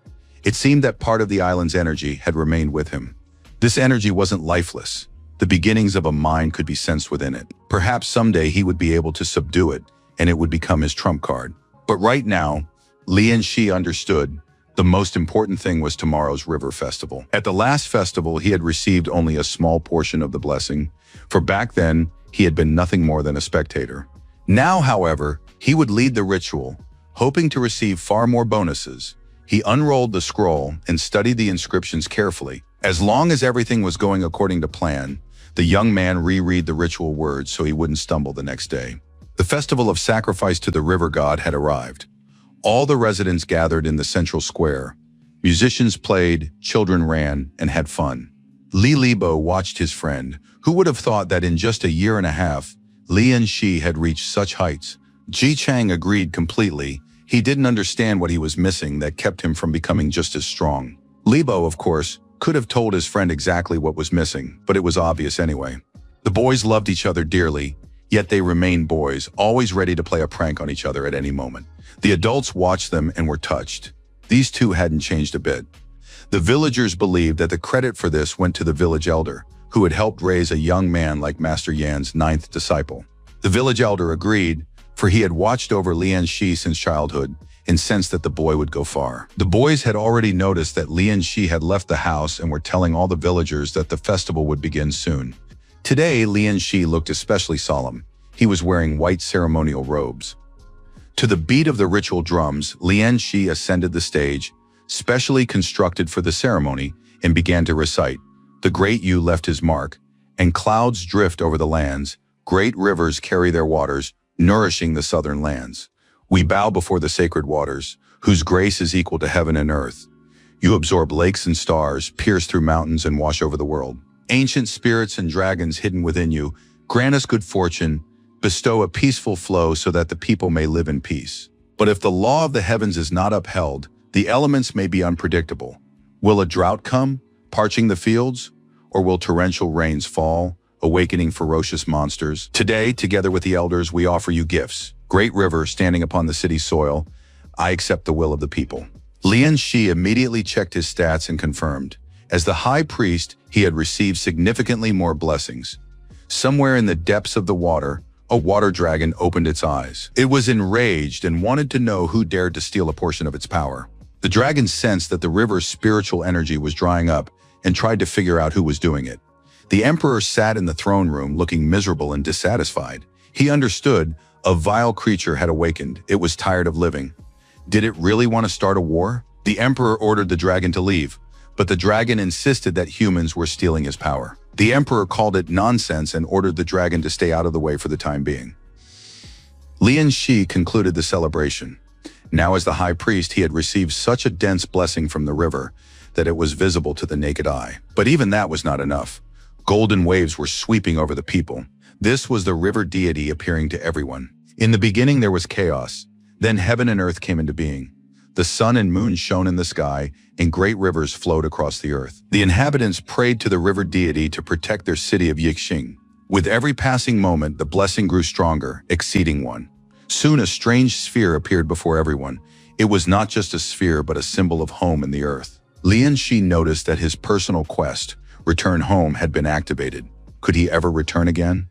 It seemed that part of the island's energy had remained with him. This energy wasn't lifeless. The beginnings of a mind could be sensed within it. Perhaps someday he would be able to subdue it, and it would become his trump card. But right now, Lian Shi understood the most important thing was tomorrow's river festival. At the last festival, he had received only a small portion of the blessing, for back then, he had been nothing more than a spectator. Now, however, he would lead the ritual, hoping to receive far more bonuses. He unrolled the scroll and studied the inscriptions carefully. As long as everything was going according to plan, the young man reread the ritual words so he wouldn't stumble the next day. The festival of sacrifice to the river god had arrived. All the residents gathered in the central square. Musicians played, children ran, and had fun. Li Libo watched his friend. Who would have thought that in just a year and a half, Lian Shi had reached such heights? Ji Chang agreed completely. He didn't understand what he was missing that kept him from becoming just as strong. Libo, of course, could have told his friend exactly what was missing, but it was obvious anyway. The boys loved each other dearly, yet they remained boys, always ready to play a prank on each other at any moment. The adults watched them and were touched. These two hadn't changed a bit. The villagers believed that the credit for this went to the village elder, who had helped raise a young man like Master Yan's 9th disciple. The village elder agreed, for he had watched over Lian Shi since childhood and sensed that the boy would go far. The boys had already noticed that Lian Shi had left the house and were telling all the villagers that the festival would begin soon. Today, Lian Shi looked especially solemn. He was wearing white ceremonial robes. To the beat of the ritual drums, Lian Shi ascended the stage, specially constructed for the ceremony, and began to recite. The great Yu left his mark, and clouds drift over the lands. Great rivers carry their waters, nourishing the southern lands. We bow before the sacred waters, whose grace is equal to heaven and earth. You absorb lakes and stars, pierce through mountains, and wash over the world. Ancient spirits and dragons hidden within you, grant us good fortune, bestow a peaceful flow so that the people may live in peace. But if the law of the heavens is not upheld, the elements may be unpredictable. Will a drought come, parching the fields? Or will torrential rains fall, awakening ferocious monsters? Today, together with the elders, we offer you gifts. Great river standing upon the city's soil, I accept the will of the people. Lian Shi immediately checked his stats and confirmed. As the high priest, he had received significantly more blessings. Somewhere in the depths of the water, a water dragon opened its eyes. It was enraged and wanted to know who dared to steal a portion of its power. The dragon sensed that the river's spiritual energy was drying up and tried to figure out who was doing it. The emperor sat in the throne room looking miserable and dissatisfied. He understood a vile creature had awakened. It was tired of living. Did it really want to start a war? The emperor ordered the dragon to leave, but the dragon insisted that humans were stealing his power. The emperor called it nonsense and ordered the dragon to stay out of the way for the time being. Lian Shi concluded the celebration. Now as the high priest, he had received such a dense blessing from the river that it was visible to the naked eye. But even that was not enough. Golden waves were sweeping over the people. This was the river deity appearing to everyone. In the beginning there was chaos. Then heaven and earth came into being. The sun and moon shone in the sky, and great rivers flowed across the earth. The inhabitants prayed to the river deity to protect their city of Yixing. With every passing moment, the blessing grew stronger, exceeding one. Soon a strange sphere appeared before everyone. It was not just a sphere, but a symbol of home in the earth. Lian Shi noticed that his personal quest, return home, had been activated. Could he ever return again?